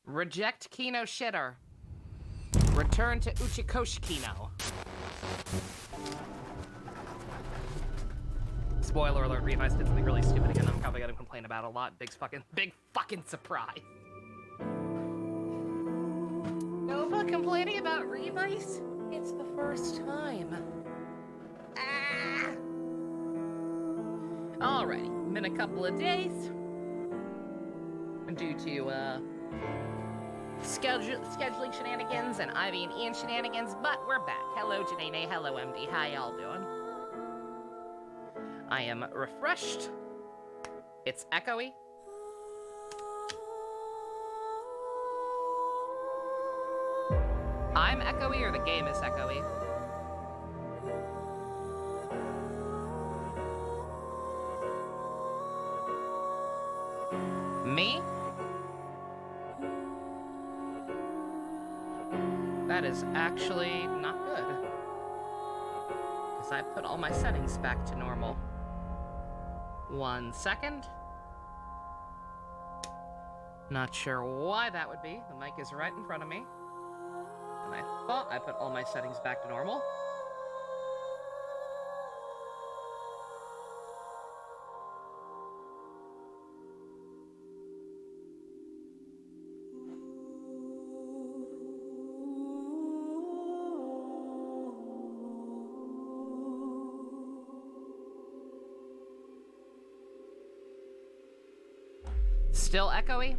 Reject Kino shitter. Return to Uchikoshi Kino. Spoiler alert, Revice did something really stupid again. I'm probably gonna complain about a lot. Big fucking surprise. Nova complaining about Revice? It's the first time. Ah! Alrighty, been a couple of days. Due to, scheduling shenanigans and Ivy and Ian shenanigans, but we're back. Hello, Janae. Hello, MD. How y'all doing? I am refreshed. It's echoey. I'm echoey or the game is echoey? Me? That is actually not good. Because I put all my settings back to normal. 1 second. Not sure why that would be. The mic is right in front of me. And I thought I put all my settings back to normal. Still echoey?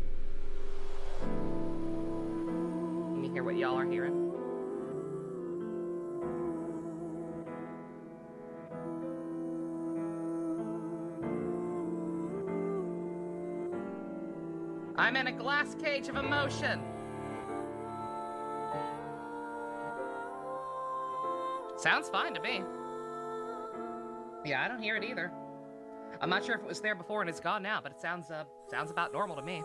Let me hear what y'all are hearing. I'm in a glass cage of emotion. Sounds fine to me. Yeah, I don't hear it either. I'm not sure if it was there before and it's gone now, but it sounds about normal to me.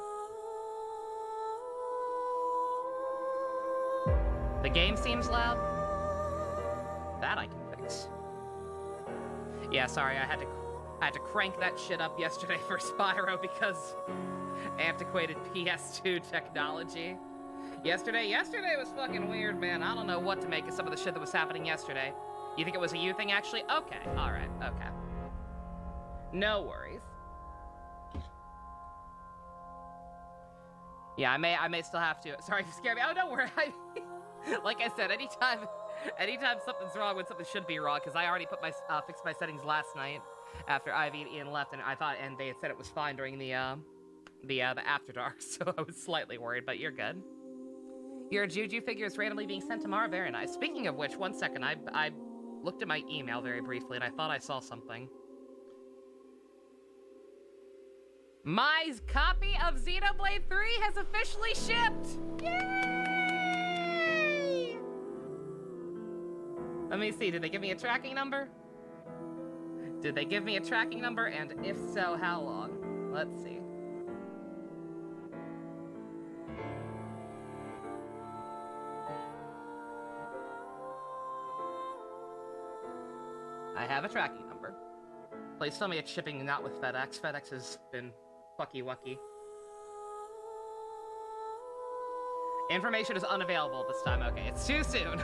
The game seems loud. That I can fix. Yeah, sorry, I had to crank that shit up yesterday for Spyro because antiquated PS2 technology. Yesterday was fucking weird, man. I don't know what to make of some of the shit that was happening yesterday. You think it was a you thing, actually? Okay, alright, okay. No worries. Yeah, I may still have to. Sorry if you scared me. Oh, don't worry. Like I said, anytime something's wrong when something should be wrong, because I already fixed my settings last night after Ivy and Ian left, and they had said it was fine during the After Dark, so I was slightly worried, but you're good. Your Juju figure is randomly being sent tomorrow. Very nice. Speaking of which, 1 second, I looked at my email very briefly, and I thought I saw something. My copy of Xenoblade 3 has officially shipped! Yay! Let me see, did they give me a tracking number? Did they give me a tracking number? And if so, how long? Let's see. I have a tracking number. Please tell me it's shipping not with FedEx. FedEx has been fucky-wucky. Information is unavailable this time. Okay, it's too soon.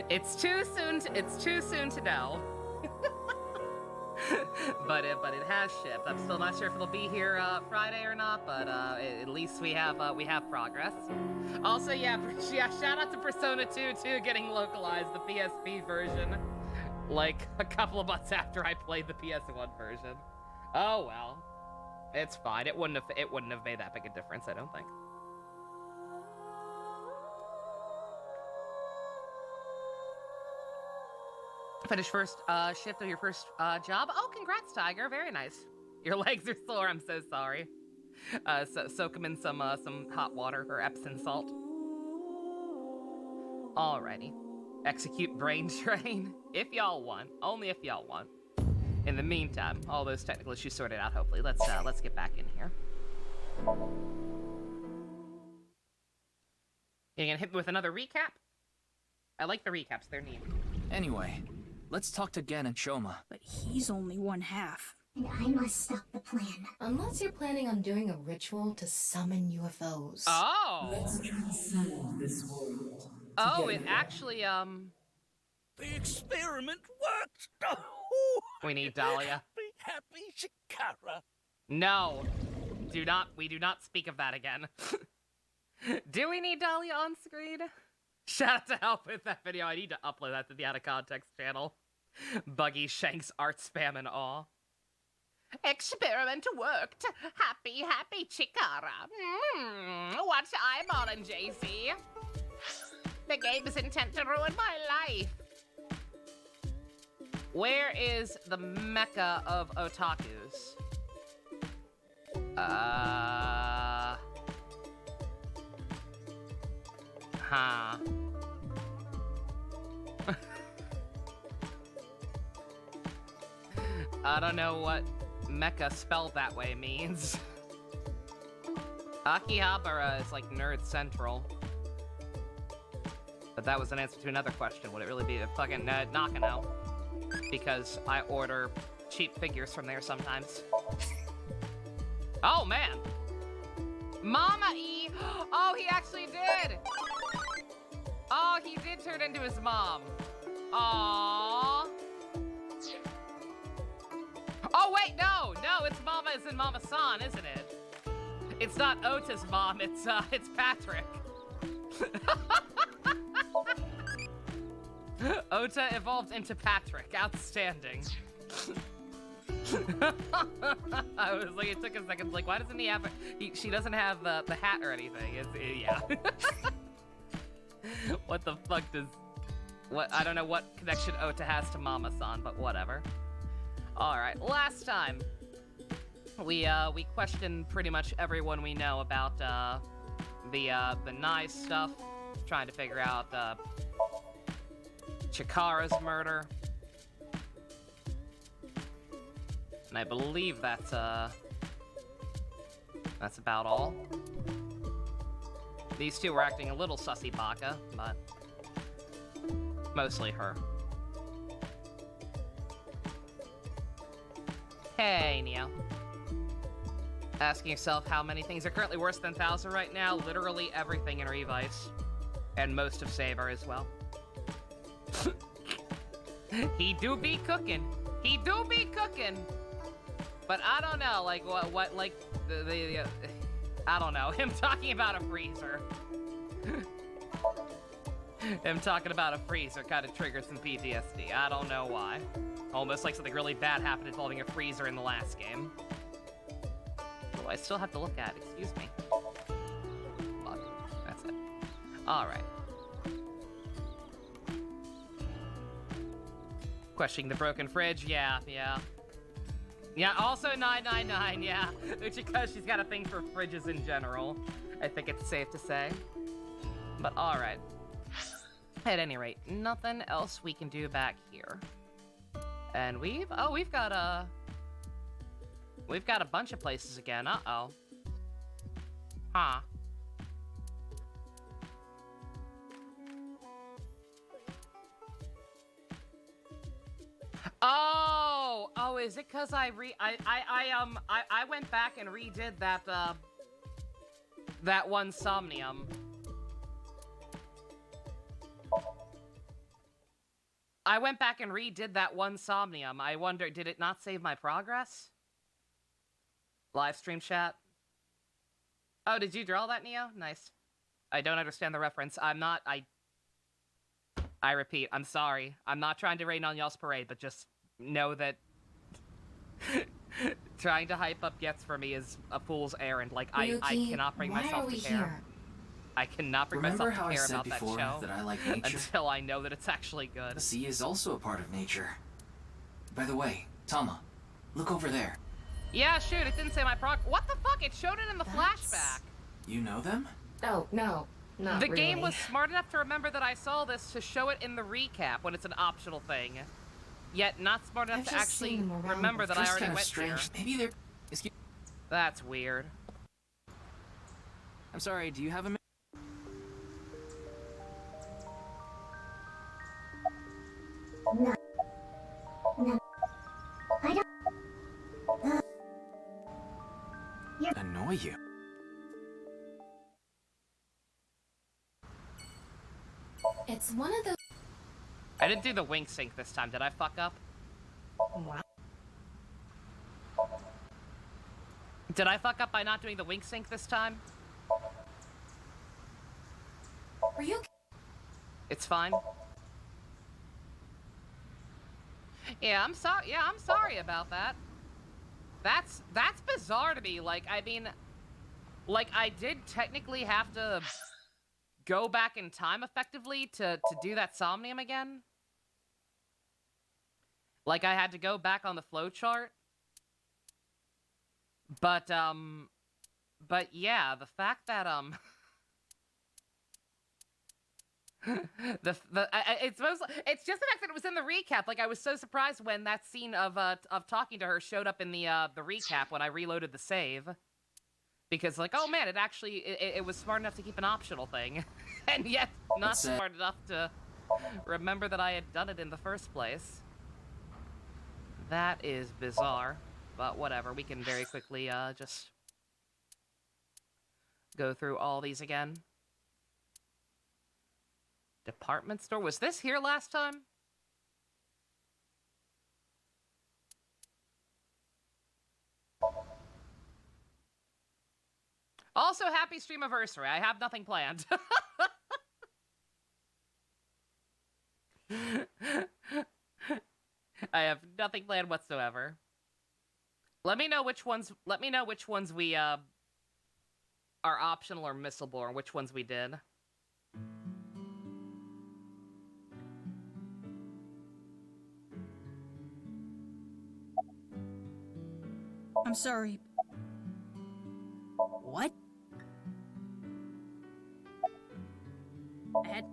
It's too soon to know. but it has shipped. I'm still not sure if it'll be here Friday or not, but at least we have progress. Also, yeah, shout out to Persona 2 too, getting localized, the PSP version, like a couple of months after I played the PS1 version. Oh well, it's fine. It wouldn't have made that big a difference, I don't think. Finish first shift of your first job. Oh, congrats, Tiger. Very nice. Your legs are sore. I'm so sorry. Soak them in some hot water or Epsom salt. Alrighty. Execute brain drain if y'all want. Only if y'all want. In the meantime, all those technical issues sorted out. Hopefully, let's get back in here. You gonna hit me with another recap? I like the recaps. They're neat. Anyway, let's talk to Gen and Shoma. But he's only one half. And I must stop the plan. Unless you're planning on doing a ritual to summon UFOs. Oh! Let's transcend this world. Oh, it together. actually, The experiment worked! We need Dahlia. Be happy, Chikara. No. We do not speak of that again. Do we need Dahlia on screen? Shout out to help with that video. I need to upload that to the Out of Context channel. Buggy Shanks art spam and awe. Experiment worked. Happy, happy Chikara. What eyeballing, JC? The game is intent to ruin my life. Where is the mecca of otakus? Huh. I don't know what mecha spelled that way means. Akihabara is like nerd central. But that was an answer to another question. Would it really be a fucking Nakano? Because I order cheap figures from there sometimes. Oh, man. Mama E. Oh, he actually did. Oh, he did turn into his mom. Aww. Oh, wait, no. No, it's Mama as in Mama-san, isn't it? It's not Ota's mom, it's Patrick. Ota evolved into Patrick. Outstanding. I was like, it took a second. Like, why doesn't he have? She doesn't have the hat or anything. Yeah. What the fuck does? What? I don't know what connection Ota has to Mama-san, but whatever. All right. Last time, we questioned pretty much everyone we know about the nice stuff, trying to figure out Chikara's murder. And I believe that's about all. These two were acting a little sussy baka, but mostly her. Hey, Neo. Asking yourself how many things are currently worse than 1,000 right now? Literally everything in Revice. And most of Saber as well. He do be cooking. He do be cooking. But I don't know, like, what like, the I don't know. Him talking about a freezer. Him talking about a freezer kind of triggered some PTSD. I don't know why. Almost like something really bad happened involving a freezer in the last game. Oh, I still have to look at it. Excuse me. Look, that's it. Alright. Questioning the broken fridge? Yeah. Yeah, also 999, yeah. Uchika's, she's got a thing for fridges in general. I think it's safe to say. But alright. At any rate, nothing else we can do back here. And we've got a bunch of places again. Uh-oh. Huh. Oh, is it cause I went back and redid that one Somnium. I went back and redid that one Somnium. I wonder, did it not save my progress? Live stream chat. Oh, did you draw that, Neo? Nice. I don't understand the reference. I repeat, I'm sorry. I'm not trying to rain on y'all's parade, but just know that trying to hype up Gets for me is a fool's errand. Like, I cannot bring myself to care. Here? I cannot bring myself to care about that before show that I like nature? until I know that it's actually good. The sea is also a part of nature. By the way, Tama, look over there. Yeah, shoot, it didn't say my What the fuck? It showed it in the flashback. You know them? Oh, no. Not The really. game was smart enough to remember that I saw this to show it in the recap when it's an optional thing. Yet not smart enough I've to just actually seen them around remember that I That's already kind of went strange. there. Maybe they're... Excuse... That's weird. I'm sorry, do you have a minute? No. I don't... Annoy you? It's one of those. I didn't do the wink sync this time. Did I fuck up? Wow. Did I fuck up by not doing the wink sync this time? Were you? It's fine. Yeah, I'm sorry. Yeah, I'm sorry about that. That's bizarre to me. Like, I mean, like, I did technically have to go back in time effectively to do that Somnium again. Like, I had to go back on the flowchart. But yeah, the fact that, it's just the fact that it was in the recap. Like, I was so surprised when that scene of talking to her showed up in the recap when I reloaded the save, because like, oh man, it was smart enough to keep an optional thing, and yet not smart enough to remember that I had done it in the first place. That is bizarre, but whatever. We can very quickly just go through all these again. Department store? Was this here last time? Also, happy streamiversary. I have nothing planned. I have nothing planned whatsoever. Let me know which ones we are optional or missable, or which ones we did. I'm sorry. What? Ed?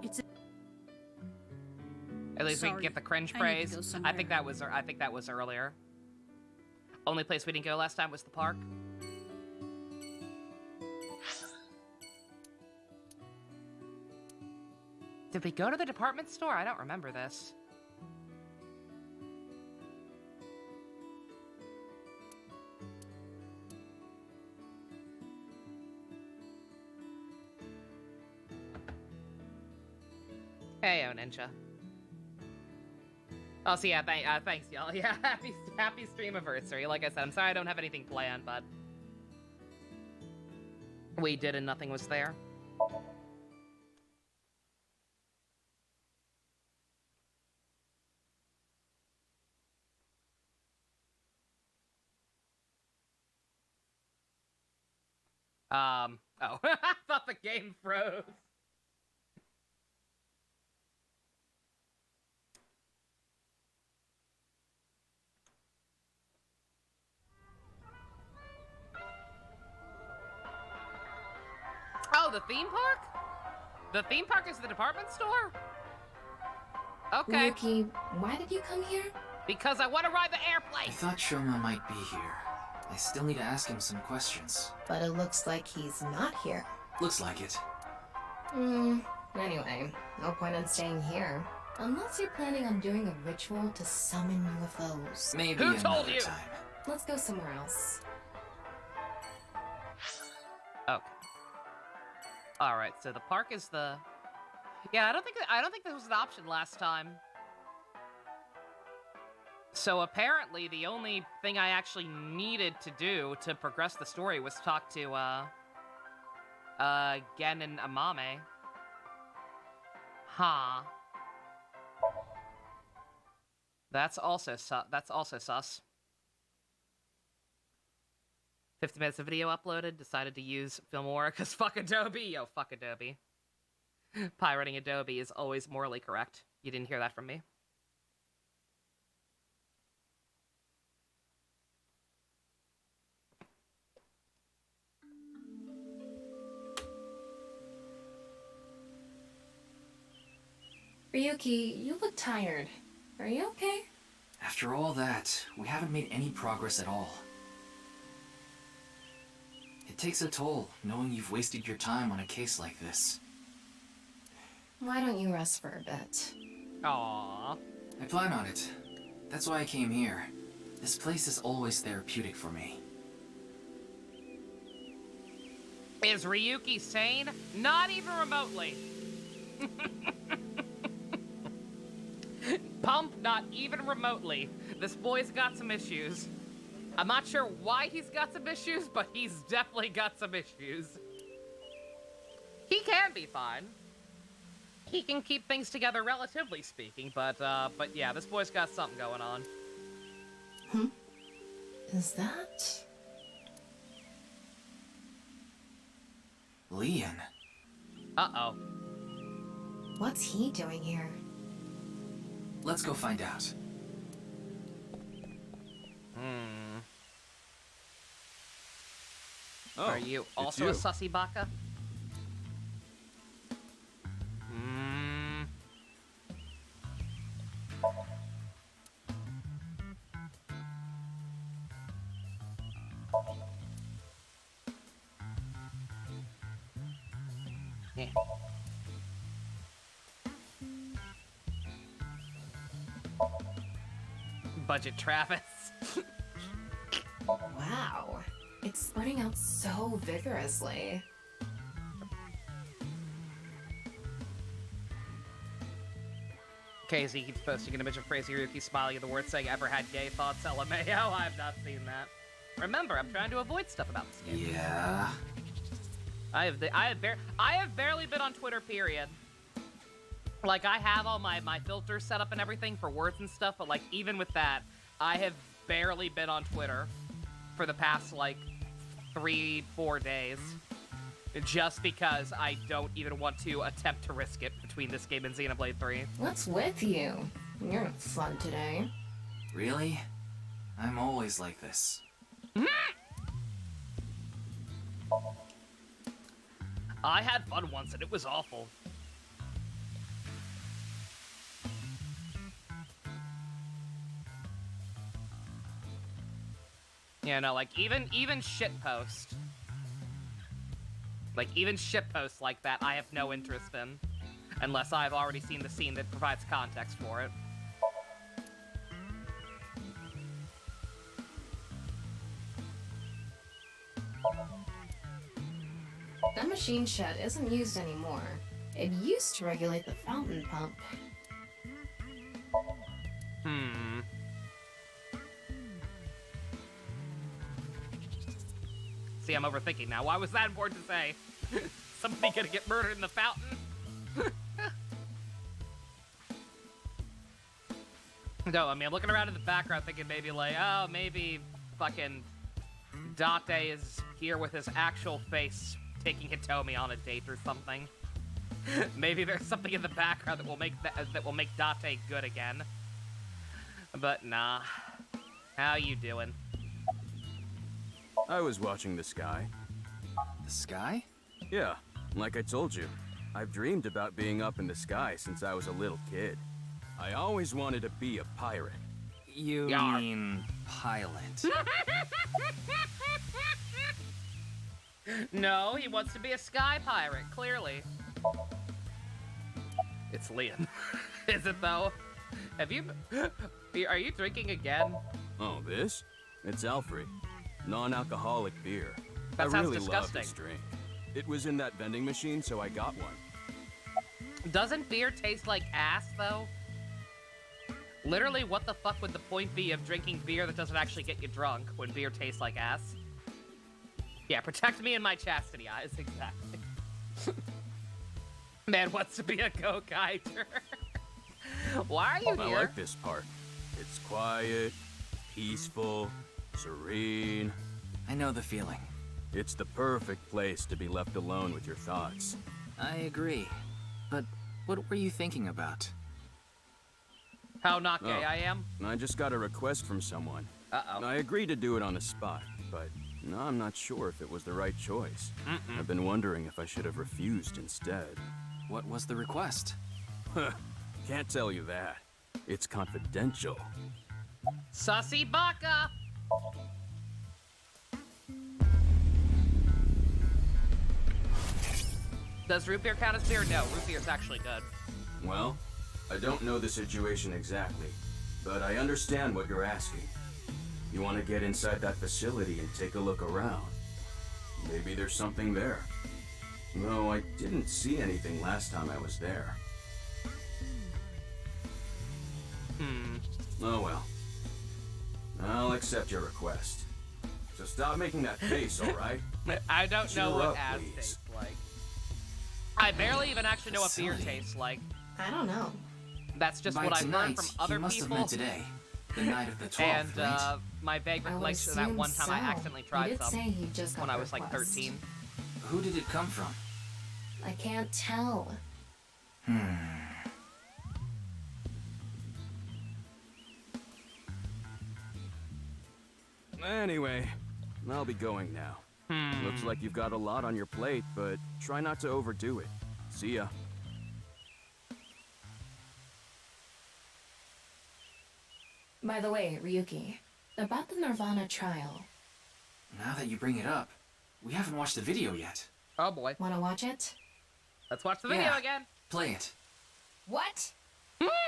It's At least we can Sorry. get the cringe I need to praise. go I somewhere. think that was earlier. Only place we didn't go last time was the park. Did we go to the department store? I don't remember this. Hey, oh Ninja. Oh, so yeah, thanks, y'all. Yeah, happy streamiversary. Like I said, I'm sorry I don't have anything planned, but we did and nothing was there. Oh, I thought the game froze. Oh, the theme park? The theme park is the department store? Okay. Yuki, why did you come here? Because I want to ride the I airplane. thought Shoma might be here. I still need to ask him some questions. But it looks like he's not here. Looks like it. Anyway, no point in staying here. Unless you're planning on doing a ritual to summon UFOs. Maybe Who told another you? time. Let's go somewhere else. Okay. All right. So the park is the. Yeah, I don't think this was an option last time. So apparently, the only thing I actually needed to do to progress the story was talk to Gen and Amame. Huh. That's also sus. 50 minutes of video uploaded. Decided to use Filmora because fuck Adobe. Yo, fuck Adobe. Pirating Adobe is always morally correct. You didn't hear that from me. Ryuki, you look tired. Are you okay? After all that, we haven't made any progress at all. takes a toll, knowing you've wasted your time on a case like this. Why don't you rest for a bit? Aww. I plan on it. That's why I came here. This place is always therapeutic for me. Is Ryuki sane? Not even remotely. Pump, not even remotely. This boy's got some issues. I'm not sure why he's got some issues, but he's definitely got some issues. He can be fine. He can keep things together, relatively speaking, but yeah, this boy's got something going on. Is that... Leon. Uh-oh. What's he doing here? Let's go find out. Oh, Are you it's also you. a sussy baka? Hmm. Yeah. Budget Travis. Wow. It's spreading out so vigorously. KZ keeps posting an image of Crazy Ryuki smiling at the word saying ever had gay thoughts, LMAO. I've not seen that. Remember, I'm trying to avoid stuff about this game. Yeah. I have barely been on Twitter, period. Like, I have all my filters set up and everything for words and stuff, but, like, even with that, I have barely been on Twitter for the past, like, 3-4 days. Just because I don't even want to attempt to risk it between this game and Xenoblade 3. What's with you? You're not fun today. Really? I'm always like this. I had fun once and it was awful. Yeah, no, like, even shitpost. Like, even shitposts like that, I have no interest in. Unless I've already seen the scene that provides context for it. That machine shed isn't used anymore. It used to regulate the fountain pump. See, I'm overthinking now. Why was that important to say? Somebody gonna get murdered in the fountain? No, I mean, I'm looking around in the background thinking maybe like, oh, maybe fucking Date is here with his actual face taking Hitomi on a date or something. Maybe there's something in the background that will make Date good again. But nah. How you doing? I was watching the sky. The sky? Yeah, like I told you, I've dreamed about being up in the sky since I was a little kid. I always wanted to be a pirate. You Yar. mean pilot? No, he wants to be a sky pirate, clearly. It's Leon. Is it though? Have you... Are you drinking again? Oh, this? It's Alfred. Non-alcoholic beer. That I sounds really love disgusting. this drink. It was in that vending machine, so I got one. Doesn't beer taste like ass, though? Literally, what the fuck would the point be of drinking beer that doesn't actually get you drunk when beer tastes like ass? Yeah, protect me and my chastity eyes, exactly. Man wants to be a go-kiter. Why are you here? I like this part. It's quiet, peaceful, serene. I know the feeling. It's the perfect place to be left alone with your thoughts. I agree. But what were you thinking about? How not gay Oh. I am? I just got a request from someone. Uh-oh. I agreed to do it on the spot, but no, I'm not sure if it was the right choice. I've been wondering if I should have refused instead. What was the request? Can't tell you that. It's confidential. Sussy baka! Does root beer count as beer? No, root beer is actually good. Well, I don't know the situation exactly, but I understand what you're asking. You want to get inside that facility and take a look around. Maybe there's something there. Though I didn't see anything last time I was there. Oh well. I'll accept your request. So stop making that face, alright? I don't know Cheer what up, ass please. tastes like. I barely even actually know what beer Silly. tastes like. I don't know. That's just By what I've tonight, heard from other you must people. have meant today. The night of the 12th, And right? my vague I would recollection of that assume one time I so. accidentally He tried did some say he just got when I the was like request. 13. Who did it come from? I can't tell. Anyway, I'll be going now. Looks like you've got a lot on your plate, but try not to overdo it. See ya. By the way, Ryuki, about the nirvanA trial. Now that you bring it up, we haven't watched the video yet. Oh boy. Wanna watch it? Let's watch the video Yeah. again. Play it. What?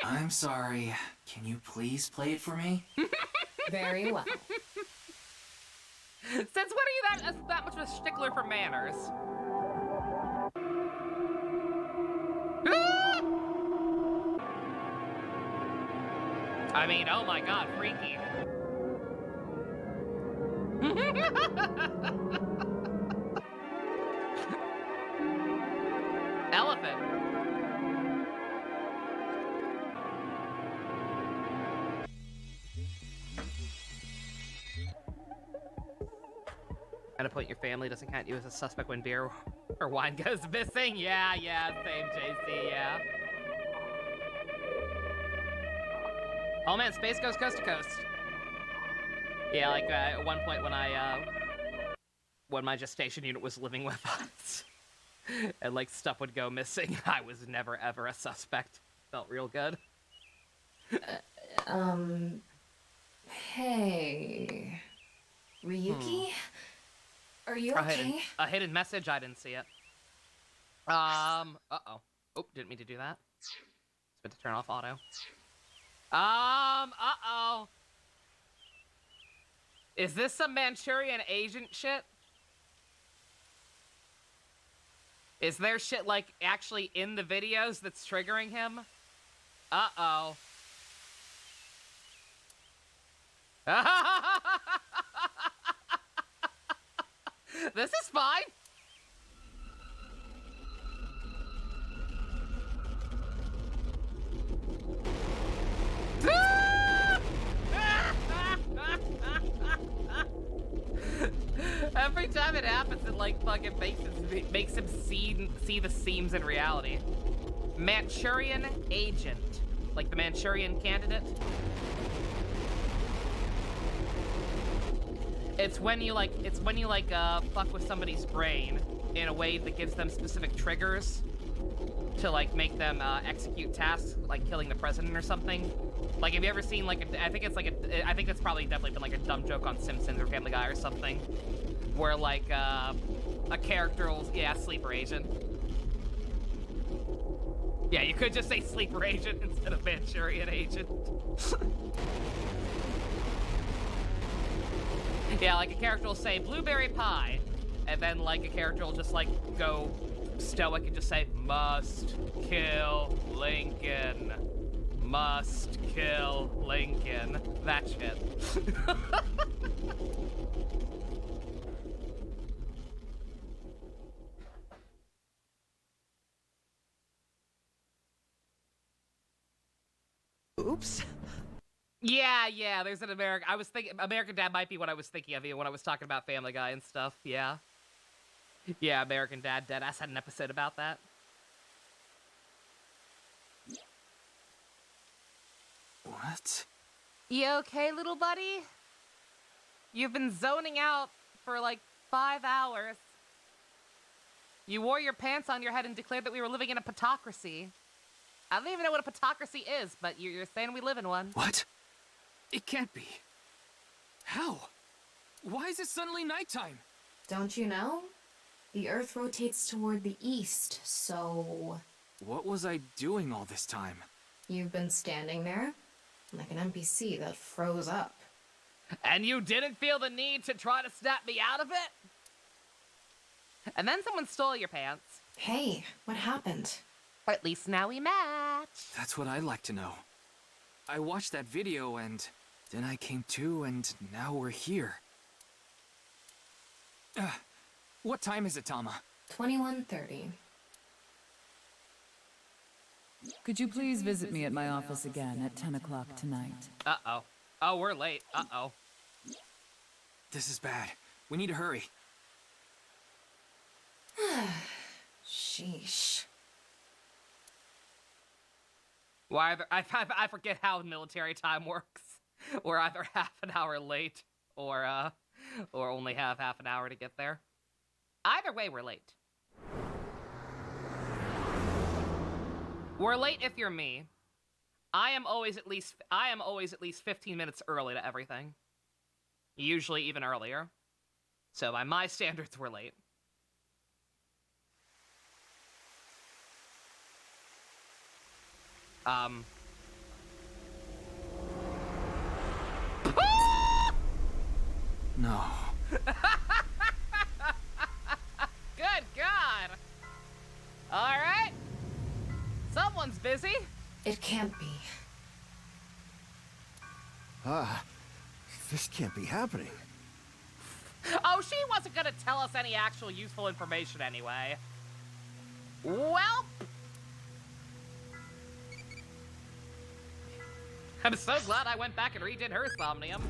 I'm sorry. Can you please play it for me? Very well. Since when are you that much of a stickler for manners? I mean, oh my god, freaky. Elephant. At a point, your family doesn't count you as a suspect when beer or wine goes missing. Yeah, same, JC, yeah. Oh man, space goes coast to coast. Yeah, like at one point when my gestation unit was living with us, and like stuff would go missing, I was never ever a suspect. Felt real good. Hey. Ryuki? Are you okay? A hidden message. I didn't see it. Uh-oh. Oh, didn't mean to do that. It's meant to turn off auto. Uh-oh. Is this some Manchurian agent shit? Is there shit, like, actually in the videos that's triggering him? Uh-oh. This is fine. Every time it happens, it like fucking makes him see the seams in reality. Manchurian agent, like the Manchurian candidate. It's when you fuck with somebody's brain in a way that gives them specific triggers to like make them execute tasks like killing the president or something. Like, have you ever seen like I think it's probably definitely been like a dumb joke on Simpsons or Family Guy or something, where like a character will, sleeper agent. Yeah, you could just say sleeper agent instead of Manchurian agent. Yeah, like a character will say blueberry pie, and then like a character will just like go stoic and just say must kill Lincoln. Must kill Lincoln. That shit. Oops. Yeah, there's an American... I was thinking... American Dad might be what I was thinking of when I was talking about Family Guy and stuff, yeah. Yeah, American Dad, Deadass had an episode about that. What? You okay, little buddy? You've been zoning out for like 5 hours. You wore your pants on your head and declared that we were living in a patocracy. I don't even know what a patocracy is, but you're saying we live in one. What? It can't be. How? Why is it suddenly nighttime? Don't you know? The Earth rotates toward the east, so... What was I doing all this time? You've been standing there, like an NPC that froze up. And you didn't feel the need to try to snap me out of it? And then someone stole your pants. Hey, what happened? Or at least now we match. That's what I'd like to know. I watched that video and then I came to and now we're here. What time is it, Tama? 21:30. Could you please visit me at my office again at 10 o'clock tonight? Uh-oh. Oh, we're late. Uh-oh. This is bad. We need to hurry. Sheesh. Why I forget how military time works. We're either half an hour late or only have half an hour to get there. Either way, we're late. We're late if you're me. I am always at least 15 minutes early to everything. Usually even earlier. So by my standards, we're late. No. Good God! Alright. Someone's busy. It can't be. This can't be happening. Oh, she wasn't gonna tell us any actual useful information anyway. Well, I'm so glad I went back and redid her Somnium.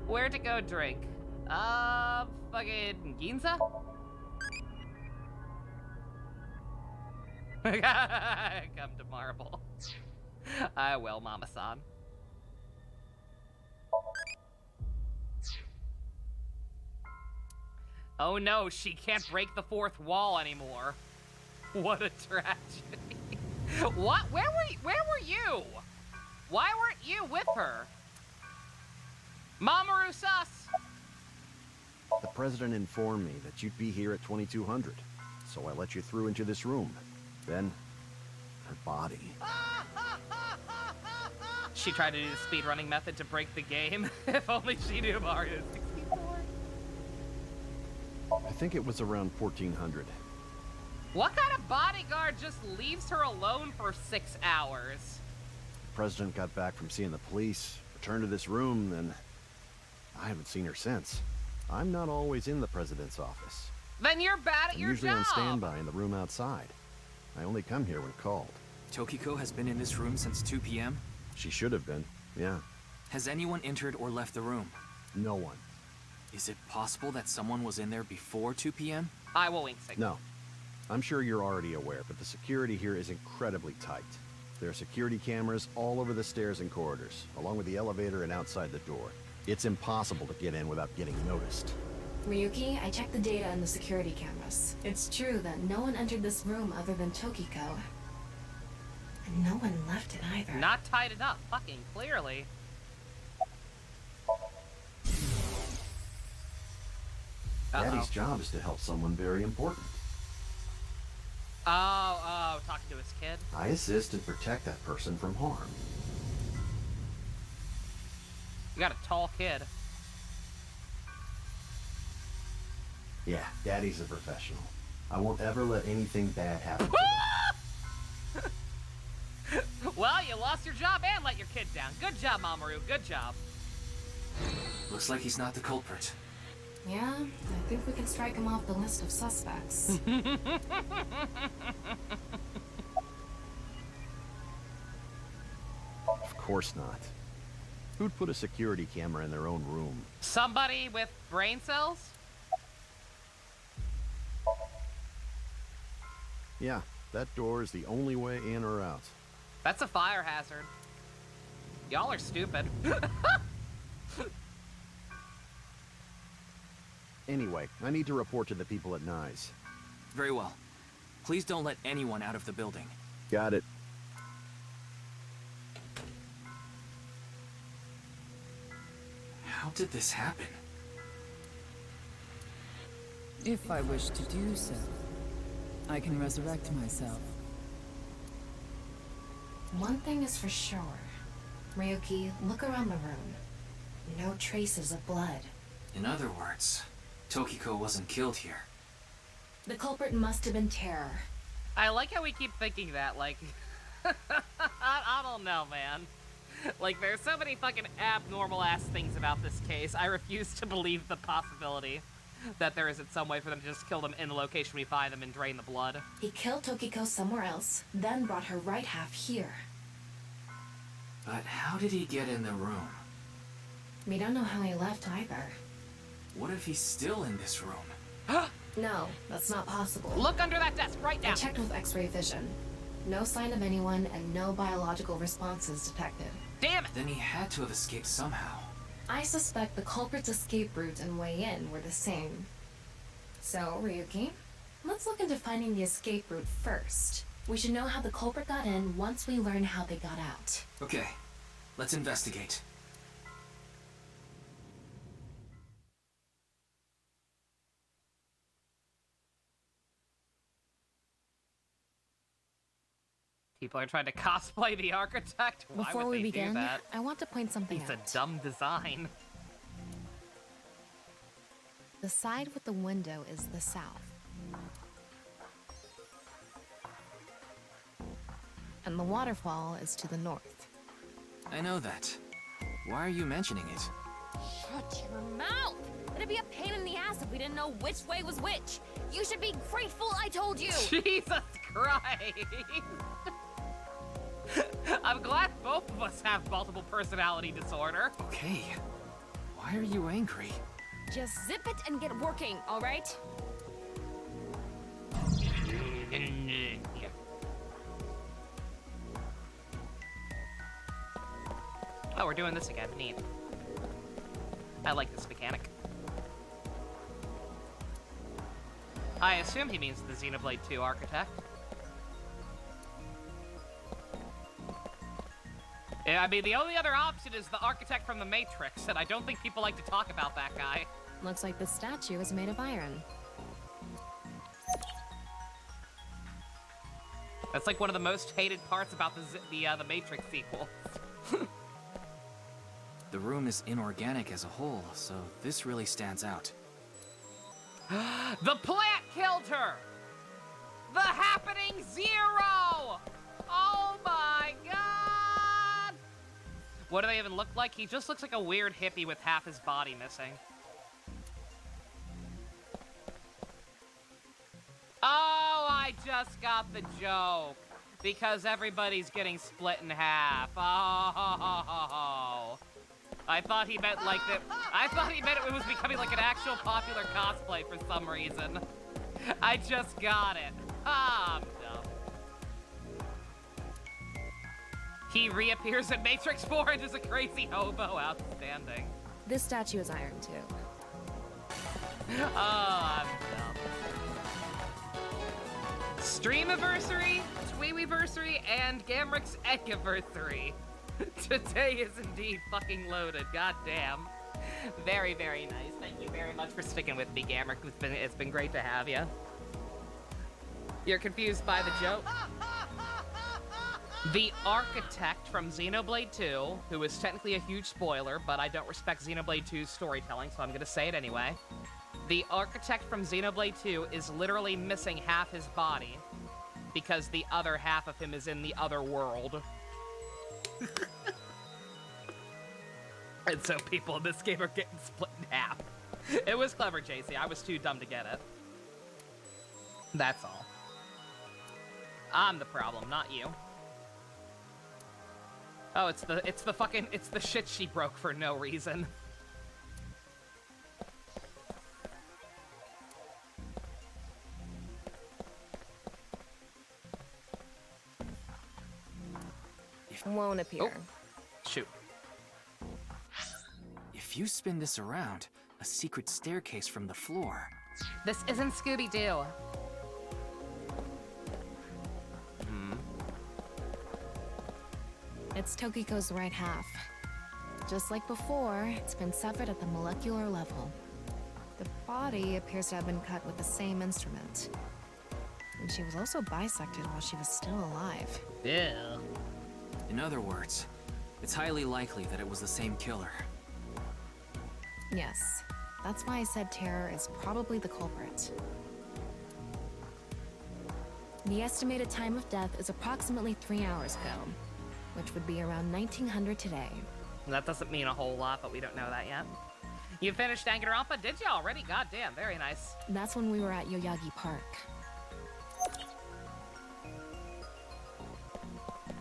Where to go drink? Fucking Ginza? Come to Marble. I will, Mama-san. Oh no, she can't break the fourth wall anymore. What a tragedy. What? Where were you? Why weren't you with her? Mamoru sus! The president informed me that you'd be here at 2200, so I let you through into this room. Then, her body. She tried to do the speedrunning method to break the game. If only she knew Mario 64. I think it was around 1400. What kind of bodyguard just leaves her alone for 6 hours? The president got back from seeing the police, returned to this room, and I haven't seen her since. I'm not always in the president's office. Then you're bad at I'm your usually job. on standby in the room outside. I only come here when called. Tokiko has been in this room since 2 p.m.? She should have been, yeah. Has anyone entered or left the room? No one. Is it possible that someone was in there before 2 p.m.? I will wink signal. No. I'm sure you're already aware, but the security here is incredibly tight. There are security cameras all over the stairs and corridors, along with the elevator and outside the door. It's impossible to get in without getting noticed. Ryuki, I checked the data in the security cameras. It's true that no one entered this room other than Tokiko. And no one left it either. Not tied enough, fucking clearly. Daddy's job is to help someone very important. Oh, talking to his kid. I assist and protect that person from harm. You got a tall kid. Yeah, Daddy's a professional. I won't ever let anything bad happen to him. Well, you lost your job and let your kid down. Good job, Mamoru. Good job. Looks like he's not the culprit. Yeah, I think we can strike him off the list of suspects. Of course not. Who'd put a security camera in their own room? Somebody with brain cells? Yeah, that door is the only way in or out. That's a fire hazard. Y'all are stupid. Anyway, I need to report to the people at Nye's. Very well. Please don't let anyone out of the building. Got it. How did this happen? If I wish to do so, I can resurrect myself. One thing is for sure. Ryuki, look around the room. No traces of blood. In other words, Tokiko wasn't killed here. The culprit must have been Terror. I like how we keep thinking that, like... I don't know, man. Like, there's so many fucking abnormal-ass things about this case. I refuse to believe the possibility that there isn't some way for them to just kill them in the location we find them and drain the blood. He killed Tokiko somewhere else, then brought her right half here. But how did he get in the room? We don't know how he left either. What if he's still in this room? No, that's not possible. Look under that desk right now! I checked with X-ray vision. No sign of anyone and no biological responses detected. Damn it! Then he had to have escaped somehow. I suspect the culprit's escape route and way in were the same. So, Ryuki, let's look into finding the escape route first. We should know how the culprit got in once we learn how they got out. Okay, let's investigate. People are trying to cosplay the architect? Why Before would we they begin, do that? I want to point something It's out. a dumb design. The side with the window is the south. And the waterfall is to the north. I know that. Why are you mentioning it? Shut your mouth! It'd be a pain in the ass if we didn't know which way was which. You should be grateful I told you! Jesus Christ! I'm glad both of us have multiple personality disorder. Okay. Why are you angry? Just zip it and get working, alright? Oh, we're doing this again. Neat. I like this mechanic. I assume he means the Xenoblade 2 architect. Yeah, I mean, the only other option is the architect from the Matrix, and I don't think people like to talk about that guy. Looks like the statue is made of iron. That's like one of the most hated parts about the Matrix sequel. The room is inorganic as a whole, so this really stands out. The plant killed her! The Happening Zero! Oh my god! What do they even look like? He just looks like a weird hippie with half his body missing. Oh, I just got the joke. Because everybody's getting split in half. Oh. I thought he meant like that. I thought he meant it was becoming like an actual popular cosplay for some reason. I just got it. Ah, I'm dumb. He reappears in Matrix 4 and is a crazy hobo. Outstanding. This statue is iron too. Oh, I'm dumb. Streamiversary, Tweewiversary, and Gamrick's Eggiversary. Today is indeed fucking loaded. God damn. Very, very nice. Thank you very much for sticking with me, Gamrick. It's been great to have you. You're confused by the joke? The architect from Xenoblade 2, who is technically a huge spoiler, but I don't respect Xenoblade 2's storytelling, so I'm gonna say it anyway. The architect from Xenoblade 2 is literally missing half his body because the other half of him is in the other world. And so people in this game are getting split in half. It was clever, JC. I was too dumb to get it. That's all. I'm the problem, not you. Oh, it's the shit she broke for no reason. Won't appear. Oh. Shoot. If you spin this around, a secret staircase from the floor. This isn't Scooby-Doo. It's Tokiko's right half. Just like before, it's been severed at the molecular level. The body appears to have been cut with the same instrument. And she was also bisected while she was still alive. Yeah. In other words, it's highly likely that it was the same killer. Yes, that's why I said Terror is probably the culprit. The estimated time of death is approximately 3 hours ago, which would be around 1900 today. That doesn't mean a whole lot, but we don't know that yet. You finished Danganronpa? Did you already? Goddamn, very nice. That's when we were at Yoyagi Park.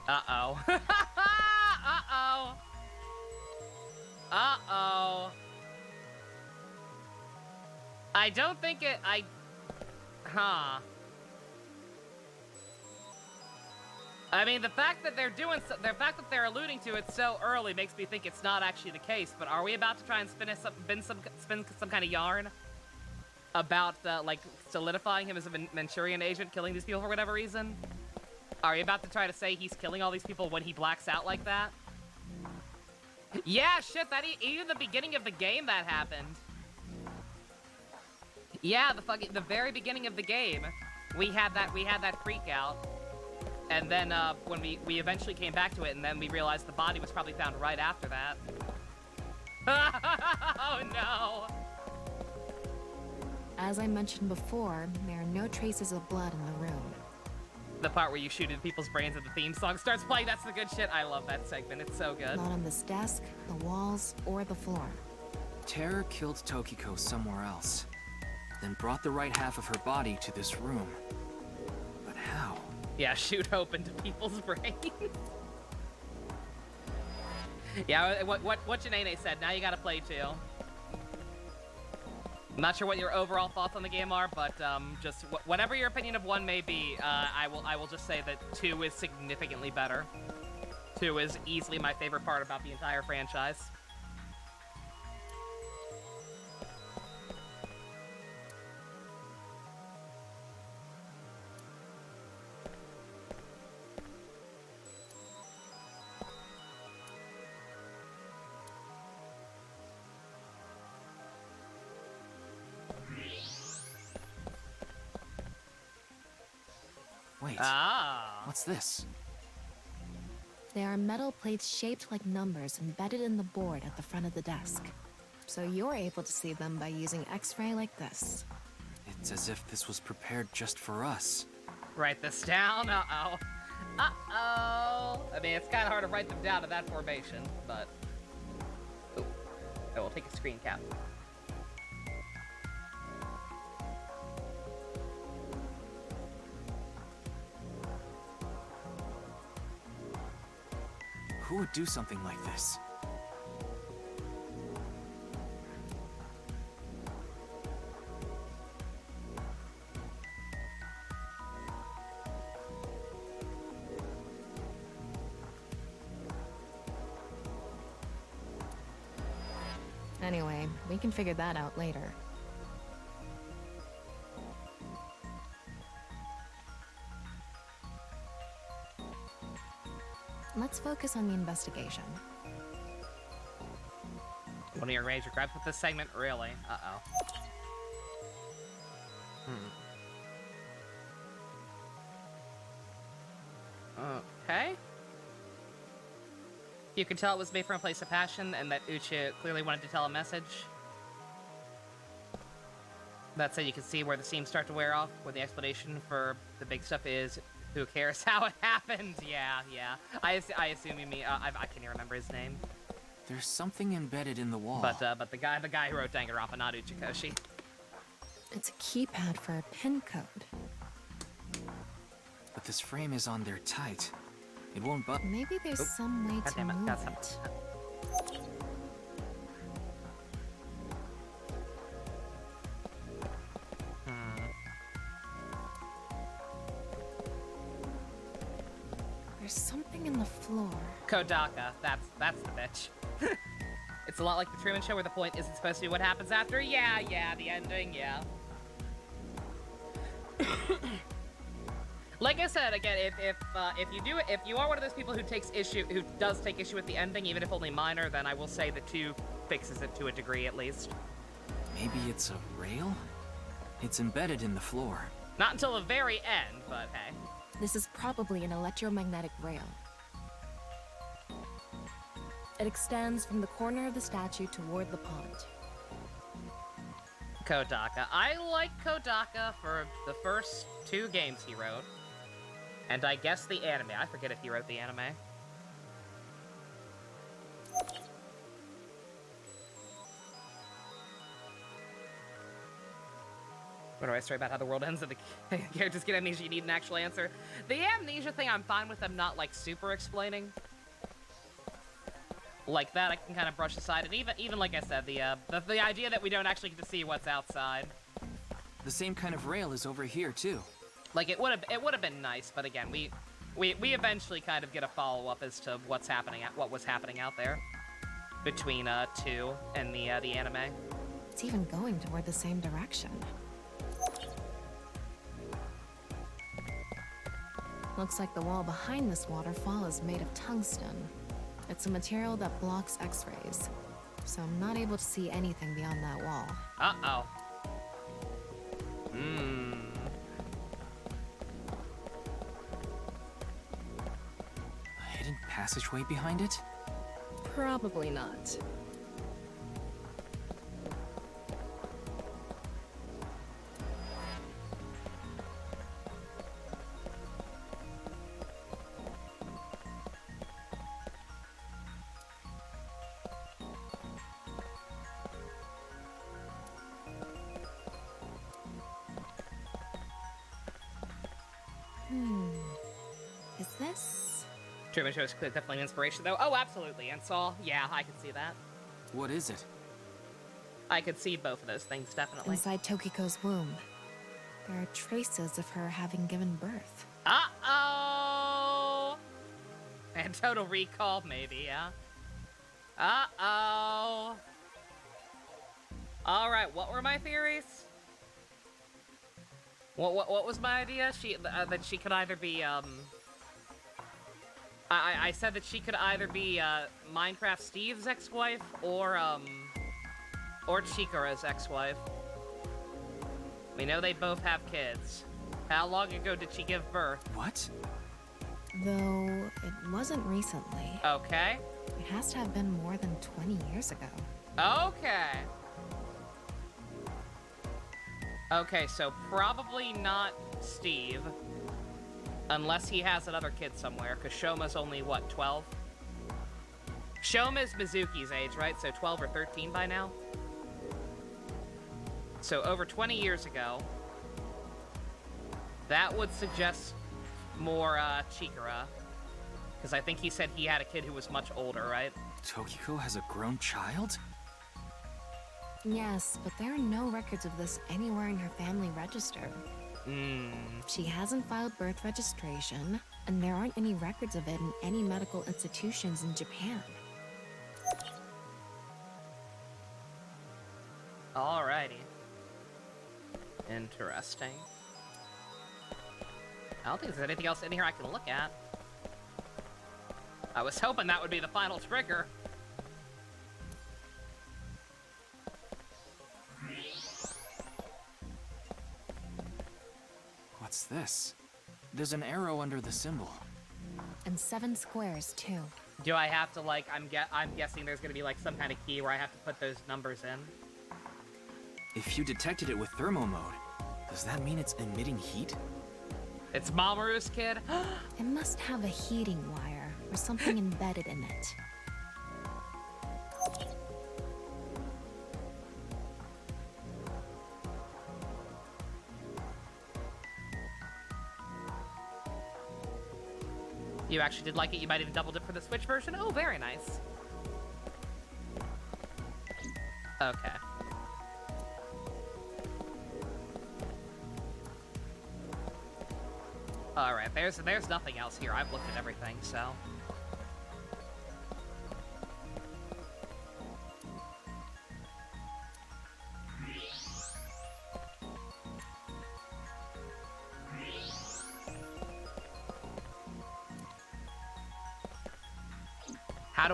Uh-oh. Uh-oh. Uh-oh. I don't think it... Huh. I mean, the fact that they're doing so, the fact that they're alluding to it so early makes me think it's not actually the case. But are we about to try and spin some kind of yarn about like solidifying him as a Manchurian agent, killing these people for whatever reason? Are you about to try to say he's killing all these people when he blacks out like that? Yeah, shit. That even the beginning of the game that happened. Yeah, the very beginning of the game, we had that freak out. And then when we eventually came back to it, and then we realized the body was probably found right after that. Oh no! As I mentioned before, there are no traces of blood in the room. The part where you shoot in people's brains and the theme song starts playing, that's the good shit. I love that segment, it's so good. Not on this desk, the walls, or the floor. Terror killed Tokiko somewhere else, then brought the right half of her body to this room. But how? Yeah, shoot hope into people's brains. Yeah, what Janae said, now you gotta play 2. I'm not sure what your overall thoughts on the game are, but just whatever your opinion of 1 may be, I will just say that 2 is significantly better. 2 is easily my favorite part about the entire franchise. Wait, Ah. what's this? There are metal plates shaped like numbers embedded in the board at the front of the desk. So you're able to see them by using X-ray like this. It's as if this was prepared just for us. Write this down. Uh-oh. Uh-oh. I mean, it's kind of hard to write them down in that formation, but... Ooh. I will take a screen cap. Who would do something like this? Anyway, we can figure that out later. Let's focus on the investigation. One of your rage regrets with this segment? Really? Uh-oh. Okay. You can tell it was made from a place of passion and that Uchi clearly wanted to tell a message. That said, you can see where the seams start to wear off, where the explanation for the big stuff is. Who cares how it happened? Yeah. I assume you mean, I can't even remember his name. There's something embedded in the wall. But the guy who wrote Danganronpa, not Uchikoshi. It's a keypad for a pin code. But this frame is on there tight. It won't Maybe there's some way to Goddammit, move got it. something. There's something in the floor. Kodaka, that's the bitch. It's a lot like the Truman Show where the point isn't supposed to be what happens after. Yeah, the ending, yeah. Like I said, again, if you are one of those people who does take issue with the ending, even if only minor, then I will say that 2 fixes it to a degree at least. Maybe it's a rail? It's embedded in the floor. Not until the very end, but hey. This is probably an electromagnetic rail. It extends from the corner of the statue toward the pond. Kodaka. I like Kodaka for the first 2 games he wrote. And I guess the anime. I forget if he wrote the anime. What do I say about how the world ends and the characters get amnesia? You need an actual answer. The amnesia thing, I'm fine with them not, like, super explaining. Like that, I can kind of brush aside. And even like I said, the idea that we don't actually get to see what's outside. The same kind of rail is over here, too. Like, it would have been nice, but again, we eventually kind of get a follow-up as to what was happening out there. Between, 2 and the anime. It's even going toward the same direction. Looks like the wall behind this waterfall is made of tungsten. It's a material that blocks X-rays, so I'm not able to see anything beyond that wall. Uh-oh. A hidden passageway behind it? Probably not. Is this? Truman Show is definitely an inspiration, though. Oh, absolutely. And Saw, yeah, I can see that. What is it? I could see both of those things, definitely. Inside Tokiko's womb, there are traces of her having given birth. Uh-oh! And Total Recall, maybe, yeah. Uh-oh! Alright, what were my theories? What was my idea? That she could either be, I said that she could either be, Minecraft Steve's ex-wife, or Chikara's ex-wife. We know they both have kids. How long ago did she give birth? What? Though it wasn't recently. Okay. It has to have been more than 20 years ago. Okay. Okay, so probably not Steve. Unless he has another kid somewhere, because Shoma's only, what, 12? Shoma's Mizuki's age, right? So 12 or 13 by now? So over 20 years ago. That would suggest more, Chikara. Because I think he said he had a kid who was much older, right? Tokiko has a grown child? Yes, but there are no records of this anywhere in her family register. She hasn't filed birth registration, and there aren't any records of it in any medical institutions in Japan. Alrighty. Interesting. I don't think there's anything else in here I can look at. I was hoping that would be the final trigger. What's this? There's an arrow under the symbol. And 7 squares, too. Do I have to, like, I'm guessing there's gonna be, like, some kind of key where I have to put those numbers in. If you detected it with thermo mode, does that mean it's emitting heat? It's Mamoru's kid? It must have a heating wire or something embedded in it. You actually did like it? You might even doubled it for the Switch version? Oh, very nice. Okay. Alright, there's nothing else here. I've looked at everything, so... How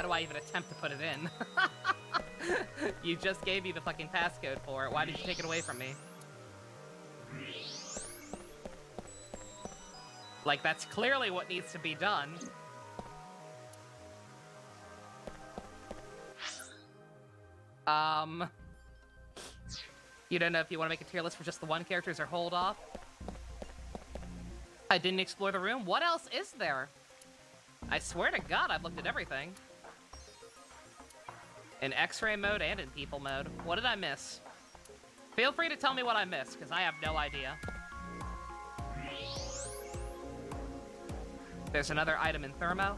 do I even attempt to put it in? You just gave me the fucking passcode for it. Why did you take it away from me? Like, that's clearly what needs to be done. You don't know if you want to make a tier list for just the one characters or hold off? I didn't explore the room. What else is there? I swear to God, I've looked at everything. In X-ray mode and in people mode. What did I miss? Feel free to tell me what I missed, because I have no idea. There's another item in Thermo.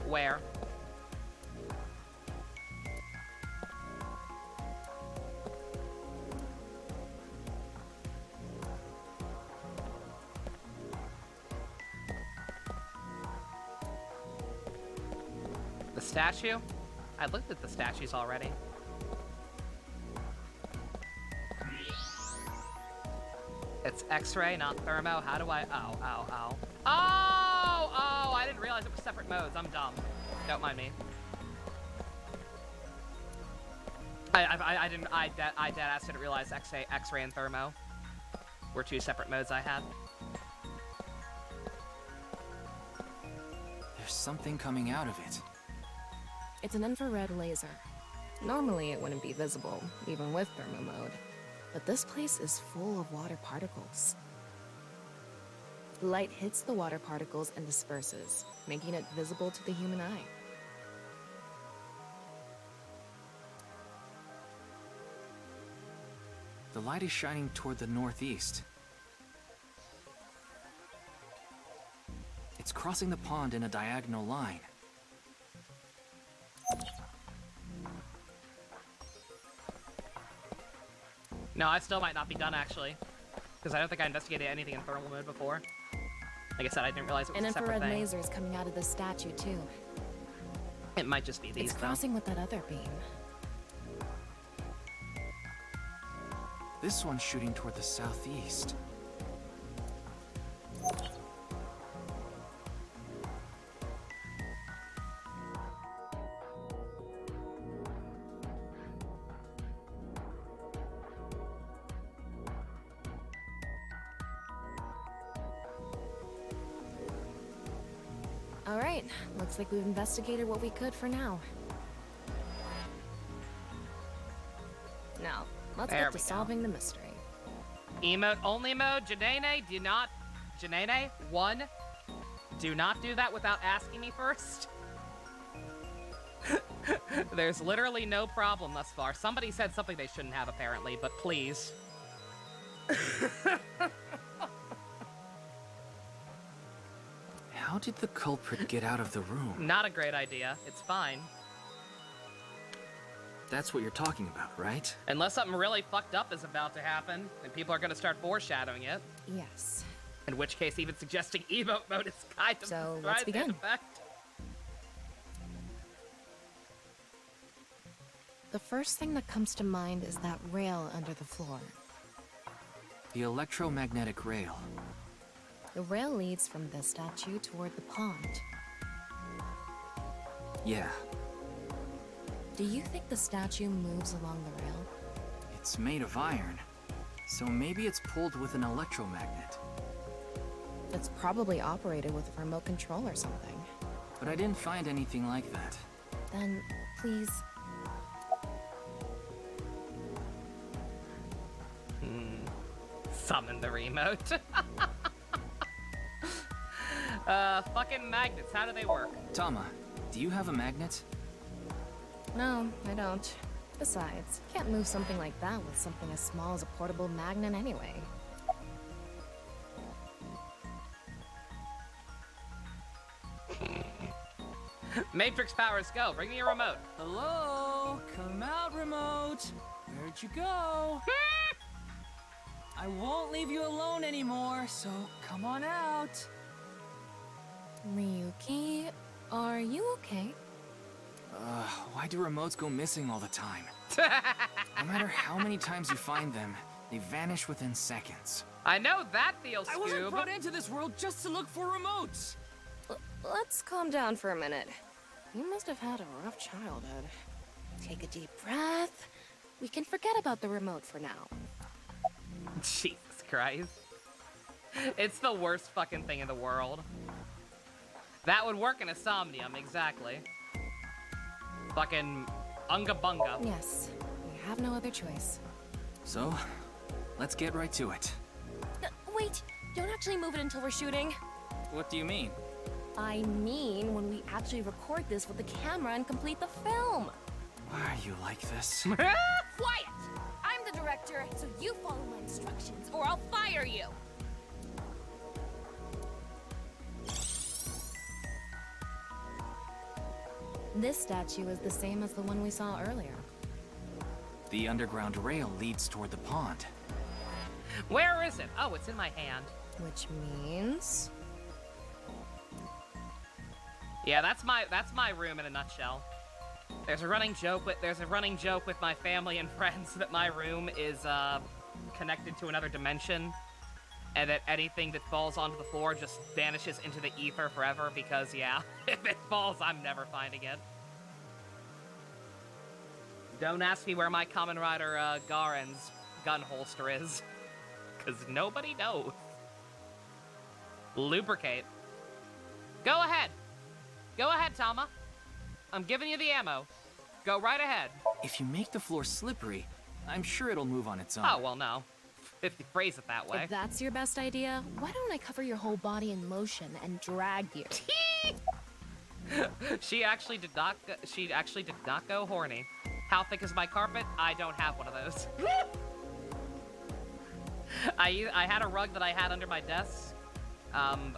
Where? The statue? I looked at the statues already. It's X-ray, not Thermo. How do I... Oh, ow, ow. Oh! I didn't realize it was separate modes. I'm dumb. Don't mind me. I dead ass didn't realize X-ray and Thermo were two separate modes I had. There's something coming out of it. It's an infrared laser. Normally it wouldn't be visible, even with thermo mode. But this place is full of water particles. The light hits the water particles and disperses, making it visible to the human eye. The light is shining toward the northeast. It's crossing the pond in a diagonal line. No, I still might not be done, actually. Because I don't think I investigated anything in thermal mode before. Like I said, I didn't realize it was An a separate infrared thing. laser is coming out of this statue, too. It might just be these, It's though. crossing with that other beam. This one's shooting toward the southeast. All right, looks like we've investigated what we could for now. Now, let's There get we to go. solving the mystery. Emote only mode, Janene, do not... Janene, 1, do not do that without asking me first. There's literally no problem thus far. Somebody said something they shouldn't have, apparently, but please. How did the culprit get out of the room? Not a great idea. It's fine. That's what you're talking about, right? Unless something really fucked up is about to happen, and people are gonna start foreshadowing it. Yes. In which case, even suggesting emote mode is kind of So, a let's surprising begin. effect. The first thing that comes to mind is that rail under the floor. The electromagnetic rail. The rail leads from this statue toward the pond. Yeah, Do you think the statue moves along the rail? it's made of iron. So maybe it's pulled with an electromagnet. It's probably operated with a remote control or something. But I didn't find anything like that. Then, please, Summon the remote. Fucking magnets, how do they work? Tama, do you have a magnet? no, I don't. Besides, can't move something like that with something as small as a portable magnet anyway. Matrix powers go, bring me a remote. Hello? Come out, remote. Where'd you go? I won't leave you alone anymore, so come on out. Ryuki, are you okay? Why do remotes go missing all the time? No matter how many times you find them, they vanish within seconds. I know that feels, I wasn't Scoob. brought into this world just to look for remotes. Let's calm down for a minute. You must have had a rough childhood. Take a deep breath. We can forget about the remote for now. Jesus Christ. It's the worst fucking thing in the world. That would work in a Somnium, exactly. Fucking unga bunga. Yes, we have no other choice. So, let's get right to it. Wait, don't actually move it until we're shooting. What do you mean? I mean when we actually record this with the camera and complete the film. Why are you like this? Quiet! I'm the director, so you follow my instructions or I'll fire you. This statue is the same as the one we saw earlier. The underground rail leads toward the pond. Where is it? Oh, it's in my hand. Which means... Yeah, that's my room in a nutshell. There's a running joke with my family and friends that my room is connected to another dimension, and that anything that falls onto the floor just vanishes into the ether forever because, yeah, if it falls, I'm never finding it. Don't ask me where my Kamen Rider Garen's gun holster is, because nobody knows. Lubricate. Go ahead. Go ahead, Tama. I'm giving you the ammo. Go right ahead. If you make the floor slippery, I'm sure it'll move on its own. Oh, well, no. If you phrase it that way. If that's your best idea, why don't I cover your whole body in lotion and drag you? She actually did not go horny. How thick is my carpet? I don't have one of those. I had a rug that I had under my desk.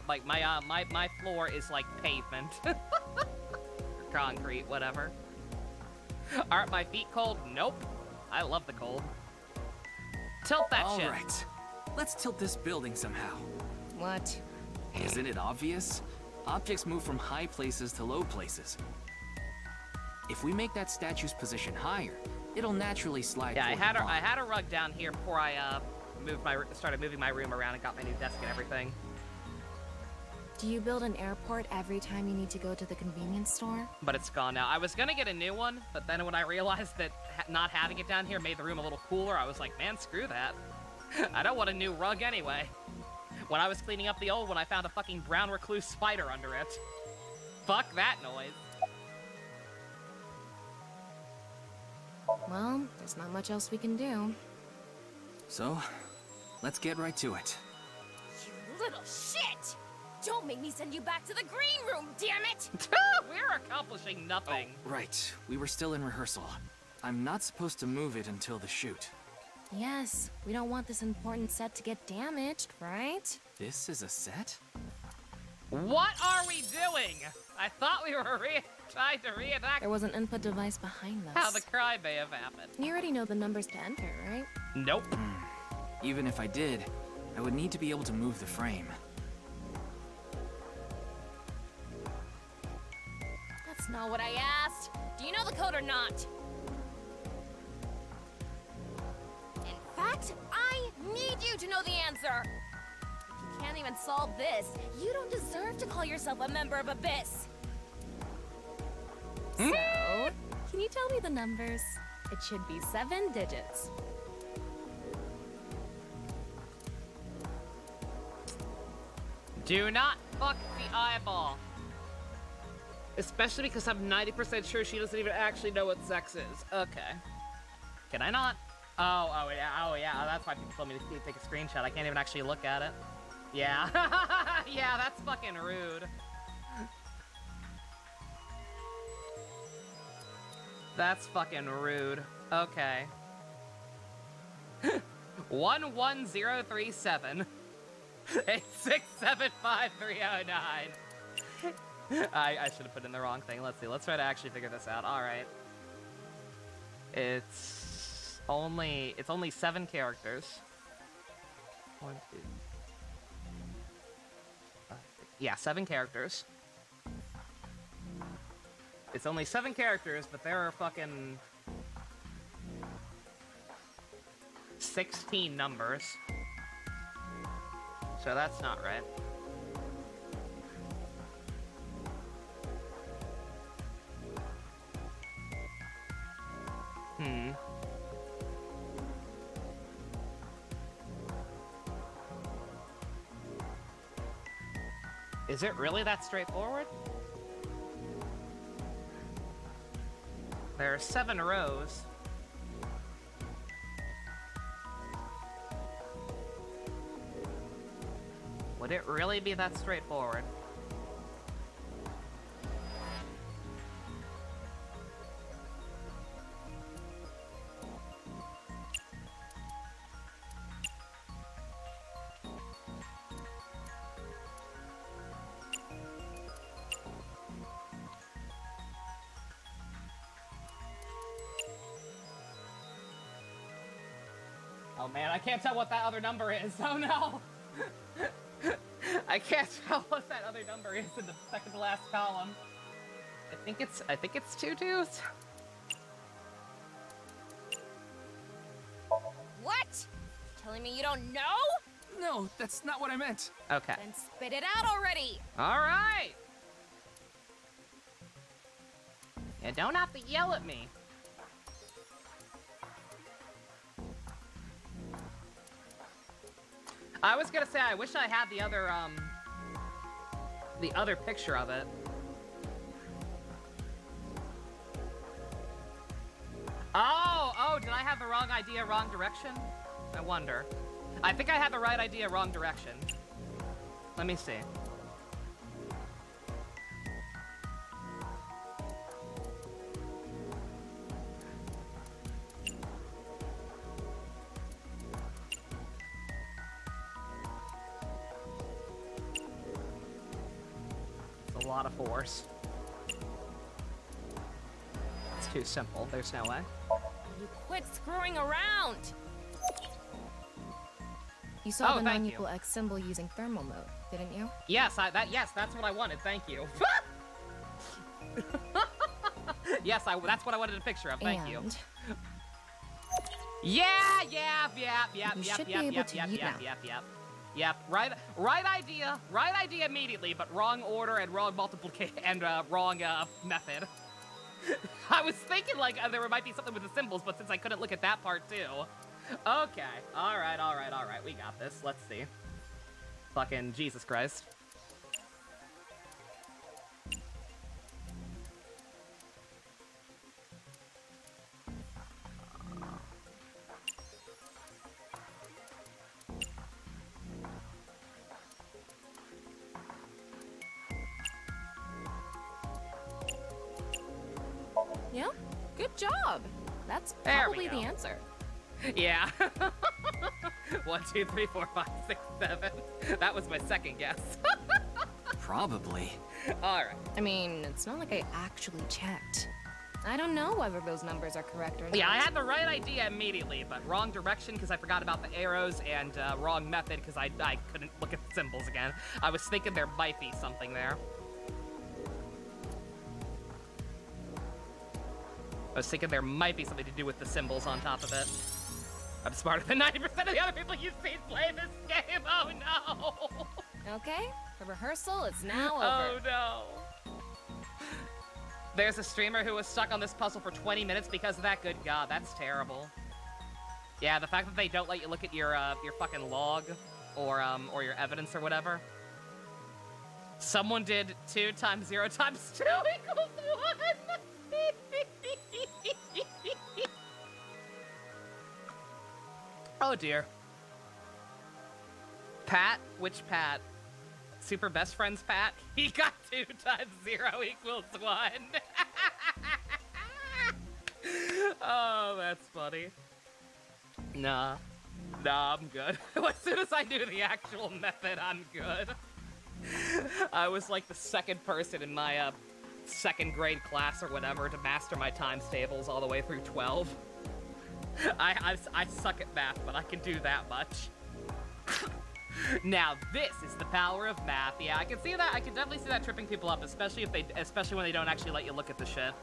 Like my floor is like pavement. Concrete, whatever. Aren't my feet cold? Nope. I love the cold. Tilt that shit. All right. Let's tilt this building somehow. What? Isn't it obvious? Objects move from high places to low places. If we make that statue's position higher, it'll naturally slide. Yeah, toward the pond. I had a rug down here before I started moving my room around and got my new desk and everything. Do you build an airport every time you need to go to the convenience store? But it's gone now. I was gonna get a new one, but then when I realized that not having it down here made the room a little cooler, I was like, man, screw that. I don't want a new rug anyway. When I was cleaning up the old one, I found a fucking brown recluse spider under it. Fuck that noise. Well, there's not much else we can do. So, let's get right to it. You little shit! Don't make me send you back to the green room, damn it! We're accomplishing nothing. Oh, right. We were still in rehearsal. I'm not supposed to move it until the shoot. Yes, we don't want this important set to get damaged, right? This is a set? What are we doing? I thought we were trying to reenact There was an input device behind this. how the crime may have happened. You already know the numbers to enter, right? Nope. Even if I did, I would need to be able to move the frame. That's not what I asked. Do you know the code or not? In fact, I need you to know the answer. If you can't even solve this, you don't deserve to call yourself a member of Abyss. So, can you tell me the numbers? It should be 7 digits. Do not fuck the eyeball. Especially because I'm 90% sure she doesn't even actually know what sex is. Okay. Can I not? Oh yeah, that's why people told me to take a screenshot. I can't even actually look at it. Yeah. Yeah, that's fucking rude. That's fucking rude. Okay. 11037. 8675309. I should have put in the wrong thing. Let's see. Let's try to actually figure this out. All right. It's only 7 characters. 1, 2. Yeah, 7 characters. It's only 7 characters, but there are fucking 16 numbers. So that's not right. Is it really that straightforward? There are 7 rows. Would it really be that straightforward? Oh man, I can't tell what that other number is. Oh no! I can't tell what that other number is in the second to last column. I think it's 2 2s. What? Telling me you don't know? No, that's not what I meant. Okay. Then spit it out already. All right. You don't have to yell at me. I was gonna say I wish I had the other picture of it. Oh, did I have the wrong idea, wrong direction? I wonder. I think I had the right idea, wrong direction. Let me see. It's a lot of force. It's too simple. There's no way. You quit screwing around. You saw the thank non-equal you. X symbol using thermal mode, didn't you? Yes, that's what I wanted. Thank you. Yes, that's what I wanted a picture of. Thank you. Yeah. You should be able to use now. Yep. Right idea immediately, but wrong order and wrong multiplication and wrong method. I was thinking like there might be something with the symbols, but since I couldn't look at that part too. Okay. All right. We got this. Let's see. Fucking Jesus Christ. Yeah, good job. That's There we probably the go. answer. Yeah. 1, 2, 3, 4, 5, 6, 7. That was my second guess. Probably. All right. I mean, it's not like I actually checked. I don't know whether those numbers are correct or not. Yeah, I had the right idea immediately, but wrong direction because I forgot about the arrows, and wrong method because I couldn't look at the symbols again. I was thinking there might be something there. I was thinking there might be something to do with the symbols on top of it. I'm smarter than 90% of the other people you've seen play this game. Oh no! Okay, the rehearsal is now Oh over. no! There's a streamer who was stuck on this puzzle for 20 minutes because of that. Good God, that's terrible. Yeah, the fact that they don't let you look at your fucking log or your evidence or whatever. Someone did 2 times 0 times 2 equals 1. Oh dear. Pat? Which Pat? Super best friends Pat? He got 2 times 0 equals 1. Oh, that's funny. Nah, I'm good. As soon as I knew the actual method, I'm good. I was like the second person in my second grade class or whatever to master my times tables all the way through 12. I suck at math, but I can do that much. Now this is the power of math. Yeah, I can see that. I can definitely see that tripping people up, especially when they don't actually let you look at the shit.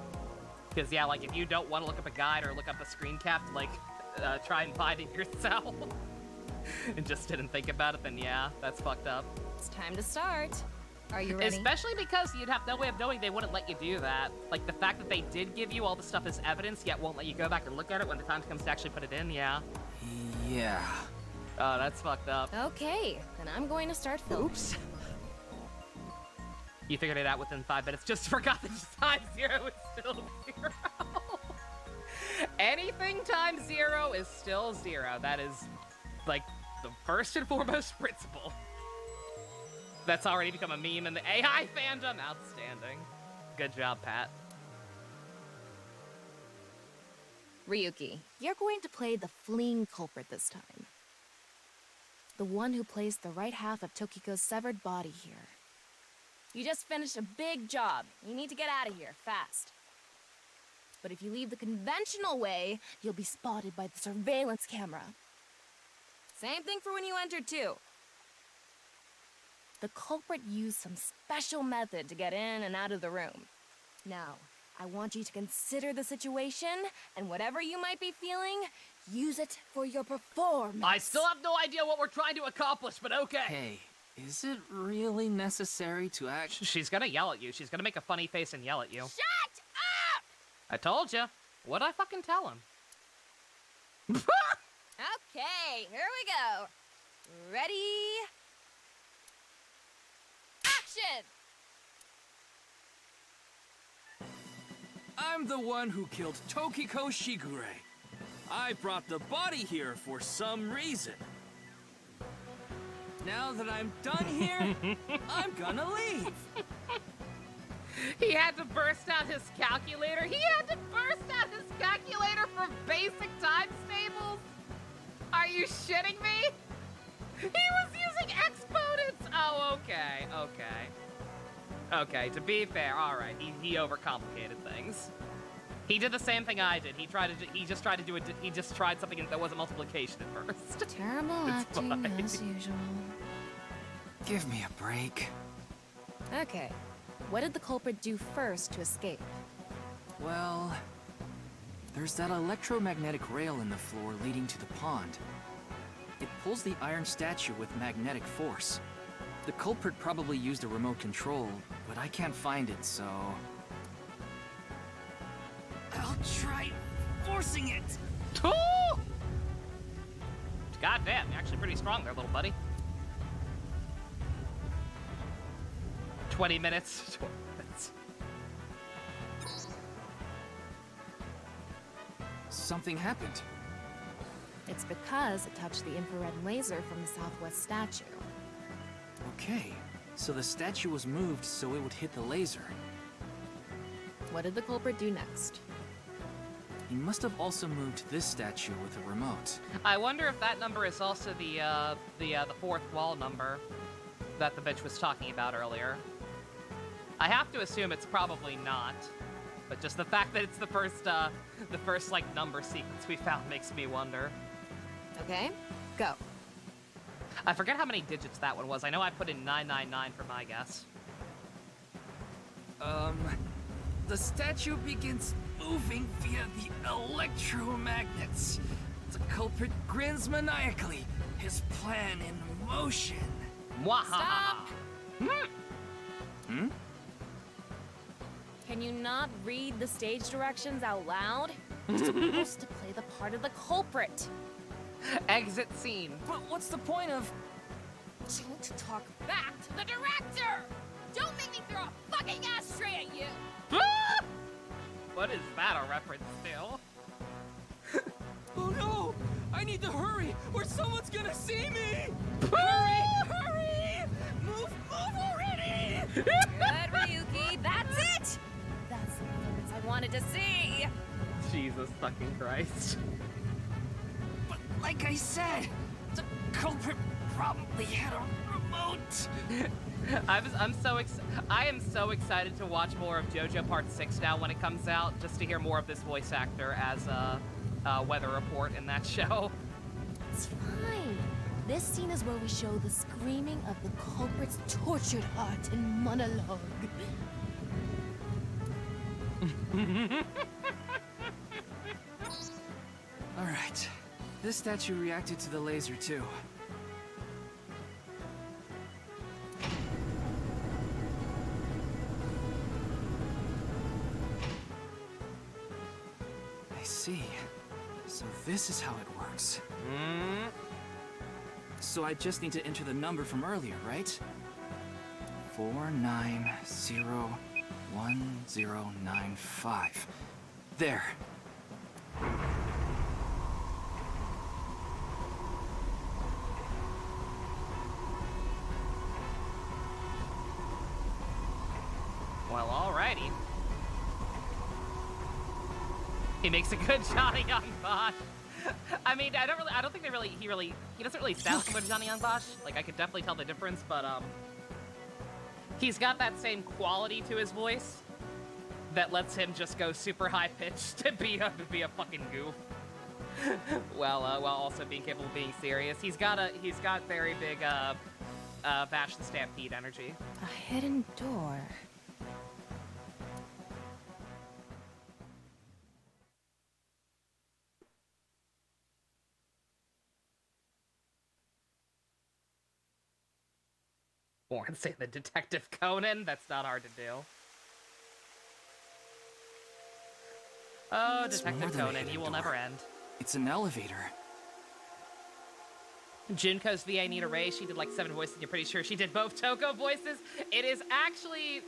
Because yeah, like if you don't want to look up a guide or look up a screen cap to like try and find it yourself, and just didn't think about it, then yeah, that's fucked up. It's time to start. Are you ready? Especially because you'd have no way of knowing they wouldn't let you do that. Like the fact that they did give you all the stuff as evidence, yet won't let you go back and look at it when the time comes to actually put it in. Yeah. Yeah. Oh, that's fucked up. Okay, then I'm going to start filming. Oops. You figured it out within 5 minutes. Just forgot that times 0 is still 0. Anything times 0 is still 0. That is, like, the first and foremost principle. That's already become a meme in the AI fandom. Outstanding. Good job, Pat. Ryuki, you're going to play the fleeing culprit this time. The one who placed the right half of Tokiko's severed body here. You just finished a big job. You need to get out of here, fast. But if you leave the conventional way, you'll be spotted by the surveillance camera. Same thing for when you entered, too. The culprit used some special method to get in and out of the room. Now, I want you to consider the situation, and whatever you might be feeling, use it for your performance. I still have no idea what we're trying to accomplish, but okay. Hey, is it really necessary to act? She's gonna yell at you. She's gonna make a funny face and yell at you. Shut up! I told you. What'd I fucking tell him? Okay, here we go. Ready? Action! I'm the one who killed Tokiko Shigure. I brought the body here for some reason. Now that I'm done here, I'm gonna leave. He had to burst out his calculator. He had to burst out his calculator for basic times tables. Are you shitting me? He was using exponents. Oh, okay, okay. Okay, to be fair, all right. He overcomplicated things. He did the same thing I did. He just tried something that wasn't multiplication at first. Terrible acting fine. as usual. Give me a break. Okay, what did the culprit do first to escape? Well, there's that electromagnetic rail in the floor leading to the pond. It pulls the iron statue with magnetic force. The culprit probably used a remote control, but I can't find it, so... I'll try forcing it. Oh! Goddamn, you're actually pretty strong there, little buddy. 20 minutes. 20 minutes. Something happened. It's because it touched the infrared laser from the southwest statue. Okay, so the statue was moved so it would hit the laser. What did the culprit do next? He must have also moved this statue with a remote. I wonder if that number is also the fourth wall number that the bitch was talking about earlier. I have to assume it's probably not, but just the fact that it's the first like number sequence we found makes me wonder. Okay, go. I forget how many digits that one was. I know I put in 999 for my guess. The statue begins moving via the electromagnets. The culprit grins maniacally, his plan in motion. Stop! Can you not read the stage directions out loud? You're supposed to play the part of the culprit. Exit scene. But what's the point of... Don't talk back to the director! Don't make me throw a fucking ashtray at you! What is that a reference to? Oh no! I need to hurry, or someone's gonna see me! Hurry! Hurry! Move already! Good, Ryuki, that's it! That's the performance I wanted to see! Jesus fucking Christ. But like I said, the culprit probably had a remote. I am so excited to watch more of JoJo Part 6 now when it comes out, just to hear more of this voice actor as Weather Report in that show. It's fine. This scene is where we show the screaming of the culprit's tortured heart in monologue. Alright. This statue reacted to the laser too. I see. So this is how it works. So I just need to enter the number from earlier, right? 49011095. There. Well, alrighty. He makes a good Johnny Young Bosch. I mean, I don't think he doesn't really sound similar to Johnny Young Bosch. Like, I could definitely tell the difference, but, he's got that same quality to his voice that lets him just go super high-pitched to be a fucking goof. while also being capable of being serious. He's got very big, Vash the Stampede energy. A hidden door. Or say the Detective Conan. That's not hard to do. Oh, It's Detective more than a Conan, hidden you will door. never end. It's an elevator. Junko's VA Nita Ray, she did like 7 voices, and you're pretty sure she did both Toko voices. It is actually,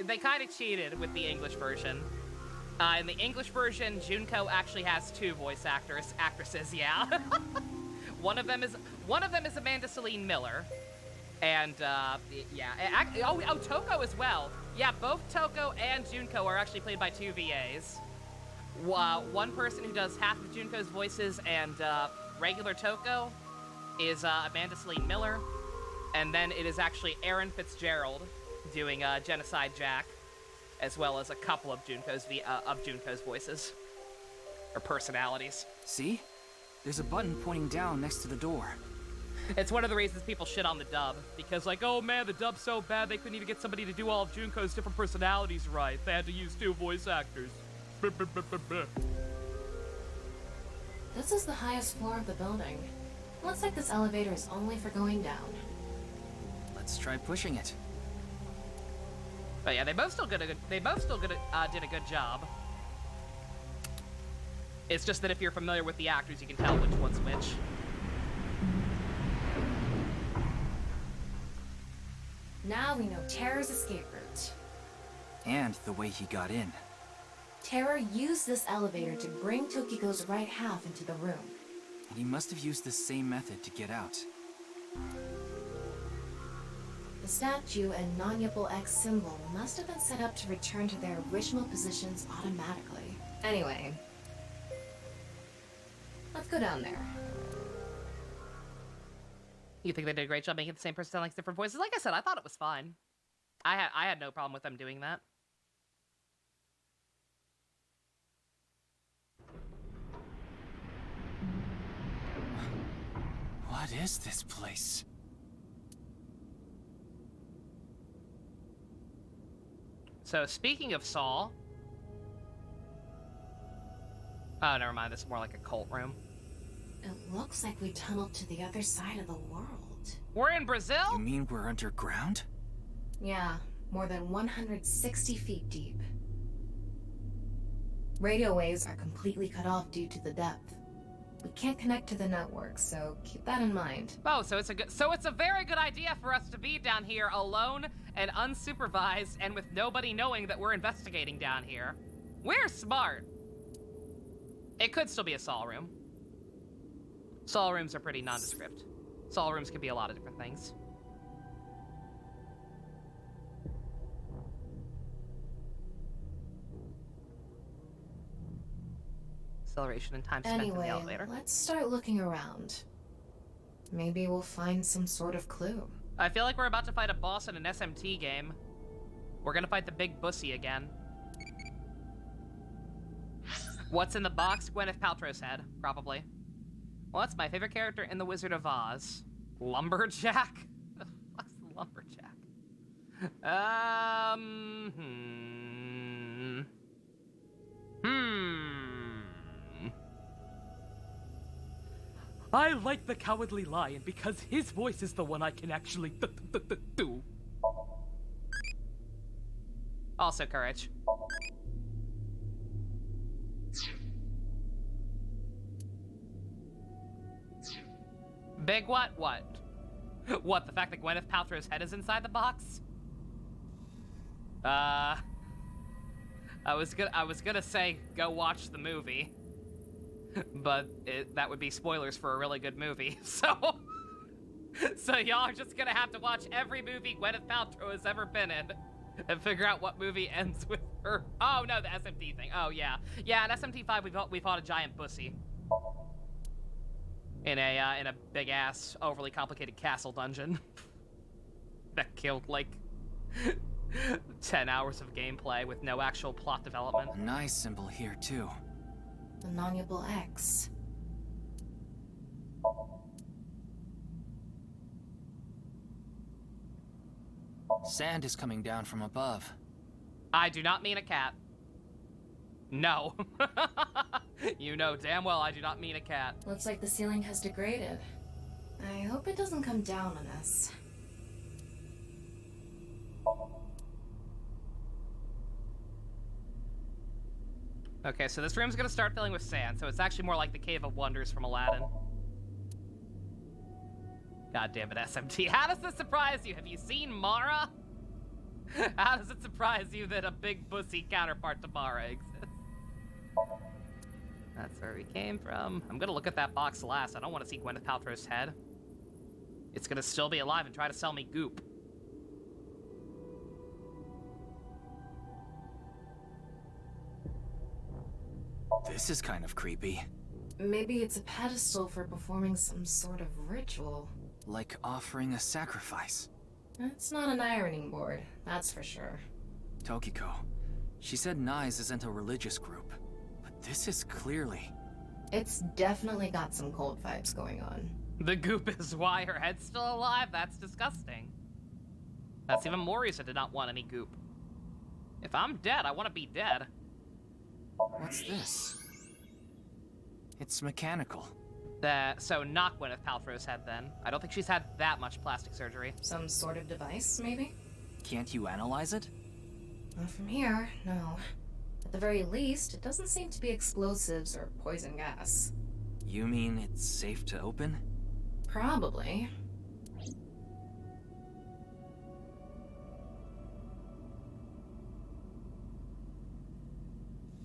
they kind of cheated with the English version. In the English version, Junko actually has 2 voice actresses, yeah. One of them is Amanda Celine Miller. And, yeah. Toko as well. Yeah, both Toko and Junko are actually played by 2 VAs. One person who does half of Junko's voices and regular Toko is Amanda Celine Miller. And then it is actually Aaron Fitzgerald doing Genocide Jack, as well as a couple of Junko's voices. Or personalities. See? There's a button pointing down next to the door. It's one of the reasons people shit on the dub, because like, oh man, the dub's so bad they couldn't even get somebody to do all of Junko's different personalities right. They had to use 2 voice actors. This is the highest floor of the building. Looks like this elevator is only for going down. Let's try pushing it. But yeah, they both still did a good job. It's just that if you're familiar with the actors, you can tell which one's which. Now we know Terror's escape route. And the way he got in. Terror used this elevator to bring Tokiko's right half into the room. And he must have used the same method to get out. The statue and non-Yipple X symbol must have been set up to return to their original positions automatically. Anyway, let's go down there. You think they did a great job making the same person sound like different voices? Like I said, I thought it was fine. I had no problem with them doing that. What is this place? So, speaking of Saul... Oh, never mind. This is more like a cult room. It looks like we tunneled to the other side of the world. We're in Brazil? You mean we're underground? Yeah, more than 160 feet deep. Radio waves are completely cut off due to the depth. We can't connect to the network, so keep that in mind. Oh, so it's a very good idea for us to be down here alone and unsupervised and with nobody knowing that we're investigating down here. We're smart. It could still be a Saul room. Saul rooms are pretty nondescript. Saul rooms can be a lot of different things. Acceleration and time spent in the elevator. Let's start looking around. Maybe we'll find some sort of clue. I feel like we're about to fight a boss in an SMT game. We're gonna fight the big bussy again. What's in the box? Gwyneth Paltrow's head, probably. Well, that's my favorite character in The Wizard of Oz. Lumberjack? What's the Lumberjack? I like the Cowardly Lion because his voice is the one I can actually do. Also courage. Big what? What? What, the fact that Gwyneth Paltrow's head is inside the box? I was gonna say go watch the movie, but that would be spoilers for a really good movie. So y'all are just gonna have to watch every movie Gwyneth Paltrow has ever been in, and figure out what movie ends with her. Oh no, the SMT thing. Oh yeah, in SMT5 we fought a giant bussy in a big ass overly complicated castle dungeon that killed like 10 hours of gameplay with no actual plot development. A nice symbol here, too. The non-able X. Sand is coming down from above. I do not mean a cat. No. You know damn well I do not mean a cat. Looks like the ceiling has degraded. I hope it doesn't come down on us. Okay, so this room's gonna start filling with sand, so it's actually more like the Cave of Wonders from Aladdin. God damn it, SMT. How does this surprise you? Have you seen Mara? How does it surprise you that a big bussy counterpart to Mara exists? That's where we came from. I'm gonna look at that box last. I don't want to see Gwyneth Paltrow's head. It's gonna still be alive and try to sell me goop. This is kind of creepy. Maybe it's a pedestal for performing some sort of ritual. Like offering a sacrifice. It's not an ironing board, that's for sure. Tokiko, she said Nyes isn't a religious group, but this is clearly... It's definitely got some cold vibes going on. The goop is why her head's still alive? That's disgusting. That's even more reason to not want any goop. If I'm dead, I want to be dead. What's this? It's mechanical. So not Gwyneth Paltrow's head, then. I don't think she's had that much plastic surgery. Some sort of device, maybe? Can't you analyze it? Not from here, no. At the very least, it doesn't seem to be explosives or poison gas. You mean it's safe to open? Probably.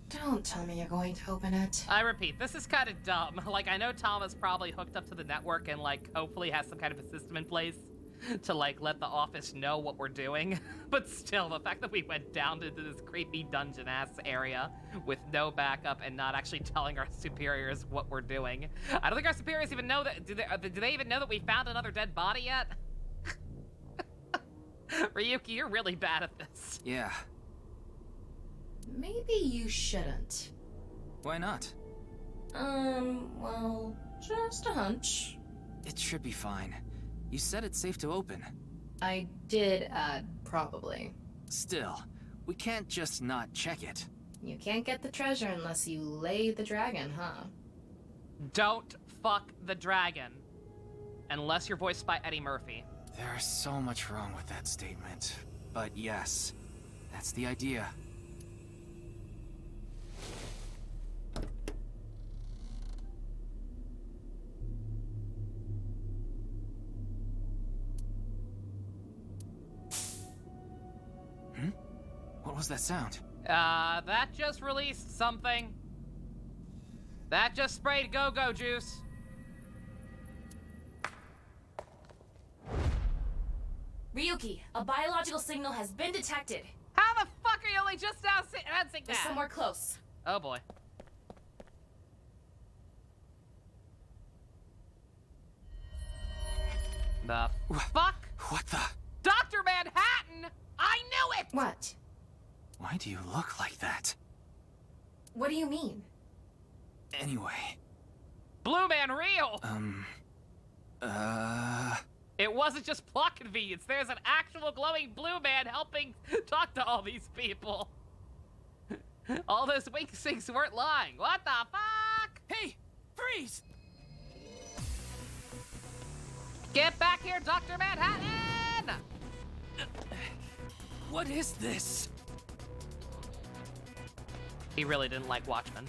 Don't tell me you're going to open it. I repeat, this is kind of dumb. Like, I know Tom is probably hooked up to the network and, like, hopefully has some kind of a system in place to, like, let the office know what we're doing. But still, the fact that we went down into this creepy dungeon-ass area with no backup and not actually telling our superiors what we're doing. I don't think our superiors even know that... Do they even know that we found another dead body yet? Ryuki, you're really bad at this. Yeah. Maybe you shouldn't. Why not? Well, just a hunch. It should be fine. You said it's safe to open. I did add probably. Still, we can't just not check it. You can't get the treasure unless you lay the dragon, huh? Don't fuck the dragon. Unless you're voiced by Eddie Murphy. There's so much wrong with that statement. But yes, that's the idea. What was that sound? That just released something. That just sprayed go-go juice. Ryuki, a biological signal has been detected. How the fuck are you only just now sensing They're that? somewhere close. Oh boy. The fuck? What the? Dr. Manhattan! I knew it! What? Why do you look like that? What do you mean? Anyway. Blue Man real! It wasn't just plot convenience. There's an actual glowing blue man helping talk to all these people. All those wink sinks weren't lying. What the fuck? Hey! Freeze! Get back here, Dr. Manhattan! What is this? He really didn't like Watchmen.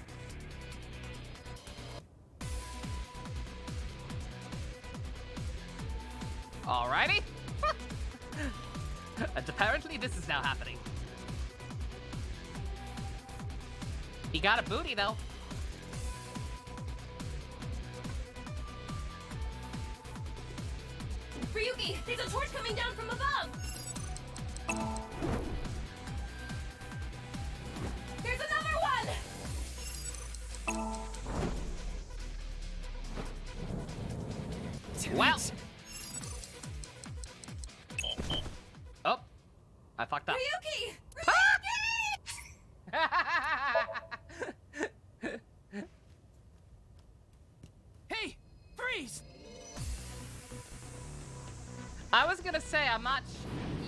Alrighty. And apparently this is now happening. He got a booty, though. Ryuki, there's a torch coming down from above! There's another one! Well. Oh. I fucked up. Ryuki! Hey, freeze! I was gonna say, I'm not.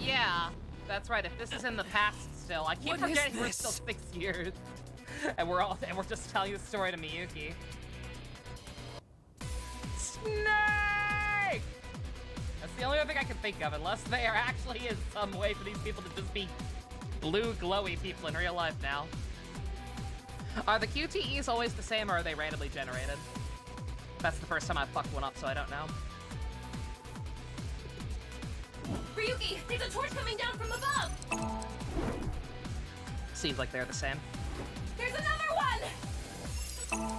Yeah, that's right. If this is in the past still, I keep What is forgetting we're this? still 6 years, and we're just telling the story to Miyuki. Snake! That's the only other thing I can think of, unless there actually is some way for these people to just be blue, glowy people in real life now. Are the QTEs always the same, or are they randomly generated? That's the first time I've fucked one up, so I don't know. Ryuki, there's a torch coming down from above! Seems like they're the same. There's another one!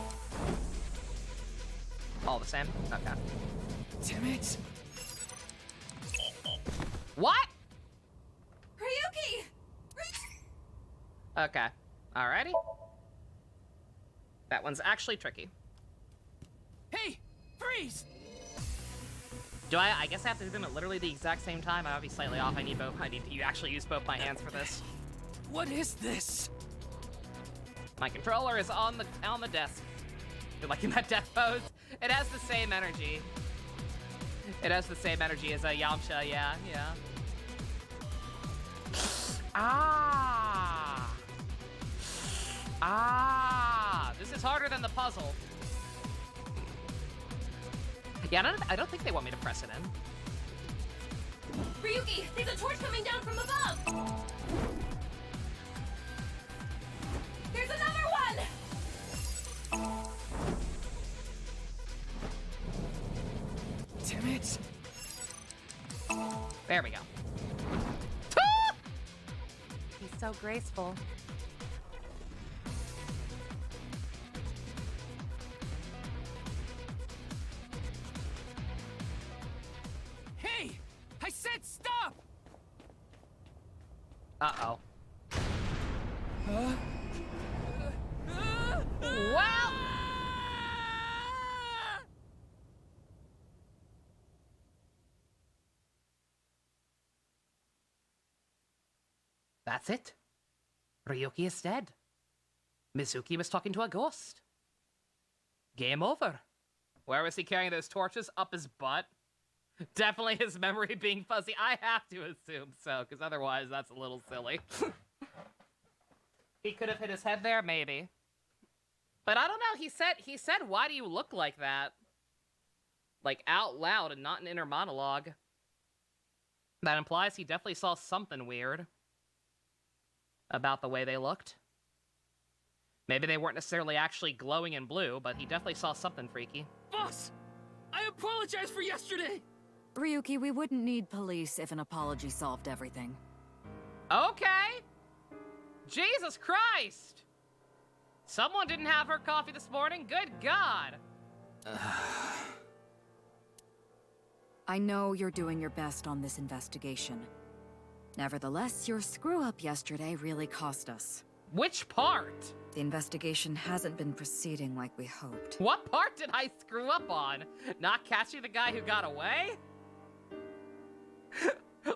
All the same? Okay. Damn it! What? Ryuki! Okay. Alrighty. That one's actually tricky. Hey, freeze! Do I guess I have to do them at literally the exact same time? I would be slightly off. I need to actually use both my hands for this. What is this? My controller is on the desk. You're like in that death pose. It has the same energy. It has the same energy as a Yamcha, yeah. This is harder than the puzzle. Yeah, I don't think they want me to press it in. Ryuki, there's a torch coming down from above! There's another one! Damn it! There we go. He's so graceful. Hey! I said stop! Uh-oh. Huh? Well! That's it. Ryuki is dead. Mizuki was talking to a ghost. Game over. Where was he carrying those torches? Up his butt? Definitely his memory being fuzzy. I have to assume so, because otherwise that's a little silly. He could have hit his head there, maybe. But I don't know, he said, why do you look like that? Like, out loud and not an inner monologue. That implies he definitely saw something weird about the way they looked. Maybe they weren't necessarily actually glowing in blue, but he definitely saw something freaky. Boss! I apologize for yesterday! Ryuki, we wouldn't need police if an apology solved everything. Okay! Jesus Christ! Someone didn't have her coffee this morning? Good God! I know you're doing your best on this investigation. Nevertheless, your screw-up yesterday really cost us. Which part? The investigation hasn't been proceeding like we hoped. What part did I screw up on? Not catching the guy who got away?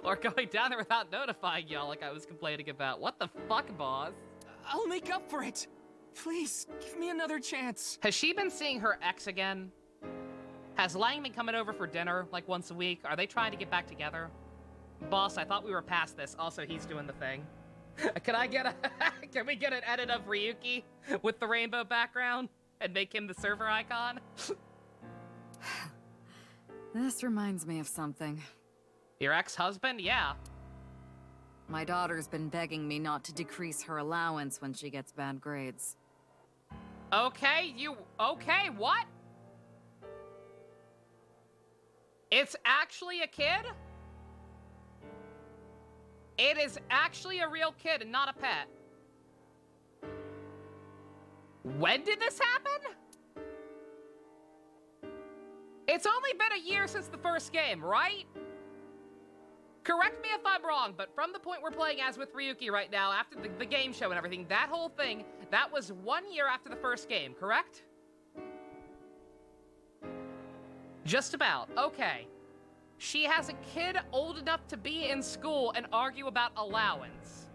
Or going down there without notifying y'all like I was complaining about? What the fuck, boss? I'll make up for it. Please, give me another chance. Has she been seeing her ex again? Has Lang been coming over for dinner like once a week? Are they trying to get back together? Boss, I thought we were past this. Also, he's doing the thing. Can I get a... Can we get an edit of Ryuki with the rainbow background and make him the server icon? This reminds me of something. Your ex-husband? Yeah. My daughter's been begging me not to decrease her allowance when she gets bad grades. Okay, okay, what? It's actually a kid? It is actually a real kid and not a pet. When did this happen? It's only been a year since the first game, right? Correct me if I'm wrong, but from the point we're playing as with Ryuki right now, after the game show and everything, that whole thing, that was 1 year after the first game, correct? Just about. Okay. She has a kid old enough to be in school and argue about allowance.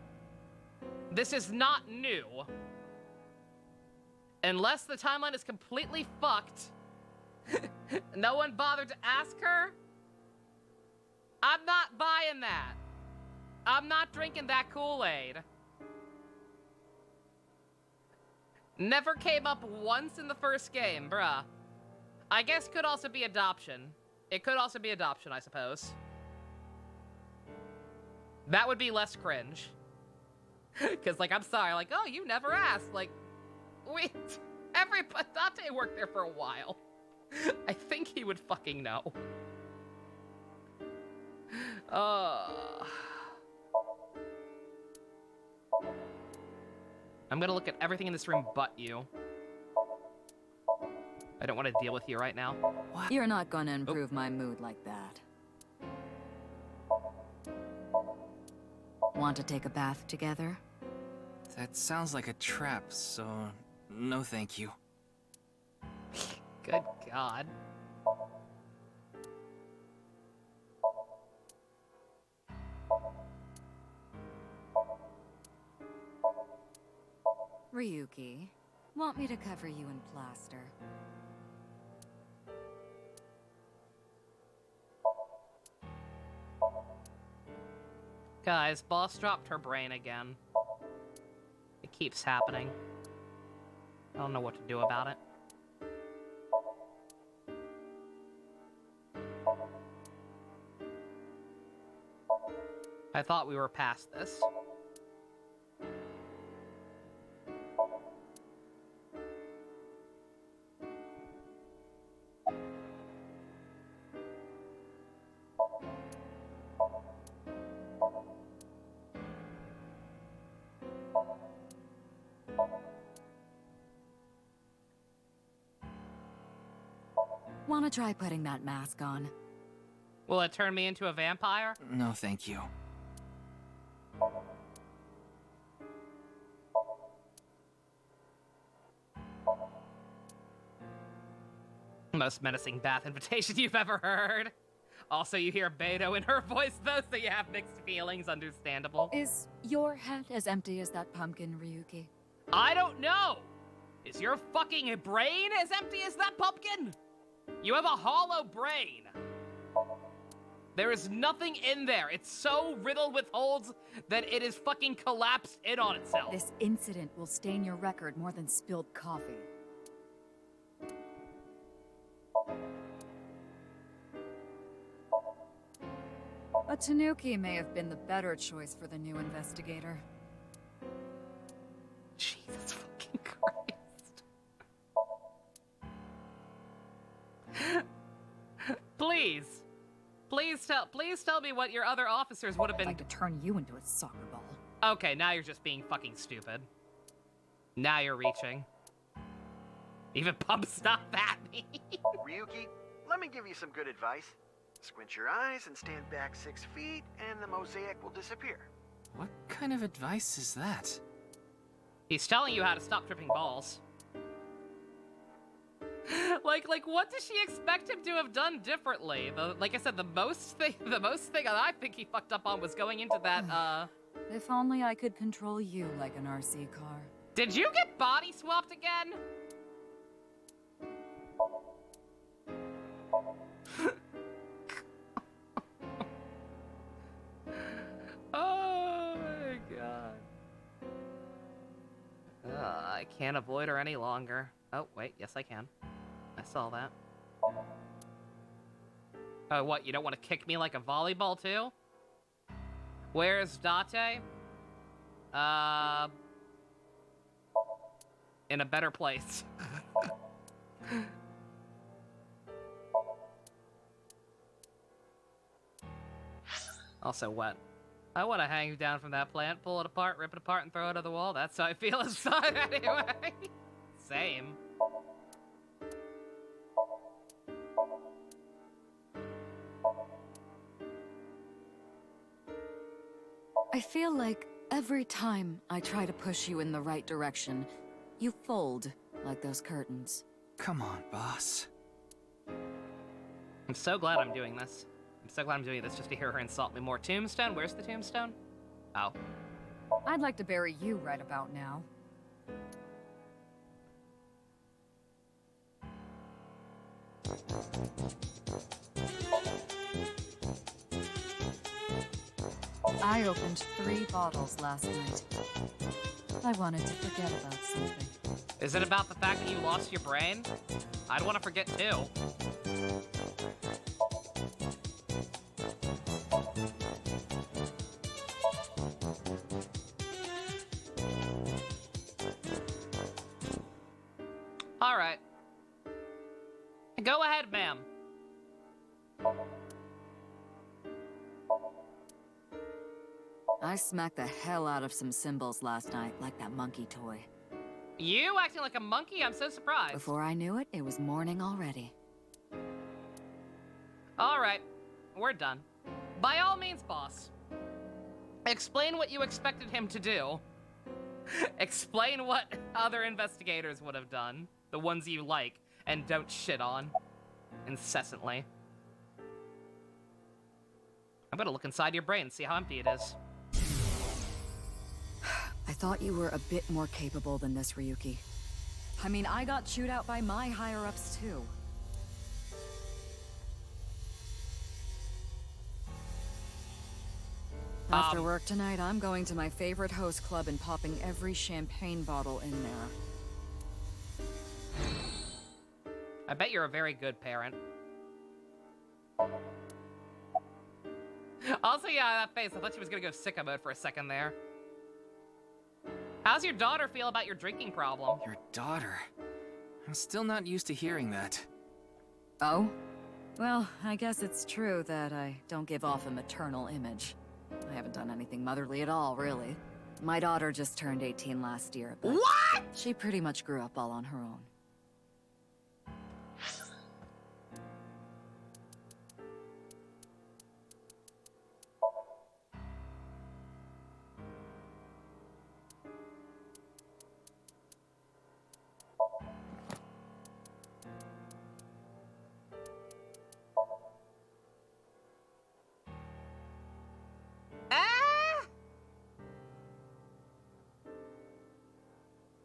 This is not new. Unless the timeline is completely fucked. No one bothered to ask her? I'm not buying that. I'm not drinking that Kool-Aid. Never came up once in the first game, bruh. I guess could also be adoption. It could also be adoption, I suppose. That would be less cringe. Because, like, I'm sorry, like, oh, you never asked. Like, wait, Dante worked there for a while. I think he would fucking know. I'm gonna look at everything in this room but you. I don't want to deal with you right now. What? You're not gonna improve my mood like that. Want to take a bath together? That sounds like a trap, so no thank you. Good God. Ryuki, want me to cover you in plaster? Guys, boss dropped her brain again. It keeps happening. I don't know what to do about it. I thought we were past this. Wanna try putting that mask on? Will it turn me into a vampire? No, thank you. Most menacing bath invitation you've ever heard. Also, you hear Beto in her voice, though, so you have mixed feelings, understandable. Is your head as empty as that pumpkin, Ryuki? I don't know! Is your fucking brain as empty as that pumpkin? You have a hollow brain. There is nothing in there. It's so riddled with holes that it is fucking collapsed in on itself. This incident will stain your record more than spilled coffee. A Tanuki may have been the better choice for the new investigator. Jesus fucking Christ. Please tell me what your other officers would have been. I'd like to turn you into a soccer ball. Okay, now you're just being fucking stupid. Now you're reaching. Even Pump stopped at me. Ryuki, let me give you some good advice. Squint your eyes and stand back 6 feet, and the mosaic will disappear. What kind of advice is that? He's telling you how to stop tripping balls. like, what does she expect him to have done differently? Like I said, the most thing that I think he fucked up on was going into that, If only I could control you like an RC car. Did you get body swapped again? Oh my God. I can't avoid her any longer. Oh, wait, yes I can. I saw that. Oh, what, you don't want to kick me like a volleyball too? Where's Date? In a better place. Also wet. I want to hang down from that plant, pull it apart, rip it apart, and throw it at the wall. That's how I feel inside anyway. Same. I feel like every time I try to push you in the right direction, you fold like those curtains. Come on, boss. I'm so glad I'm doing this. I'm so glad I'm doing this just to hear her insult me more. Tombstone? Where's the tombstone? Oh. I'd like to bury you right about now. I opened 3 bottles last night. I wanted to forget about something. Is it about the fact that you lost your brain? I'd want to forget too. All right. Go ahead, ma'am. I smacked the hell out of some symbols last night, like that monkey toy. You acting like a monkey? I'm so surprised. Before I knew it, it was morning already. All right. We're done. By all means, boss. Explain what you expected him to do. Explain what other investigators would have done. The ones you like and don't shit on incessantly. I'm gonna look inside your brain and see how empty it is. I thought you were a bit more capable than this, Ryuki. I mean, I got chewed out by my higher-ups, too. After work tonight, I'm going to my favorite host club and popping every champagne bottle in there. I bet you're a very good parent. Also, yeah, that face. I thought she was gonna go sicko mode for a second there. How's your daughter feel about your drinking problem? Your daughter? I'm still not used to hearing that. Oh? Well, I guess it's true that I don't give off a maternal image. I haven't done anything motherly at all, really. My daughter just turned 18 last year, but what? She pretty much grew up all on her own.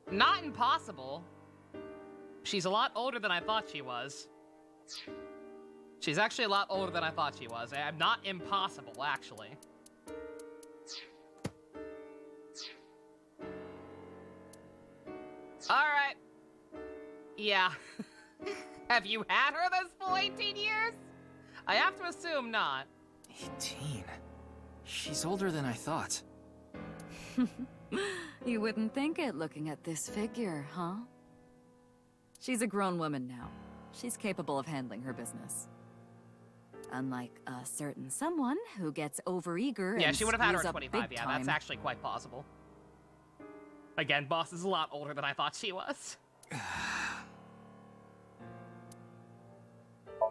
Not impossible. She's a lot older than I thought she was. She's actually a lot older than I thought she was. I'm not impossible, actually. Alright. Yeah. Have you had her those full 18 years? I have to assume not. 18? She's older than I thought. You wouldn't think it looking at this figure, huh? She's a grown woman now. She's capable of handling her business. Unlike a certain someone who gets overeager Yeah, and she would have had her screws at up 25, big yeah, time. that's actually quite possible. Again, boss is a lot older than I thought she was.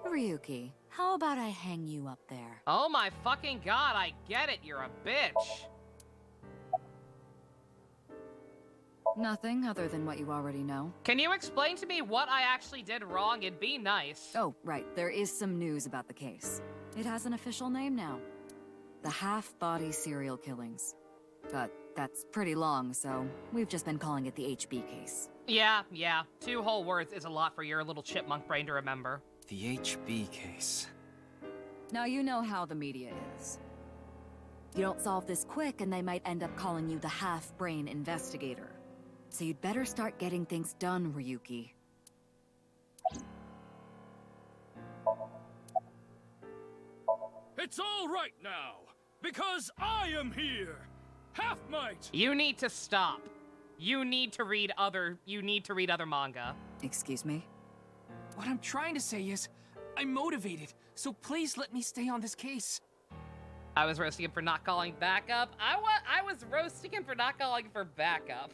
Ryuki, how about I hang you up there? Oh my fucking god, I get it, you're a bitch. Nothing other than what you already know. Can you explain to me what I actually did wrong? It'd be nice. Oh, right. There is some news about the case. It has an official name now. The half-body serial killings. But that's pretty long, so we've just been calling it the HB case. Yeah. 2 whole words is a lot for your little chipmunk brain to remember. The HB case. Now you know how the media is. You don't solve this quick and they might end up calling you the half-brain investigator. So you'd better start getting things done, Ryuki. It's all right now, because I am here. Half might. You need to stop. You need to read other manga. Excuse me? What I'm trying to say is, I'm motivated, so please let me stay on this case. I was roasting him for not calling backup. I was roasting him for not calling for backup.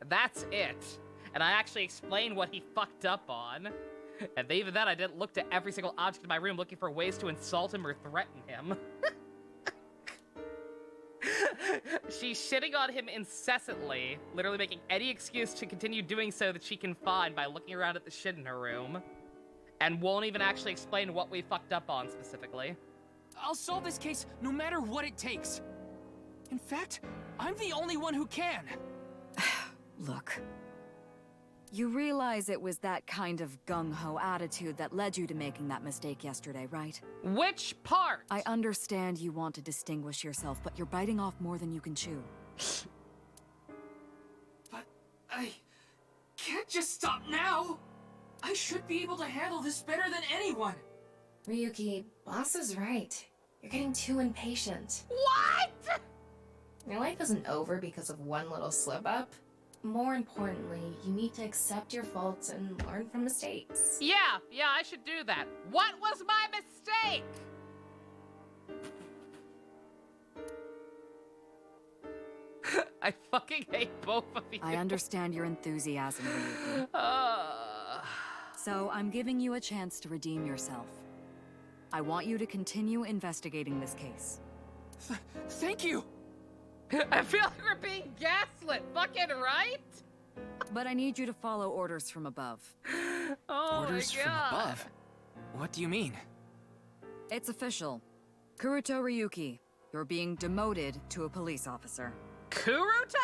That's it. and I actually explained what he fucked up on. And even then, I didn't look to every single object in my room looking for ways to insult him or threaten him. She's shitting on him incessantly, literally making any excuse to continue doing so that she can find by looking around at the shit in her room, and won't even actually explain what we fucked up on specifically. I'll solve this case no matter what it takes. In fact, I'm the only one who can. Look. You realize it was that kind of gung-ho attitude that led you to making that mistake yesterday, right? Which part? I understand you want to distinguish yourself, but you're biting off more than you can chew. But I can't just stop now. I should be able to handle this better than anyone. Ryuki, boss is right. You're getting too impatient. What? Your life isn't over because of one little slip-up. More importantly, you need to accept your faults and learn from mistakes. Yeah, I should do that. What was my mistake? I fucking hate both of you. I understand your enthusiasm, Ryuki. So I'm giving you a chance to redeem yourself. I want you to continue investigating this case. Thank you! I feel like we're being gaslit, fucking right? But I need you to follow orders from above. Oh Orders my from God. above? What do you mean? It's official. Kuruto Ryuki, you're being demoted to a police officer. Kuruto?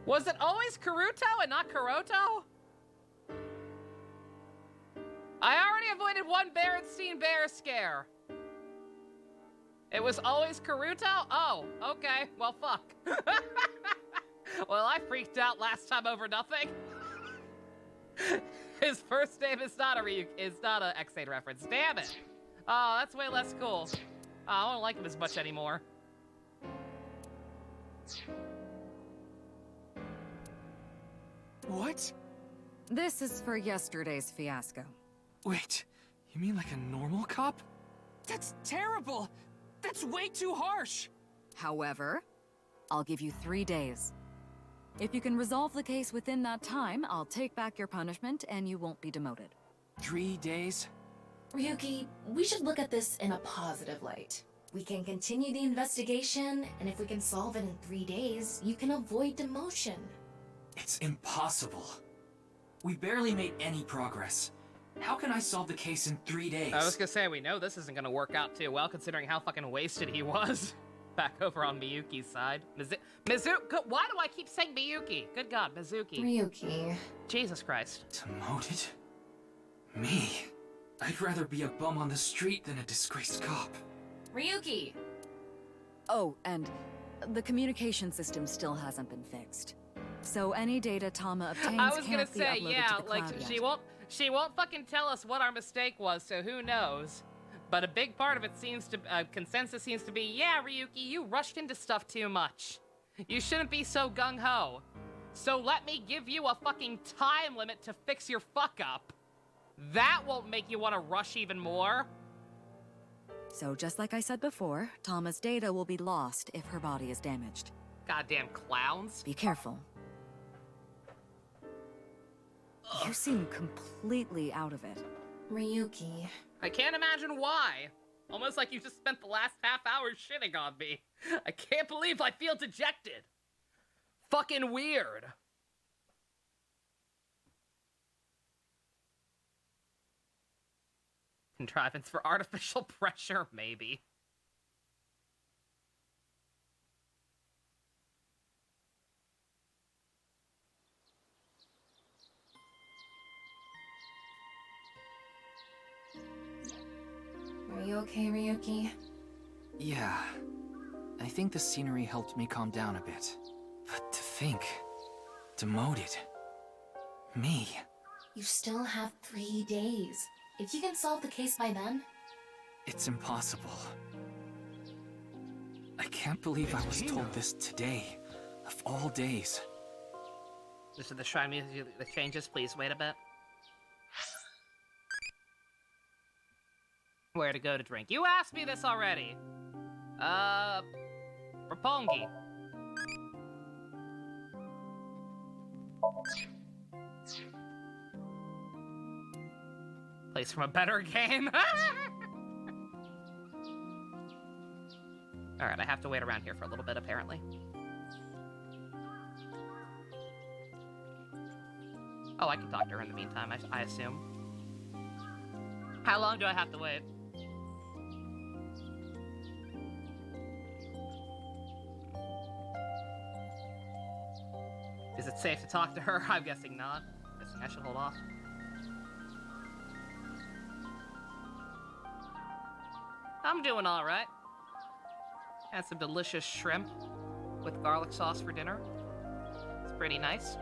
Was it always Kuruto and not Kuroto? I already avoided one Berenstein bear scare. It was always Kuruto? Oh, okay. Well, fuck. Well, I freaked out last time over nothing. His first name is not a X8 reference. Damn it. Oh, that's way less cool. Oh, I don't like him as much anymore. What? This is for yesterday's fiasco. Wait, you mean like a normal cop? That's terrible! That's way too harsh! However, I'll give you 3 days. If you can resolve the case within that time, I'll take back your punishment and you won't be demoted. 3 days? Ryuki, we should look at this in a positive light. We can continue the investigation, and if we can solve it in 3 days, you can avoid demotion. It's impossible. We barely made any progress. How can I solve the case in 3 days? I was gonna say, we know this isn't gonna work out too well, considering how fucking wasted he was. Back over on Miyuki's side. Why do I keep saying Miyuki? Good God, Mizuki. Ryuki. Jesus Christ. Demoted? Me? I'd rather be a bum on the street than a disgraced cop. Ryuki! Oh, and the communication system still hasn't been fixed. So any data Tama obtains I was gonna can't be say, uploaded yeah, to the like, cloud she won't fucking tell us what our mistake was, so who knows? But a big part of it seems to, consensus seems to be, yeah, Ryuki, you rushed into stuff too much. You shouldn't be so gung-ho. So let me give you a fucking time limit to fix your fuck-up. That won't make you want to rush even more. So just like I said before, Tama's data will be lost if her body is damaged. Goddamn clowns. Be careful. You seem completely out of it. Ryuki. I can't imagine why. Almost like you just spent the last half hour shitting on me. I can't believe I feel dejected. Fucking weird. Contrivance for artificial pressure, maybe. Are you okay, Ryuki? Yeah. I think the scenery helped me calm down a bit. But to think... demoted. Me. You still have 3 days. If you can solve the case by then... It's impossible. I can't believe I was told this today, of all days. This is the shrine music that changes, please wait a bit. Where to go to drink? You asked me this already. Rapongi. Place from a better game. Alright, I have to wait around here for a little bit, apparently. Oh, I can talk to her in the meantime, I assume. How long do I have to wait? Is it safe to talk to her? I'm guessing not. Guessing I should hold off. I'm doing alright. Had some delicious shrimp with garlic sauce for dinner. It's pretty nice.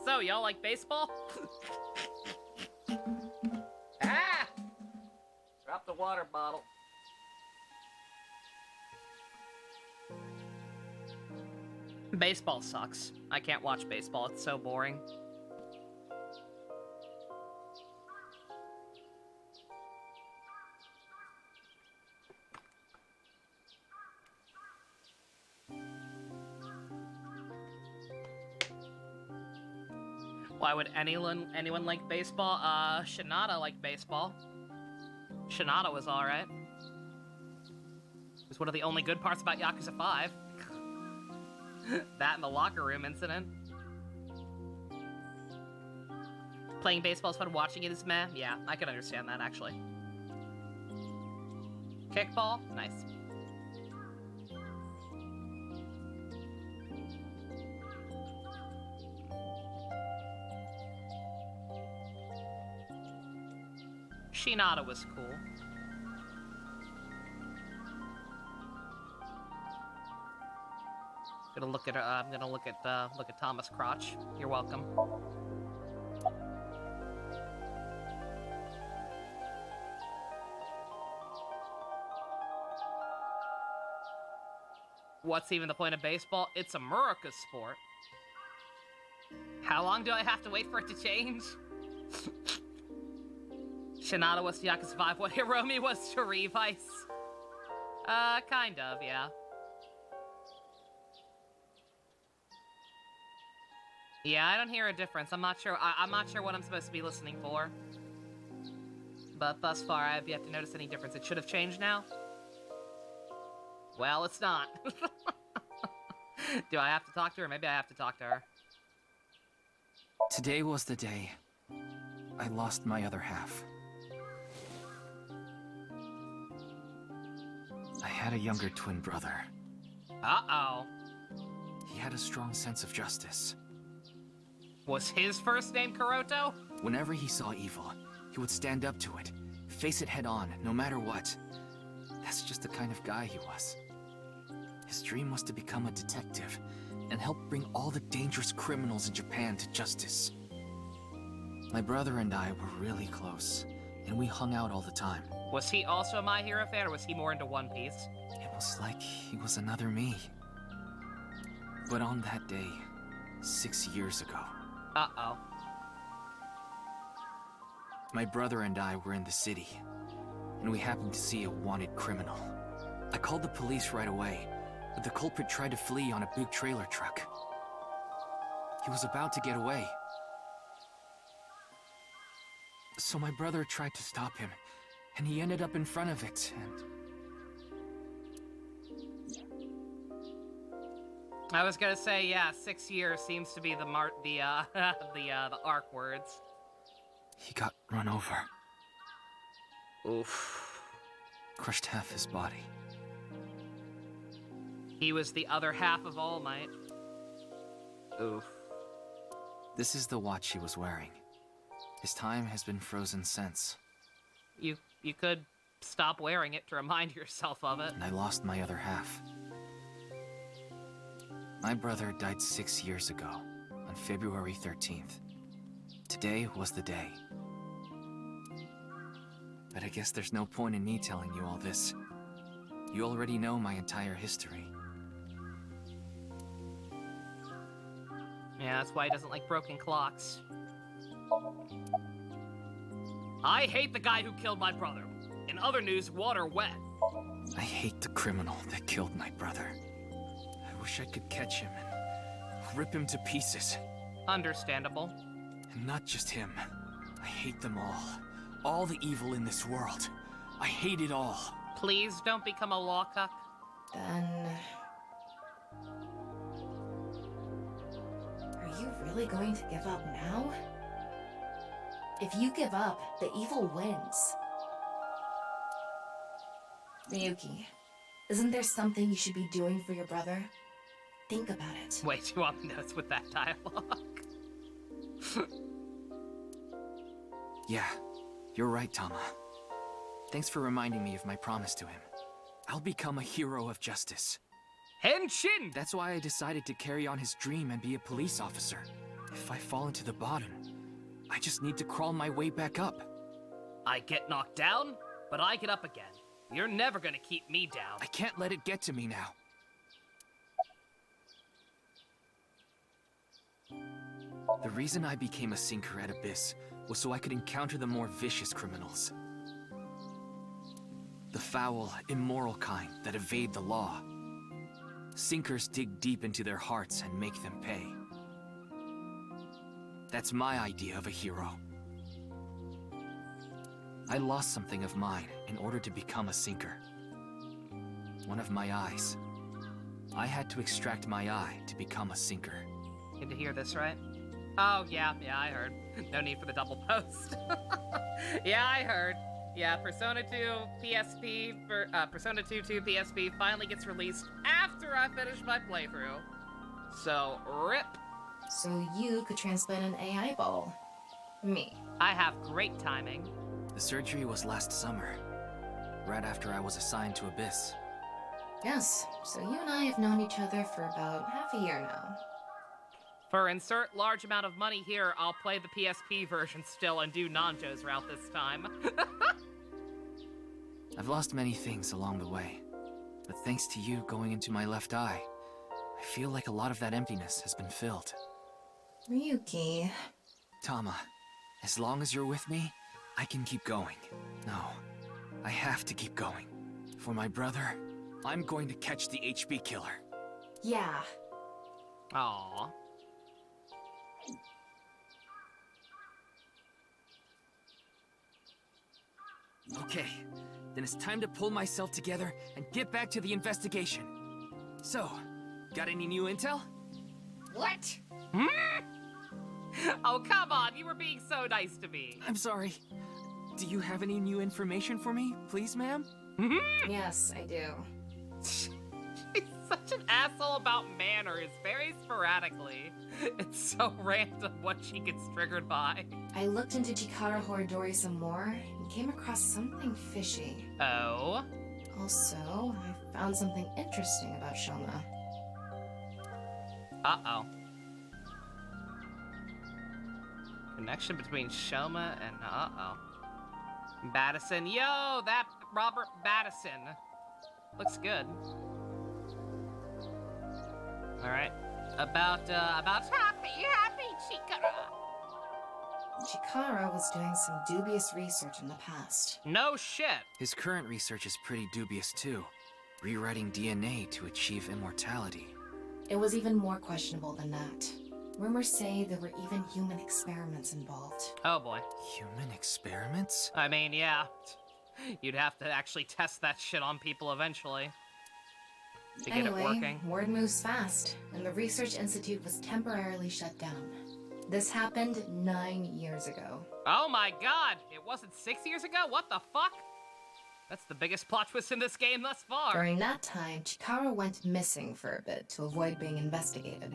So, y'all like baseball? Ah! Drop the water bottle. Baseball sucks. I can't watch baseball, it's so boring. Why would anyone like baseball? Shinada liked baseball. Shinada was alright. It was one of the only good parts about Yakuza 5. That and the locker room incident. Playing baseball is fun, watching it is meh. Yeah, I can understand that, actually. Kickball? Nice. Shinada was cool. Gonna look at I'm gonna look at Thomas Crotch. You're welcome. What's even the point of baseball? It's America's sport. How long do I have to wait for it to change? Shinada was to Yakuza 5 what Hiromi was to Revice. Kind of, yeah. Yeah, I don't hear a difference. I'm not sure. I'm not sure what I'm supposed to be listening for. But thus far, I have yet to notice any difference. It should have changed now. Well, it's not. Do I have to talk to her? Maybe I have to talk to her. Today was the day I lost my other half. I had a younger twin brother. Uh-oh. He had a strong sense of justice. Was his first name Kuroto? Whenever he saw evil, he would stand up to it, face it head on, no matter what. That's just the kind of guy he was. His dream was to become a detective and help bring all the dangerous criminals in Japan to justice. My brother and I were really close, and we hung out all the time. Was he also a My Hero fan, or was he more into One Piece? It was like he was another me. But on that day, 6 years ago... Uh-oh. My brother and I were in the city, and we happened to see a wanted criminal. I called the police right away, but the culprit tried to flee on a big trailer truck. He was about to get away. So my brother tried to stop him, and he ended up in front of it, and... I was gonna say, yeah, 6 years seems to be the arc words. He got run over. Oof. Crushed half his body. He was the other half of All Might. Oof. This is the watch he was wearing. His time has been frozen since. You could stop wearing it to remind yourself of it. And I lost my other half. My brother died 6 years ago, on February 13th. Today was the day. But I guess there's no point in me telling you all this. You already know my entire history. Yeah, that's why he doesn't like broken clocks. I hate the guy who killed my brother. In other news, water wet. I hate the criminal that killed my brother. I wish I could catch him and rip him to pieces. Understandable. And not just him. I hate them all. All the evil in this world. I hate it all. Please don't become a lawcuck. Then... Are you really going to give up now? If you give up, the evil wins. Ryuki, isn't there something you should be doing for your brother? Think about it. Wait, do you want notes with that dialogue? Yeah, you're right, Tama. Thanks for reminding me of my promise to him. I'll become a hero of justice. Henshin! That's why I decided to carry on his dream and be a police officer. If I fall into the bottom, I just need to crawl my way back up. I get knocked down, but I get up again. You're never gonna keep me down. I can't let it get to me now. The reason I became a sinker at Abyss was so I could encounter the more vicious criminals. The foul, immoral kind that evade the law. Sinkers dig deep into their hearts and make them pay. That's my idea of a hero. I lost something of mine in order to become a sinker. One of my eyes. I had to extract my eye to become a sinker. Good to hear this, right? Oh, yeah, I heard. No need for the double post. Yeah, I heard. Yeah, Persona 2 PSP, Persona 2 PSP finally gets released after I finish my playthrough. So, rip. So you could transplant an AI ball. Me. I have great timing. The surgery was last summer, right after I was assigned to Abyss. Yes, so you and I have known each other for about half a year now. For insert large amount of money here, I'll play the PSP version still and do Nanjo's route this time. I've lost many things along the way, but thanks to you going into my left eye, I feel like a lot of that emptiness has been filled. Ryuki... Tama, as long as you're with me, I can keep going. No, I have to keep going. For my brother, I'm going to catch the HB killer. Yeah. Aww. Okay, then it's time to pull myself together and get back to the investigation. So, got any new intel? What? Oh, come on, you were being so nice to me. I'm sorry. Do you have any new information for me, please, ma'am? Yes, I do. She's such an asshole about manners, very sporadically. It's so random what she gets triggered by. I looked into Chikara Horidori some more and came across something fishy. Oh? Also, I found something interesting about Shoma. Uh-oh. Connection between Shoma and uh-oh. Battison. Yo, that Robert Battison. Looks good. Alright. About happy Chikara. Chikara was doing some dubious research in the past. No shit. His current research is pretty dubious too. Rewriting DNA to achieve immortality. It was even more questionable than that. Rumors say there were even human experiments involved. Oh boy. Human experiments? I mean, yeah. You'd have to actually test that shit on people eventually. To get it working. Word moves fast, and the Research Institute was temporarily shut down. This happened 9 years ago. Oh my god! It wasn't 6 years ago? What the fuck? That's the biggest plot twist in this game thus far. During that time, Chikara went missing for a bit to avoid being investigated.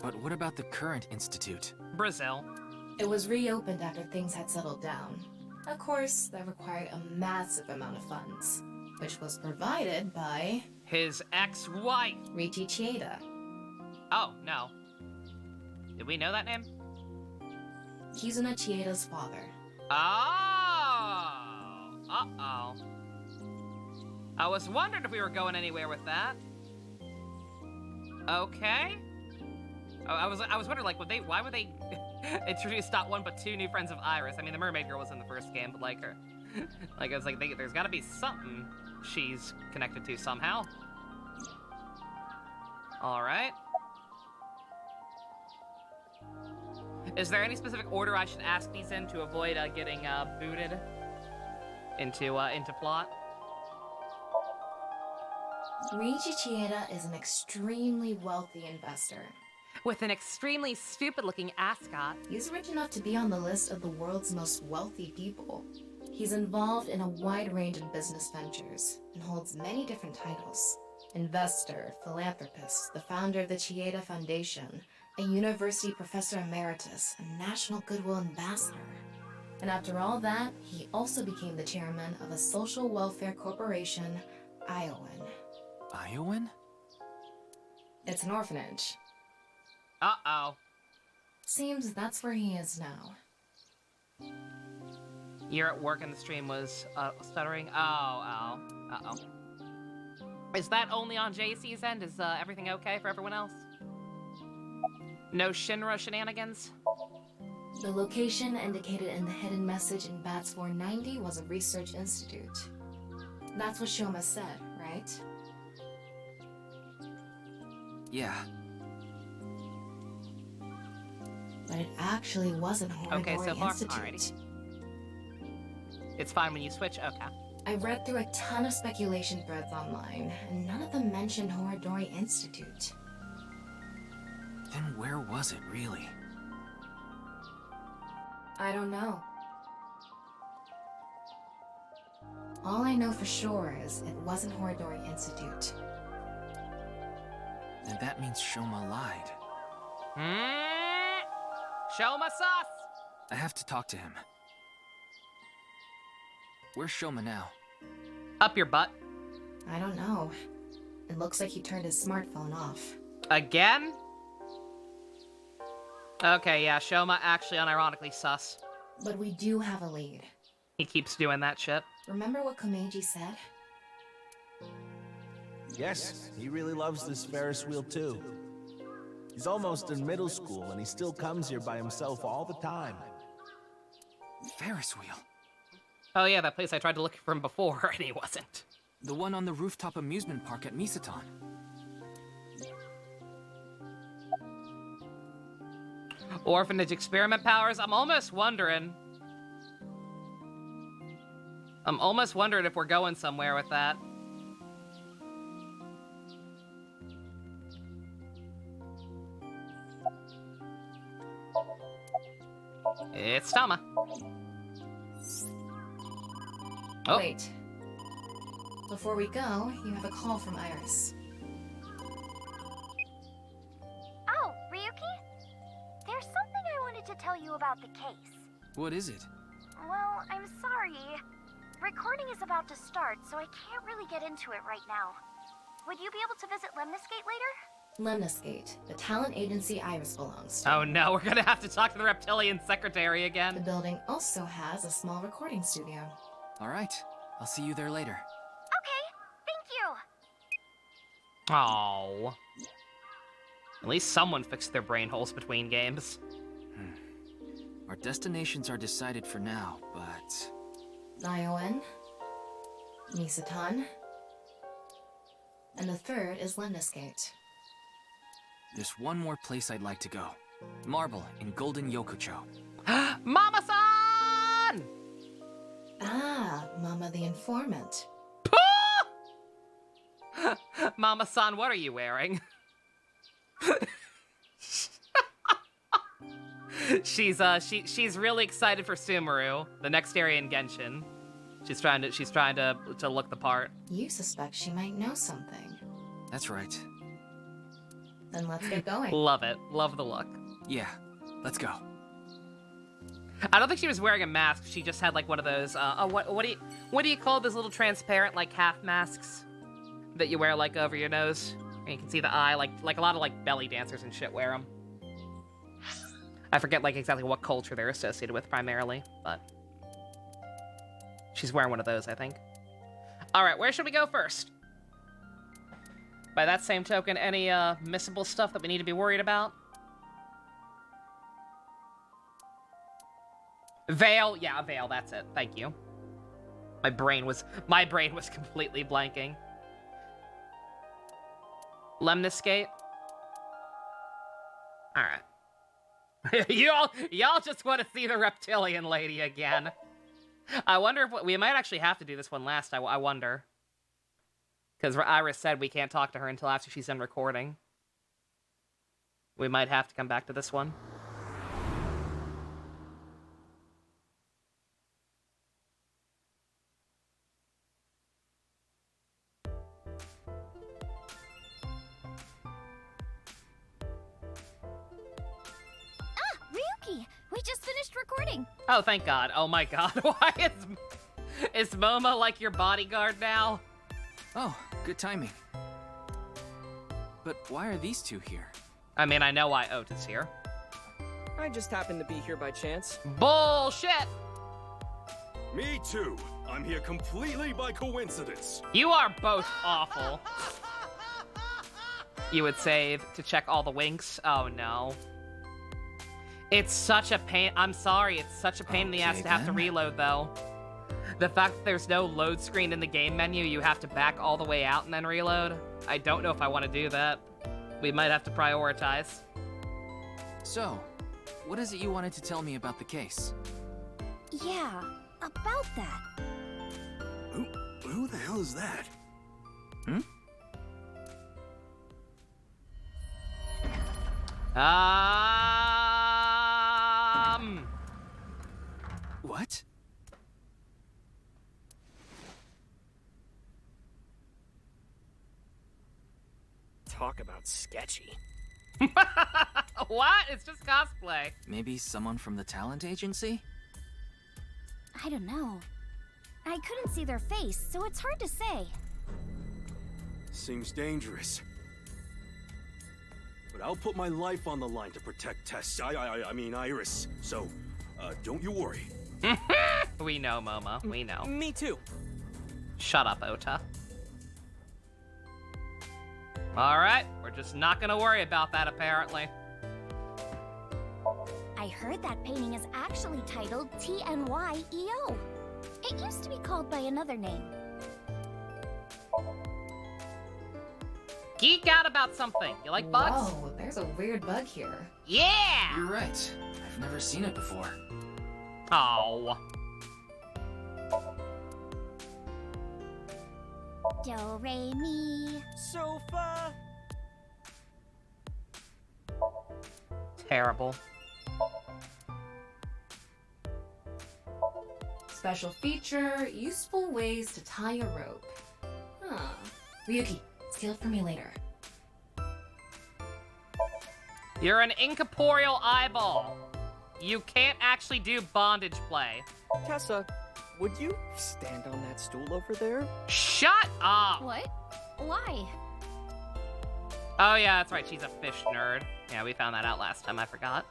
But what about the current institute? Brazil. It was reopened after things had settled down. Of course, that required a massive amount of funds, which was provided by... his ex-wife. Riichi Chieda. Oh, no. Did we know that name? Kizuna Chieda's father. Oh! uh-oh. I was wondering if we were going anywhere with that. Okay. I was wondering, like, why would they introduce not one but two new friends of Iris? I mean, the mermaid girl was in the first game, but like her, like I was like, there's got to be something she's connected to somehow. All right. Is there any specific order I should ask these in to avoid getting booted into plot? Ryuichi Chieda is an extremely wealthy investor. With an extremely stupid-looking ascot. He's rich enough to be on the list of the world's most wealthy people. He's involved in a wide range of business ventures and holds many different titles. Investor, philanthropist, the founder of the Chieda Foundation, a university professor emeritus, a national goodwill ambassador. And after all that, he also became the chairman of a social welfare corporation, Iowan. Iowan? It's an orphanage. Uh-oh. Seems that's where he is now. You're at work and the stream was stuttering? Oh. Uh-oh. Is that only on JC's end? Is everything okay for everyone else? No Shinra shenanigans? The location indicated in the hidden message in BATS 490 was a research institute. That's what Shoma said, right? Yeah. But it actually wasn't Horodori Okay, so far, Institute. alrighty. It's fine when you switch? Okay. I read through a ton of speculation threads online, and none of them mentioned Horodori Institute. Then where was it, really? I don't know. All I know for sure is it wasn't Horodori Institute. And that means Shoma lied. Shoma sus! I have to talk to him. Where's Shoma now? Up your butt. I don't know. It looks like he turned his smartphone off. Again? Okay, yeah, Shoma actually unironically sus. But we do have a lead. He keeps doing that shit. Remember what Komeiji said? Yes, he really loves this Ferris wheel too. He's almost in middle school and he still comes here by himself all the time. Ferris wheel? Oh yeah, that place I tried to look for him before and he wasn't. The one on the rooftop amusement park at Misaton. Orphanage experiment powers? I'm almost wondering if we're going somewhere with that. It's Tama. Oh. Wait. Before we go, you have a call from Iris. Oh, Ryuki? There's something I wanted to tell you about the case. What is it? Well, I'm sorry. Recording is about to start, so I can't really get into it right now. Would you be able to visit Lemniscate later? Lemniscate, the talent agency Iris belongs to. Oh no, we're gonna have to talk to the reptilian secretary again. The building also has a small recording studio. Alright, I'll see you there later. Okay, thank you! Oh. At least someone fixed their brain holes between games. Our destinations are decided for now, but... Iowan, Misaton, and the third is Lemniscate. There's one more place I'd like to go. Marble in Golden Yokocho. Mama-san! Ah, Mama the Informant. Mama-san, what are you wearing? She's really excited for Sumeru, the next area in Genshin. She's trying to look the part. You suspect she might know something. That's right. Then let's get going. Love it. Love the look. Yeah, let's go. I don't think she was wearing a mask. She just had like one of those. What do you call those little transparent like half masks that you wear like over your nose? And you can see the eye. Like a lot of like belly dancers and shit wear them. I forget like exactly what culture they're associated with primarily, but She's wearing one of those, I think. Alright, where should we go first? By that same token, any missable stuff that we need to be worried about? Veil, yeah, Veil, that's it. Thank you. My brain was completely blanking. Lemniscate. Alright. y'all just want to see the reptilian lady again. I wonder if we might actually have to do this one last. I wonder. Because Iris said we can't talk to her until after she's done recording. We might have to come back to this one. Ryuki, we just finished recording. Oh, thank God. Oh my God. Why is Momo like your bodyguard now? Oh, good timing. But why are these two here? I mean, I know why Ota's here. I just happened to be here by chance. Bullshit! Me too. I'm here completely by coincidence. You are both awful. You would save to check all the winks? Oh no. It's such a pain. I'm sorry, it's such a pain in the ass to have to reload though. The fact that there's no load screen in the game menu, you have to back all the way out and then reload. I don't know if I want to do that. We might have to prioritize. So, what is it you wanted to tell me about the case? Yeah, about that. Who the hell is that? Hmm? What? Talk about sketchy. What? It's just cosplay. Maybe someone from the talent agency? I don't know. I couldn't see their face, so it's hard to say. Seems dangerous. But I'll put my life on the line to protect Tess. I mean Iris. So, don't you worry. We know, Momo. We know. Me too. Shut up, Ota. Alright, we're just not gonna worry about that, apparently. I heard that painting is actually titled TNYEO. It used to be called by another name. Geek out about something. You like bugs? Whoa, there's a weird bug here. Yeah! You're right. I've never seen it before. Oh. Do, re, mi. Sofa. Terrible. Special feature, useful ways to tie a rope. Huh. Ryuki, steal for me later. You're an incorporeal eyeball. You can't actually do bondage play. Tessa, would you stand on that stool over there? Shut up! What? Why? Oh yeah, that's right, she's a fish nerd. Yeah, we found that out last time, I forgot.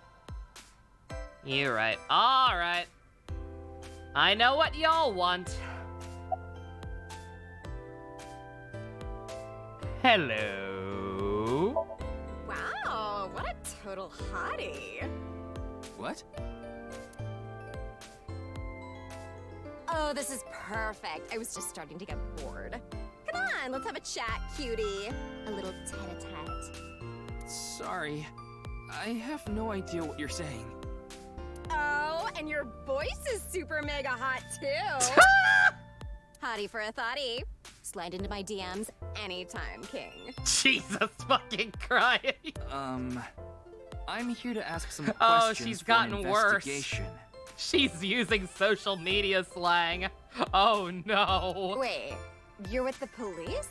You're right. Alright. I know what y'all want. Hello? Wow, what a total hottie. What? Oh, this is perfect. I was just starting to get bored. Come on, let's have a chat, cutie. A little tete-a-tete. Sorry. I have no idea what you're saying. Oh, and your voice is super mega hot, too. Hottie for a thottie. Slide into my DMs anytime, King. Jesus fucking Christ. I'm here to ask some questions. Oh, she's for gotten an worse. investigation. She's using social media slang. Oh no. Wait, you're with the police?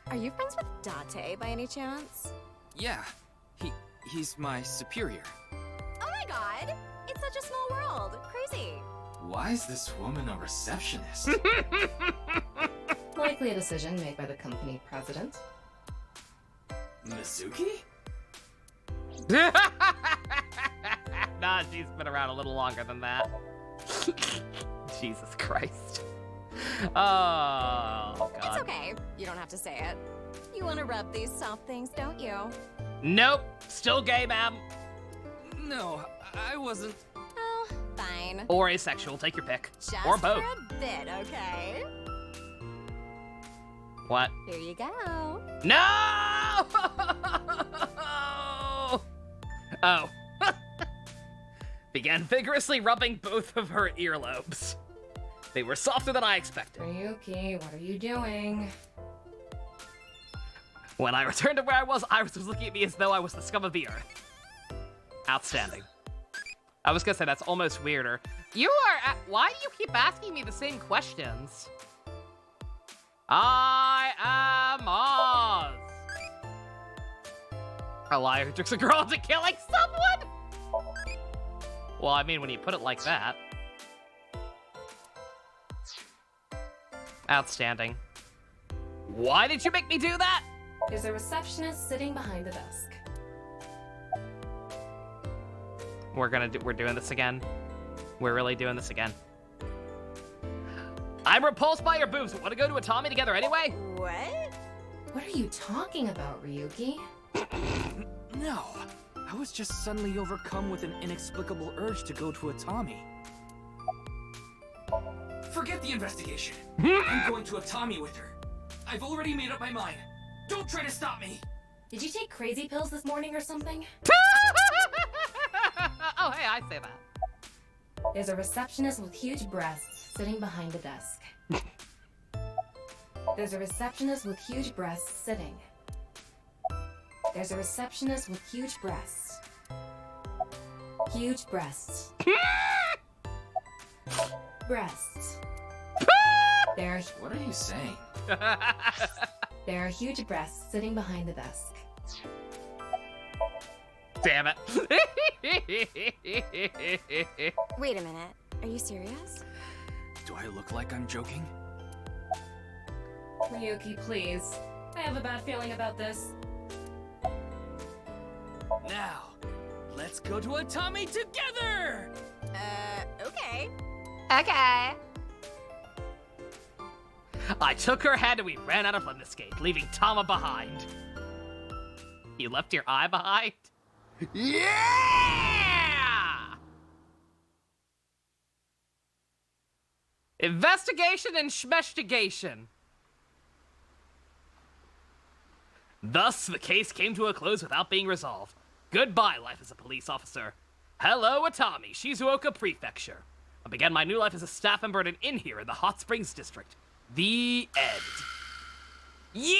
Are you friends with Date by any chance? Yeah, he's my superior. Oh my god, it's such a small world. Crazy. Why is this woman a receptionist? Likely a decision made by the company president. Mizuki? Nah, she's been around a little longer than that. Jesus Christ. Oh, God. It's okay. You don't have to say it. You want to rub these soft things, don't you? Nope. Still gay, ma'am. No, I wasn't. Oh, fine. Or asexual. Take your pick. Just or both. for a bit, okay? What? Here you go. No! Oh. Began vigorously rubbing both of her earlobes. They were softer than I expected. Ryuki, what are you doing? When I returned to where Iris was looking at me as though I was the scum of the earth. Outstanding. I was gonna say that's almost weirder. Why do you keep asking me the same questions? I am Oz. A liar who tricks a girl into killing someone? Well, I mean, when you put it like that. Outstanding. Why did you make me do that? There's a receptionist sitting behind the desk. We're doing this again. We're really doing this again. I'm repulsed by your boobs. Want to go to a Tommy together anyway? What? What are you talking about, Ryuki? No, I was just suddenly overcome with an inexplicable urge to go to a Tommy. Forget the investigation. I'm going to a Tommy with her. I've already made up my mind. Don't try to stop me. Did you take crazy pills this morning or something? Oh, hey, I say that. There's a receptionist with huge breasts sitting behind the desk. There's a receptionist with huge breasts sitting. There's a receptionist with huge breasts. Huge breasts. Breasts. What are you saying? There are huge breasts sitting behind the desk. Damn it. Wait a minute. Are you serious? Do I look like I'm joking? Ryuki, please. I have a bad feeling about this. Now, let's go to a Tommy together! Okay. Okay. I took her hand and we ran out of Lemniscape, leaving Tama behind. You left your eye behind? Yeah! Investigation and schmestigation. Thus, the case came to a close without being resolved. Goodbye, life as a police officer. Hello, Atami, Shizuoka Prefecture. I began my new life as a staff member at an inn here in the Hot Springs District. The end. Yeah!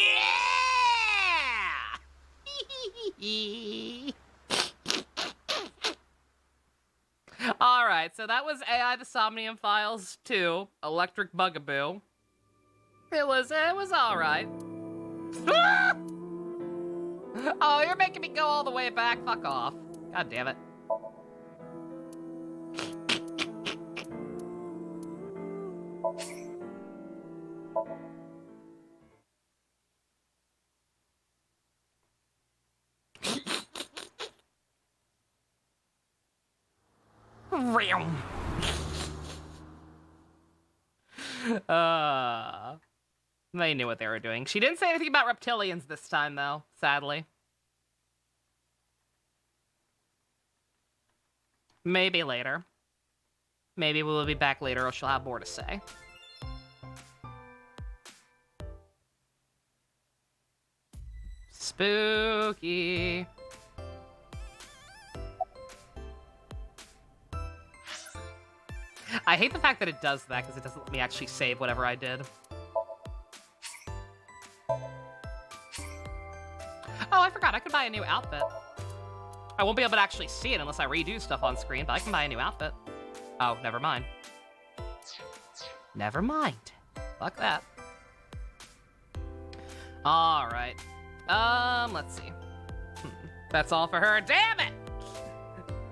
Alright, so that was AI the Somnium Files 2, Electric Bugaboo. It was alright. Oh, you're making me go all the way back. Fuck off. God damn it. They knew what they were doing. She didn't say anything about reptilians this time, though, sadly. Maybe later. Maybe we'll be back later or she'll have more to say. Spooky. I hate the fact that it does that because it doesn't let me actually save whatever I did. Oh, I forgot. I could buy a new outfit. I won't be able to actually see it unless I redo stuff on screen, but I can buy a new outfit. Oh, never mind. Never mind. Fuck that. Alright. Let's see. That's all for her. Damn it!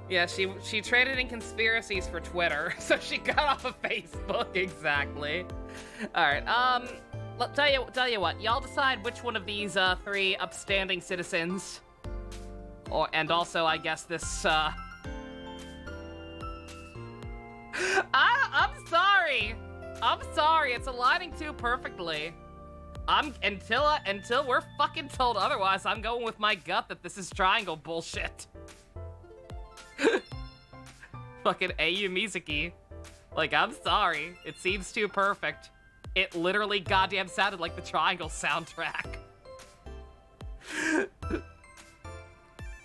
Yeah, she traded in conspiracies for Twitter, so she got off of Facebook, exactly. Alright, tell you what, y'all decide which one of these, 3 upstanding citizens, and also, I guess, this, I'm sorry! I'm sorry, it's aligning too perfectly. Until we're fucking told otherwise, I'm going with my gut that this is triangle bullshit. Fucking Ayu Mizuki. Like, I'm sorry. It seems too perfect. It literally goddamn sounded like the triangle soundtrack.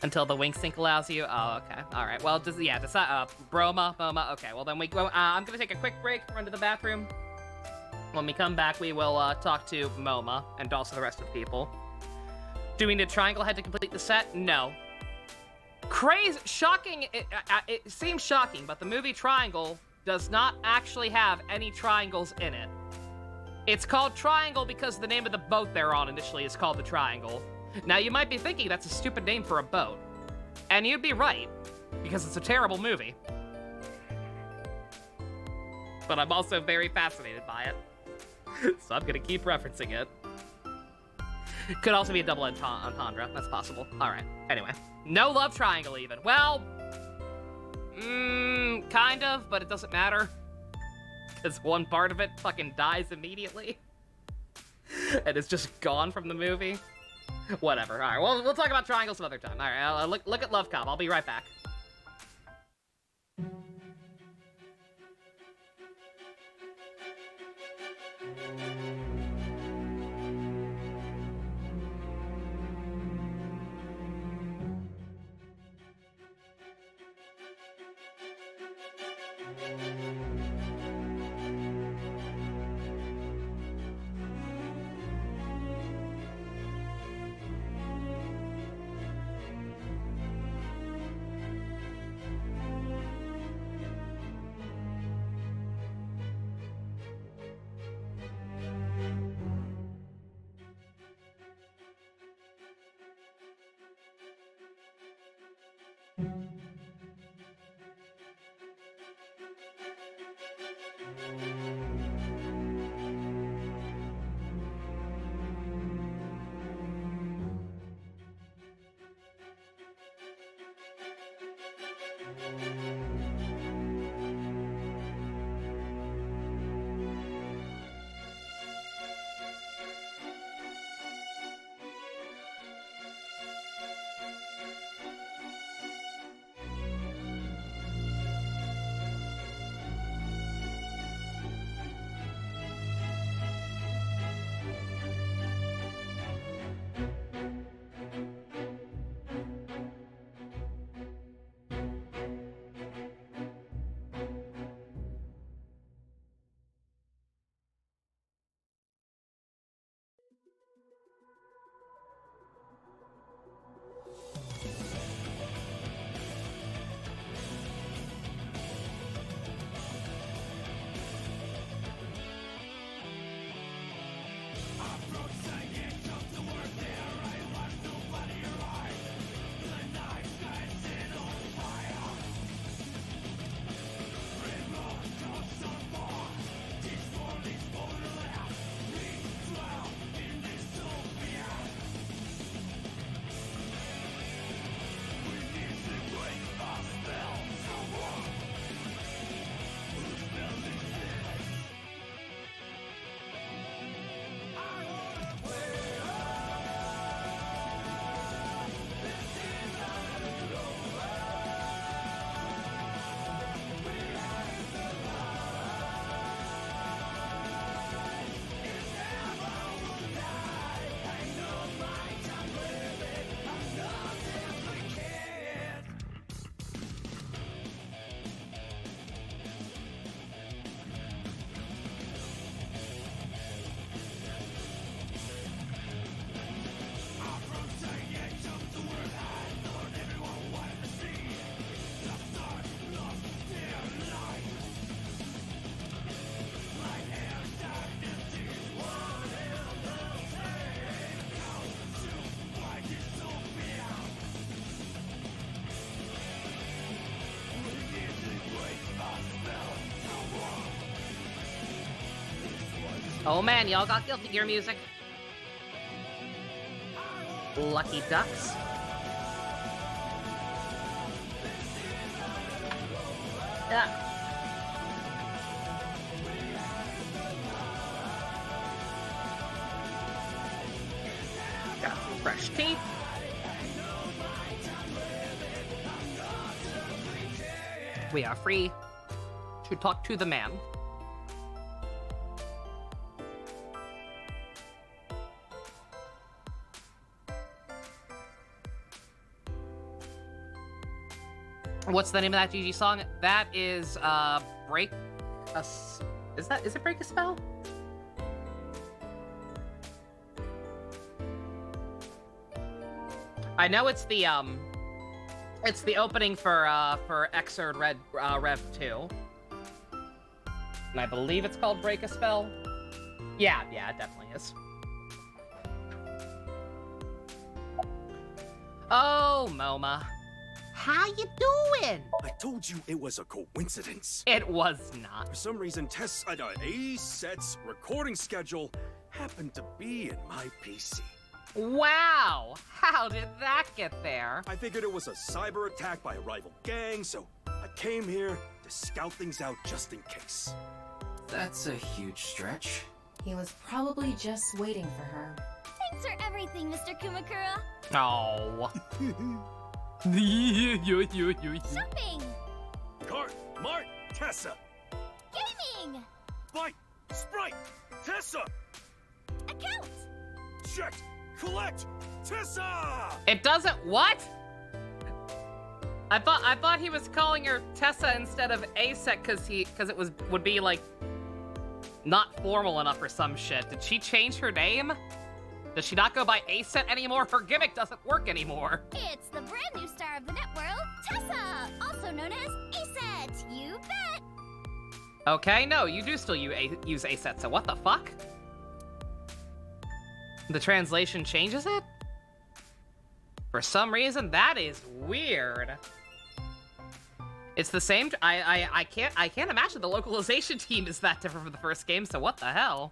Until the wink sync allows you. Oh, okay. All right. Well, just decide. Broma, Moma. Okay. Well, then I'm gonna take a quick break, run to the bathroom. When we come back, we will talk to Moma and also the rest of the people. Do we need a triangle head to complete the set? No. Crazy, shocking. It seems shocking, but the movie Triangle does not actually have any triangles in it. It's called Triangle because the name of the boat they're on initially is called the Triangle. Now, you might be thinking that's a stupid name for a boat. And you'd be right, because it's a terrible movie. But I'm also very fascinated by it. So I'm gonna keep referencing it. Could also be a double entendre. That's possible. Alright, anyway. No love triangle, even. Well, kind of, but it doesn't matter. Because one part of it fucking dies immediately. And it's just gone from the movie. Whatever. Alright, well, we'll talk about triangles some other time. Alright, look at Love Cop. I'll be right back. Oh man, y'all got Guilty Gear music. Lucky Ducks. Yeah. Fresh teeth. We are free to talk to the man. What's the name of that GG song? That is Break a is it Break a Spell? I know it's the opening for Xrd Rev 2. And I believe it's called Break a Spell. Yeah, it definitely is. Oh, Moma. How you doing? I told you it was a coincidence. It was not. For some reason, Tess' A-Set's recording schedule happened to be in my PC. Wow! How did that get there? I figured it was a cyber attack by a rival gang, so I came here to scout things out just in case. That's a huge stretch. He was probably just waiting for her. Thanks for everything, Mr. Kumakura. Oh. Shopping! Cart, Mart, Tessa! Gaming! Bite, Sprite, Tessa! Account! Check, collect, Tessa! It doesn't what? I thought he was calling her Tessa instead of A-Set because it would be like not formal enough or some shit. Did she change her name? Does she not go by A-Set anymore? Her gimmick doesn't work anymore. It's the brand new star of the networld, Tessa, also known as A-Set. You bet. Okay, no, you do still use A-Set, so what the fuck? The translation changes it? For some reason, that is weird. It's the same. I can't imagine the localization team is that different from the first game. So what the hell?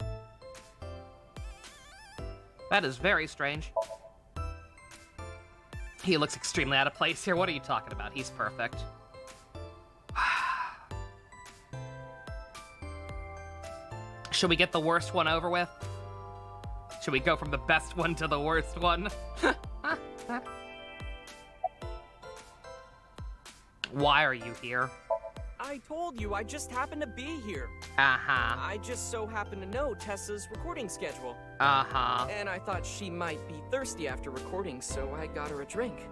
That is very strange. He looks extremely out of place here. What are you talking about? He's perfect. Should we get the worst one over with? Should we go from the best one to the worst one? Why are you here? I told you, I just happened to be here. Uh-huh. I just so happen to know Tessa's recording schedule. Uh-huh. And I thought she might be thirsty after recording, so I got her a drink.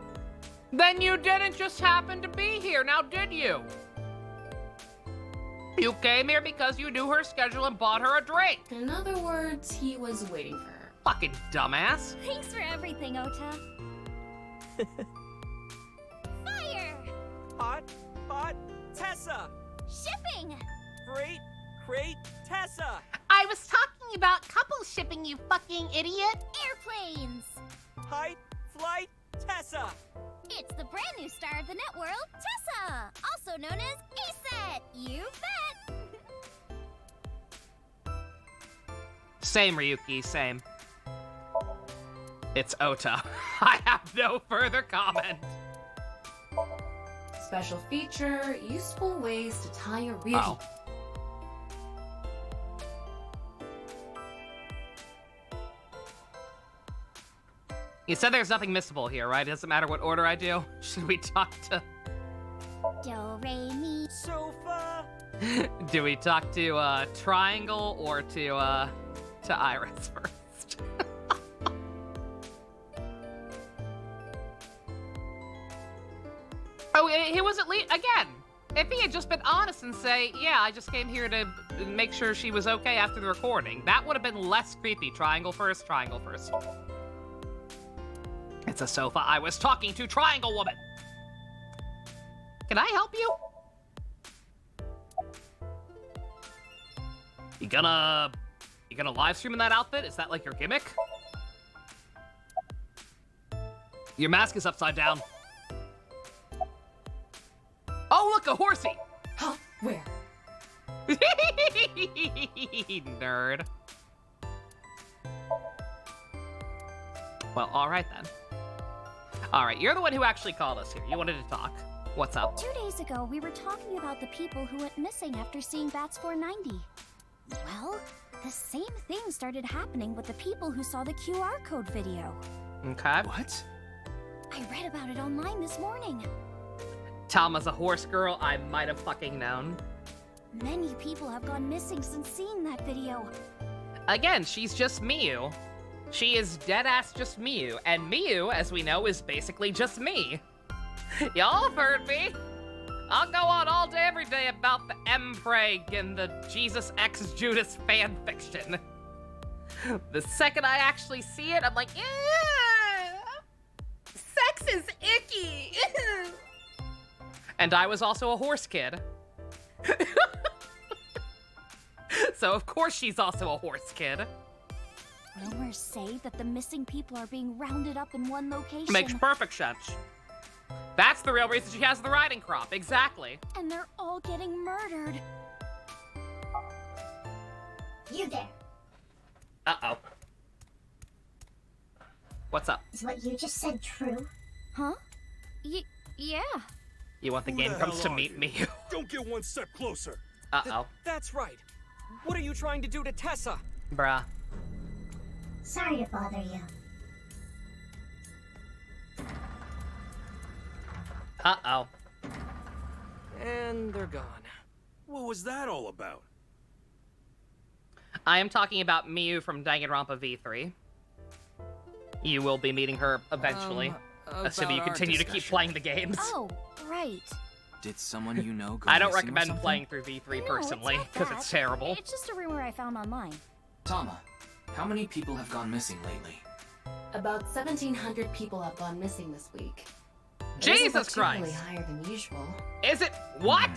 Then you didn't just happen to be here, now did you? You came here because you knew her schedule and bought her a drink. In other words, he was waiting for her. Fucking dumbass. Thanks for everything, Ota. Fire! Hot, Tessa! Shipping! Great, Tessa! I was talking about couple shipping, you fucking idiot! Airplanes! Height, flight, Tessa! It's the brand new star of the networld, Tessa! Also known as A-Set! You bet! Same, Ryuki, same. It's Ota. I have no further comment. Special feature, useful ways to tie a Ryuki. Oh. You said there's nothing missable here, right? It doesn't matter what order I do. Should we talk to... Do, re, mi. Sofa! Do we talk to, Triangle or to Iris first? Oh, he wasn't again. If he had just been honest and say, yeah, I just came here to make sure she was okay after the recording, that would have been less creepy. Triangle first. It's a sofa. I was talking to Triangle Woman. Can I help you? You gonna live stream in that outfit? Is that like your gimmick? Your mask is upside down. Oh, look, a horsey! Huh? Where? Nerd. Well, alright then. Alright, you're the one who actually called us here. You wanted to talk. What's up? 2 days ago, we were talking about the people who went missing after seeing Bats 490. Well, the same thing started happening with the people who saw the QR code video. Okay. What? I read about it online this morning. Tama's a horse girl. I might have fucking known. Many people have gone missing since seeing that video. Again, she's just Miyu. She is deadass just Miyu, and Miyu, as we know, is basically just me. Y'all have heard me. I'll go on all day, every day about the M-Preg and the Jesus X Judas fan fiction. The second I actually see it, I'm like, sex is icky. And I was also a horse kid. So of course she's also a horse kid. Rumors say that the missing people are being rounded up in one location. Makes perfect sense. That's the real reason she has the riding crop, exactly. And they're all getting murdered. You there. Uh-oh. What's up? Is what you just said true? Huh? Yeah. You want the Who game the comes hell to are meet you? me? Don't get one step closer. Uh-oh. That's right. What are you trying to do to Tessa? Bruh. Sorry to bother you. Uh-oh. And they're gone. What was that all about? I am talking about Miyu from Danganronpa V3. You will be meeting her eventually, assuming you continue to keep playing the games. Oh, right. Did someone you know go I don't missing or recommend something? playing through V3 personally, because it's terrible. It's just a rumor I found online. Tama, how many people have gone missing lately? About 1,700 people have gone missing this week. Jesus Christ! Higher than usual. Is it what?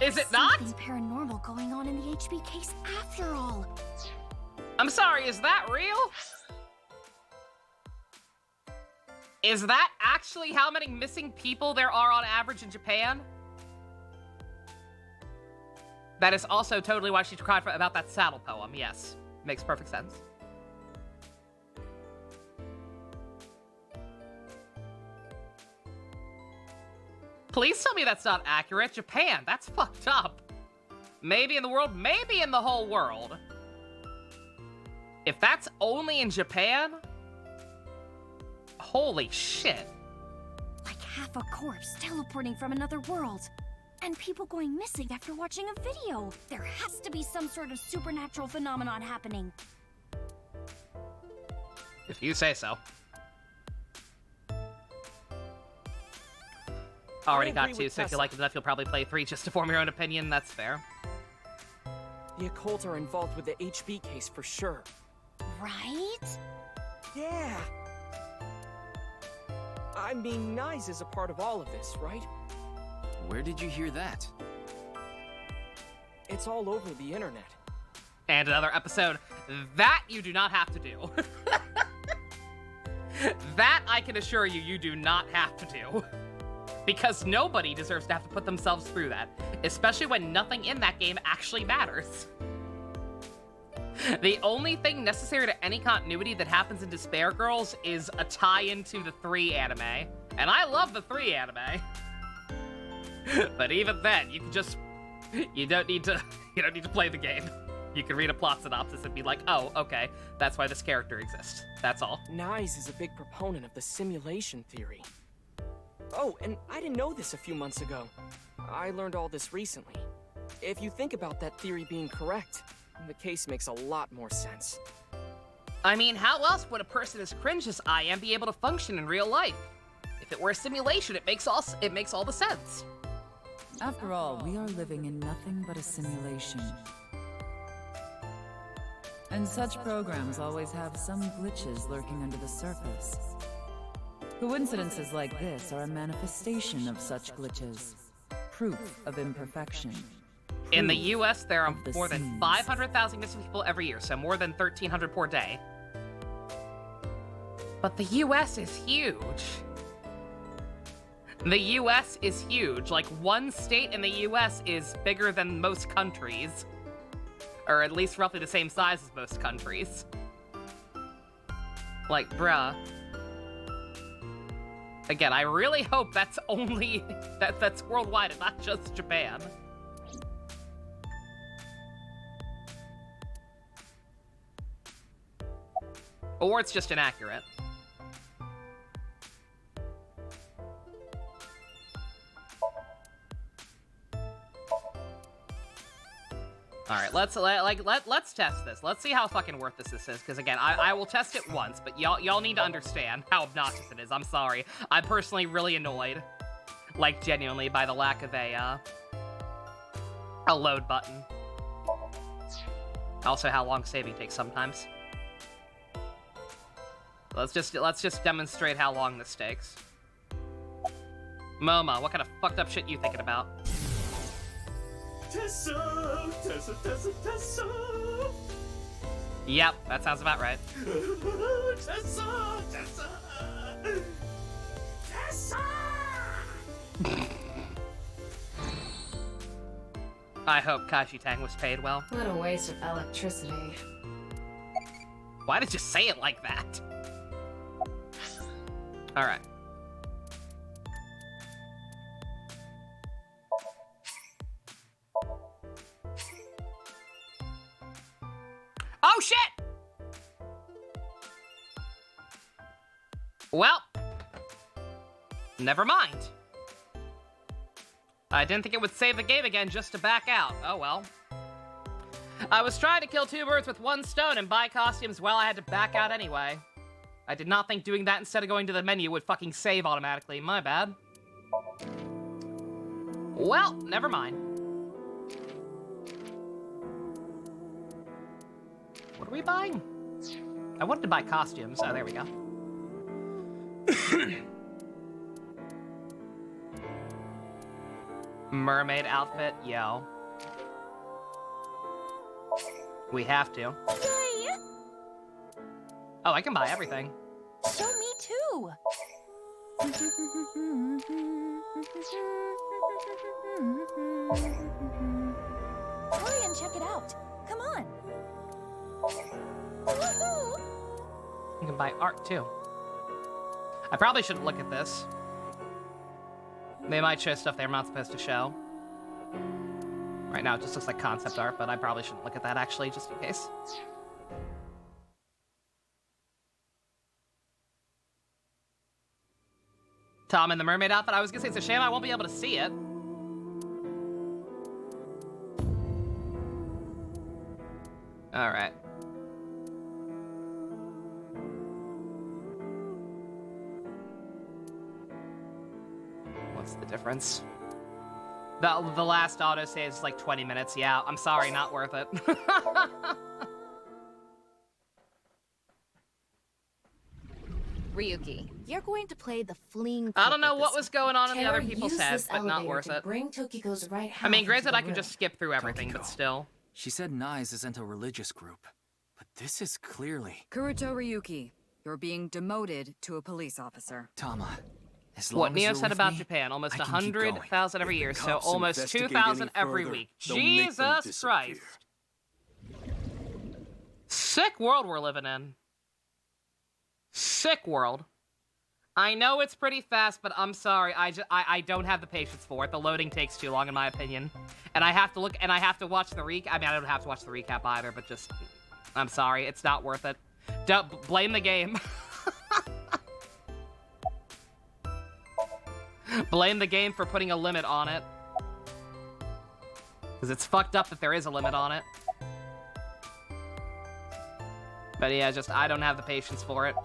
Is it not? Something paranormal going on in the HB case after all. I'm sorry, is that real? Is that actually how many missing people there are on average in Japan? That is also totally why she cried about that saddle poem, yes. Makes perfect sense. Please tell me that's not accurate. Japan, that's fucked up. Maybe in the world, maybe in the whole world. If that's only in Japan, holy shit. Like half a corpse teleporting from another world. And people going missing after watching a video. There has to be some sort of supernatural phenomenon happening. If you say so. Already got two, so if you like it enough, you'll probably play 3 just to form your own opinion. That's fair. The occult are involved with the HB case for sure. Right? Yeah. I mean, Nyes is a part of all of this, right? Where did you hear that? It's all over the internet. And another episode. That you do not have to do. That I can assure you, you do not have to do. Because nobody deserves to have to put themselves through that. Especially when nothing in that game actually matters. The only thing necessary to any continuity that happens in Despair Girls is a tie-in to the 3 anime. And I love the 3 anime. But even then, you can just... You don't need to play the game. You can read a plot synopsis and be like, oh, okay, that's why this character exists. That's all. Nyes is a big proponent of the simulation theory. Oh, and I didn't know this a few months ago. I learned all this recently. If you think about that theory being correct, the case makes a lot more sense. I mean, how else would a person as cringe as I am be able to function in real life? If it were a simulation, it makes all the sense. After all, we are living in nothing but a simulation. And such programs always have some glitches lurking under the surface. Coincidences like this are a manifestation of such glitches. Proof of imperfection. In the US, there are more than 500,000 missing people every year, so more than 1,300 per day. But the US is huge. The US is huge. Like, one state in the US is bigger than most countries. Or at least roughly the same size as most countries. Like, bruh. Again, I really hope that's only... that's worldwide and not just Japan. Or it's just inaccurate. All right, let's test this. Let's see how fucking worth this is. Because again, I will test it once, but y'all need to understand how obnoxious it is. I'm sorry. I'm personally really annoyed, like genuinely, by the lack of a load button. Also, how long saving takes sometimes. Let's just demonstrate how long this takes. Moma, what kind of fucked up shit you thinking about? Tessa! Yep, that sounds about right. Tessa! I hope Kashi Tang was paid well. What a waste of electricity. Why did you say it like that? Alright. Oh shit! Well, never mind. I didn't think it would save the game again just to back out. Oh well. I was trying to kill two birds with one stone and buy costumes. Well, I had to back out anyway. I did not think doing that instead of going to the menu would fucking save automatically. My bad. Well, never mind. What are we buying? I wanted to buy costumes. Oh, there we go. Mermaid outfit, yo. We have to. Yay! Oh, I can buy everything. Show me too. Hurry and check it out. Come on. Woohoo! You can buy art too. I probably shouldn't look at this. They might show stuff they're not supposed to show. Right now it just looks like concept art, but I probably shouldn't look at that actually, just in case. Tom in the mermaid outfit. I was gonna say, it's a shame I won't be able to see it. Alright. What's the difference? The last autosave is like 20 minutes. Yeah, I'm sorry, not worth it. Ryuki, you're going to play the fleeing. I don't know what was going on in the other Kara, people's use heads, this but not elevator worth to it. Bring Tokiko's right I mean, half granted, into I the could room. just skip through everything, but still. She said Nyes isn't a religious group, but this is clearly... Kuruto Ryuki, you're being demoted to a police officer. Tama, as long What as Neo you're said with about me, Japan, almost I can keep going. 100,000 every year, so cops almost investigate 2,000 any every further, week. they'll make them Jesus disappear. Christ. Sick world we're living in. Sick world. I know it's pretty fast, but I'm sorry. I don't have the patience for it. The loading takes too long, in my opinion. And I have to look, and I have to watch the recap. I mean, I don't have to watch the recap either, but just... I'm sorry. It's not worth it. Don't blame the game. Blame the game for putting a limit on it. Because it's fucked up that there is a limit on it. But yeah, just, I don't have the patience for it.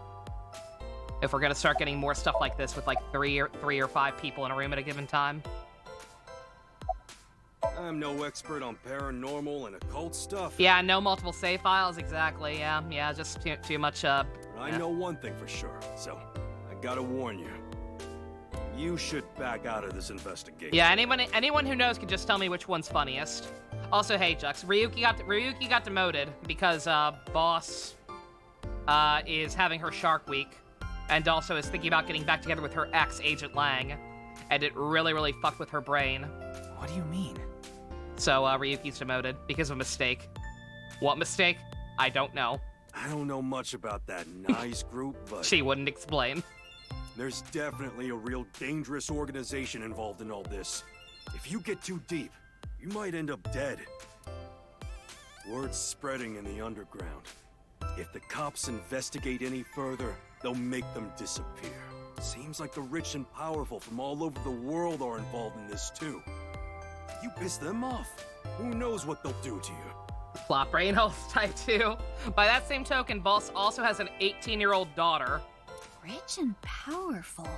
If we're gonna start getting more stuff like this with like three or five people in a room at a given time. I'm no expert on paranormal and occult stuff. Yeah, no multiple save files, exactly. Yeah, just too much, But I know one thing for sure, so I gotta warn you. You should back out of this investigation. Yeah, anyone who knows can just tell me which one's funniest. Also, hey, Jux, Ryuki got demoted because boss is having her Shark Week, and also is thinking about getting back together with her ex, Agent Lang, and it really fucked with her brain. What do you mean? So Ryuki's demoted because of a mistake. What mistake? I don't know. I don't know much about that nice group, but... She wouldn't explain. There's definitely a real dangerous organization involved in all this. If you get too deep, you might end up dead. Word's spreading in the underground. If the cops investigate any further, they'll make them disappear. Seems like the rich and powerful from all over the world are involved in this too. You piss them off. Who knows what they'll do to you? Flop brain holes type 2. By that same token, Boss also has an 18-year-old daughter. Rich and powerful.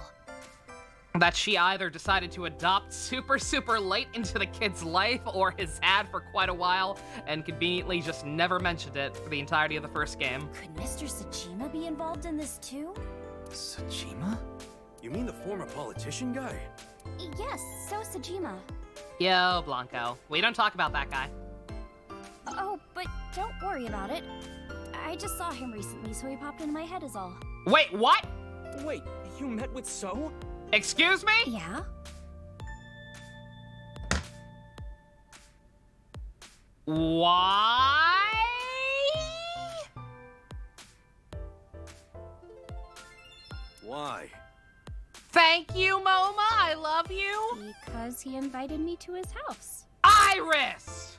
That she either decided to adopt super late into the kid's life or has had for quite a while and conveniently just never mentioned it for the entirety of the first game. Could Mr. Sajima be involved in this too? Sajima? You mean the former politician guy? Yes, so Sajima. Yo, Blanco. We don't talk about that guy. Oh, but don't worry about it. I just saw him recently, so he popped into my head is all. Wait, what? Wait, you met with So? Excuse me? Yeah? Why? Why? Thank you, Moma. I love you. Because he invited me to his house. Iris!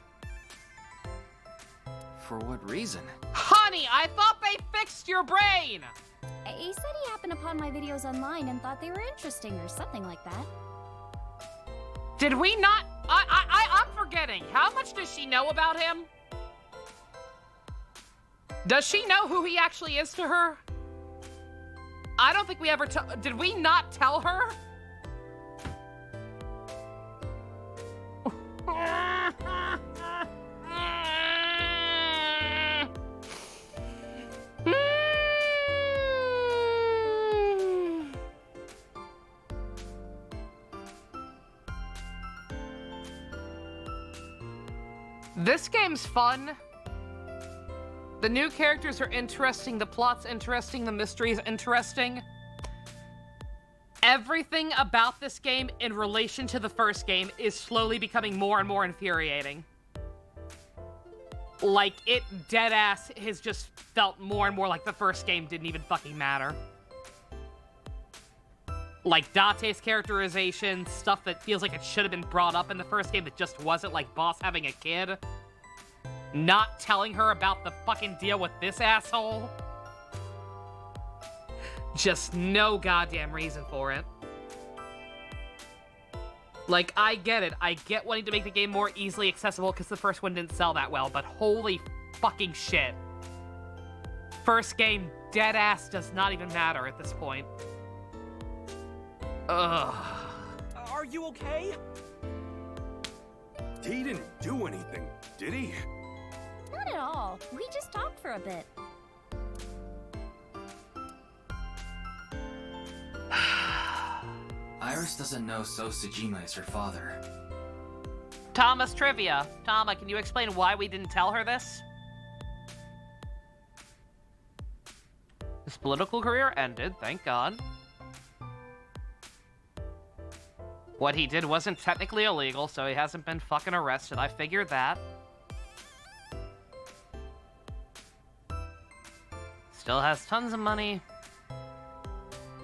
For what reason? Honey, I thought they fixed your brain. He said he happened upon my videos online and thought they were interesting or something like that. Did we not? I'm forgetting. How much does she know about him? Does she know who he actually is to her? I don't think we ever did we not tell her? This game's fun. The new characters are interesting, the plot's interesting, the mystery's interesting. Everything about this game in relation to the first game is slowly becoming more and more infuriating. Like, it deadass has just felt more and more like the first game didn't even fucking matter. Like, Date's characterization, stuff that feels like it should have been brought up in the first game that just wasn't, like Boss having a kid. Not telling her about the fucking deal with this asshole. Just no goddamn reason for it. Like, I get it. I get wanting to make the game more easily accessible because the first one didn't sell that well, but holy fucking shit. First game, deadass does not even matter at this point. Ugh. Are you okay? He didn't do anything, did he? Not at all. We just talked for a bit. Iris doesn't know So Sajima is her father. Thomas trivia. Tama, can you explain why we didn't tell her this? His political career ended, thank God. What he did wasn't technically illegal, so he hasn't been fucking arrested. I figured that. Still has tons of money.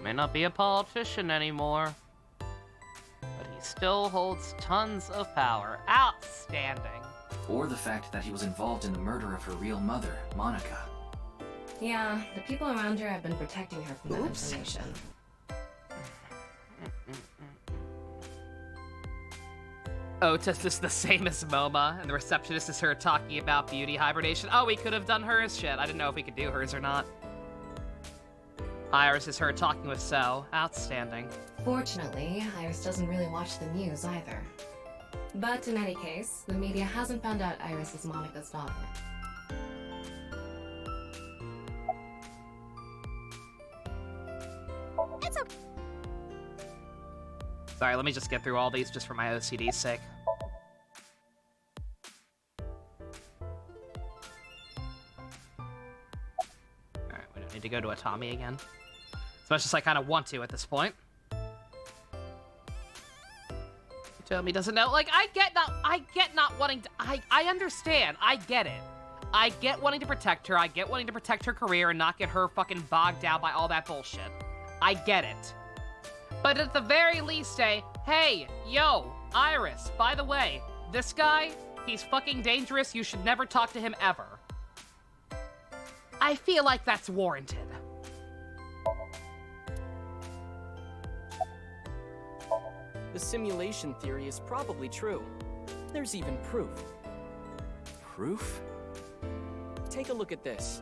May not be a politician anymore. But he still holds tons of power. Outstanding. Or the fact that he was involved in the murder of her real mother, Monica. Yeah, the people around her have been protecting her from that information. Otis is the same as Moma, and the receptionist is her talking about beauty hibernation. Oh, we could have done hers? Shit, I didn't know if we could do hers or not. Iris is her talking with So. Outstanding. Fortunately, Iris doesn't really watch the news either. But in any case, the media hasn't found out Iris is Monica's daughter. It's okay. Sorry, let me just get through all these just for my OCD's sake. Alright, we don't need to go to Atami again. As much as I kind of want to at this point. Tomi doesn't know. Like, I get not wanting to... I understand. I get it. I get wanting to protect her. I get wanting to protect her career and not get her fucking bogged down by all that bullshit. I get it. But at the very least say, hey, yo, Iris, by the way, this guy, he's fucking dangerous. You should never talk to him ever. I feel like that's warranted. The simulation theory is probably true. There's even proof. Proof? Take a look at this.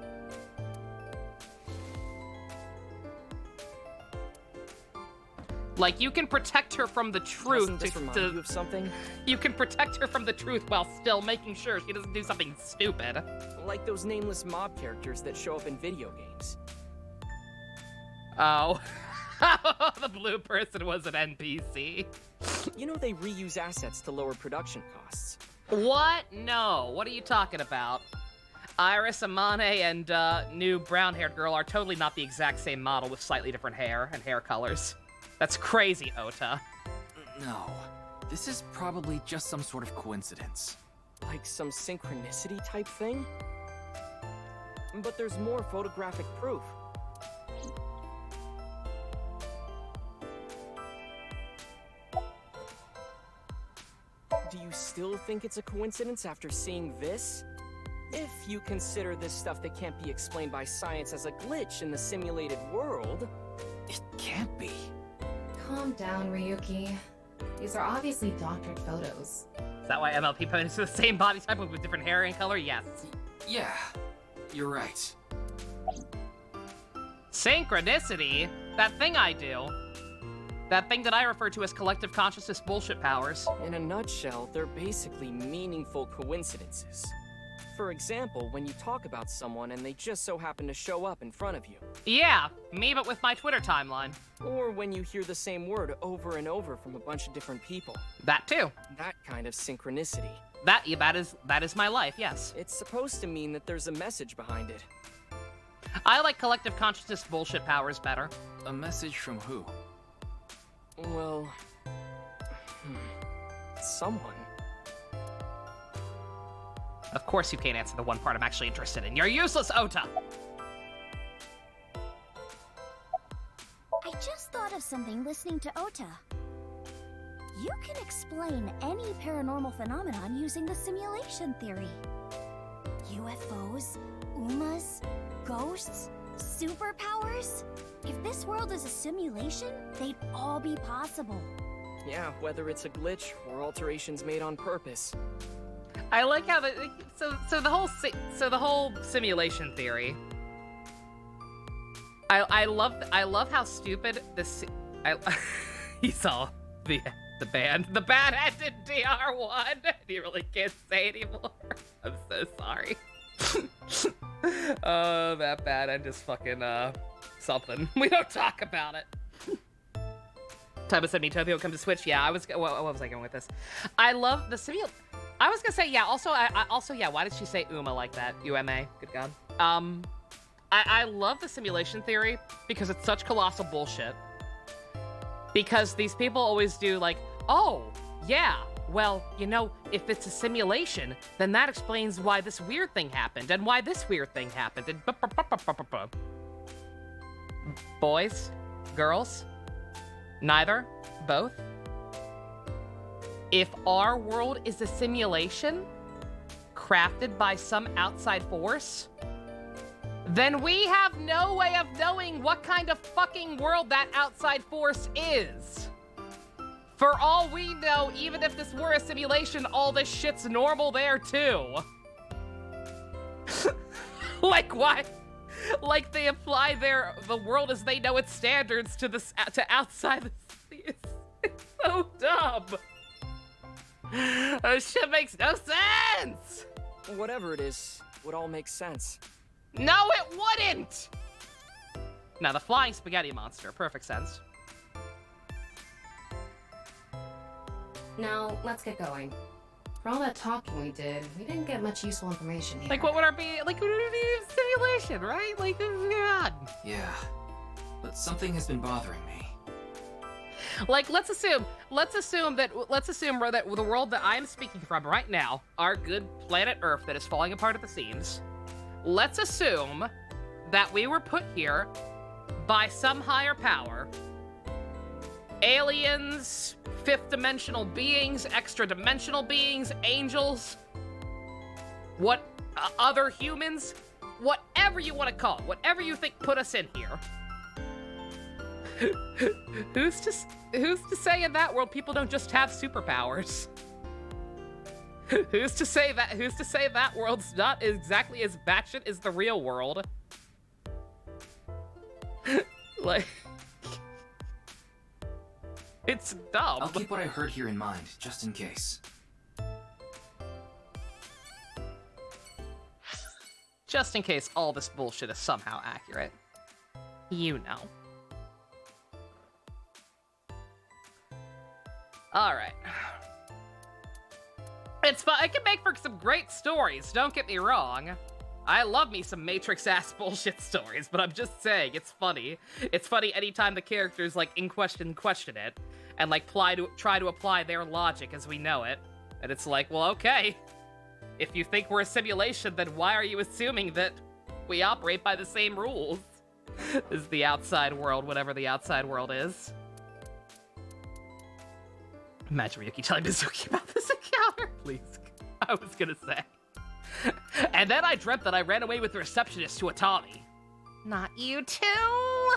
Like, you can protect her from the truth. Doesn't this remind you of something? You can protect her from the truth while still making sure she doesn't do something stupid. Like those nameless mob characters that show up in video games. Oh. The blue person was an NPC. You know they reuse assets to lower production costs. What? No. What are you talking about? Iris, Amane, and new brown-haired girl are totally not the exact same model with slightly different hair and hair colors. That's crazy, Ota. No. This is probably just some sort of coincidence. Like some synchronicity type thing? But there's more photographic proof. Do you still think it's a coincidence after seeing this? If you consider this stuff that can't be explained by science as a glitch in the simulated world... It can't be. Calm down, Ryuki. These are obviously doctored photos. Is that why MLP poses the same body type with different hair and color? Yes. Yeah, you're right. Synchronicity? That thing I do. That thing that I refer to as collective consciousness bullshit powers. In a nutshell, they're basically meaningful coincidences. For example, when you talk about someone and they just so happen to show up in front of you. Yeah, me but with my Twitter timeline. Or when you hear the same word over and over from a bunch of different people. That too. That kind of synchronicity. That is my life, yes. It's supposed to mean that there's a message behind it. I like collective consciousness bullshit powers better. A message from who? Well... someone. Of course you can't answer the one part I'm actually interested in. You're useless, Ota! I just thought of something listening to Ota. You can explain any paranormal phenomenon using the simulation theory. UFOs, UMAs, ghosts, superpowers. If this world is a simulation, they'd all be possible. Yeah, whether it's a glitch or alterations made on purpose. I like how so the whole simulation theory. I love how stupid this. He saw the band ended DR1. You really can't say anymore. I'm so sorry. Oh, that bad end is fucking something. We don't talk about it. Tyba said Metopia come to Switch. Yeah, what was I going with this? I love the simulation. I was gonna say, yeah, also, yeah, why did she say Uma like that? UMA, good God. I love the simulation theory because it's such colossal bullshit. Because these people always do like, oh, yeah, well, you know, if it's a simulation, then that explains why this weird thing happened and why this weird thing happened and boys, girls, neither, both. If our world is a simulation crafted by some outside force, then we have no way of knowing what kind of fucking world that outside force is. For all we know, even if this were a simulation, all this shit's normal there too. Like why? Like they apply the world as they know its standards to outside the it's so dumb. This shit makes no sense! Whatever it is, would all make sense. No, it wouldn't! Now, the flying spaghetti monster, perfect sense. Now, let's get going. For all that talking we did, we didn't get much useful information here. Like, what would our be? Like, what would be a simulation, right? Like, oh God. Yeah, but something has been bothering me. Like, let's assume that the world that I'm speaking from right now, our good planet Earth that is falling apart at the seams, let's assume that we were put here by some higher power. Aliens, fifth dimensional beings, extra dimensional beings, angels, other humans, whatever you want to call it, whatever you think put us in here. Who's to say in that world people don't just have superpowers? Who's to say that world's not exactly as batshit as the real world? Like, it's dumb. I'll keep what I heard here in mind, just in case. Just in case all this bullshit is somehow accurate. You know. Alright. It's fun. It can make for some great stories, don't get me wrong. I love me some Matrix-ass bullshit stories, but I'm just saying, it's funny. It's funny anytime the characters, like, in question it, and, like, try to apply their logic as we know it. And it's like, well, okay. If you think we're a simulation, then why are you assuming that we operate by the same rules as the outside world, whatever the outside world is? Imagine Ryuki telling Mizuki about this encounter. Please. I was gonna say. And then I dreamt that I ran away with the receptionist to Atami. Not you too!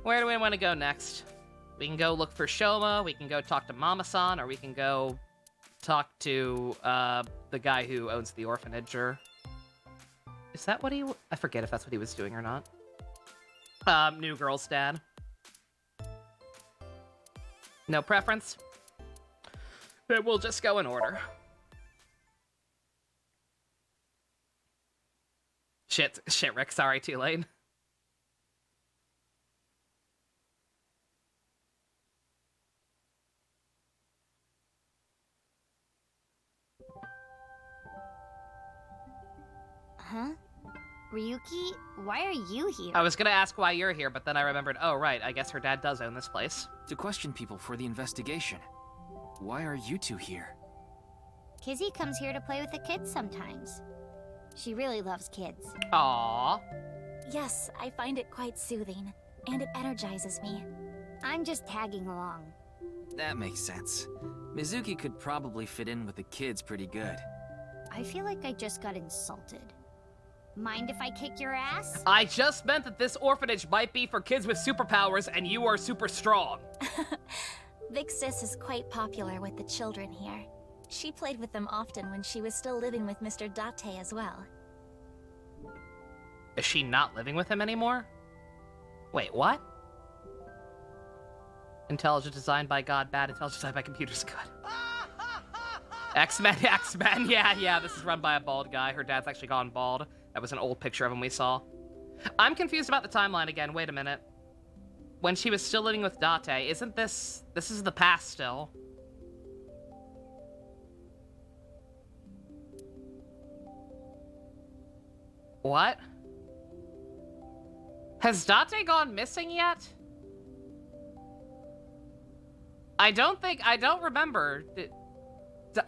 Where do we want to go next? We can go look for Shoma, we can go talk to Mama-san, or we can go talk to the guy who owns the orphanage, or... Is that what he... I forget if that's what he was doing or not. New girl's dad. No preference? Then we'll just go in order. Shit, Rick, sorry, too late. Huh? Ryuki, why are you here? I was gonna ask why you're here, but then I remembered, oh right, I guess her dad does own this place. To question people for the investigation. Why are you two here? Kizzy comes here to play with the kids sometimes. She really loves kids. Aww. Yes, I find it quite soothing, and it energizes me. I'm just tagging along. That makes sense. Mizuki could probably fit in with the kids pretty good. I feel like I just got insulted. Mind if I kick your ass? I just meant that this orphanage might be for kids with superpowers and you are super strong. Big Sis is quite popular with the children here. She played with them often when she was still living with Mr. Date as well. Is she not living with him anymore? Wait, what? Intelligent designed by God, bad. Intelligent designed by computers, good. X-Men, yeah, this is run by a bald guy. Her dad's actually gone bald. That was an old picture of him we saw. I'm confused about the timeline again, wait a minute. When she was still living with Date, isn't this... This is the past still. What? Has Date gone missing yet? I don't remember.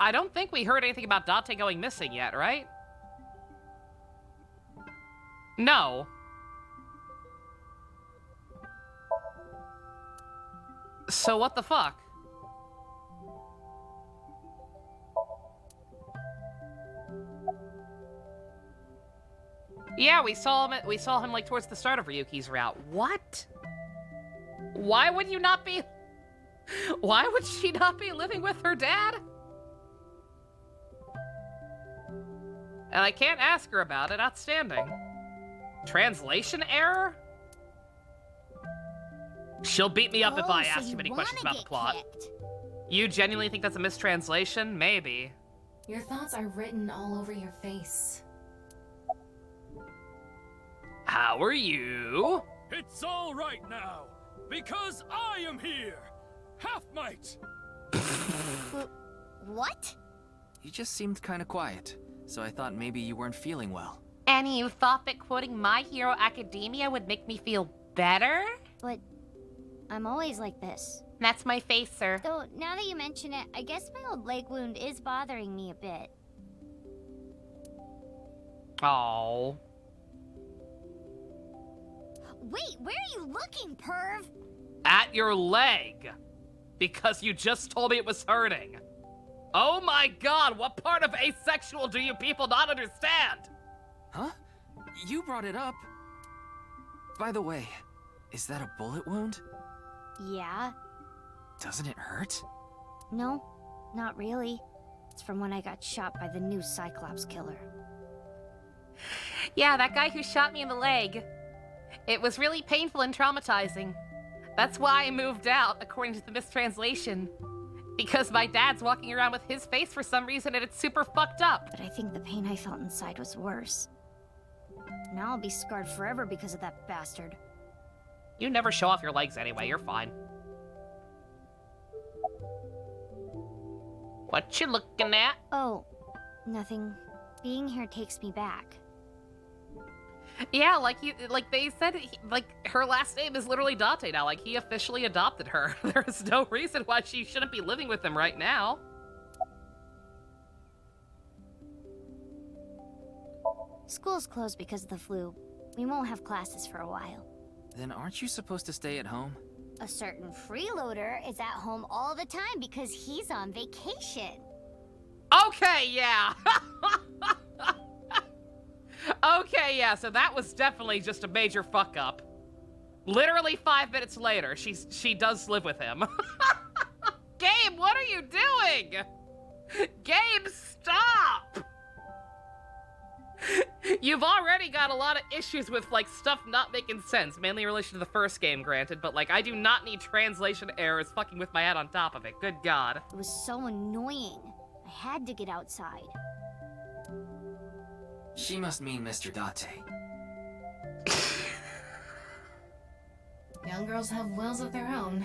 I don't think we heard anything about Date going missing yet, right? No. So what the fuck? Yeah, we saw him like towards the start of Ryuki's route. What? Why would you not be... Why would she not be living with her dad? And I can't ask her about it. Outstanding. Translation error? She'll beat me up if I ask too many questions about the plot. You genuinely think that's a mistranslation? Maybe. Your thoughts are written all over your face. How are you? It's all right now, because I am here! Half-Might! What? You just seemed kinda quiet, so I thought maybe you weren't feeling well. And you thought that quoting My Hero Academia would make me feel better? But I'm always like this. That's my face, sir. Though, now that you mention it, I guess my old leg wound is bothering me a bit. Oh. Wait, where are you looking, perv? At your leg. Because you just told me it was hurting. Oh my god, what part of asexual do you people not understand? Huh? You brought it up. By the way, is that a bullet wound? Yeah. Doesn't it hurt? No, not really. It's from when I got shot by the new Cyclops killer. Yeah, that guy who shot me in the leg. It was really painful and traumatizing. That's why I moved out, according to the mistranslation. Because my dad's walking around with his face for some reason and it's super fucked up. But I think the pain I felt inside was worse. Now I'll be scarred forever because of that bastard. You never show off your legs anyway, you're fine. What you looking at? Oh, nothing. Being here takes me back. Yeah, like they said, like her last name is literally Date now. Like he officially adopted her. There's no reason why she shouldn't be living with him right now. School's closed because of the flu. We won't have classes for a while. Then aren't you supposed to stay at home? A certain freeloader is at home all the time because he's on vacation. Okay, yeah. Okay, yeah, so that was definitely just a major fuck up. Literally 5 minutes later, she does live with him. Gabe, what are you doing? Gabe, stop! You've already got a lot of issues with, like, stuff not making sense, mainly in relation to the first game, granted, but, like, I do not need translation errors fucking with my head on top of it. Good God. It was so annoying. I had to get outside. She must mean Mr. Date. Young girls have wills of their own.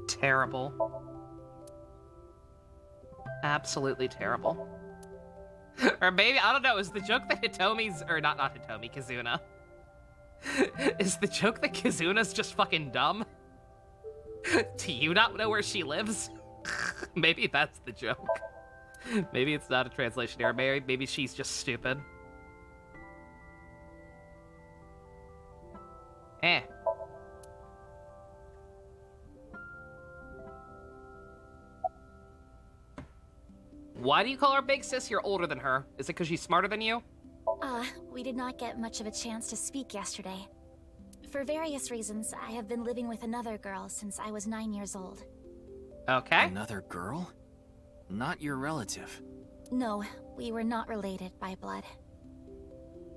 Terrible. Absolutely terrible. Or maybe, I don't know, is the joke that Hitomi's, or not Hitomi, Kizuna. Is the joke that Kizuna's just fucking dumb? Do you not know where she lives? Maybe that's the joke. Maybe it's not a translation error. Maybe she's just stupid. Eh. Why do you call her big sis? You're older than her. Is it because she's smarter than you? We did not get much of a chance to speak yesterday. For various reasons, I have been living with another girl since I was 9 years old. Okay. Another girl? Not your relative. No, we were not related by blood.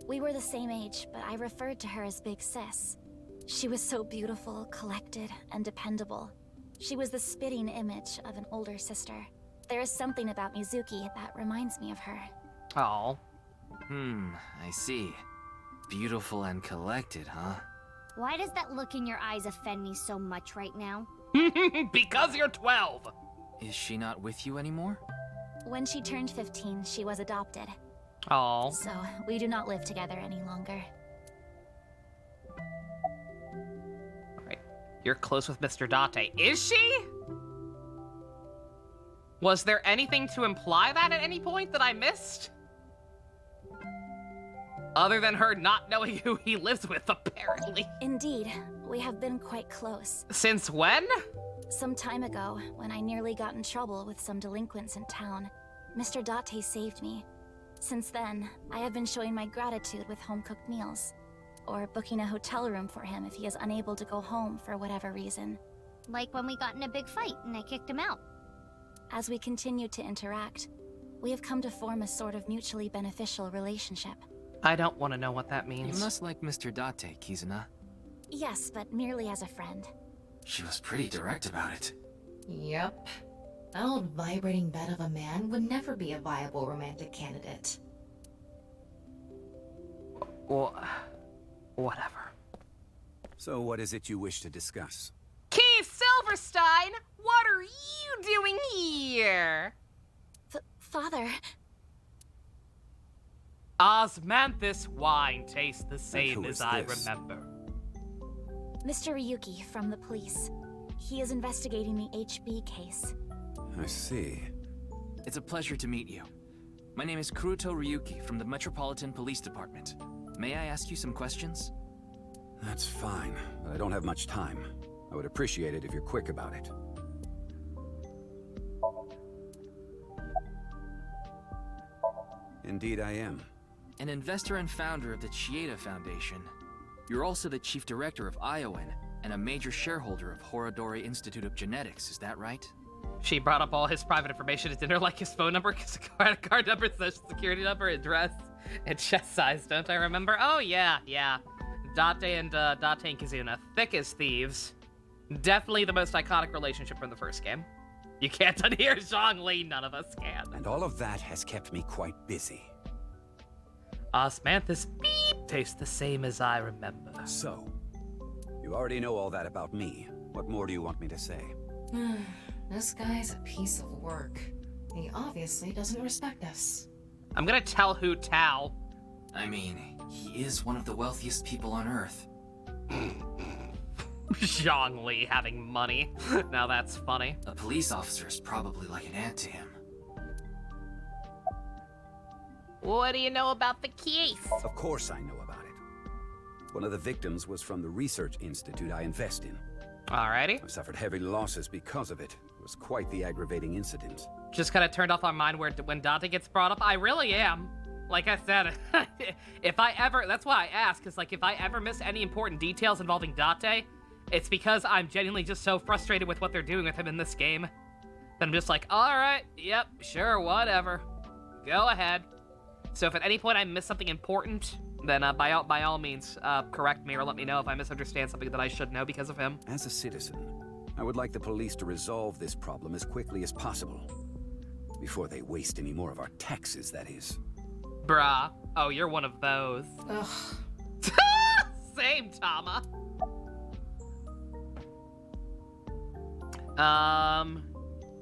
We were the same age, but I referred to her as Big Sis. She was so beautiful, collected, and dependable. She was the spitting image of an older sister. There is something about Mizuki that reminds me of her. Oh. I see. Beautiful and collected, huh? Why does that look in your eyes offend me so much right now? Because you're 12! Is she not with you anymore? When she turned 15, she was adopted. Oh. So, we do not live together any longer. Alright. You're close with Mr. Date. Is she? Was there anything to imply that at any point that I missed? Other than her not knowing who he lives with, apparently. Indeed, we have been quite close. Since when? Some time ago, when I nearly got in trouble with some delinquents in town, Mr. Date saved me. Since then, I have been showing my gratitude with home-cooked meals, or booking a hotel room for him if he is unable to go home for whatever reason. Like when we got in a big fight and I kicked him out. As we continue to interact, we have come to form a sort of mutually beneficial relationship. I don't want to know what that means. You must like Mr. Date, Kizuna. Yes, but merely as a friend. She was pretty direct about it. Yep. That old vibrating bed of a man would never be a viable romantic candidate. Well, whatever. So what is it you wish to discuss? Keith Silverstein, what are you doing here? Father... Osmanthus wine tastes the same as I this? remember. Mr. Ryuki from the police. He is investigating the HB case. I see. It's a pleasure to meet you. My name is Kuruto Ryuki from the Metropolitan Police Department. May I ask you some questions? That's fine, but I don't have much time. I would appreciate it if you're quick about it. Indeed I am. An investor and founder of the Chieda Foundation. You're also the chief director of Iowan and a major shareholder of Horodori Institute of Genetics, is that right? She brought up all his private information at dinner, like his phone number, his credit card number, social security number, address, and chest size, don't I remember? Oh, yeah. Date and Kizuna, thick as thieves. Definitely the most iconic relationship from the first game. You can't unhear Zhongli, none of us can. And all of that has kept me quite busy. Osmanthus beep tastes the same as I remember. So, you already know all that about me. What more do you want me to say? This guy's a piece of work. He obviously doesn't respect us. I'm gonna tell Hu Tao. I mean, he is one of the wealthiest people on Earth. Zhongli having money. Now that's funny. A police officer is probably like an aunt to him. What do you know about the case? Of course I know about it. One of the victims was from the research institute I invest in. Alrighty. I've suffered heavy losses because of it. It was quite the aggravating incident. Just kind of turned off our mind when Dante gets brought up. I really am. Like I said, if I ever, that's why I ask, because like if I ever miss any important details involving Date, it's because I'm genuinely just so frustrated with what they're doing with him in this game. That I'm just like, alright, yep, sure, whatever. Go ahead. So if at any point I miss something important, then by all means, correct me or let me know if I misunderstand something that I should know because of him. As a citizen, I would like the police to resolve this problem as quickly as possible. Before they waste any more of our taxes, that is. Bruh. Oh, you're one of those. Ugh. Same, Tama.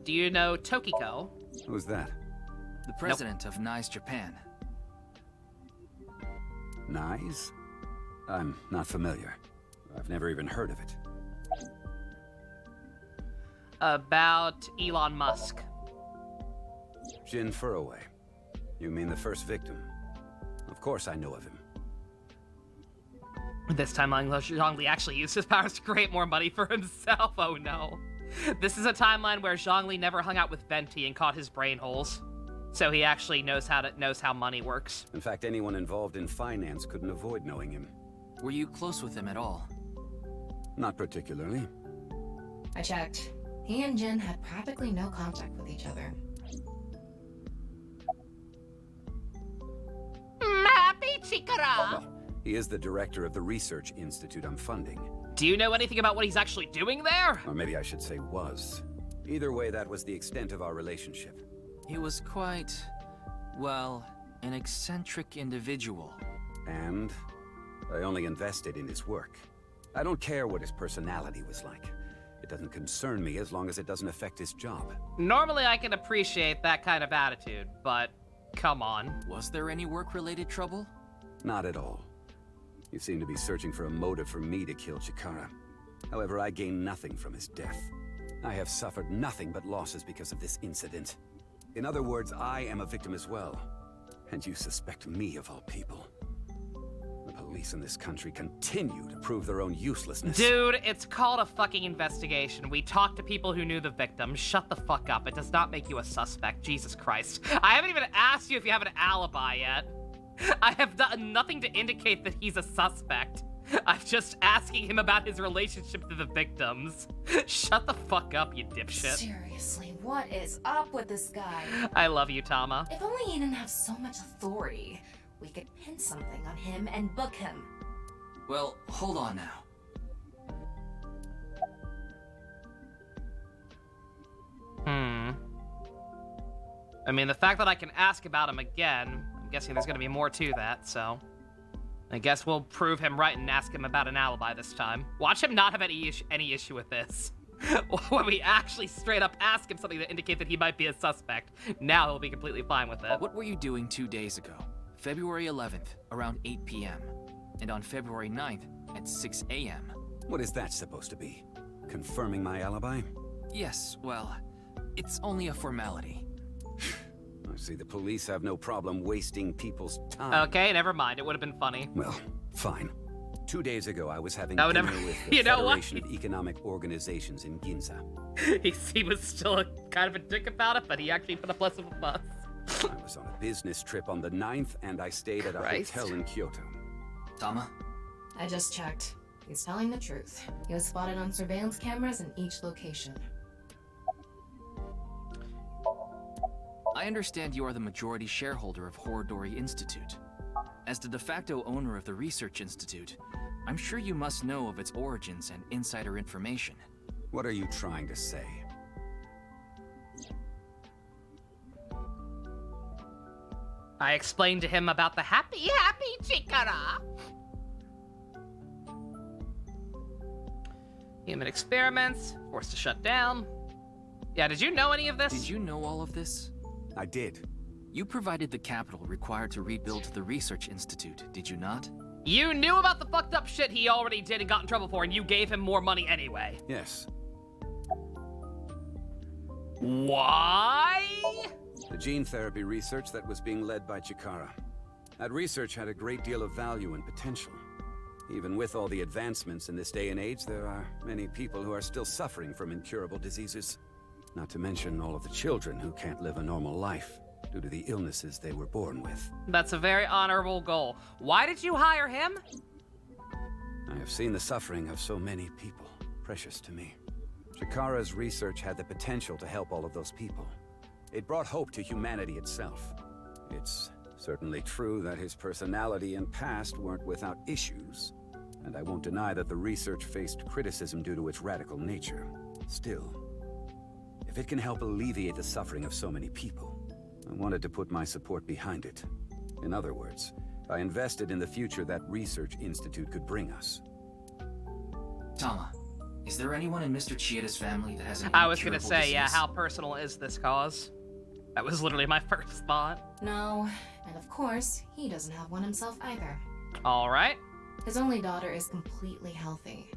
Do you know Tokiko? Who's that? The president of NICE Japan. NICE? I'm not familiar. I've never even heard of it. About Elon Musk. Jin Furroway. You mean the first victim? Of course I know of him. This timeline, Zhongli actually used his powers to create more money for himself. Oh no. This is a timeline where Zhongli never hung out with Venti and caught his brain holes. So he actually knows how money works. In fact, anyone involved in finance couldn't avoid knowing him. Were you close with him at all? Not particularly. I checked. He and Jin had practically no contact with each other. Happy Chikara! Well, he is the director of the research institute I'm funding. Do you know anything about what he's actually doing there? Or maybe I should say was. Either way, that was the extent of our relationship. He was quite, well, an eccentric individual. And I only invested in his work. I don't care what his personality was like. It doesn't concern me as long as it doesn't affect his job. Normally I can appreciate that kind of attitude, but come on. Was there any work-related trouble? Not at all. You seem to be searching for a motive for me to kill Chikara. However, I gain nothing from his death. I have suffered nothing but losses because of this incident. In other words, I am a victim as well. And you suspect me of all people. The police in this country continue to prove their own uselessness. Dude, it's called a fucking investigation. We talked to people who knew the victim. Shut the fuck up. It does not make you a suspect. Jesus Christ. I haven't even asked you if you have an alibi yet. I have done nothing to indicate that he's a suspect. I'm just asking him about his relationship to the victims. Shut the fuck up, you dipshit. Seriously, what is up with this guy? I love you, Tama. If only he didn't have so much authority, we could pin something on him and book him. Well, hold on now. I mean, the fact that I can ask about him again, I'm guessing there's gonna be more to that, so... I guess we'll prove him right and ask him about an alibi this time. Watch him not have any issue with this. When we actually straight up ask him something to indicate that he might be a suspect, now he'll be completely fine with it. What were you doing 2 days ago? February 11th, around 8 p.m. And on February 9th, at 6 a.m. What is that supposed to be? Confirming my alibi? Yes, well, it's only a formality. I see the police have no problem wasting people's time. Okay, never mind. It would have been funny. Well, fine. 2 days ago, I was having dinner with the Federation of Economic Organizations in Ginza. He was still kind of a dick about it, but he actually put up less of a fuss. I was on a business trip on the 9th, and I stayed at a hotel in Kyoto. Tama? I just checked. He's telling the truth. He was spotted on surveillance cameras in each location. I understand you are the majority shareholder of Horodori Institute. As the de facto owner of the Research Institute, I'm sure you must know of its origins and insider information. What are you trying to say? I explained to him about the happy Chikara. Human experiments, forced to shut down. Yeah, did you know any of this? Did you know all of this? I did. You provided the capital required to rebuild the Research Institute, did you not? You knew about the fucked up shit he already did and got in trouble for, and you gave him more money anyway. Yes. Why? The gene therapy research that was being led by Chikara. That research had a great deal of value and potential. Even with all the advancements in this day and age, there are many people who are still suffering from incurable diseases. Not to mention all of the children who can't live a normal life due to the illnesses they were born with. That's a very honorable goal. Why did you hire him? I have seen the suffering of so many people, precious to me. Chikara's research had the potential to help all of those people. It brought hope to humanity itself. It's certainly true that his personality and past weren't without issues, and I won't deny that the research faced criticism due to its radical nature. Still, if it can help alleviate the suffering of so many people, I wanted to put my support behind it. In other words, I invested in the future that Research Institute could bring us. Tama, is there anyone in Mr. Chieda's family that has an I was gonna incurable say, disease? yeah, how personal is this cause? That was literally my first thought. No, and of course, he doesn't have one himself either. Alright. His only daughter is completely healthy.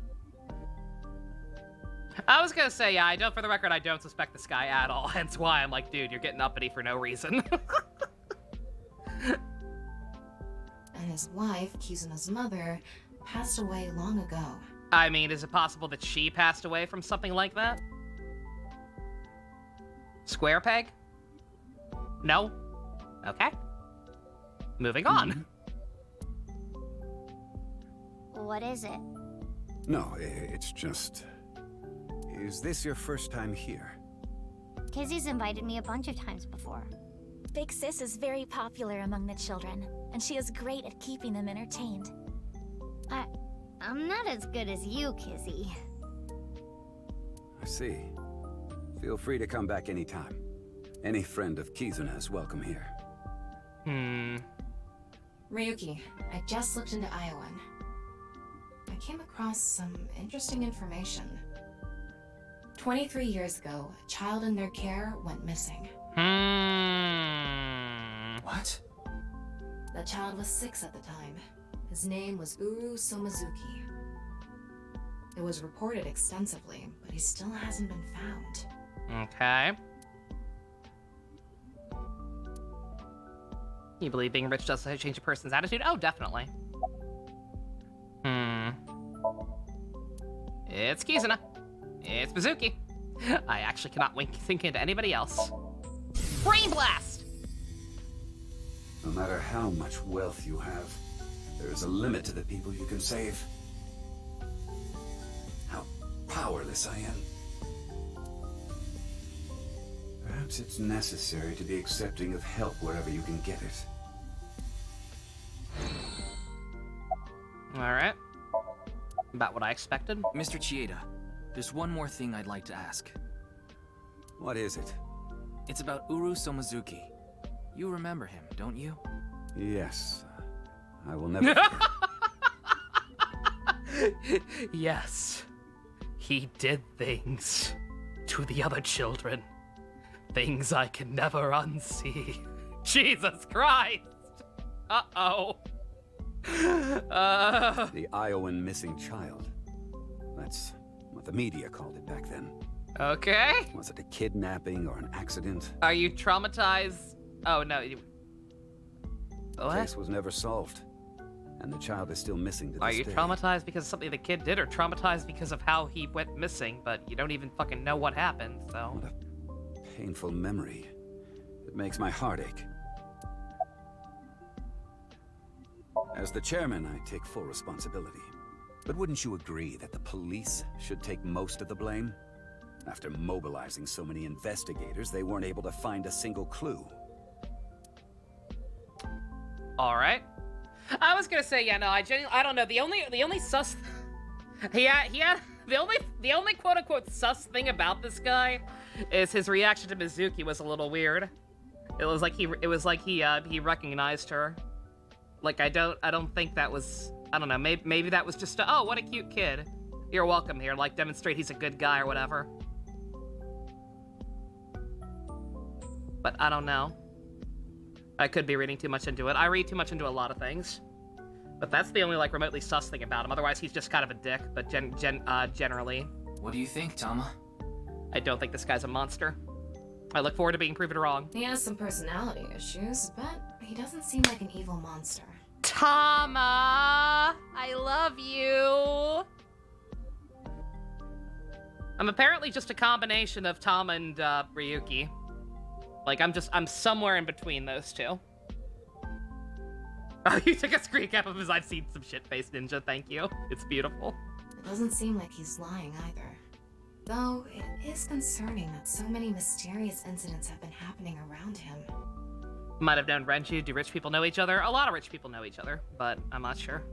I was gonna say, yeah, for the record, I don't suspect this guy at all, hence why I'm like, dude, you're getting uppity for no reason. And his wife, Kizuna's mother, passed away long ago. I mean, is it possible that she passed away from something like that? Square peg? No? Okay. Moving on. What is it? No, it's just... Is this your first time here? Kizzy's invited me a bunch of times before. Big Sis is very popular among the children, and she is great at keeping them entertained. I'm not as good as you, Kizzy. I see. Feel free to come back anytime. Any friend of Kizuna is welcome here. Ryuki, I just looked into Iowan. I came across some interesting information. 23 years ago, a child in their care went missing. What? The child was 6 at the time. His name was Uru Somazuki. It was reported extensively, but he still hasn't been found. Okay. You believe being rich does change a person's attitude? Oh, definitely. It's Kizuna. It's Mizuki. I actually cannot think into anybody else. Brain Blast! No matter how much wealth you have, there is a limit to the people you can save. How powerless I am. Perhaps it's necessary to be accepting of help wherever you can get it. Alright. About what I expected. Mr. Chieda, there's one more thing I'd like to ask. What is it? It's about Uru Somazuki. You remember him, don't you? Yes. I will never forget. Yes. He did things to the other children. Things I can never unsee. Jesus Christ! Uh-oh. The Iowan missing child. That's what the media called it back then. Okay. Was it a kidnapping or an accident? Are you traumatized? Oh, no. The case was never solved, and the child is still missing to this Are you day. traumatized because of something the kid did, or traumatized because of how he went missing, but you don't even fucking know what happened, so... What a painful memory. It makes my heart ache. As the chairman, I take full responsibility. But wouldn't you agree that the police should take most of the blame? After mobilizing so many investigators, they weren't able to find a single clue. All right. I was gonna say, yeah, no, I don't know. The only sus, he had the only quote unquote sus thing about this guy is his reaction to Mizuki was a little weird. It was like he recognized her. Like I don't think that was, I don't know, maybe that was just oh, what a cute kid. You're welcome here, like demonstrate he's a good guy or whatever. But I don't know. I could be reading too much into it. I read too much into a lot of things. But that's the only, like, remotely sus thing about him. Otherwise, he's just kind of a dick, but generally. What do you think, Tama? I don't think this guy's a monster. I look forward to being proven wrong. He has some personality issues, but he doesn't seem like an evil monster. Tama! I love you! I'm apparently just a combination of Tama and Ryuki. Like, I'm somewhere in between those two. Oh, you took a screen cap of his I've seen some shit-faced ninja, thank you. It's beautiful. It doesn't seem like he's lying either. Though, it is concerning that so many mysterious incidents have been happening around him. Might have known Renju. Do rich people know each other? A lot of rich people know each other, but I'm not sure.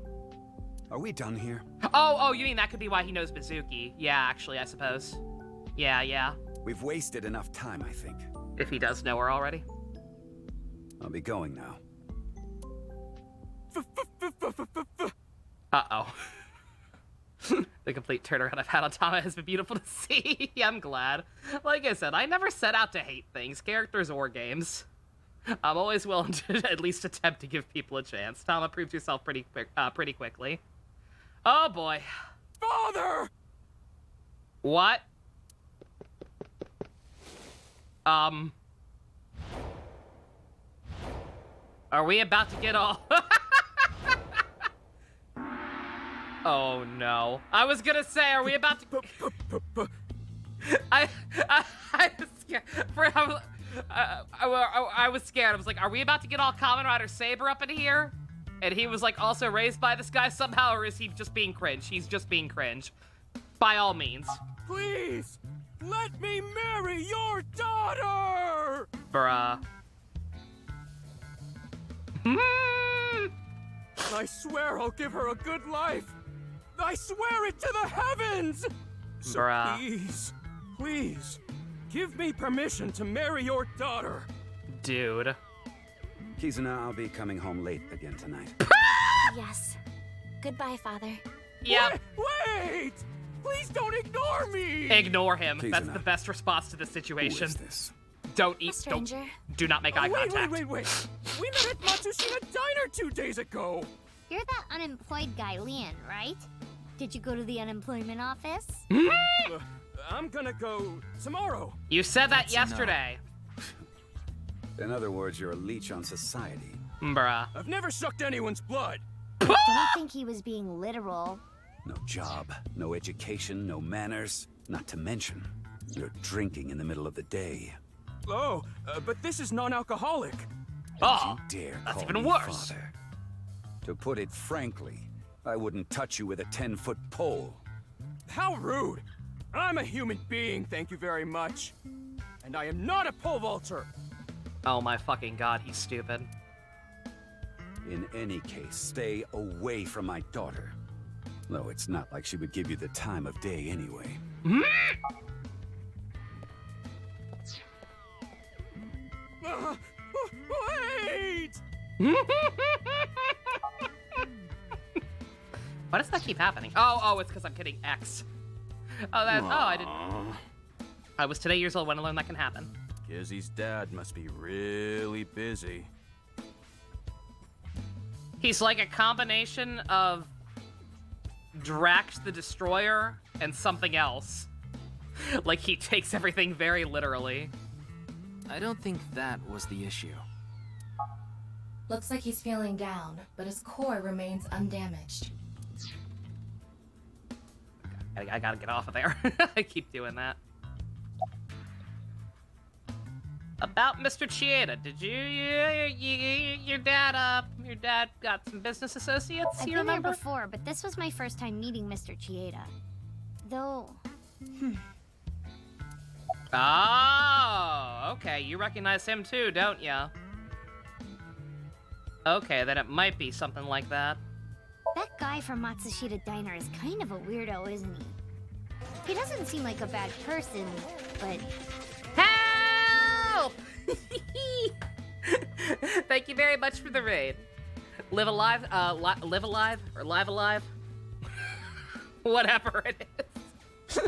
Are we done here? Oh, you mean that could be why he knows Mizuki? Yeah, actually, I suppose. Yeah. We've wasted enough time, I think. If he does know her already. I'll be going now. Uh-oh. The complete turnaround I've had on Tama has been beautiful to see. I'm glad. Like I said, I never set out to hate things, characters or games. I'm always willing to at least attempt to give people a chance. Tama proves yourself pretty quickly. Oh boy. Father! What? Are we about to get all... Oh no. I was gonna say, are we about to... I was scared. I was scared. I was like, are we about to get all Kamen Rider Saber up in here? And he was like also raised by this guy somehow, or is he just being cringe? He's just being cringe. By all means. Please, let me marry your daughter! Bruh. I swear I'll give her a good life. I swear it to the heavens! So Bruh. please, give me permission to marry your daughter. Dude. Kizuna, I'll be coming home late again tonight. Yes. Goodbye, Father. Yeah. Wait! Please don't ignore me! Ignore him. Kizuna. That's the best response to the situation. Who is this? Don't eat. Stranger. Do not make eye contact. Wait. We met at Matsushita Diner 2 days ago. You're that unemployed guy, Leon, right? Did you go to the unemployment office? I'm gonna go tomorrow. You said that yesterday. In other words, you're a leech on society. Bruh. I've never sucked anyone's blood. Don't think he was being literal. No job, no education, no manners. Not to mention, you're drinking in the middle of the day. Oh, but this is non-alcoholic. Oh, you dare that's call even me worse. Father. To put it frankly, I wouldn't touch you with a 10-foot pole. How rude. I'm a human being, thank you very much. And I am not a pole vaulter. Oh my fucking god, he's stupid. In any case, stay away from my daughter. Though it's not like she would give you the time of day anyway. Wait! Why does that keep happening? Oh, it's because I'm hitting X. I didn't. I was today years old when I learned that can happen. Kizzy's dad must be really busy. He's like a combination of Drax the Destroyer and something else. Like he takes everything very literally. I don't think that was the issue. Looks like he's feeling down, but his core remains undamaged. I gotta get off of there. I keep doing that. About Mr. Chieda, did your dad got some business associates? I've You been here remember? before, but this was my first time meeting Mr. Chieda. Though, Oh, okay. You recognize him too, don't ya? Okay, then it might be something like that. That guy from Matsushita Diner is kind of a weirdo, isn't he? He doesn't seem like a bad person, but... Help! Thank you very much for the raid. Live alive, live alive, or live alive? Whatever it is.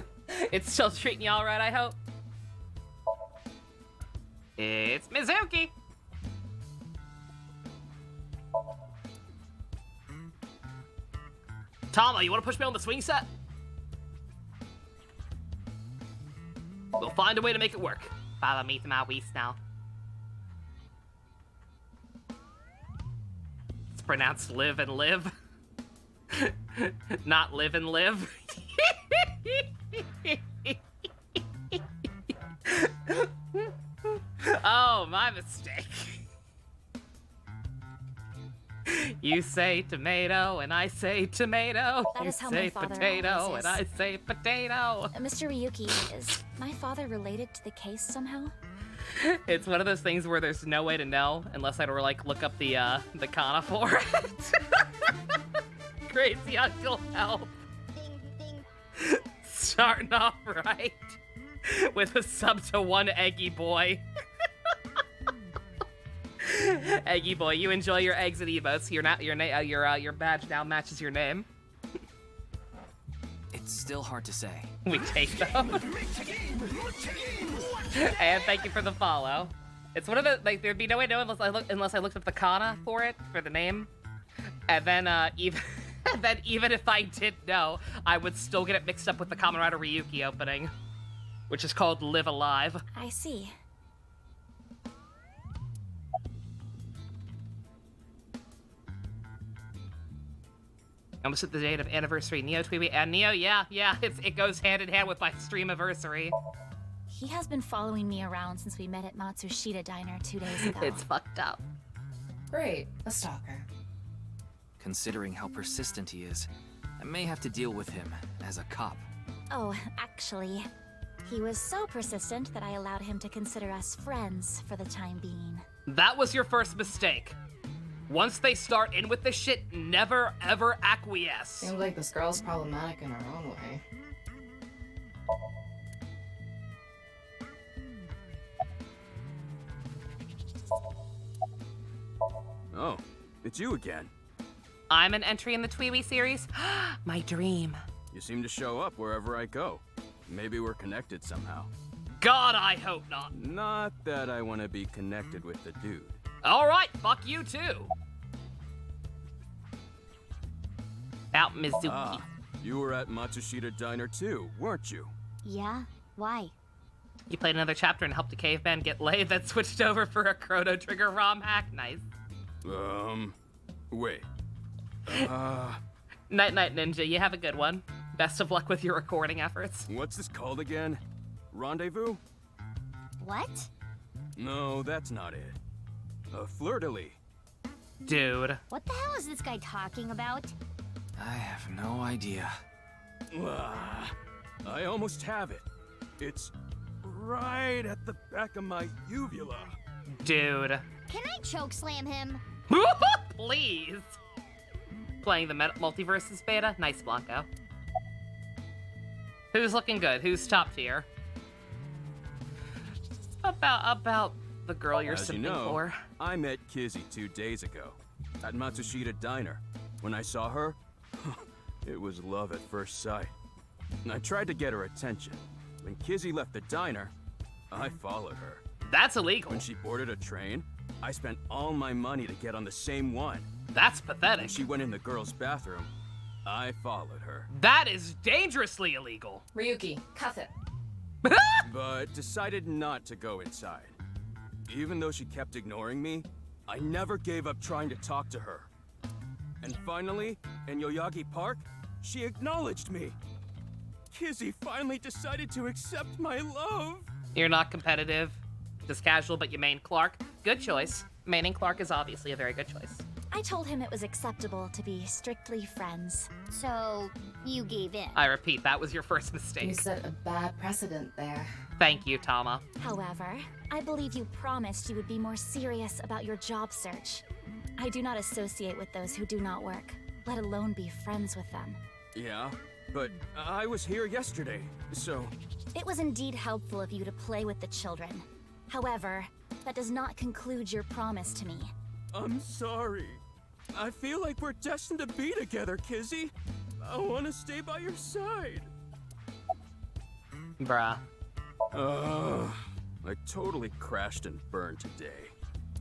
It's still treating you all right, I hope. It's Mizuki. Tama, you want to push me on the swing set? We'll find a way to make it work. Follow me to my waist now. It's pronounced live and live. Not live and live. Oh, my mistake. You say tomato and I say tomato. That You is how say my father potato always and is. I say potato. Mr. Ryuki, is my father related to the case somehow? It's one of those things where there's no way to know unless I were like look up the kana for it. Crazy Uncle Help. Starting off right with a sub to one Eggy Boy. Eggy Boy, you enjoy your eggs and emotes. Your badge now matches your name. It's still hard to say. We take those. And thank you for the follow. It's one of the like there'd be no way to know unless I looked up the kana for it for the name, and then even if I did know, I would still get it mixed up with the Kamen Rider Ryuki opening, which is called Live Alive. I see. Almost at the date of anniversary. Neo Tweeby and Neo, yeah, it goes hand in hand with my stream anniversary. He has been following me around since we met at Matsushita Diner 2 days ago. It's fucked up. Great, a stalker. Considering how persistent he is, I may have to deal with him as a cop. Oh, actually, he was so persistent that I allowed him to consider us friends for the time being. That was your first mistake. Once they start in with the shit, never ever acquiesce. Seems like this girl's problematic in her own way. Oh, it's you again. I'm an entry in the Tweeby series. My dream. You seem to show up wherever I go. Maybe we're connected somehow. God, I hope not. Not that I want to be connected with the dude. All right, fuck you too. Out Mizuki. Ah, you were at Matsushita Diner too, weren't you? Yeah? Why? You played another chapter and helped a caveman get laid, then switched over for a Chrono Trigger ROM hack. Nice. Wait. Night Night Ninja, you have a good one. Best of luck with your recording efforts. What's this called again? Rendezvous? What? No, that's not it. A fleur-de-lis. Dude. What the hell is this guy talking about? I have no idea. I almost have it. It's right at the back of my uvula. Dude. Can I chokeslam him? Please. Playing the Multiverses beta? Nice, Blanco. Who's looking good? Who's top tier? About the girl you're As you simping know, for. I met Kizzy 2 days ago at Matsushita Diner. When I saw her, it was love at first sight. And I tried to get her attention. When Kizzy left the diner, I followed her. That's illegal. When she boarded a train, I spent all my money to get on the same one. That's pathetic. When she went in the girls' bathroom, I followed her. That is dangerously illegal. Ryuki, cuff it. But decided not to go inside. Even though she kept ignoring me, I never gave up trying to talk to her. And finally, in Yoyagi Park, she acknowledged me. Kizzy finally decided to accept my love. You're not competitive, just casual, but you main Clark. Good choice. Maining Clark is obviously a very good choice. I told him it was acceptable to be strictly friends. So, you gave in. I repeat, that was your first mistake. You set a bad precedent there. Thank you, Tama. However, I believe you promised you would be more serious about your job search. I do not associate with those who do not work, let alone be friends with them. Yeah, but I was here yesterday, so... It was indeed helpful of you to play with the children. However, that does not conclude your promise to me. I'm sorry. I feel like we're destined to be together, Kizzy. I want to stay by your side. Bruh. I totally crashed and burned today.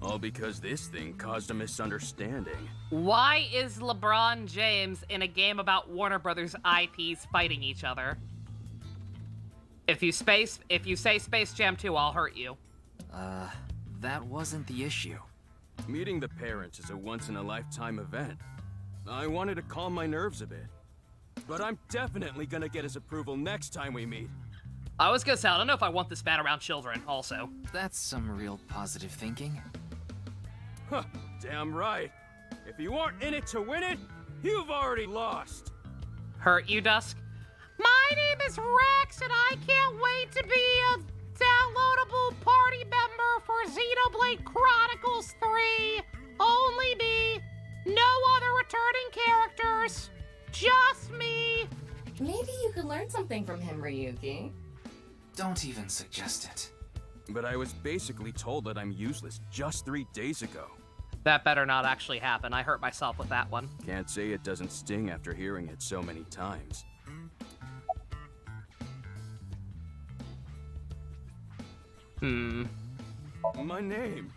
All because this thing caused a misunderstanding. Why is LeBron James in a game about Warner Brothers IPs fighting each other? If you say Space Jam 2, I'll hurt you. That wasn't the issue. Meeting the parents is a once-in-a-lifetime event. I wanted to calm my nerves a bit. But I'm definitely gonna get his approval next time we meet. I was gonna say, I don't know if I want this man around children, also. That's some real positive thinking. Huh, damn right. If you aren't in it to win it, you've already lost. Hurt you, Dusk? My name is Rex, and I can't wait to be a downloadable party member for Xenoblade Chronicles 3. Only me. No other returning characters. Just me. Maybe you could learn something from him, Ryuki. Don't even suggest it. But I was basically told that I'm useless just 3 days ago. That better not actually happen. I hurt myself with that one. Can't say it doesn't sting after hearing it so many times. My name.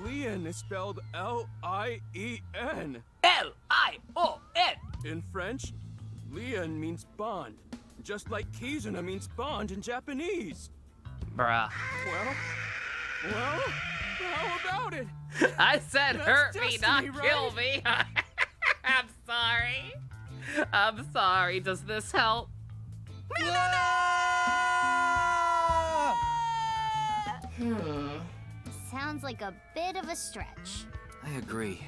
Leon is spelled L-I-E-N. L-I-O-N! In French, Leon means bond. Just like Kizuna means bond in Japanese. Bruh. Well, how about it? I said That's hurt me, not destiny, kill me. I'm sorry. I'm sorry. Does this help? Sounds like a bit of a stretch. I agree.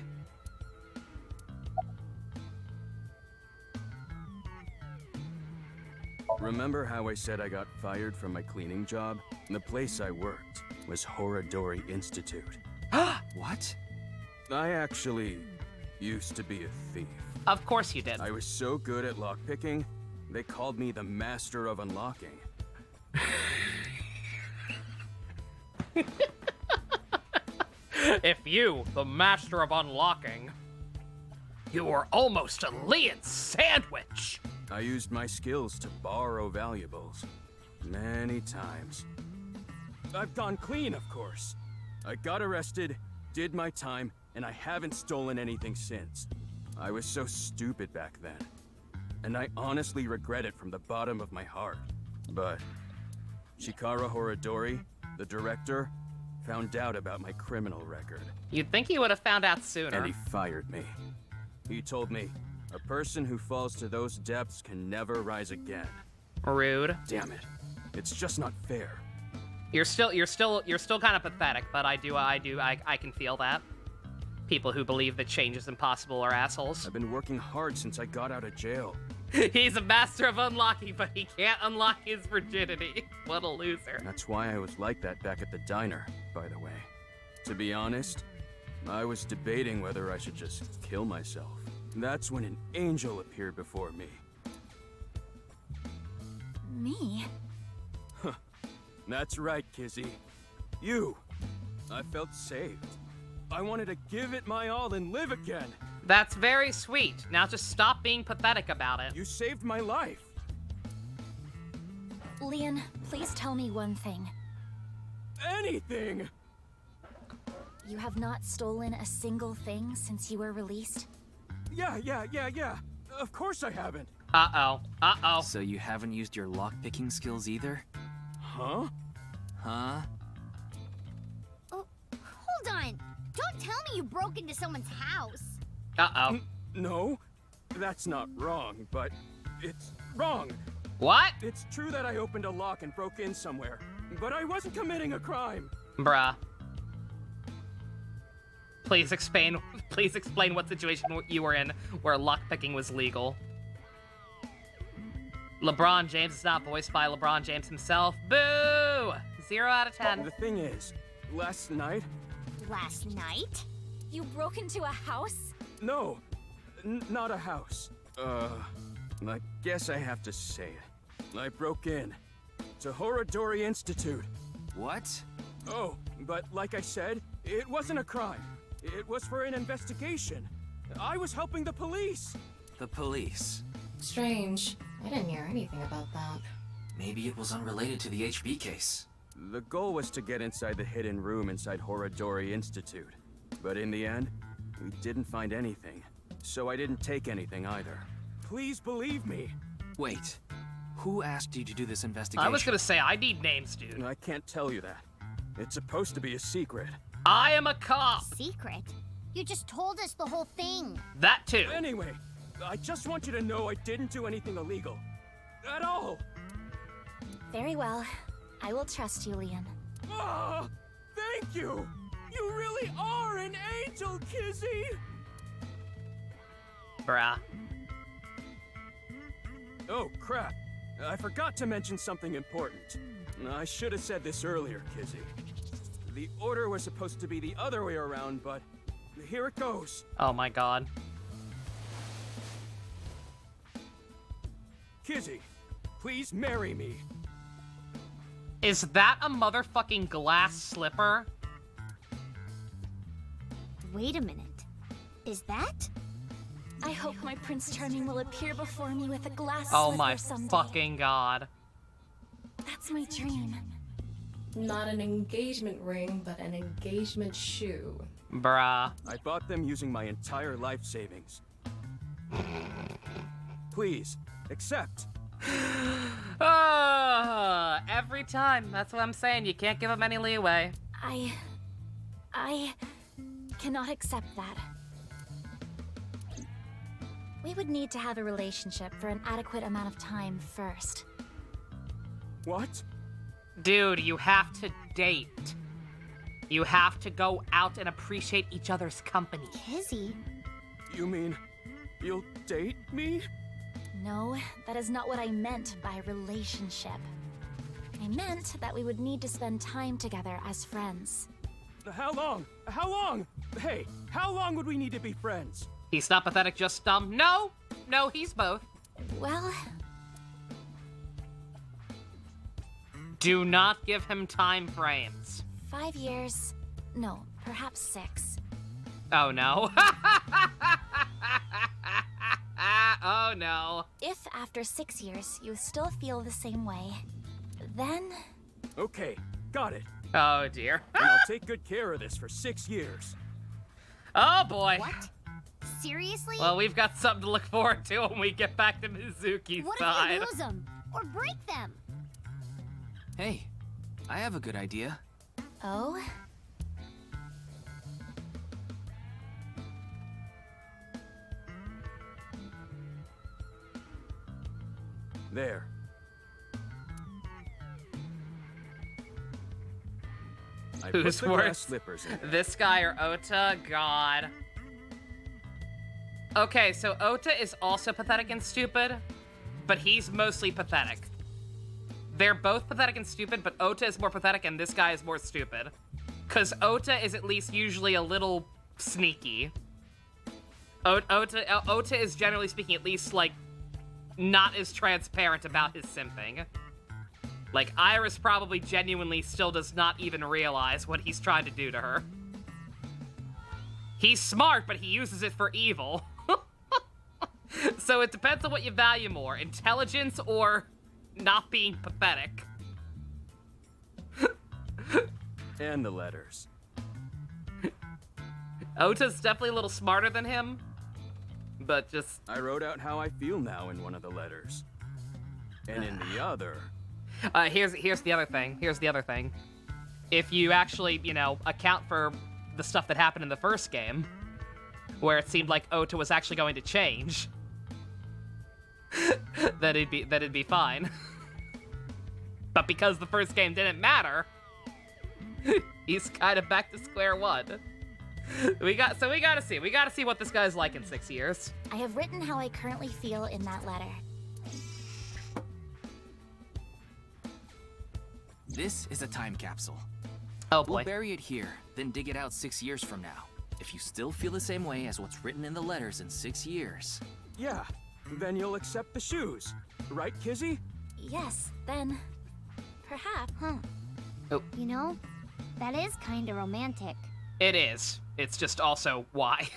Remember how I said I got fired from my cleaning job? The place I worked was Horadori Institute. What? I actually used to be a thief. Of course you did. I was so good at lockpicking, they called me the Master of Unlocking. If you, the Master of Unlocking, you were almost a Leon sandwich. I used my skills to borrow valuables. Many times. I've gone clean, of course. I got arrested, did my time, and I haven't stolen anything since. I was so stupid back then. And I honestly regret it from the bottom of my heart. But Chikara Horadori, the director, found out about my criminal record. You'd think he would have found out sooner. And he fired me. He told me, a person who falls to those depths can never rise again. Rude. Damn it. It's just not fair. You're still kind of pathetic, but I can feel that. People who believe that change is impossible are assholes. I've been working hard since I got out of jail. He's a master of unlocking, but he can't unlock his virginity. What a loser. That's why I was like that back at the diner, by the way. To be honest, I was debating whether I should just kill myself. That's when an angel appeared before me. Me? Huh. That's right, Kizzy. You. I felt saved. I wanted to give it my all and live again. That's very sweet. Now just stop being pathetic about it. You saved my life. Leon, please tell me one thing. Anything! You have not stolen a single thing since you were released? Yeah. Of course I haven't. Uh-oh. So you haven't used your lockpicking skills either? Huh? Huh? Oh, hold on. Don't tell me you broke into someone's house. Uh-oh. No, that's not wrong, but it's wrong. What? It's true that I opened a lock and broke in somewhere, but I wasn't committing a crime. Bruh. Please explain what situation you were in where lockpicking was legal. LeBron James is not voiced by LeBron James himself. Boo! 0 out of 10. The thing is, last night... Last night? You broke into a house? No, not a house. I guess I have to say it. I broke in to Horadori Institute. What? Oh, but like I said, it wasn't a crime. It was for an investigation. I was helping the police. The police? Strange. I didn't hear anything about that. Maybe it was unrelated to the HB case. The goal was to get inside the hidden room inside Horadori Institute. But in the end, we didn't find anything. So I didn't take anything either. Please believe me. Wait. Who asked you to do this investigation? I was gonna say, I need names, dude. I can't tell you that. It's supposed to be a secret. I am a cop! Secret? You just told us the whole thing. That too. Anyway, I just want you to know I didn't do anything illegal. At all! Very well. I will trust you, Leon. Oh, thank you! You really are an angel, Kizzy! Bruh. Oh, crap. I forgot to mention something important. I should have said this earlier, Kizzy. The order was supposed to be the other way around, but here it goes. Oh my god. Kizzy, please marry me. Is that a motherfucking glass slipper? Wait a minute. Is that? I hope my Prince Charming will appear before me with a glass Oh slipper my someday. fucking god. That's my dream. Not an engagement ring, but an engagement shoe. Bruh. I bought them using my entire life savings. Please, accept. Every time. That's what I'm saying. You can't give him any leeway. I cannot accept that. We would need to have a relationship for an adequate amount of time first. What? Dude, you have to date. You have to go out and appreciate each other's company. Kizzy? You mean you'll date me? No, that is not what I meant by relationship. I meant that we would need to spend time together as friends. How long? How long? Hey, how long would we need to be friends? He's not pathetic, just dumb. No, he's both. Well... Do not give him time frames. 5 years. No, perhaps 6. Oh no. Oh no. If after 6 years you still feel the same way, then... Okay, got it. Oh dear. And I'll take good care of this for 6 years. Oh boy. What? Seriously? Well, we've got something to look forward to when we get back to Mizuki's What side. if we lose them? Or break them? Hey, I have a good idea. Oh? There. I put Who's the glass worse? slippers in there. This guy or Ota? God. Okay, so Ota is also pathetic and stupid, but he's mostly pathetic. They're both pathetic and stupid, but Ota is more pathetic and this guy is more stupid. Because Ota is at least usually a little sneaky. Ota is generally speaking at least, like, not as transparent about his simping. Like, Iris probably genuinely still does not even realize what he's trying to do to her. He's smart, but he uses it for evil. So it depends on what you value more, intelligence or not being pathetic. And the letters. Ota's definitely a little smarter than him, but just... I wrote out how I feel now in one of the letters. And in the other... Here's the other thing. Here's the other thing. If you actually, you know, account for the stuff that happened in the first game, where it seemed like Ota was actually going to change, then it'd be fine. But because the first game didn't matter, he's kind of back to square one. We gotta see what this guy's like in 6 years. I have written how I currently feel in that letter. This is a time capsule. Oh boy. We'll bury it here, then dig it out 6 years from now. If you still feel the same way as what's written in the letters in 6 years... Yeah, then you'll accept the shoes. Right, Kizzy? Yes, then... perhaps. Huh. Oh. You know, that is kinda romantic. It is. It's just also why.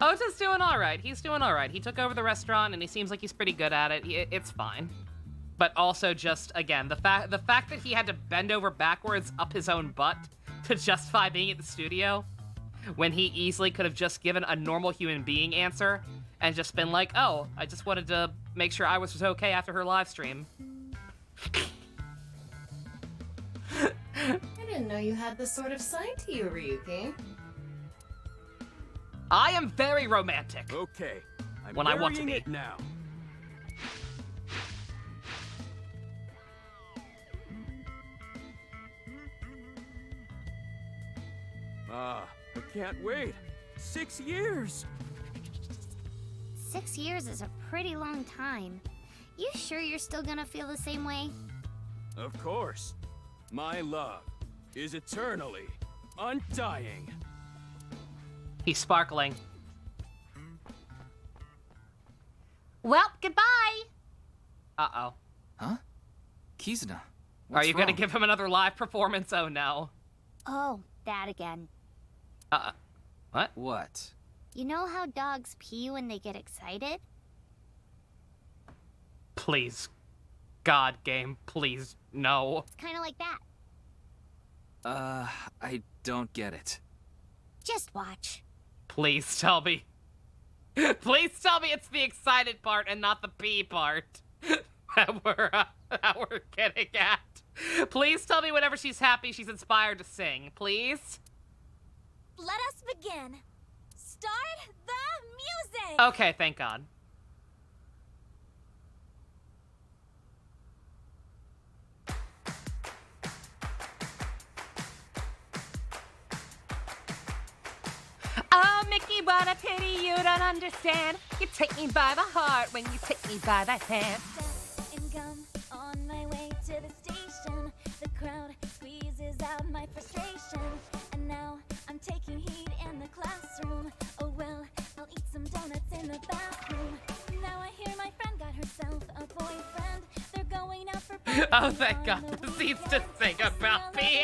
Ota's doing alright. He's doing alright. He took over the restaurant and he seems like he's pretty good at it. It's fine. But also just, again, the fact that he had to bend over backwards up his own butt to justify being at the studio when he easily could have just given a normal human being answer and just been like, oh, I just wanted to make sure I was okay after her live stream. I didn't know you had this sort of side to you, Ryuki. I am very romantic. Okay, I'm when I want to be. It now. I can't wait. 6 years. 6 years is a pretty long time. You sure you're still gonna feel the same way? Of course. My love is eternally undying. He's sparkling. Well, goodbye. Uh-oh. Huh? Kizuna, Are you gonna wrong? give him another live performance? Oh no. Oh, that again. What? What? You know how dogs pee when they get excited? Please. God, game, please, no. It's kinda like that. I don't get it. Just watch. Please tell me. Please tell me it's the excited part and not the pee part that we're getting at. Please tell me whenever she's happy, she's inspired to sing. Please? Let us begin. Start the music! Okay, thank God. Oh, Mickey, what a pity you don't understand. You take me by the heart when you take me by the hand. And gum on my way to the station. The crowd squeezes out my frustration. And now I'm taking heat in the classroom. Oh well, I'll eat some donuts in the bathroom. Now I hear my friend got herself a boyfriend. They're going out for Oh, thank God. This needs to sing about peeing.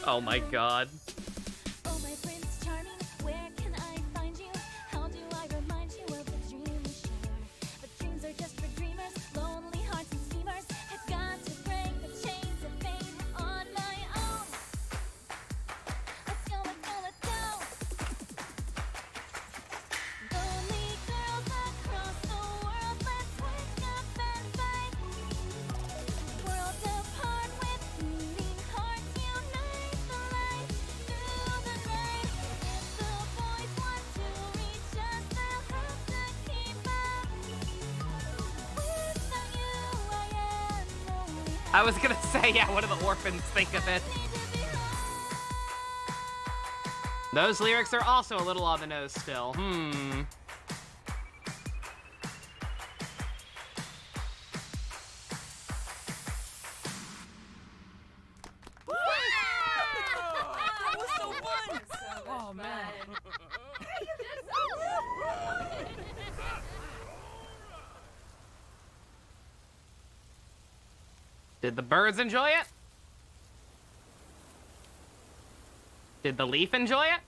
Oh my God. Oh, my Prince Charming, where can I find you? How do I remind you of the dream we share? But dreams are just for dreamers, lonely hearts and schemers. I've got to break the chains of fate on my own. Let's go, let's go, let's go. Lonely girls across the world, let's wake up and fight. Worlds apart with beating hearts unite the light through the night. If the boys want to reach us, they'll have to keep up. Without you, I am lonely. I was gonna say, yeah, what do the orphans think of it? Those lyrics are also a little on the nose still. That was so fun! Oh, man. Did the birds enjoy it? Did the leaf enjoy it?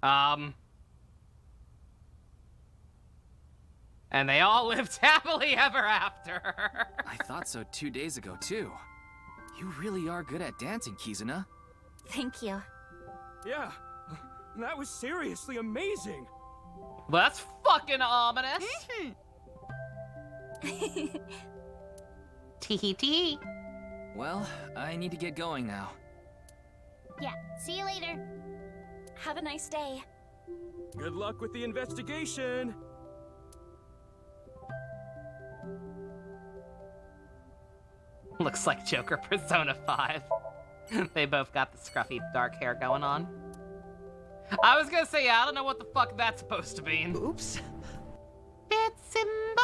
And they all lived happily ever after. I thought so 2 days ago, too. You really are good at dancing, Kizuna. Thank you. Yeah, that was seriously amazing. Well, that's fucking ominous. Tee tee. Well, I need to get going now. Yeah, see you later. Have a nice day. Good luck with the investigation. Looks like Joker Persona 5. They both got the scruffy dark hair going on. I was gonna say, yeah, I don't know what the fuck that's supposed to mean. Oops. It's symbolic.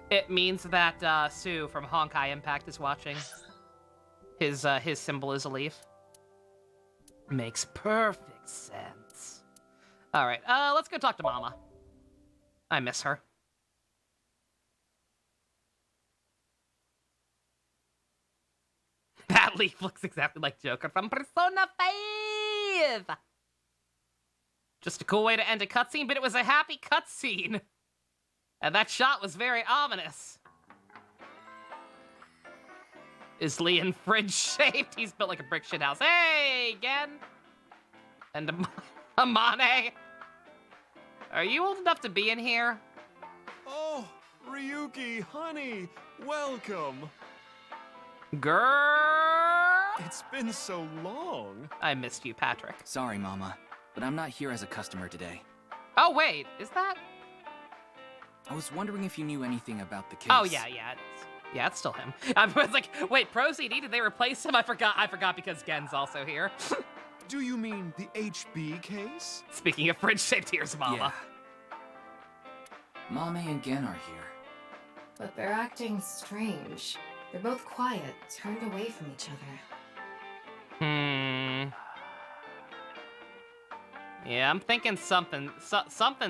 It means that Sue from Honkai Impact is watching. His symbol is a leaf. Makes perfect sense. All right, let's go talk to Mama. I miss her. That leaf looks exactly like Joker from Persona 5! Just a cool way to end a cutscene, but it was a happy cutscene. And that shot was very ominous. Is Leon fridge-shaped? He's built like a brick shit house. Hey, again! And Amane? Are you old enough to be in here? Oh, Ryuki, honey, welcome. Girl! It's been so long. I missed you, Patrick. Sorry, Mama, but I'm not here as a customer today. Oh, wait, is that? I was wondering if you knew anything about the case. Oh, yeah, it is. Yeah, it's still him. I was like, wait, Pro CD, did they replace him? I forgot because Gen's also here. Do you mean the HB case? Speaking of fridge-shaped, here's Mama. Yeah. Mame and Gen are here. But they're acting strange. They're both quiet, turned away from each other. Yeah, I'm thinking something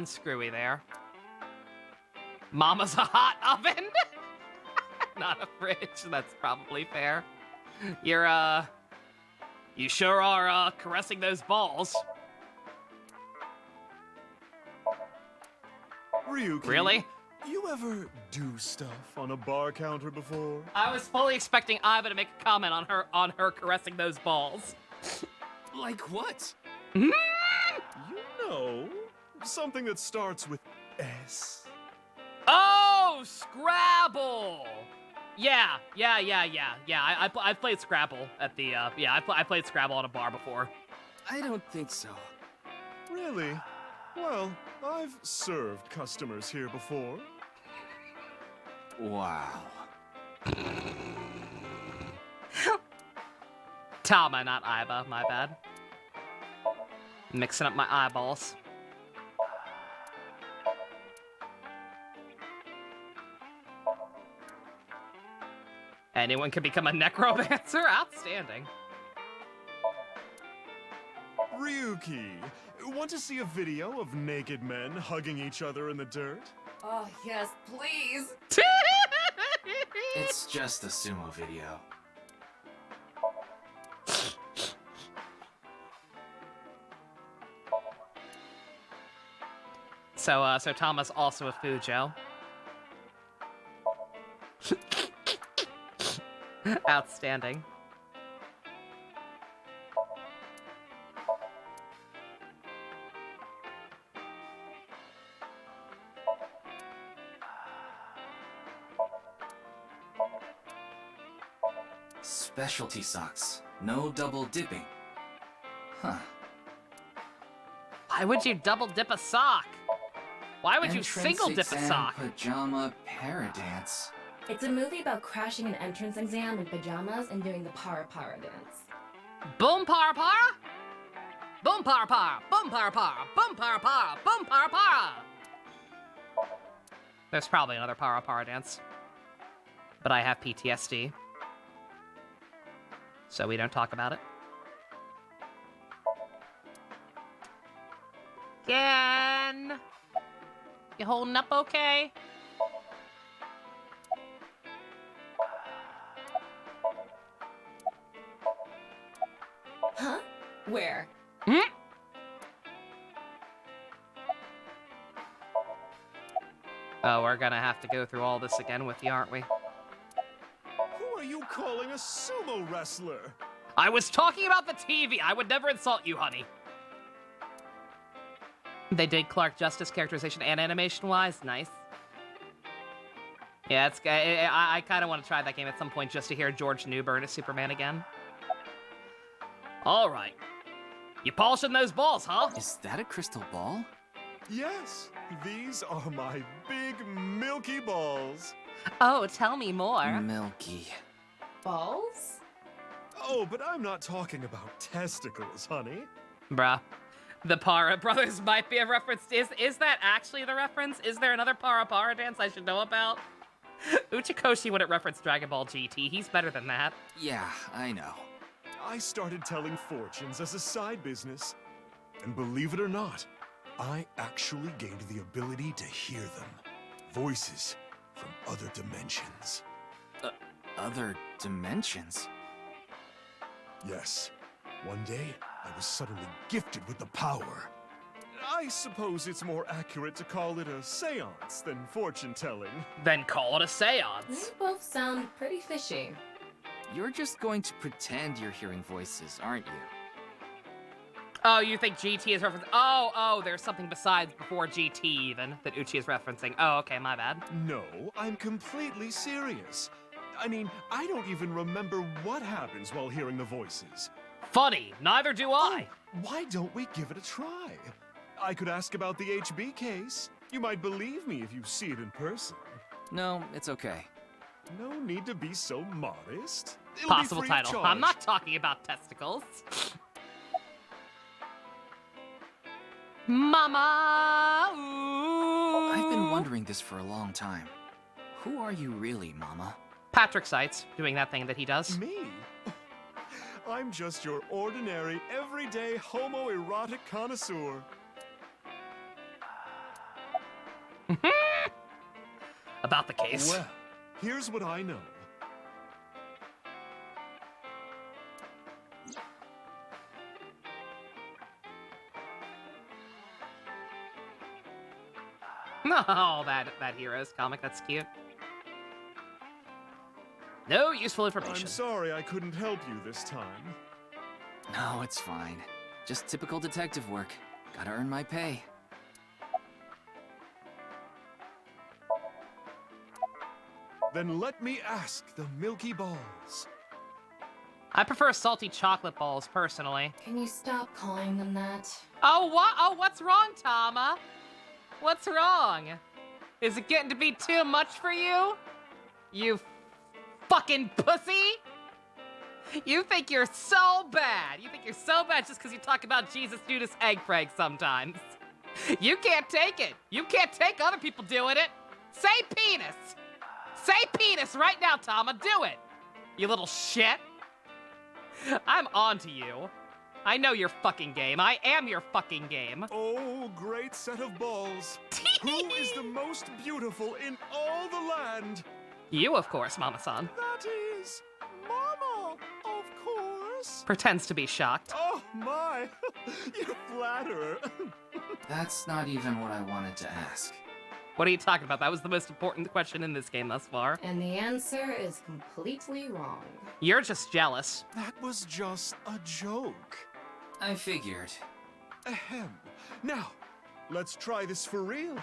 screwy there. Mama's a hot oven? Not a fridge, that's probably fair. You sure are, caressing those balls. Ryuki, really? You ever do stuff on a bar counter before? I was fully expecting Iva to make a comment on her caressing those balls. Like what? You know, something that starts with S. Oh, Scrabble! Yeah. I played Scrabble at the, I played Scrabble at a bar before. I don't think so. Really? Well, I've served customers here before. Wow. Tama, not Iba, my bad. Mixing up my eyeballs. Anyone can become a necromancer? Outstanding. Ryuki, want to see a video of naked men hugging each other in the dirt? Oh, yes, please. It's just a sumo video. So Tama's also a Fujo. Outstanding. Specialty socks. No double dipping. Huh. Why would you double dip a sock? Why would you Entrance single dip a exam, sock? Pajama paradance. It's a movie about crashing an entrance exam in pajamas and doing the para dance. Boom para para? Boom para para, boom para para, boom para para, boom para para. There's probably another para dance. But I have PTSD. So we don't talk about it. Gen! You holding up okay? Huh? Where? Oh, we're gonna have to go through all this again with you, aren't we? Who are you calling a sumo wrestler? I was talking about the TV. I would never insult you, honey. They did Clark Justice characterization and animation-wise. Nice. Yeah, I kind of want to try that game at some point just to hear George Newbern as Superman again. All right. You polishing those balls, huh? Is that a crystal ball? Yes, these are my big milky balls. Oh, tell me more. Milky. Balls? Oh, but I'm not talking about testicles, honey. Bruh. The Para Brothers might be a reference. Is that actually the reference? Is there another Para Para dance I should know about? Uchikoshi wouldn't reference Dragon Ball GT. He's better than that. Yeah, I know. I started telling fortunes as a side business. And believe it or not, I actually gained the ability to hear them. Voices from other dimensions. Other dimensions? Yes. One day, I was suddenly gifted with the power. I suppose it's more accurate to call it a seance than fortune-telling. Then call it a seance. You both sound pretty fishy. You're just going to pretend you're hearing voices, aren't you? Oh, you think GT is referencing? Oh, there's something besides before GT even that Uchi is referencing. Oh, okay, my bad. No, I'm completely serious. I mean, I don't even remember what happens while hearing the voices. Funny, neither do I. Oh, why don't we give it a try? I could ask about the HB case. You might believe me if you see it in person. No, it's okay. No need to be so modest. It'll Possible be free of title. charge. I'm not talking about testicles. Mama! Ooh. I've been wondering this for a long time. Who are you really, Mama? Patrick Seitz, doing that thing that he does. Me? I'm just your ordinary, everyday homoerotic connoisseur. About the case. Well, here's what I know. Oh, that Heroes comic, that's cute. No useful information. I'm sorry I couldn't help you this time. No, it's fine. Just typical detective work. Gotta earn my pay. Then let me ask the Milky Balls. I prefer salty chocolate balls, personally. Can you stop calling them that? Oh, what? Oh, what's wrong, Tama? What's wrong? Is it getting to be too much for you? You fucking pussy? You think you're so bad. You think you're so bad just because you talk about Jesus Judas egg prank sometimes. You can't take it. You can't take other people doing it. Say penis. Say penis right now, Tama. Do it. You little shit. I'm on to you. I know your fucking game. I am your fucking game. Oh, great set of balls. Who is the most beautiful in all the land? You, of course, Mama-san. That is Mama, of course. Pretends to be shocked. Oh, my. You flatterer. That's not even what I wanted to ask. What are you talking about? That was the most important question in this game thus far. And the answer is completely wrong. You're just jealous. That was just a joke. I figured. Ahem. Now, let's try this for real.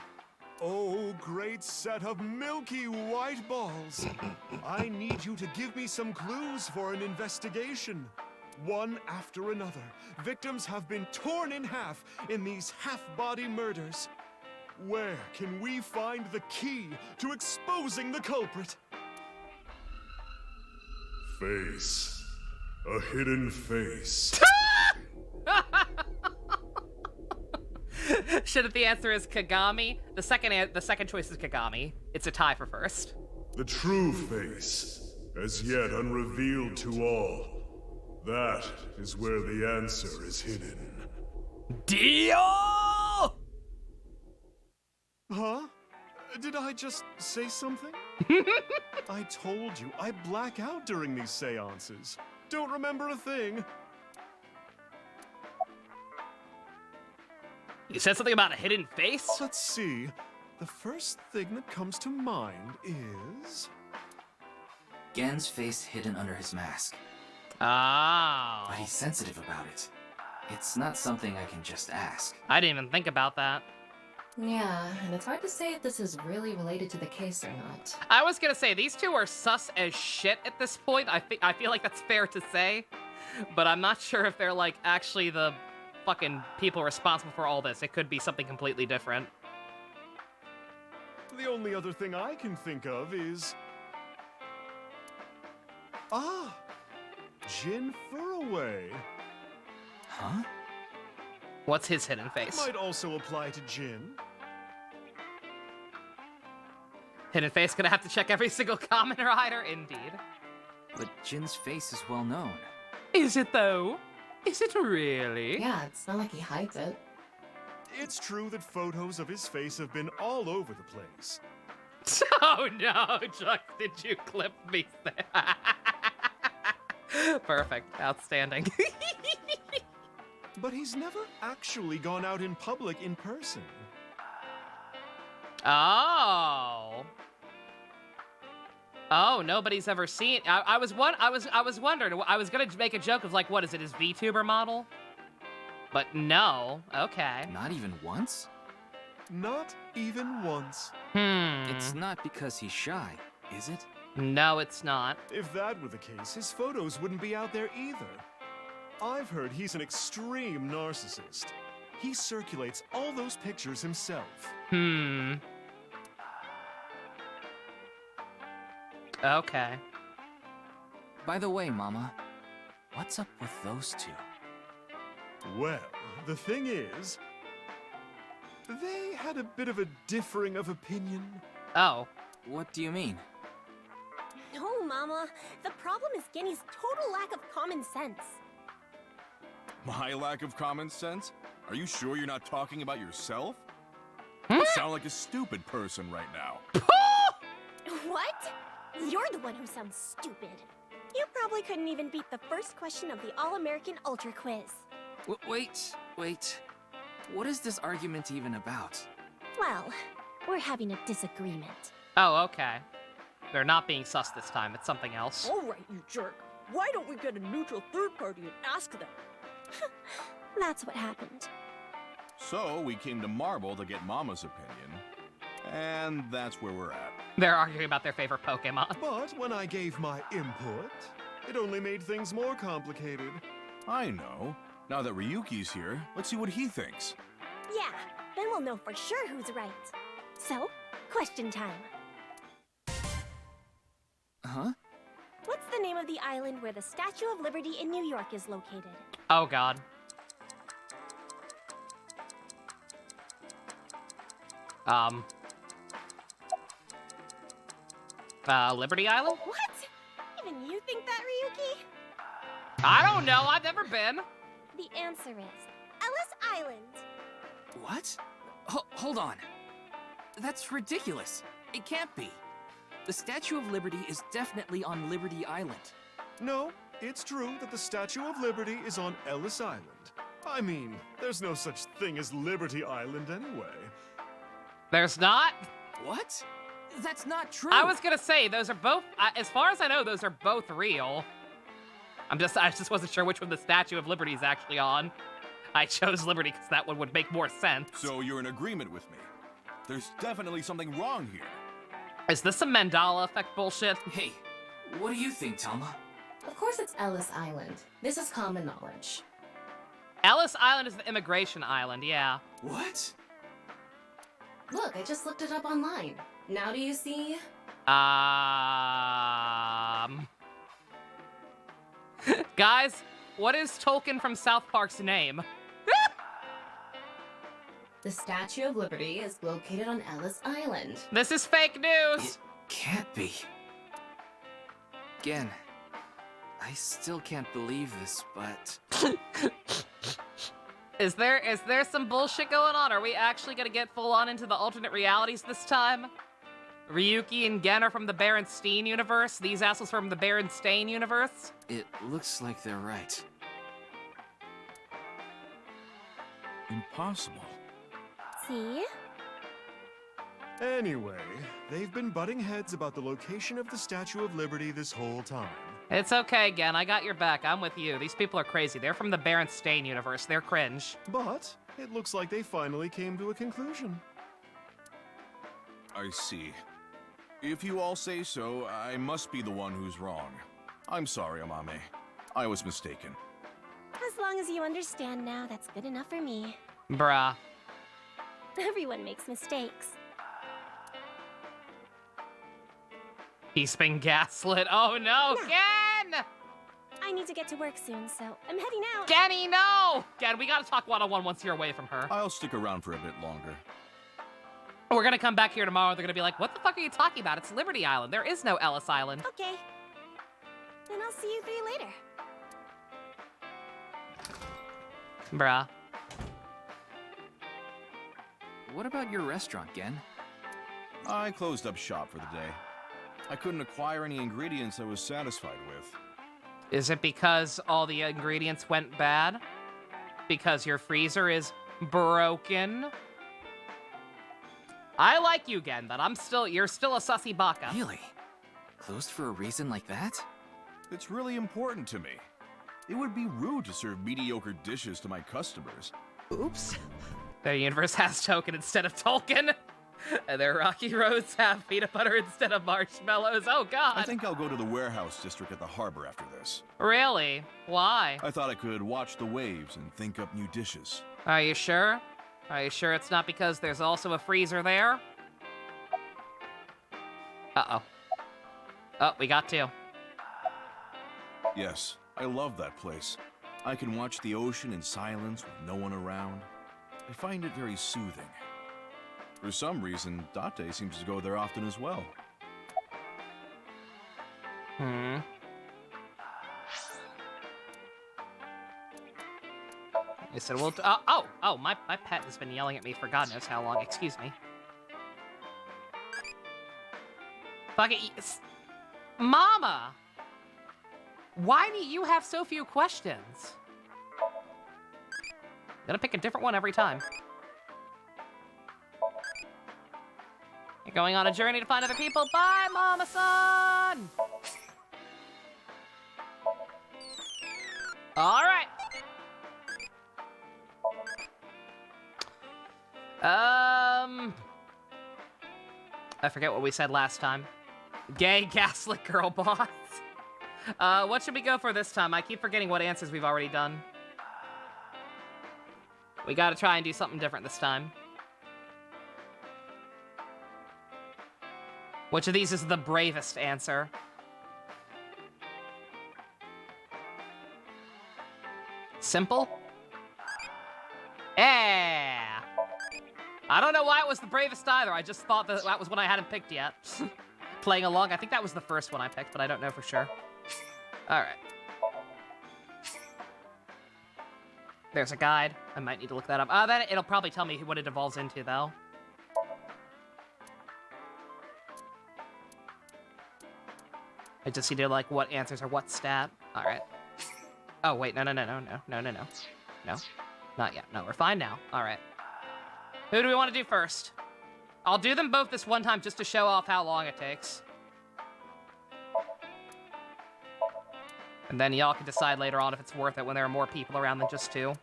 Oh, great set of milky white balls. I need you to give me some clues for an investigation. One after another, victims have been torn in half in these half-body murders. Where can we find the key to exposing the culprit? Face. A hidden face. Should the answer is Kagami? The second choice is Kagami. It's a tie for first. The true face, as yet unrevealed to all. That is where the answer is hidden. Deal! Huh? Did I just say something? I told you, I black out during these seances. Don't remember a thing. You said something about a hidden face? Let's see. The first thing that comes to mind is... Gen's face hidden under his mask. Oh. But he's sensitive about it. It's not something I can just ask. I didn't even think about that. Yeah, and it's hard to say if this is really related to the case or not. I was gonna say, these two are sus as shit at this point. I feel like that's fair to say. But I'm not sure if they're, like, actually the fucking people responsible for all this. It could be something completely different. The only other thing I can think of is... Ah! Jin Furroway. Huh? What's his hidden face? Might also apply to Jin. Hidden face, gonna have to check every single Kamen Rider, indeed. But Jin's face is well known. Is it though? Is it really? Yeah, it's not like he hides it. It's true that photos of his face have been all over the place. Oh no, Chuck, did you clip me there? Perfect, outstanding. But he's never actually gone out in public in person. Oh. Oh, nobody's ever seen. I was wondering. I was gonna make a joke of like, what is it? His VTuber model? But no. Okay. Not even once? Not even once. It's not because he's shy, is it? No, it's not. If that were the case, his photos wouldn't be out there either. I've heard he's an extreme narcissist. He circulates all those pictures himself. Okay. By the way, Mama, what's up with those two? Well, the thing is, they had a bit of a differing of opinion. Oh. What do you mean? No, Mama. The problem is Genny's total lack of common sense. My lack of common sense? Are you sure you're not talking about yourself? You sound like a stupid person right now. What? You're the one who sounds stupid. You probably couldn't even beat the first question of the All-American Ultra Quiz. Wait. What is this argument even about? Well, we're having a disagreement. Oh, okay. They're not being sus this time. It's something else. All right, you jerk. Why don't we get a neutral third party and ask them? That's what happened. So, we came to Marble to get Mama's opinion. And that's where we're at. They're arguing about their favorite Pokemon. But when I gave my input, it only made things more complicated. I know. Now that Ryuki's here, let's see what he thinks. Yeah, then we'll know for sure who's right. So, question time. Huh? What's the name of the island where the Statue of Liberty in New York is located? Oh, God. Liberty Island? What? Even you think that, Ryuki? I don't know. I've never been. The answer is Ellis Island. What? Hold on. That's ridiculous. It can't be. The Statue of Liberty is definitely on Liberty Island. No, it's true that the Statue of Liberty is on Ellis Island. I mean, there's no such thing as Liberty Island anyway. There's not? What? That's not true. I was gonna say, those are both, as far as I know, those are both real. I just wasn't sure which one the Statue of Liberty is actually on. I chose Liberty because that one would make more sense. So you're in agreement with me. There's definitely something wrong here. Is this some Mandela effect bullshit? Hey, what do you think, Talma? Of course it's Ellis Island. This is common knowledge. Ellis Island is the immigration island, yeah. What? Look, I just looked it up online. Now do you see? Guys, what is Tolkien from South Park's name? The Statue of Liberty is located on Ellis Island. This is fake news! It can't be. Again, I still can't believe this, but... Is there some bullshit going on? Are we actually gonna get full on into the alternate realities this time? Ryuki and Gen are from the Berenstain universe? These assholes from the Berenstain universe? It looks like they're right. Impossible. See? Anyway, they've been butting heads about the location of the Statue of Liberty this whole time. It's okay, Gen. I got your back. I'm with you. These people are crazy. They're from the Berenstain universe. They're cringe. But it looks like they finally came to a conclusion. I see. If you all say so, I must be the one who's wrong. I'm sorry, Amame. I was mistaken. As long as you understand now, that's good enough for me. Bruh. Everyone makes mistakes. He's been gaslit. Oh no, Gen! I need to get to work soon, so I'm heading out. Genny, no! Gen, we gotta talk one-on-one once you're away from her. I'll stick around for a bit longer. We're gonna come back here tomorrow, they're gonna be like, what the fuck are you talking about? It's Liberty Island. There is no Ellis Island. Okay. Then I'll see you three later. Bruh. What about your restaurant, Gen? I closed up shop for the day. I couldn't acquire any ingredients I was satisfied with. Is it because all the ingredients went bad? Because your freezer is broken? I like you, Gen, but you're still a sussy baka. Really? Closed for a reason like that? It's really important to me. It would be rude to serve mediocre dishes to my customers. Oops. Their universe has Token instead of Tolkien. And their rocky roads have peanut butter instead of marshmallows. Oh, God. I think I'll go to the warehouse district at the harbor after this. Really? Why? I thought I could watch the waves and think up new dishes. Are you sure? Are you sure it's not because there's also a freezer there? Uh-oh. Oh, we got two. Yes, I love that place. I can watch the ocean in silence with no one around. I find it very soothing. For some reason, Date seems to go there often as well. Hmm. I said, well, my pet has been yelling at me for God knows how long. Excuse me. Fuck it. Mama! Why do you have so few questions? Gotta pick a different one every time. You're going on a journey to find other people. Bye, Mama-san! All right. I forget what we said last time. Gay gaslit girl boss. What should we go for this time? I keep forgetting what answers we've already done. We gotta try and do something different this time. Which of these is the bravest answer? Simple? Yeah. I don't know why it was the bravest either. I just thought that was one I hadn't picked yet. Playing along, I think that was the first one I picked, but I don't know for sure. All right. There's a guide. I might need to look that up. Then it'll probably tell me what it evolves into, though. I just need to, like, what answers are what stat. All right. Oh, wait. No. No. Not yet. No, we're fine now. All right. Who do we want to do first? I'll do them both this one time just to show off how long it takes. And then y'all can decide later on if it's worth it when there are more people around than just two.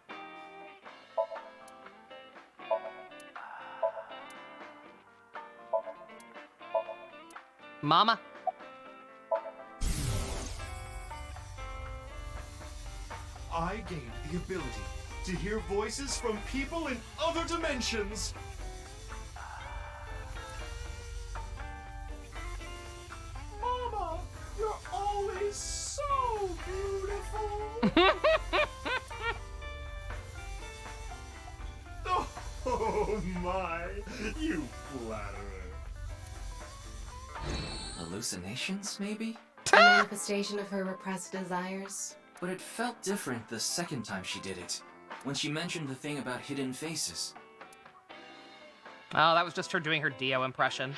Mama? I gained the ability to hear voices from people in other dimensions. Mama, you're always so beautiful. Oh my, you flatterer. Hallucinations, maybe? A manifestation of her repressed desires. But it felt different the second time she did it, when she mentioned the thing about hidden faces. Oh, that was just her doing her Dio impression.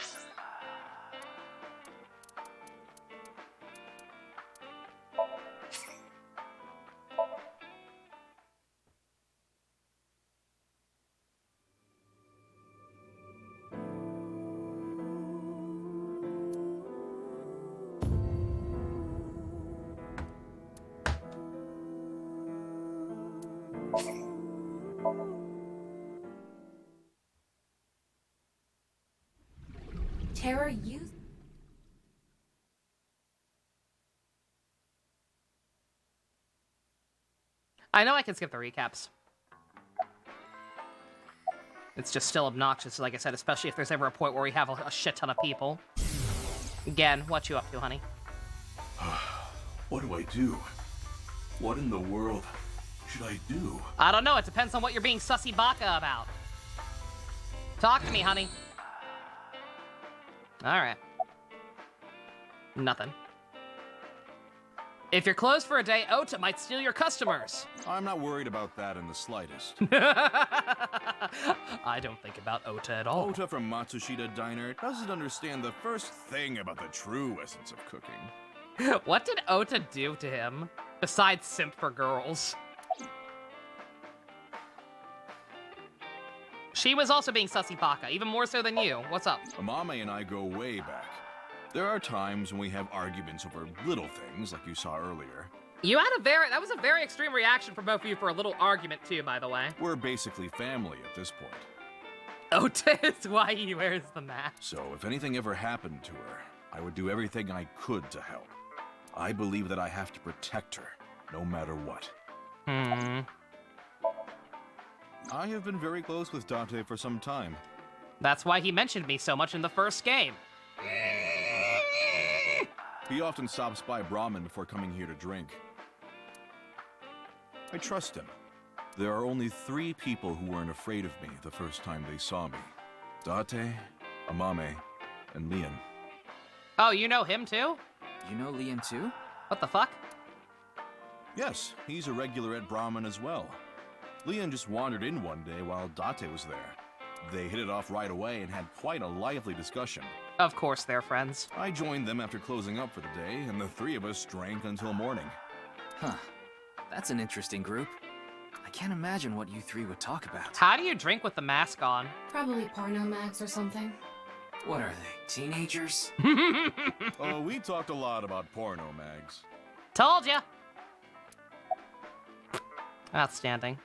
Terra used... I know I can skip the recaps. It's just still obnoxious, like I said, especially if there's ever a point where we have a shit ton of people. Again, what you up to, honey? What do I do? What in the world should I do? I don't know. It depends on what you're being sussy baka about. Talk to me, honey. All right. Nothing. If you're closed for a day, Ota might steal your customers. I'm not worried about that in the slightest. I don't think about Ota at all. Ota from Matsushita Diner doesn't understand the first thing about the true essence of cooking. What did Ota do to him, besides simp for girls? She was also being sussy baka, even more so than you. What's up? Amame and I go way back. There are times when we have arguments over little things, like you saw earlier. You had that was a very extreme reaction from both of you for a little argument too, by the way. We're basically family at this point. Ota is why he wears the mask. So if anything ever happened to her, I would do everything I could to help. I believe that I have to protect her, no matter what. I have been very close with Date for some time. That's why he mentioned me so much in the first game. He often stops by Brahmin before coming here to drink. I trust him. There are only 3 people who weren't afraid of me the first time they saw me. Date, Amame, and Lian. Oh, you know him too? You know Lian too? What the fuck? Yes, he's a regular at Brahmin as well. Lian just wandered in one day while Date was there. They hit it off right away and had quite a lively discussion. Of course they're friends. I joined them after closing up for the day, and the 3 of us drank until morning. Huh. That's an interesting group. I can't imagine what you 3 would talk about. How do you drink with the mask on? Probably porno mags or something. What are they, teenagers? Oh, we talked a lot about porno mags. Told ya! Outstanding.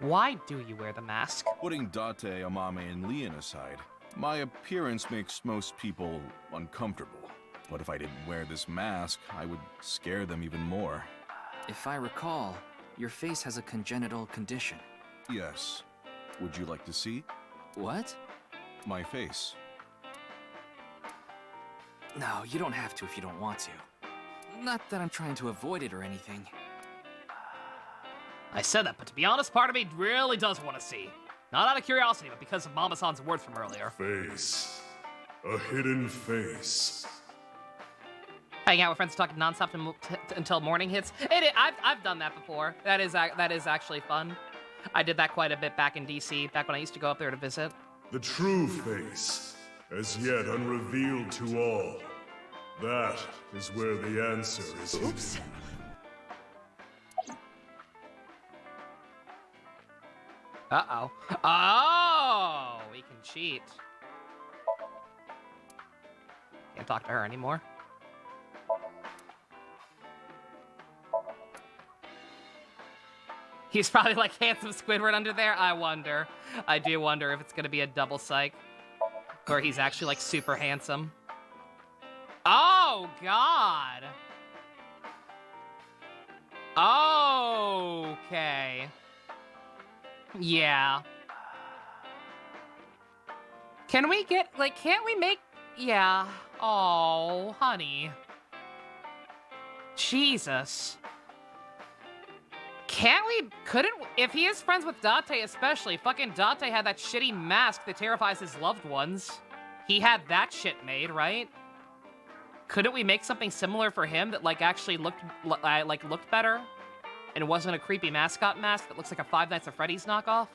Why do you wear the mask? Putting Date, Amame, and Lian aside, my appearance makes most people uncomfortable. But if I didn't wear this mask, I would scare them even more. If I recall, your face has a congenital condition. Yes. Would you like to see? What? My face. No, you don't have to if you don't want to. Not that I'm trying to avoid it or anything. I said that, but to be honest, part of me really does want to see. Not out of curiosity, but because of Mama-san's words from earlier. Face. A hidden face. Hang out with friends talking nonstop until morning hits. I've done that before. That is actually fun. I did that quite a bit back in DC, back when I used to go up there to visit. The true face, as yet unrevealed to all. That is where the answer is. Oops. Uh-oh. Oh! We can cheat. Can't talk to her anymore. He's probably like handsome Squidward under there. I wonder. I do wonder if it's gonna be a double psych. Where he's actually like super handsome. Oh, God! Okay. Yeah. Can we get, like, can't we make, yeah. Oh, honey. Jesus. Can't we, couldn't, if he is friends with Date especially, fucking Date had that shitty mask that terrifies his loved ones. He had that shit made, right? Couldn't we make something similar for him that, like, actually looked better? And it wasn't a creepy mascot mask that looks like a Five Nights at Freddy's knockoff?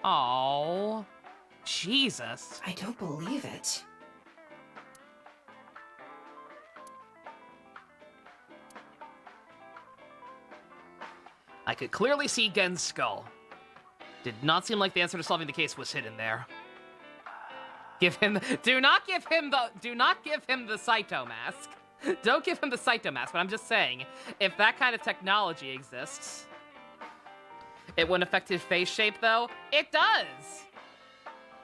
Oh, Jesus. I don't believe it. I could clearly see Gen's skull. Did not seem like the answer to solving the case was hidden there. Do not give him the Saito mask. Don't give him the Saito mask, but I'm just saying, if that kind of technology exists, it wouldn't affect his face shape, though. It does!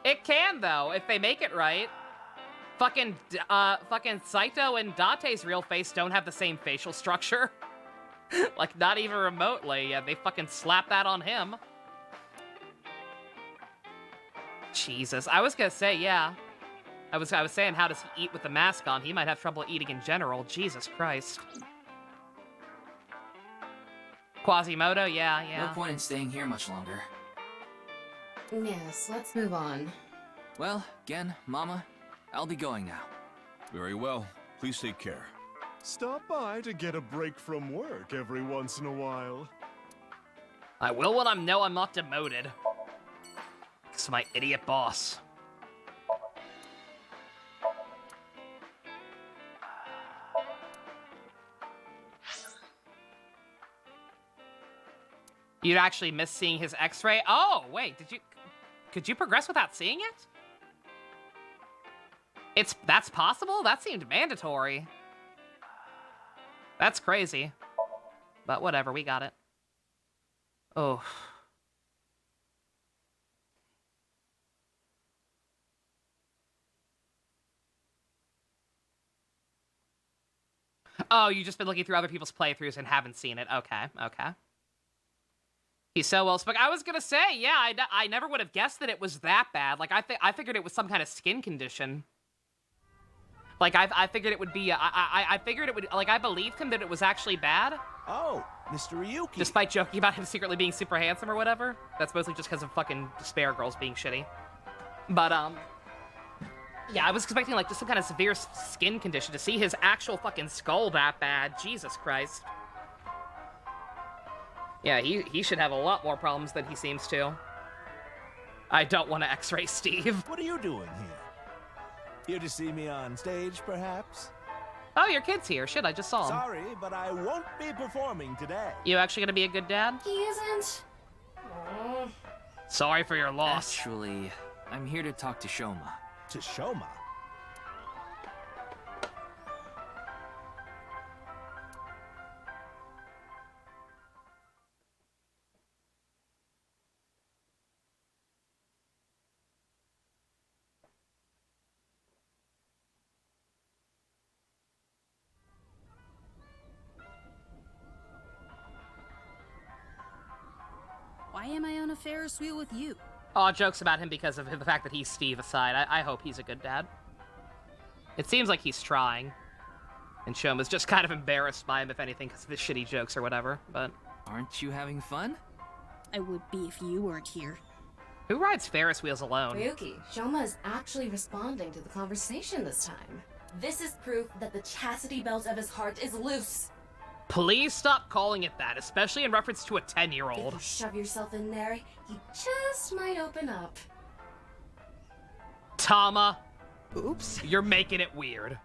It can, though, if they make it right. Fucking Saito and Date's real face don't have the same facial structure. Like, not even remotely. Yeah, they fucking slapped that on him. Jesus. I was gonna say, yeah. I was saying, how does he eat with the mask on? He might have trouble eating in general. Jesus Christ. Quasimodo? Yeah. No point in staying here much longer. Yes, let's move on. Well, Gen, Mama, I'll be going now. Very well. Please take care. Stop by to get a break from work every once in a while. I will when I know I'm not demoted. It's my idiot boss. You'd actually miss seeing his x-ray? Oh, wait, could you progress without seeing it? That's possible? That seemed mandatory. That's crazy. But whatever, we got it. Oh. Oh, you've just been looking through other people's playthroughs and haven't seen it. Okay. He's so well spoken. I was gonna say, yeah, I never would have guessed that it was that bad. Like, I figured it was some kind of skin condition. Like, I figured it would be, I figured it would, like, I believed him that it was actually bad. Oh, Mr. Ryuki. Despite joking about him secretly being super handsome or whatever. That's mostly just because of fucking Despair Girls being shitty. But, yeah, I was expecting, like, just some kind of severe skin condition. To see his actual fucking skull that bad, Jesus Christ. Yeah, he should have a lot more problems than he seems to. I don't want to x-ray Steve. What are you doing here? Here to see me on stage, perhaps? Oh, your kid's here. Shit, I just saw him. Sorry, but I won't be performing today. You actually gonna be a good dad? He isn't. Oh. Sorry for your loss. Actually, I'm here to talk to Shoma. To Shoma? Why am I on a Ferris wheel with you? Oh, jokes about him because of the fact that he's Steve aside. I hope he's a good dad. It seems like he's trying. And Shoma's just kind of embarrassed by him, if anything, because of his shitty jokes or whatever, but... Aren't you having fun? I would be if you weren't here. Who rides Ferris wheels alone? Ryuki, Shoma is actually responding to the conversation this time. This is proof that the chastity belt of his heart is loose. Please stop calling it that, especially in reference to a 10-year-old. If you shove yourself in there, he just might open up. Tama. Oops. You're making it weird.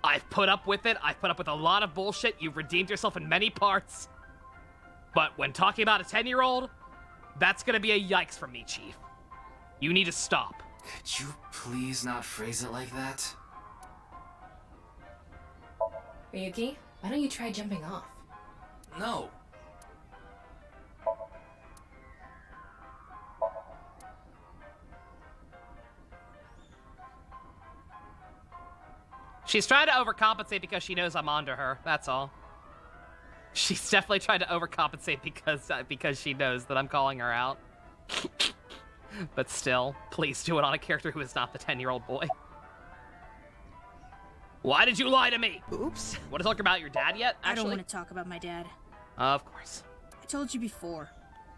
I've put up with it. I've put up with a lot of bullshit. You've redeemed yourself in many parts. But when talking about a 10-year-old, that's gonna be a yikes from me, Chief. You need to stop. Could you please not phrase it like that? Ryuki, why don't you try jumping off? No. She's trying to overcompensate because she knows I'm onto her. That's all. She's definitely trying to overcompensate because she knows that I'm calling her out. But still, please do it on a character who is not the 10-year-old boy. Why did you lie to me? Oops. Want to talk about your dad yet, actually? I don't want to talk about my dad. Of course. I told you before.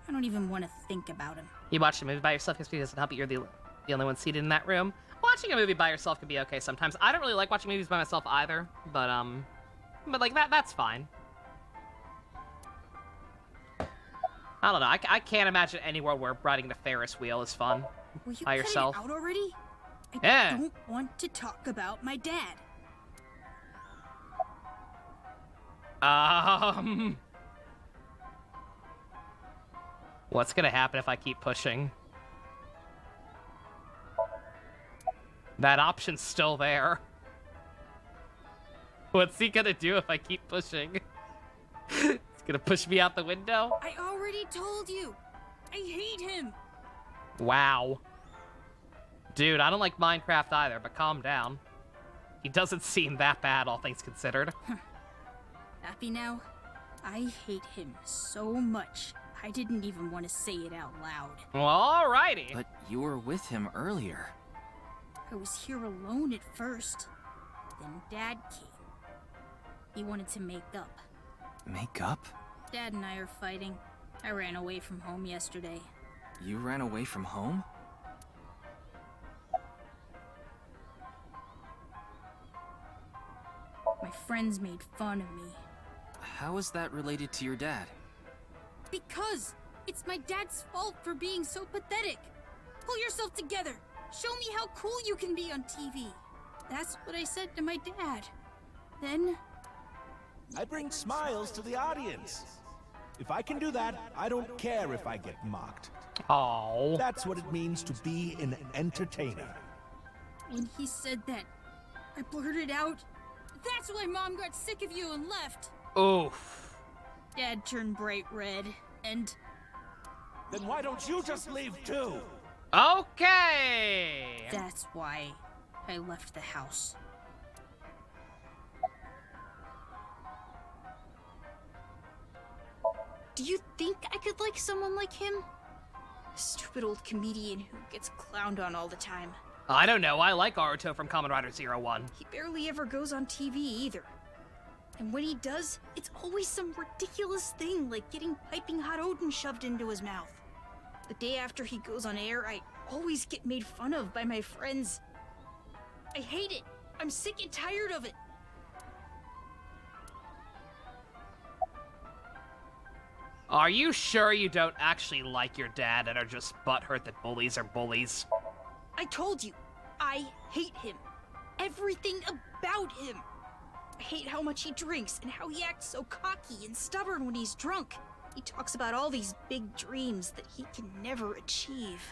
I don't even want to think about him. You watched a movie by yourself. History doesn't help you. You're the only one seated in that room. Watching a movie by yourself can be okay sometimes. I don't really like watching movies by myself either, but like that's fine. I don't know. I can't imagine any world where riding the Ferris wheel is fun Will you by cut yourself. it out already? I Yeah. don't want to talk about my dad. What's gonna happen if I keep pushing? That option's still there. What's he gonna do if I keep pushing? He's gonna push me out the window? I already told you. I hate him. Wow. Dude, I don't like Minecraft either, but calm down. He doesn't seem that bad, all things considered. Happy now? I hate him so much, I didn't even want to say it out loud. Alrighty. But you were with him earlier. I was here alone at first. Then Dad came. He wanted to make up. Make up? Dad and I are fighting. I ran away from home yesterday. You ran away from home? My friends made fun of me. How is that related to your dad? Because it's my dad's fault for being so pathetic. Pull yourself together. Show me how cool you can be on TV. That's what I said to my dad. Then... I bring smiles to the audience. If I can do that, I don't care if I get mocked. Oh. That's what it means to be an entertainer. When he said that, I blurted out, "That's why Mom got sick of you and left." Oof. Dad turned bright red, and... Then why don't you just leave too? Okay. That's why I left the house. Do you think I could like someone like him? A stupid old comedian who gets clowned on all the time. I don't know. I like Aruto from Kamen Rider 01. He barely ever goes on TV either. And when he does, it's always some ridiculous thing like getting piping hot Odin shoved into his mouth. The day after he goes on air, I always get made fun of by my friends. I hate it. I'm sick and tired of it. Are you sure you don't actually like your dad and are just butthurt that bullies are bullies? I told you, I hate him. Everything about him. I hate how much he drinks and how he acts so cocky and stubborn when he's drunk. He talks about all these big dreams that he can never achieve.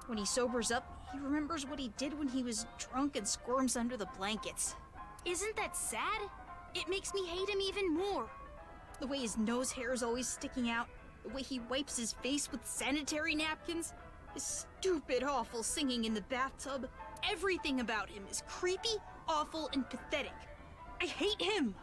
When he sobers up, he remembers what he did when he was drunk and squirms under the blankets. Isn't that sad? It makes me hate him even more. The way his nose hair is always sticking out, the way he wipes his face with sanitary napkins, his stupid, awful singing in the bathtub. Everything about him is creepy, awful, and pathetic. I hate him!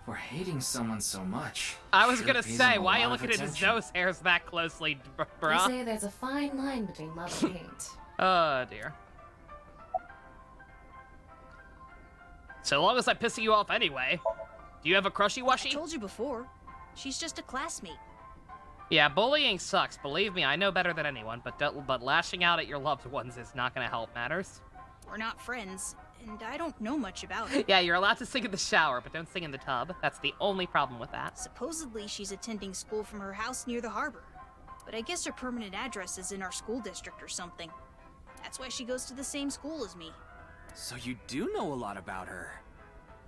For hating someone so much. I was sure gonna pays say, him a why are you lot of looking at his attention. nose hairs that closely, They bruh? say there's a fine line between love and hate. Oh dear. So long as I'm pissing you off anyway. Do you have a crushy I wushy? told you before. She's just a classmate. Yeah, bullying sucks. Believe me, I know better than anyone. But lashing out at your loved ones is not gonna help matters. We're not friends, and I don't know much about it. Yeah, you're allowed to sing in the shower, but don't sing in the tub. That's the only problem with that. Supposedly, she's attending school from her house near the harbor. But I guess her permanent address is in our school district or something. That's why she goes to the same school as me. So you do know a lot about her.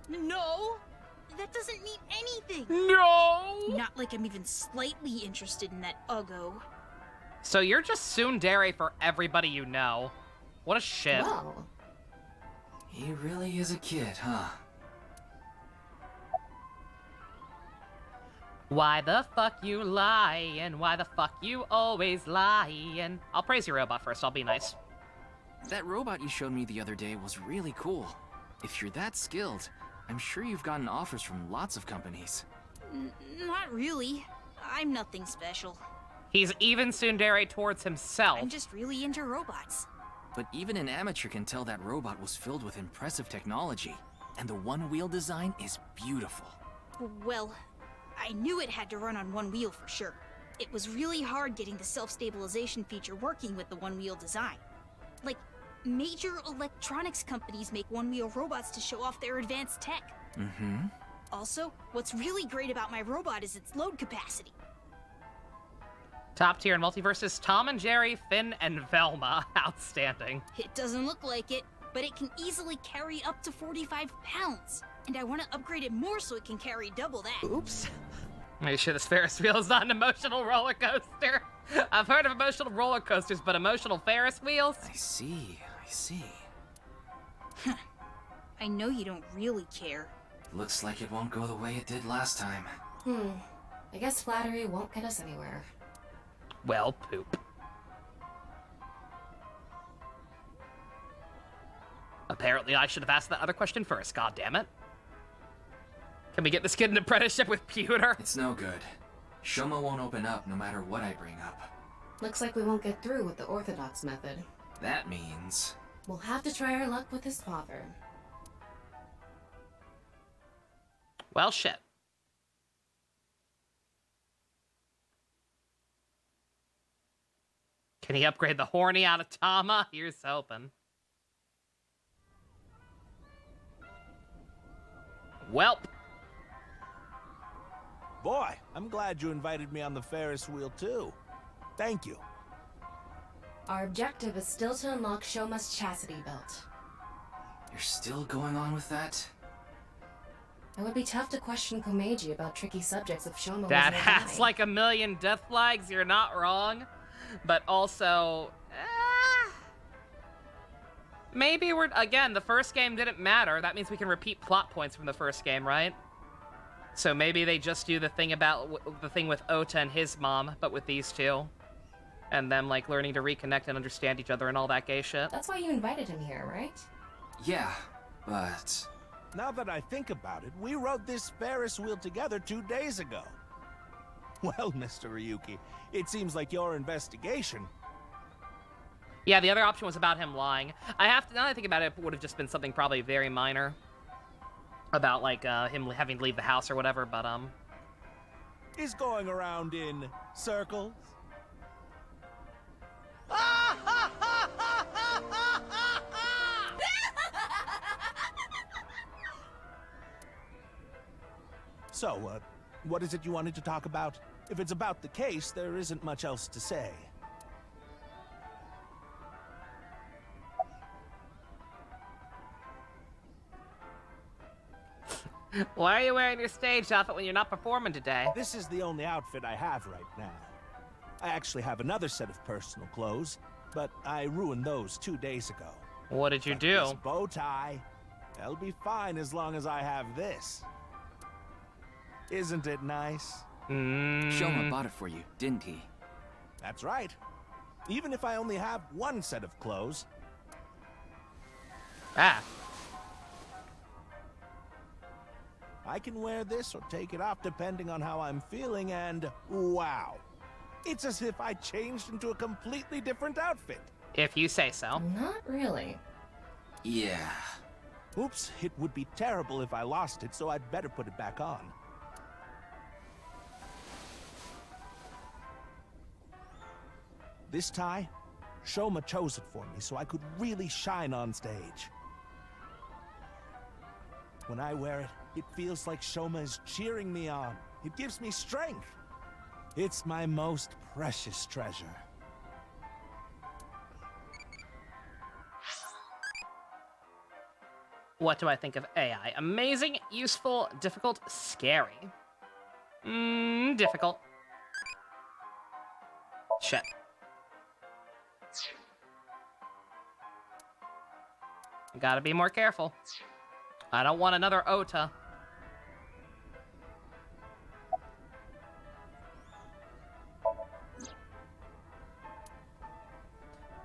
No! That doesn't mean anything! No! Not like I'm even slightly interested in that Uggo. So you're just tsundere for everybody you know. What a shit. Whoa. He really is a kid, huh? Why the fuck you lying? Why the fuck you always lying? I'll praise your robot first, I'll be nice. That robot you showed me the other day was really cool. If you're that skilled, I'm sure you've gotten offers from lots of companies. Not really. I'm nothing special. He's even tsundere towards himself. I'm just really into robots. But even an amateur can tell that robot was filled with impressive technology. And the one-wheel design is beautiful. Well, I knew it had to run on one wheel for sure. It was really hard getting the self-stabilization feature working with the one-wheel design. Like, major electronics companies make one-wheel robots to show off their advanced tech. Mm-hmm. Also, what's really great about my robot is its load capacity. Top tier in multiverses, Tom and Jerry, Finn, and Velma. Outstanding. It doesn't look like it, but it can easily carry up to 45 pounds. And I want to upgrade it more so it can carry double that. Oops. Are you sure this Ferris wheel is not an emotional roller coaster? I've heard of emotional roller coasters, but emotional Ferris wheels? I see. I know you don't really care. Looks like it won't go the way it did last time. I guess flattery won't get us anywhere. Well, poop. Apparently I should have asked that other question first, goddammit. Can we get this kid an apprenticeship with Pewter? It's no good. Shoma won't open up no matter what I bring up. Looks like we won't get through with the Orthodox method. That means... We'll have to try our luck with his father. Well, shit. Can he upgrade the horny out of Tama? Here's hoping. Welp. Boy, I'm glad you invited me on the Ferris wheel too. Thank you. Our objective is still to unlock Shoma's chastity belt. You're still going on with that? It would be tough to question Komeiji about tricky subjects if Shoma That was has like a million death flags, you're not wrong. But also... maybe we're... Again, the first game didn't matter. That means we can repeat plot points from the first game, right? So maybe they just do the thing about... the thing with Ota and his mom, but with these two. And them, like, learning to reconnect and understand each other and all that gay shit. That's why you invited him here, right? Yeah, but... Now that I think about it, we rode this Ferris wheel together 2 days ago. Well, Mr. Ryuki, it seems like your investigation... Yeah, the other option was about him lying. I have to... Now that I think about it, it would have just been something probably very minor. About, like, him having to leave the house or whatever, but, Is going around in circles? So, what is it you wanted to talk about? If it's about the case, there isn't much else to say. Why are you wearing your stage outfit when you're not performing today? This is the only outfit I have right now. I actually have another set of personal clothes, but I ruined those 2 days ago. What did you do? This bow tie. I'll be fine as long as I have this. Isn't it nice? Shoma bought it for you, didn't he? That's right. Even if I only have one set of clothes. Ah. I can wear this or take it off depending on how I'm feeling, and wow. It's as if I changed into a completely different outfit. If you say so. Not really. Yeah. Oops, it would be terrible if I lost it, so I'd better put it back on. This tie, Shoma chose it for me so I could really shine on stage. When I wear it, it feels like Shoma is cheering me on. It gives me strength. It's my most precious treasure. What do I think of AI? Amazing, useful, difficult, scary. Difficult. Shit. Gotta be more careful. I don't want another Ota.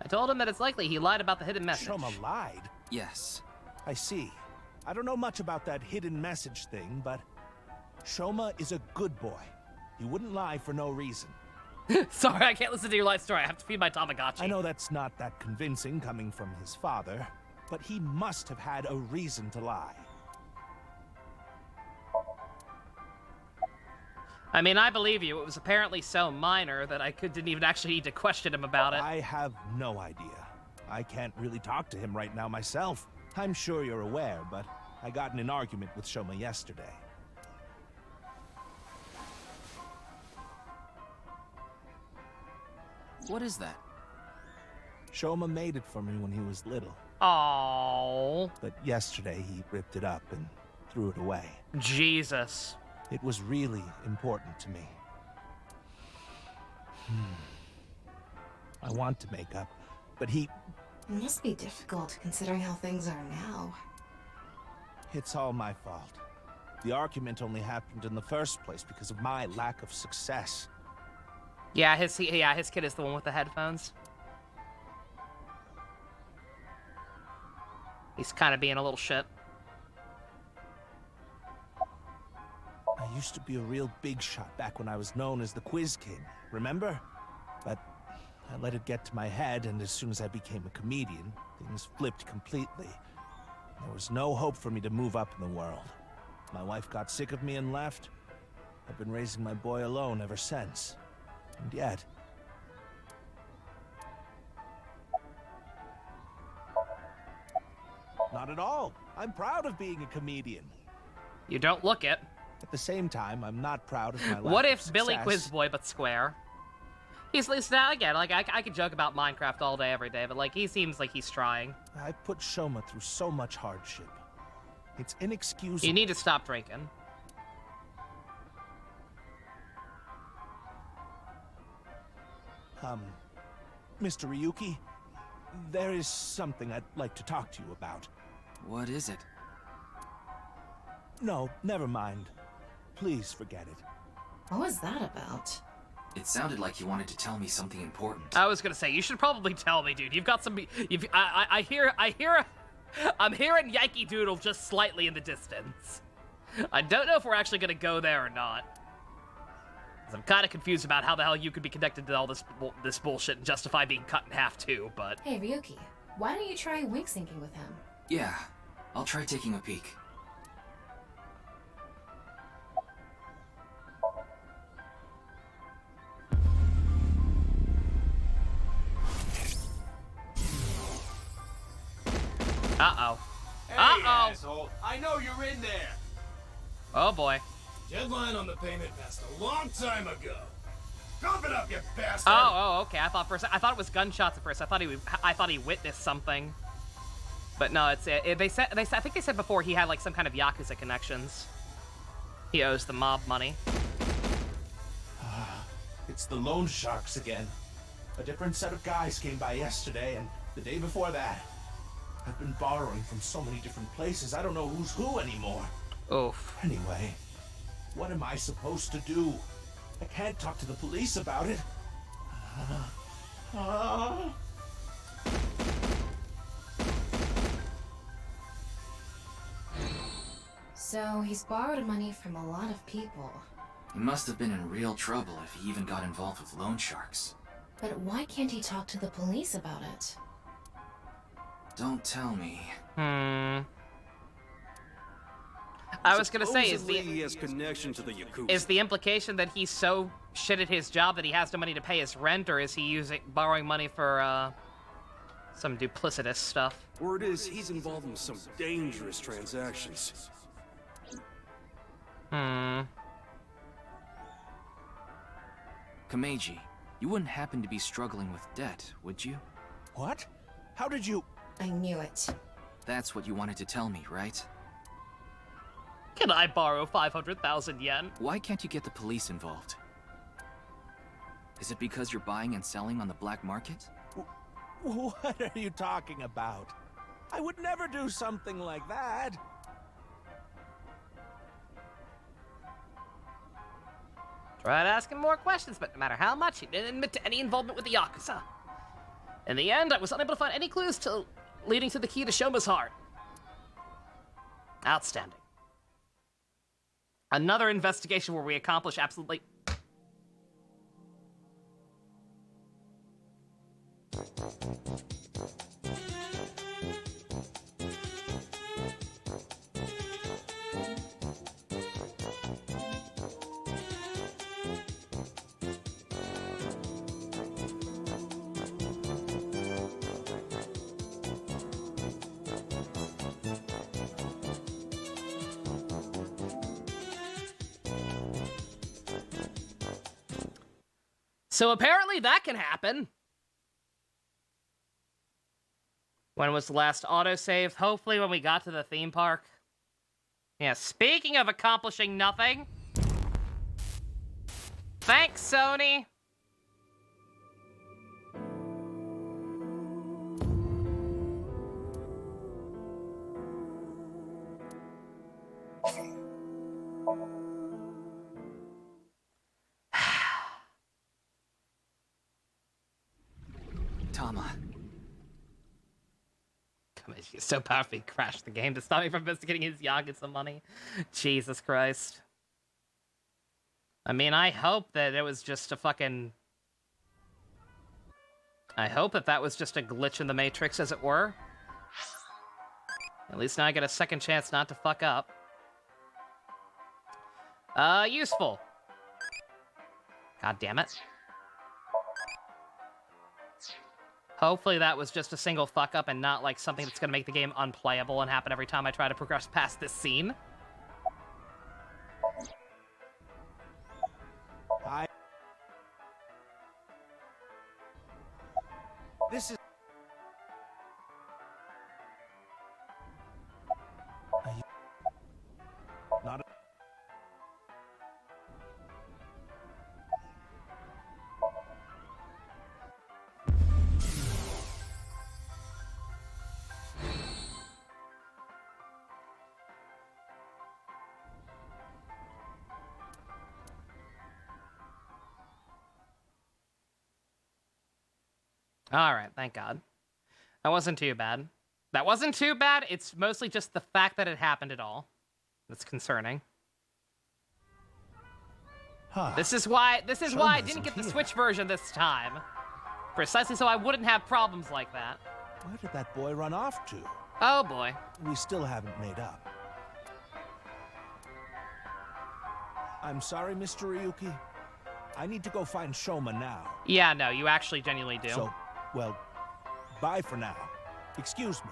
I told him that it's likely he lied about the hidden message. Shoma lied? Yes. I see. I don't know much about that hidden message thing, but Shoma is a good boy. He wouldn't lie for no reason. Sorry, I can't listen to your life story. I have to feed my Tamagotchi. I know that's not that convincing coming from his father, but he must have had a reason to lie. I mean, I believe you. It was apparently so minor that I didn't even actually need to question him about it. I have no idea. I can't really talk to him right now myself. I'm sure you're aware, but I got in an argument with Shoma yesterday. What is that? Shoma made it for me when he was little. Oh. But yesterday he ripped it up and threw it away. Jesus. It was really important to me. I want to make up, but he... It must be difficult considering how things are now. It's all my fault. The argument only happened in the first place because of my lack of success. Yeah, his kid is the one with the headphones. He's kind of being a little shit. I used to be a real big shot back when I was known as the Quiz King, remember? But I let it get to my head, and as soon as I became a comedian, things flipped completely. There was no hope for me to move up in the world. My wife got sick of me and left. I've been raising my boy alone ever since. And yet... Not at all. I'm proud of being a comedian. You don't look it. At the same time, I'm not proud of my lack What of if Billy success. Quizboy but square? He's at least now again. Like I could joke about Minecraft all day, every day, but like he seems like he's trying. I put Shoma through so much hardship. It's inexcusable. You need to stop drinking. Mr. Ryuki, there is something I'd like to talk to you about. What is it? No, never mind. Please forget it. What was that about? It sounded like you wanted to tell me something important. I was gonna say you should probably tell me, dude. You've got some. I hear. I'm hearing Yankee Doodle just slightly in the distance. I don't know if we're actually gonna go there or not. 'Cause I'm kind of confused about how the hell you could be connected to all this bullshit and justify being cut in half too. But Hey, Ryuki, why don't you try wink syncing with him? Yeah, I'll try taking a peek. Uh-oh. Hey, Uh-oh. asshole. I know you're in there. Oh boy. Deadline on the payment passed a long time ago. Cough it up, you bastard. Oh, okay. I thought it was gunshots at first. I thought he witnessed something. But no, it's I think they said before he had like some kind of Yakuza connections. He owes the mob money. It's the loan sharks again. A different set of guys came by yesterday and the day before that. I've been borrowing from so many different places, I don't know who's who anymore. Oof. Anyway, what am I supposed to do? I can't talk to the police about it. So he's borrowed money from a lot of people. He must have been in real trouble if he even got involved with loan sharks. But why can't he talk to the police about it? Don't tell me. I was gonna say, Supposedly he has connection to the Yakuza. is the implication that he's so shit at his job that he has no money to pay his rent, or is he borrowing money for some duplicitous stuff? Word is he's involved in some dangerous transactions. Kameji, you wouldn't happen to be struggling with debt, would you? What? How did you... I knew it. That's what you wanted to tell me, right? Can I borrow 500,000 yen? Why can't you get the police involved? Is it because you're buying and selling on the black market? What are you talking about? I would never do something like that. Tried asking more questions, but no matter how much, he didn't admit to any involvement with the Yakuza. In the end, I was unable to find any clues leading to the key to Shoma's heart. Outstanding. Another investigation where we accomplish absolutely... So apparently that can happen. When was the last autosave? Hopefully when we got to the theme park. Yeah, speaking of accomplishing nothing. Thanks, Sony. Tama. He's so powerful he crashed the game to stop me from investigating his Yakuza money. Jesus Christ. I mean, I hope that it was just a fucking... I hope that that was just a glitch in the Matrix, as it were. At least now I get a second chance not to fuck up. Useful. God damn it. Hopefully that was just a single fuck up and not like something that's gonna make the game unplayable and happen every time I try to progress past this scene. This is... Not a... Alright, thank God. That wasn't too bad. That wasn't too bad, it's mostly just the fact that it happened at all. That's concerning. Huh. This is why I didn't get the Switch version this time. Precisely so I wouldn't have problems like that. Where did that boy run off to? Oh boy. We still haven't made up. I'm sorry, Mr. Ryuki. I need to go find Shoma now. Yeah, no, you actually genuinely do. So, well, bye for now. Excuse me.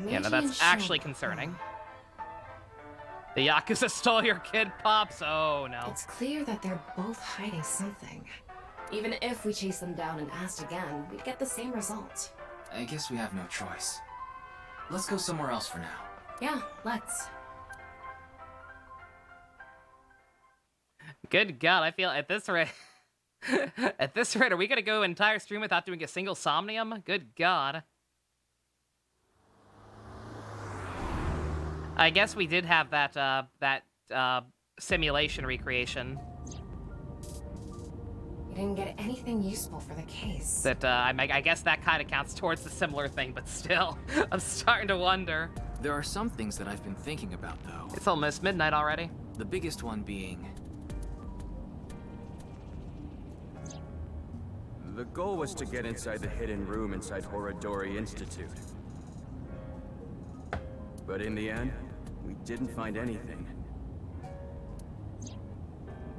Yeah, no, that's actually concerning. The Yakuza stole your kid, Pops? Oh, no. It's clear that they're both hiding something. Even if we chase them down and asked again, we'd get the same result. I guess we have no choice. Let's go somewhere else for now. Yeah, let's. Good God, I feel at this rate... at this rate, are we gonna go an entire stream without doing a single Somnium? Good God. I guess we did have that simulation recreation. We didn't get anything useful for the case. That, I guess that kind of counts towards the similar thing, but still, I'm starting to wonder. There are some things that I've been thinking about, though. It's almost midnight already. The biggest one being... The goal was to get inside the hidden room inside Horodori Institute. But in the end, we didn't find anything.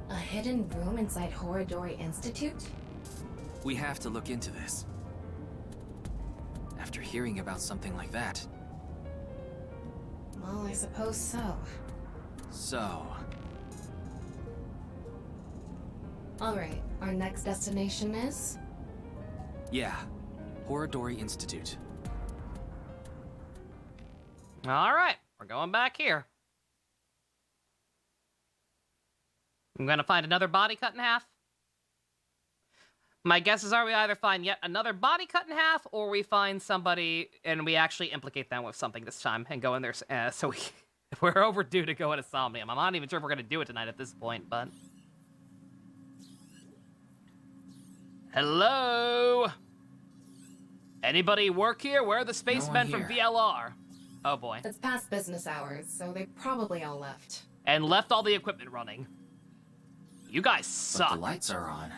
A hidden room inside Horodori Institute? We have to look into this. After hearing about something like that. Well, I suppose so. So... Alright, our next destination is? Yeah, Horodori Institute. Alright, we're going back here. I'm gonna find another body cut in half. My guesses are we either find yet another body cut in half, or we find somebody and we actually implicate them with something this time and go in there. So we're overdue to go into Somnium. I'm not even sure if we're gonna do it tonight at this point, but... Hello? Anybody work here? Where are the spacemen from VLR? Oh boy. It's past business hours, so they probably all left. And left all the equipment running. You guys suck. But the lights are on.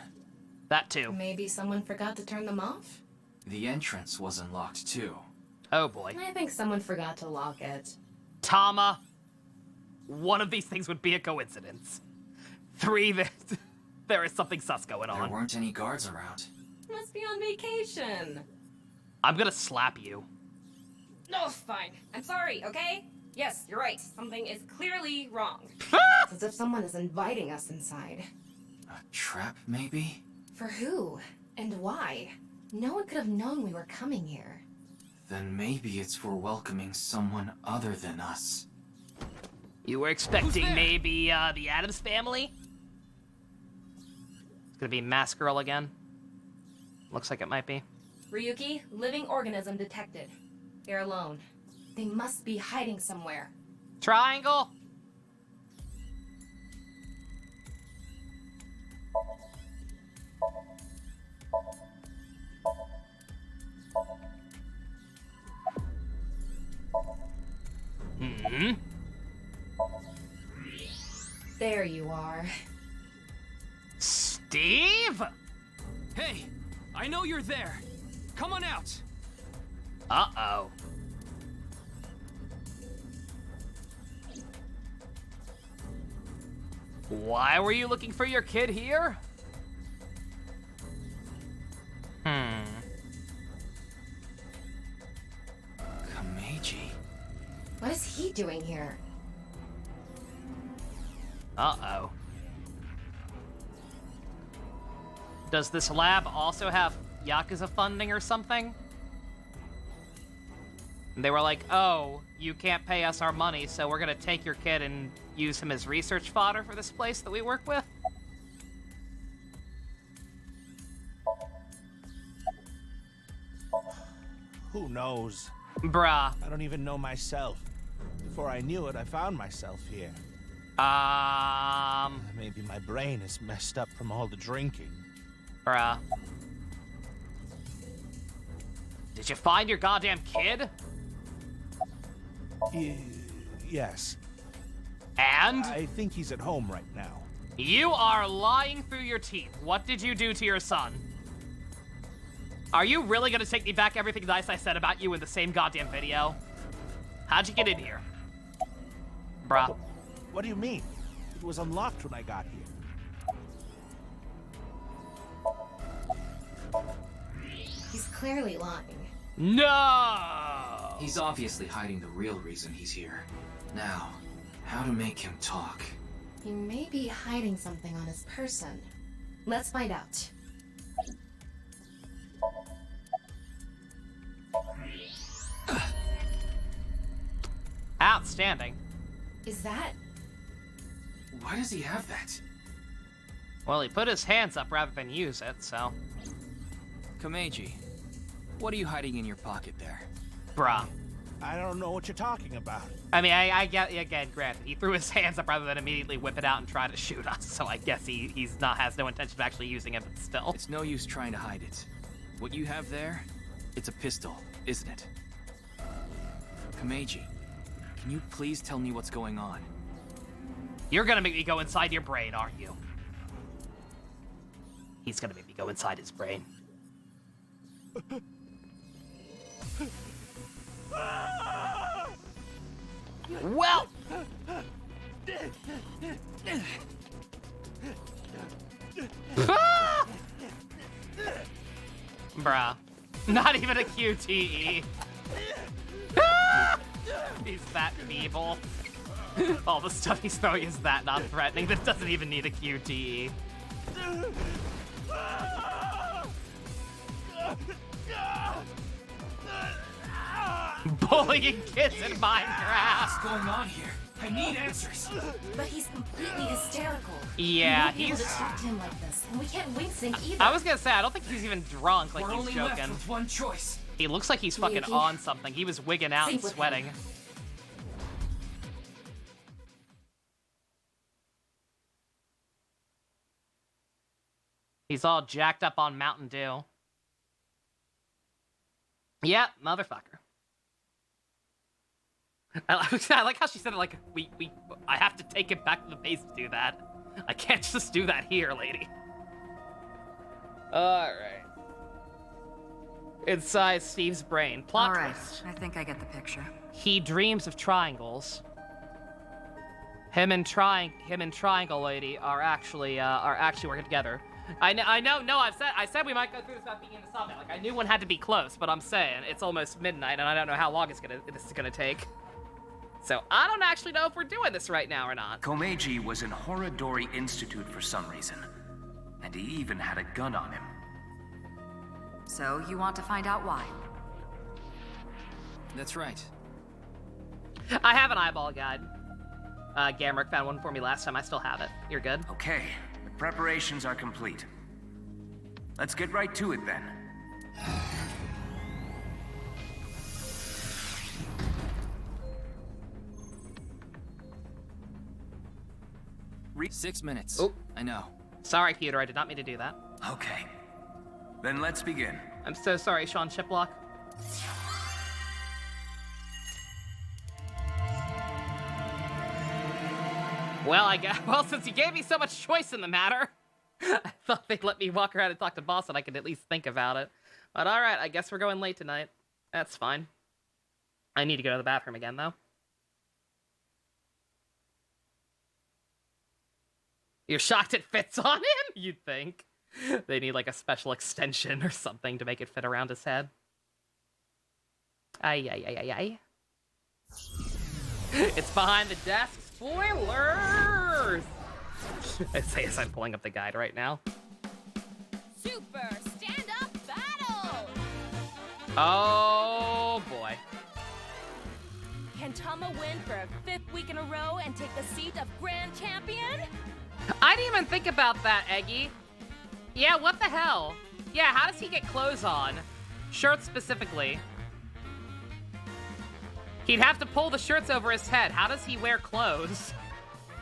That too. Maybe someone forgot to turn them off? The entrance wasn't locked too. Oh boy. I think someone forgot to lock it. Tama, one of these things would be a coincidence. 3, there is something sus going on. There weren't any guards around. Must be on vacation. I'm gonna slap you. No, fine. I'm sorry, okay? Yes, you're right. Something is clearly wrong. It's as if someone is inviting us inside. A trap, maybe? For who? And why? No one could have known we were coming here. Then maybe it's for welcoming someone other than us. You were expecting maybe, the Addams family? It's gonna be Mask Girl again. Looks like it might be. Ryuki, living organism detected. They're alone. They must be hiding somewhere. Triangle! Hmm? There you are. Steve? Hey, I know you're there. Come on out. Uh-oh. Why were you looking for your kid here? Kameji. What is he doing here? Uh-oh. Does this lab also have Yakuza funding or something? And they were like, oh, you can't pay us our money, so we're gonna take your kid and use him as research fodder for this place that we work with? Who knows? Bruh. I don't even know myself. Before I knew it, I found myself here. Maybe my brain is messed up from all the drinking. Bruh. Did you find your goddamn kid? Yes. And? I think he's at home right now. You are lying through your teeth. What did you do to your son? Are you really gonna take me back everything nice I said about you in the same goddamn video? How'd you get in here? Bruh. What do you mean? It was unlocked when I got here. He's clearly lying. No! He's obviously hiding the real reason he's here. Now, how to make him talk? He may be hiding something on his person. Let's find out. Outstanding. Is that? Why does he have that? Well, he put his hands up rather than use it, so... Kameji, what are you hiding in your pocket there? Bruh. I don't know what you're talking about. I mean, I get, again, granted, he threw his hands up rather than immediately whip it out and try to shoot us, so I guess has no intention of actually using it, but still. It's no use trying to hide it. What you have there, it's a pistol, isn't it? Kameji, can you please tell me what's going on? You're gonna make me go inside your brain, aren't you? He's gonna make me go inside his brain. Well! Bruh. Not even a QTE. He's that feeble. All the stuff he's throwing is that not threatening. That doesn't even need a QTE. Bullying kids in Minecraft. What's going on here? I need answers. But he's completely hysterical. Yeah, we won't be able to talk to him like this, and we can't wing sync either. I was gonna say, I don't think he's even drunk. Like, We're he's only joking. left with one choice. He looks like he's fucking Ryuki, on something. He was wigging out and sync with sweating. him. He's all jacked up on Mountain Dew. Yeah, motherfucker. I like how she said it like, I have to take it back to the base to do that. I can't just do that here, lady. Alright. Inside Steve's brain. Plot All right, twist. I think I get the picture. He dreams of triangles. Him and Triangle Lady are actually working together. I know. I said we might go through this without being in the summit. Like, I knew one had to be close, but I'm saying it's almost midnight, and I don't know how long this is gonna take. So I don't actually know if we're doing this right now or not. Komeiji was in Horodori Institute for some reason, and he even had a gun on him. So, you want to find out why? That's right. I have an eyeball guide. Gamrick found one for me last time. I still have it. You're good. Okay, the preparations are complete. Let's get right to it then. 6 minutes. Oh, I know. Sorry, Peter. I did not mean to do that. Okay, then let's begin. I'm so sorry, Sean Chiplock. Well, since you gave me so much choice in the matter, I thought they'd let me walk around and talk to boss and I could at least think about it. But alright, I guess we're going late tonight. That's fine. I need to go to the bathroom again, though. You're shocked it fits on him? You'd think. They need like a special extension or something to make it fit around his head. Ay, ay, ay, ay, ay. It's behind the desk. Spoilers! I say as I'm pulling up the guide right now. Super stand-up battle! Oh, boy. Can Tama win for a 5th week in a row and take the seat of Grand Champion? I didn't even think about that, Eggy. Yeah, what the hell? Yeah, how does he get clothes on? Shirts specifically. He'd have to pull the shirts over his head. How does he wear clothes?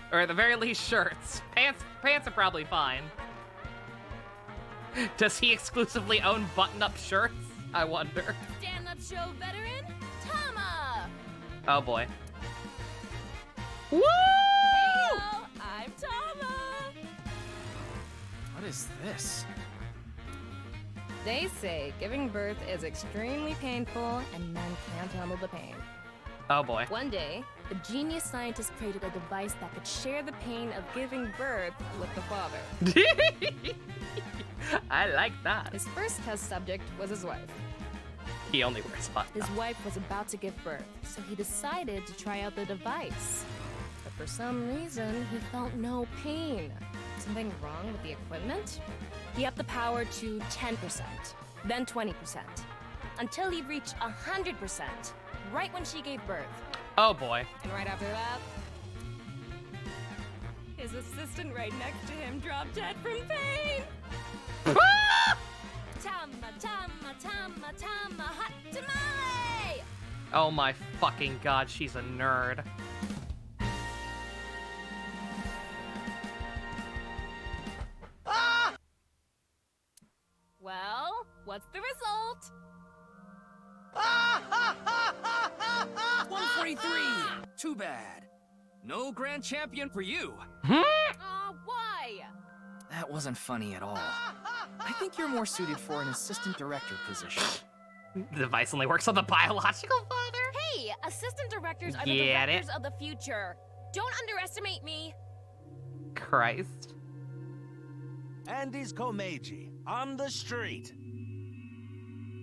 Or at the very least, shirts. Pants are probably fine. Does he exclusively own button-up shirts? I wonder. Stand-up show veteran, Tama! Oh boy. Woo! Heyo, I'm Tama! What is this? They say giving birth is extremely painful and men can't handle the pain. Oh boy. One day, a genius scientist created a device that could share the pain of giving birth with the father. I like that. His first test subject was his wife. He only wears button-up. His wife was about to give birth, so he decided to try out the device. But for some reason, he felt no pain. Something wrong with the equipment? He upped the power to 10%, then 20%, until he reached 100%, right when she gave birth. Oh boy. And right after that, his assistant right next to him dropped dead from pain. Tama, Tama, Tama, Tama, hot tamale! Oh my fucking god, she's a nerd. Well, what's the result? 143! Too bad. No grand champion for you. Why? That wasn't funny at all. I think you're more suited for an assistant director position. The device only works on the biological father? Hey, assistant directors are the Get directors it? of the future. Don't underestimate me. Christ. Andy's Komeiji, on the street.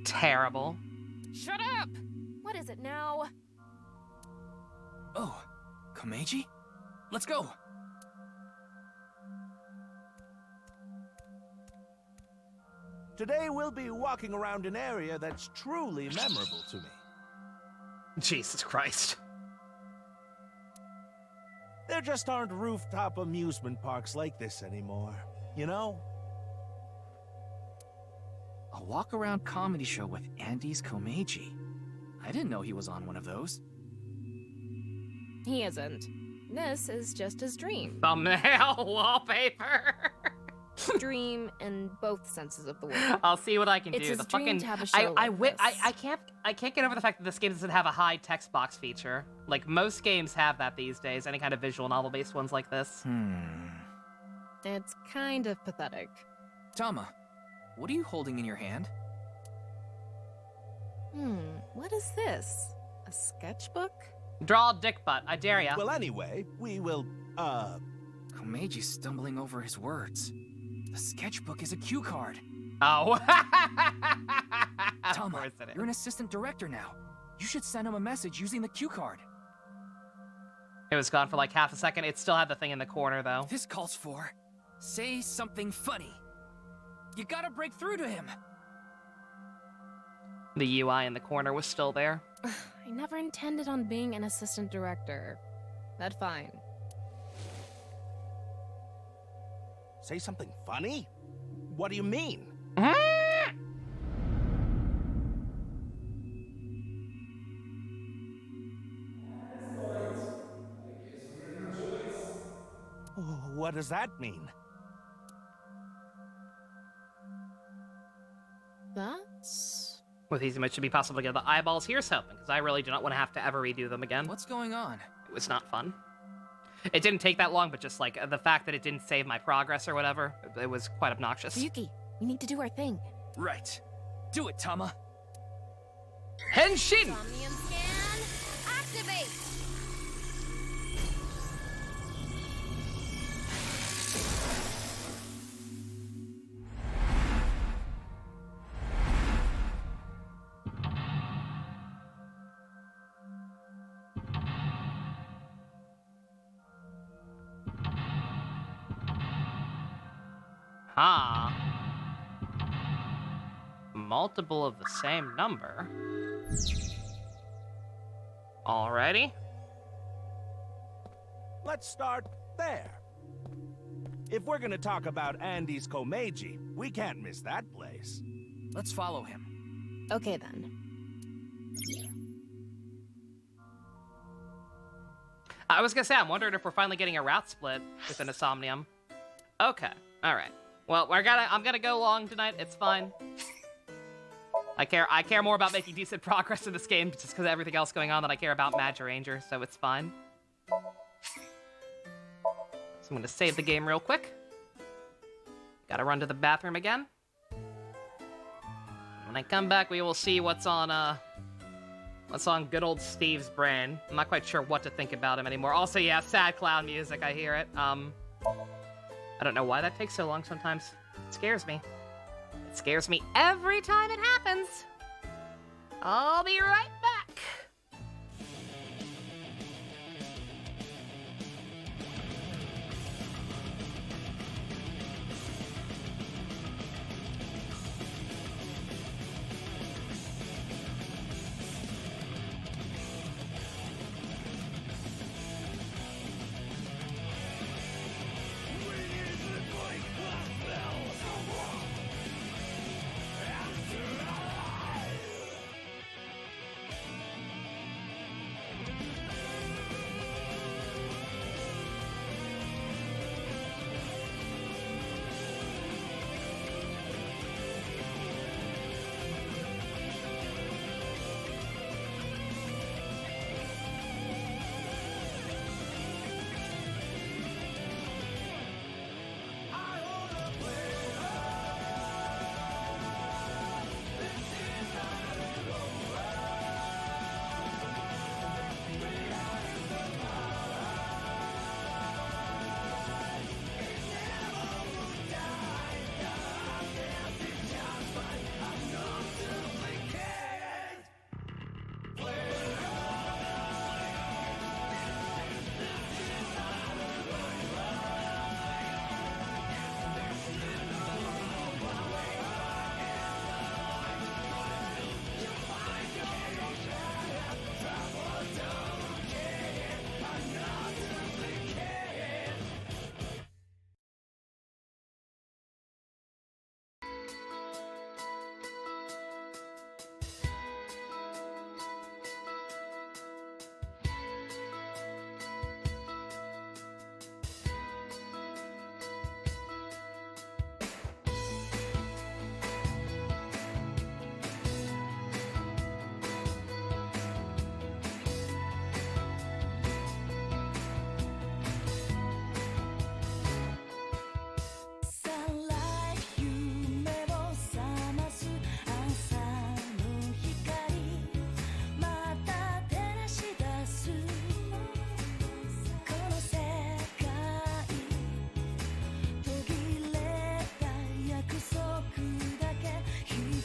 Terrible. Shut up! What is it now? Oh, Komeiji? Let's go. Today we'll be walking around an area that's truly memorable to me. Jesus Christ. There just aren't rooftop amusement parks like this anymore, you know? A walk-around comedy show with Andy's Komeiji. I didn't know he was on one of those. He isn't. This is just his dream. Thumbnail wallpaper. Dream in both senses of the word. I'll see what I can It's do. his The dream fucking to have a show like this. I can't get over the fact that this game doesn't have a high text box feature. Like most games have that these days. Any kind of visual novel based ones like this. It's kind of pathetic. Tama, what are you holding in your hand? What is this? A sketchbook? Draw a dick butt. I dare ya. Well, anyway, we will, Komeji's stumbling over his words. The sketchbook is a cue card. Oh. Tama, you're an assistant director now. You should send him a message using the cue card. It was gone for like half a second. It still had the thing in the corner, though. This calls for, say something funny. You gotta break through to him. The UI in the corner was still there. I never intended on being an assistant director. That's fine. say something funny? What do you mean? What does that mean? That's... With these images, should be possible to get the eyeballs. Here's hoping, because I really do not want to have to ever redo them again. What's going on? It was not fun. It didn't take that long, but just like the fact that it didn't save my progress or whatever, it was quite obnoxious. Ryuki, we need to do our thing. Right. Do it, Tama. Henshin! Somnium scan, activate! Huh. Multiple of the same number. Alrighty. Let's start there. If we're gonna talk about Andy's Komeiji, we can't miss that place. Let's follow him. Okay then. I was gonna say, I'm wondering if we're finally getting a route split within a Somnium. Okay, alright. Well, I'm gonna go long tonight, it's fine. I care more about making decent progress in this game just because of everything else going on than I care about Magic Ranger, so it's fine. So I'm gonna save the game real quick. Gotta run to the bathroom again. When I come back, we will see what's on good old Steve's brain. I'm not quite sure what to think about him anymore. Also, yeah, sad clown music, I hear it. I don't know why that takes so long sometimes. It scares me. It scares me every time it happens. I'll be right back.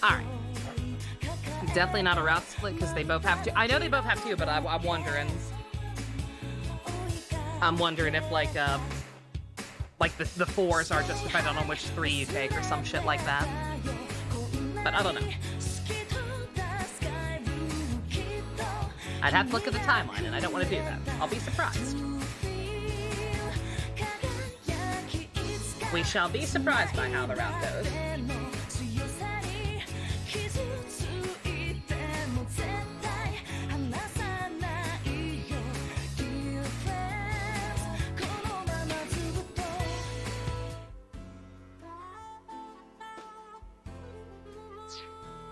Alright. Definitely not a route split because they both have two. I know they both have two, but I'm wondering. I'm wondering if like the fours are just dependent on which three you take or some shit like that. But I don't know. I'd have to look at the timeline, and I don't want to do that. I'll be surprised. We shall be surprised by how the route goes.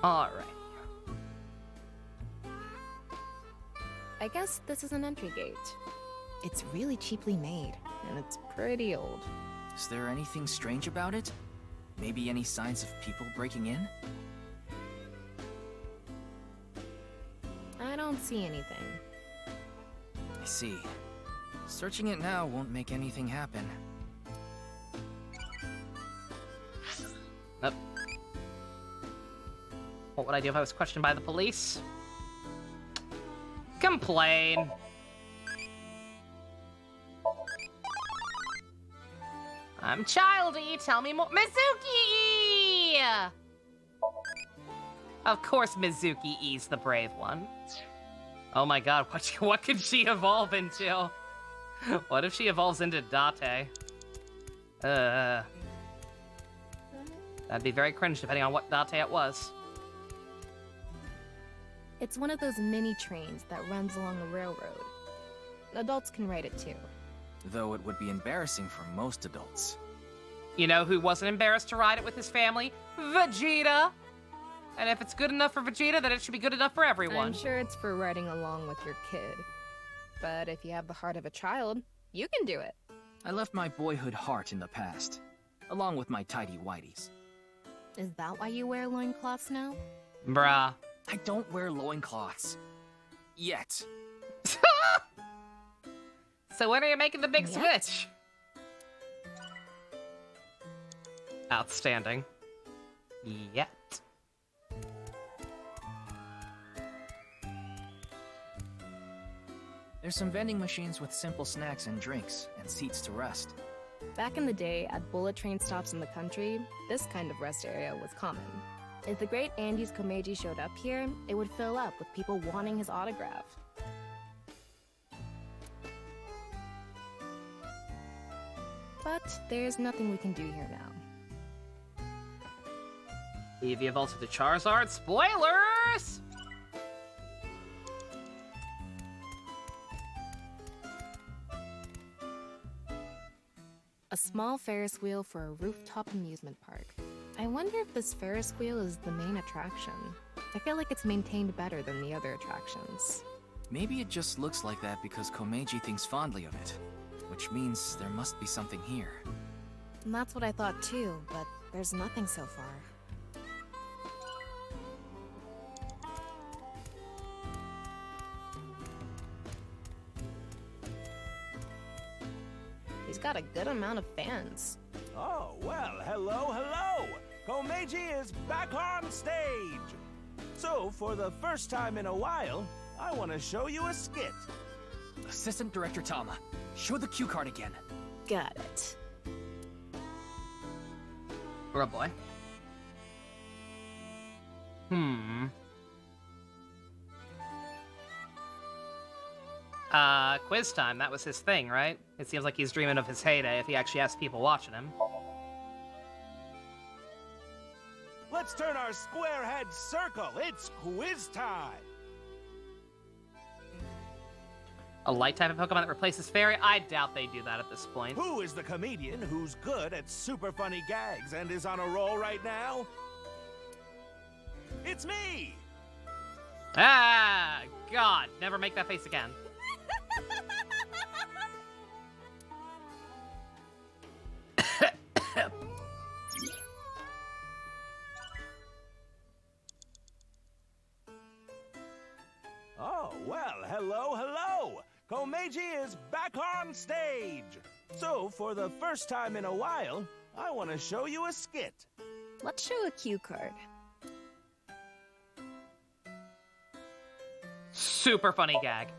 All right. I guess this is an entry gate. It's really cheaply made, and it's pretty old. Is there anything strange about it? Maybe any signs of people breaking in? I don't see anything. I see. Searching it now won't make anything happen. Nope. What would I do if I was questioned by the police? Complain. I'm childy, tell me more. Mizuki! Of course Mizuki E's the brave one. Oh my god, what could she evolve into? What if she evolves into Date? That'd be very cringe depending on what Date it was. It's one of those mini trains that runs along a railroad. Adults can ride it too. Though it would be embarrassing for most adults. You know who wasn't embarrassed to ride it with his family? Vegeta! And if it's good enough for Vegeta, then it should be good enough for everyone. I'm sure it's for riding along with your kid. But if you have the heart of a child, you can do it. I left my boyhood heart in the past, along with my tidy whities. Is that why you wear loincloths now? Bruh. I don't wear loincloths. Yet. So when are you making the big switch? Outstanding. Yet. There's some vending machines with simple snacks and drinks, and seats to rest. Back in the day, at bullet train stops in the country, this kind of rest area was common. If the great Andes Komeiji showed up here, it would fill up with people wanting his autograph. But there's nothing we can do here now. Eevee evolves into Charizard. Spoilers! A small Ferris wheel for a rooftop amusement park. I wonder if this Ferris wheel is the main attraction. I feel like it's maintained better than the other attractions. Maybe it just looks like that because Komeiji thinks fondly of it, which means there must be something here. And that's what I thought too, but there's nothing so far. He's got a good amount of fans. Oh, well, hello. Komeiji is back on stage. So, for the first time in a while, I want to show you a skit. Assistant Director Tama, show the cue card again. Got it. Oh boy. Quiz time, that was his thing, right? It seems like he's dreaming of his heyday if he actually has people watching him. Let's turn our square head circle. It's quiz time. A light type of Pokemon that replaces Fairy? I doubt they do that at this point. Who is the comedian who's good at super funny gags and is on a roll right now? It's me! Ah, God, never make that face again. Oh, well, hello. Komeiji is back on stage. So, for the first time in a while, I want to show you a skit. Let's show a cue card. Super funny gag.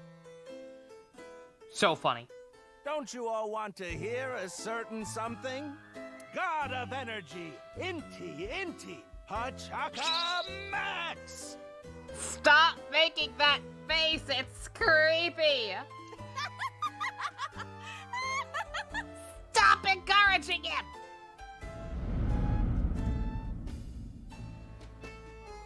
So funny. Don't you all want to hear a certain something? God of Energy, Inti, Hachaka Max! Stop making that face, it's creepy! Stop encouraging him!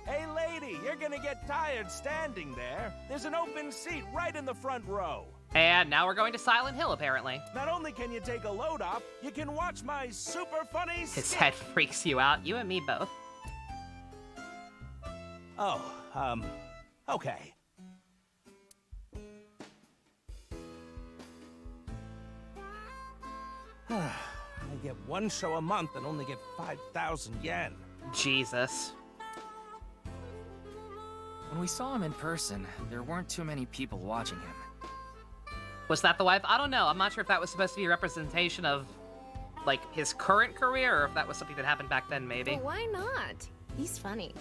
Hey lady, you're gonna get tired standing there. There's an open seat right in the front row. And now we're going to Silent Hill, apparently. Not only can you take a load off, you can watch my super funny skit. His head freaks you out, you and me both. Oh, okay. I get one show a month and only get 5,000 yen. Jesus. When we saw him in person, there weren't too many people watching him. Was that the wife? I don't know. I'm not sure if that was supposed to be a representation of, like, his current career, or if that was something that happened back then, maybe. Well, why not? He's funny.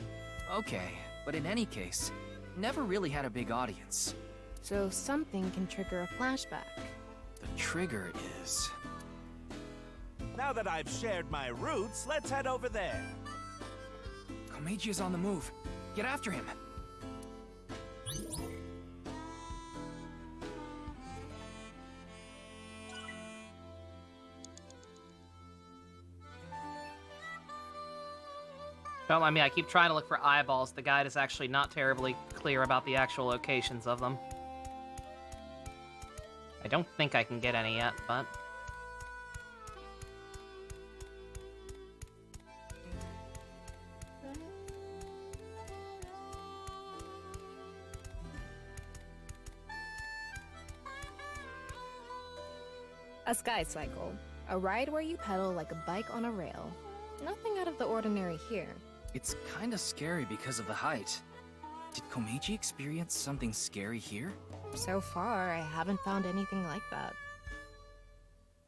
Okay, but in any case, never really had a big audience. So something can trigger a flashback. The trigger is... Now that I've shared my roots, let's head over there. Komeiji is on the move. Get after him. Don't mind me, I keep trying to look for eyeballs. The guide is actually not terribly clear about the actual locations of them. I don't think I can get any yet, but... A sky cycle. A ride where you pedal like a bike on a rail. Nothing out of the ordinary here. It's kinda scary because of the height. Did Komeiji experience something scary here? So far, I haven't found anything like that.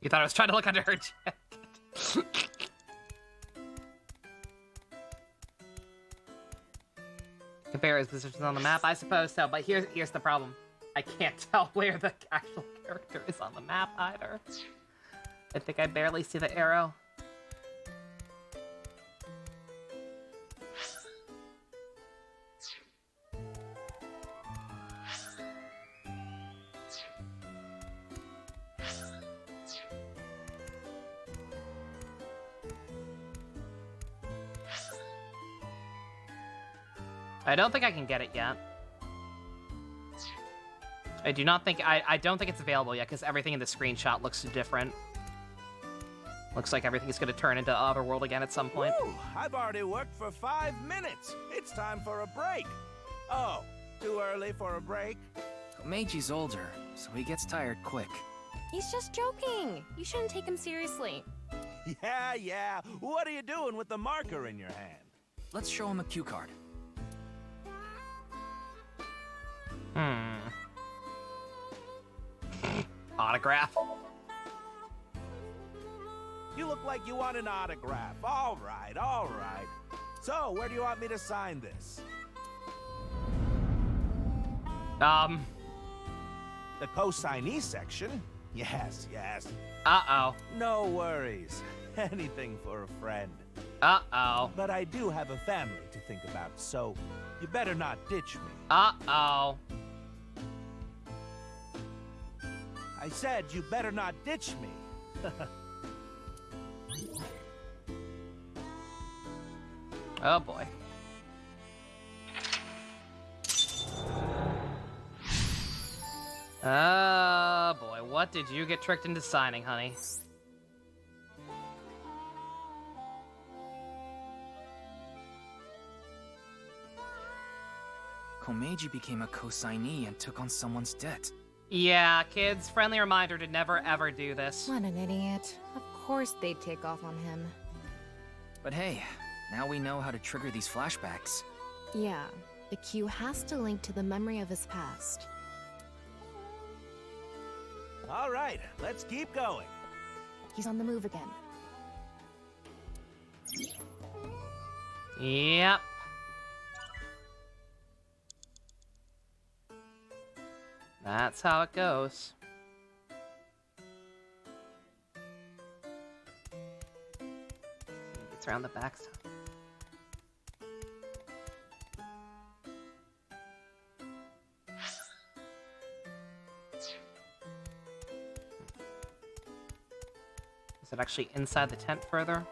You thought I was trying to look under her jacket. Compare his positions on the map, I suppose so, but here's the problem. I can't tell where the actual character is on the map either. I think I barely see the arrow. I don't think I can get it yet. I don't think it's available yet because everything in the screenshot looks different. Looks like everything's gonna turn into Otherworld again at some point. Woo! I've already worked for 5 minutes. It's time for a break. Oh, too early for a break? Komeiji's older, so he gets tired quick. He's just joking. You shouldn't take him seriously. Yeah. What are you doing with the marker in your hand? Let's show him a cue card. Autograph. You look like you want an autograph. All right. So, where do you want me to sign this? The co-signee section? Yes. Uh-oh. No worries. Anything for a friend. Uh-oh. But I do have a family to think about, so you better not ditch me. Uh-oh. I said you better not ditch me. Oh boy. Oh boy, what did you get tricked into signing, honey? Komeiji became a co-signee and took on someone's debt. Yeah, kids, friendly reminder to never ever do this. What an idiot. Of course they'd take off on him. But hey, now we know how to trigger these flashbacks. Yeah, the cue has to link to the memory of his past. All right, let's keep going. He's on the move again. Yep. That's how it goes. It's around the back stuff. Is it actually inside the tent further?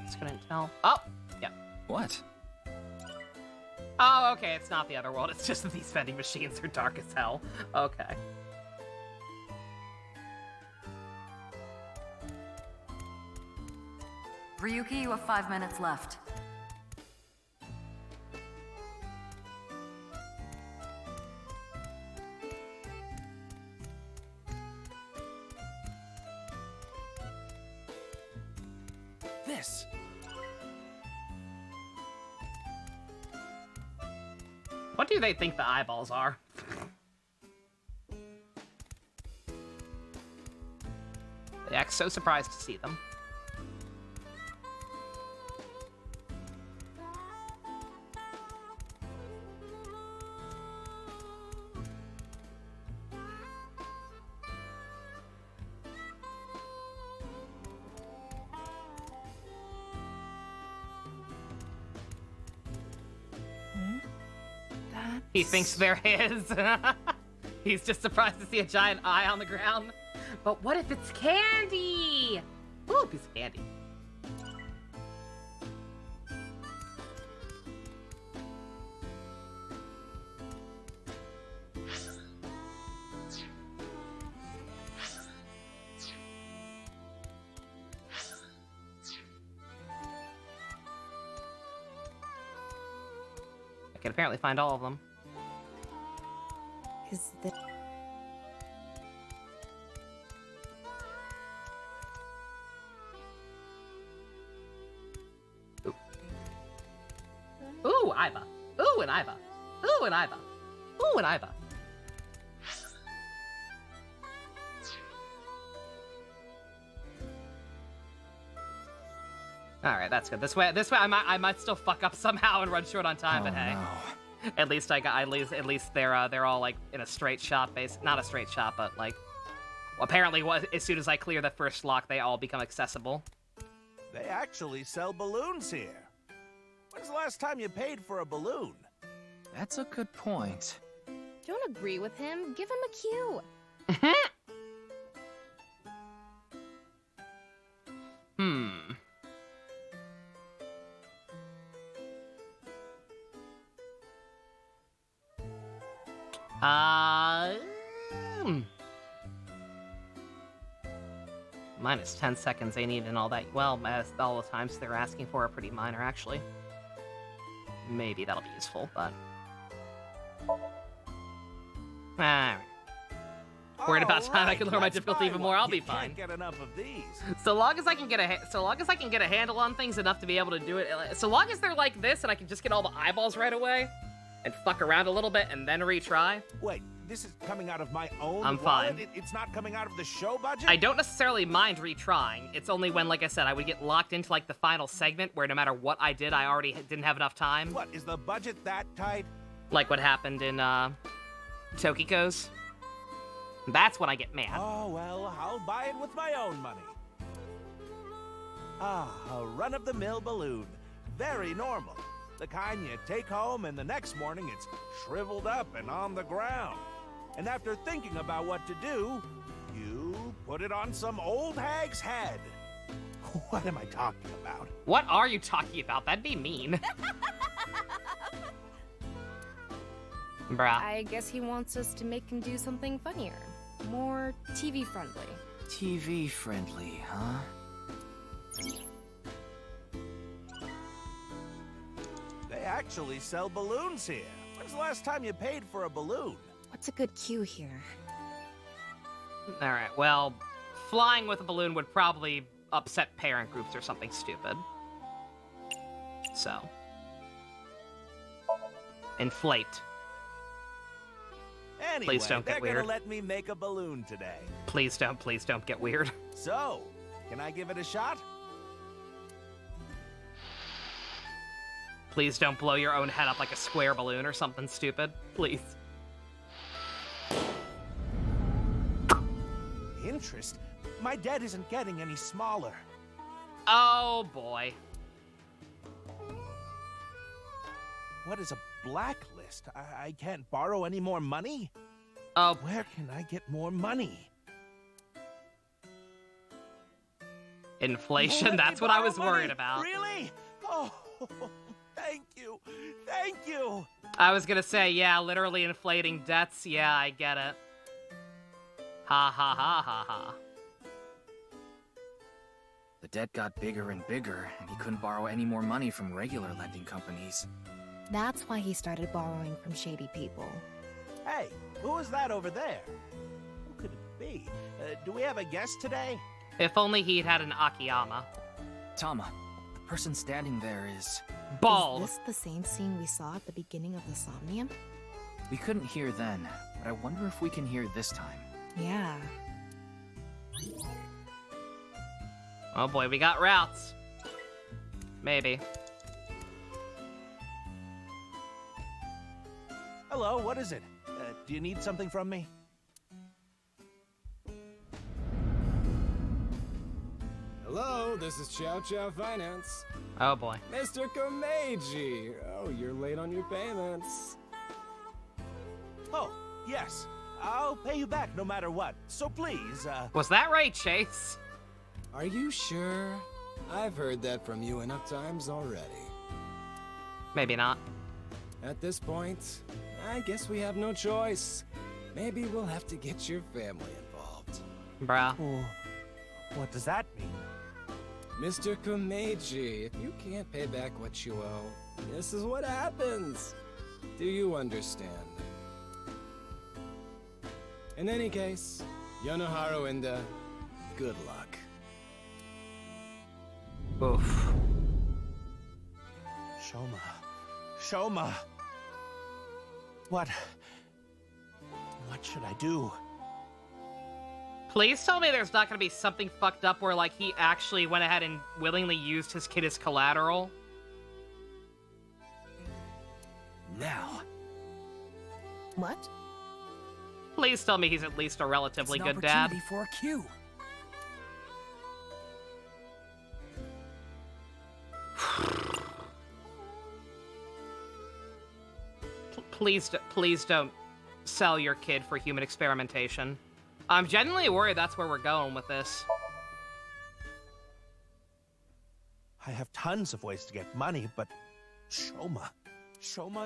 Just couldn't tell. Oh! Yeah. What? Oh, okay, it's not the other world. It's just that these vending machines are dark as hell. Okay. Ryuki, you have 5 minutes left. this? What do they think the eyeballs are? They act so surprised to see them. He thinks they're his. He's just surprised to see a giant eye on the ground. But what if it's candy? Ooh, a piece of candy. I can apparently find all of them. Is that... Ooh, Iva. Ooh, an Iva. Ooh, an Iva. Ooh, an Iva. All right, that's good. This way, I might still fuck up somehow and run short on time, but hey. No. At least they're all like in a straight shot base, not a straight shot, but like apparently as soon as I clear the first lock, they all become accessible. They actually sell balloons here. When's the last time you paid for a balloon? That's a good point. Don't agree with him. Give him a cue. Minus 10 seconds they need and all that. Well, as all the times they're asking for are pretty minor, actually. Maybe that'll be useful, but... Alright. Worried about time I can lower my difficulty even more, I'll be fine. Can't get enough of these. So long as I can get a handle on things enough to be able to do it, so long as they're like this and I can just get all the eyeballs right away and fuck around a little bit and then retry. Wait, this is coming out of my own I'm wallet? fine. It's not coming out of the show budget? I don't necessarily mind retrying. It's only when, like I said, I would get locked into like the final segment where no matter what I did, I already didn't have enough time. What, is the budget that tight? Like what happened in Tokiko's. That's when I get mad. Oh, well, I'll buy it with my own money. Ah, a run-of-the-mill balloon. Very normal. The kind you take home and the next morning it's shriveled up and on the ground. And after thinking about what to do, you put it on some old hag's head. What am I talking about? What are you talking about? That'd be mean. Bruh. I guess he wants us to make him do something funnier. More TV friendly. TV friendly, huh? They actually sell balloons here. When's the last time you paid for a balloon? What's a good cue here? Alright, well, flying with a balloon would probably upset parent groups or something stupid. So. Inflate. Anyway, Please don't get they're weird. gonna let me make a balloon today. Please don't get weird. So, can I give it a shot? Please don't blow your own head up like a square balloon or something stupid. Please. Interest? My debt isn't getting any smaller. Oh, boy. What is a blacklist? I can't borrow any more money? Oh. Where can I get more money? Inflation, that's what I was worried about. Really? Oh, thank you. Thank you. I was gonna say, yeah, literally inflating debts. Yeah, I get it. Ha ha ha ha ha. The debt got bigger and bigger, and he couldn't borrow any more money from regular lending companies. That's why he started borrowing from shady people. Hey, who is that over there? Who could it be? Do we have a guest today? If only he'd had an Akiyama. Tama, person standing there is... bald. Is this the same scene we saw at the beginning of the Somnium? We couldn't hear then, but I wonder if we can hear this time. Yeah. Oh boy, we got routes. Maybe. Hello, what is it? Do you need something from me? Hello, this is Chow Chow Finance. Oh boy. Mr. Komeiji! Oh, you're late on your payments. Oh, yes. I'll pay you back no matter what. So please, Was that right, Chase? Are you sure? I've heard that from you enough times already. Maybe not. At this point, I guess we have no choice. Maybe we'll have to get your family involved. Bruh. Oh, what does that mean? Mr. Komeiji, if you can't pay back what you owe, this is what happens. Do you understand? In any case, Yonoharu Inda, good luck. Oof. Shoma. What should I do? Please tell me there's not gonna be something fucked up where, like, he actually went ahead and willingly used his kid as collateral. Now. What? Please tell me he's at least a relatively good dad. For a cue. Please don't sell your kid for human experimentation. I'm genuinely worried that's where we're going with this. I have tons of ways to get money, but Shoma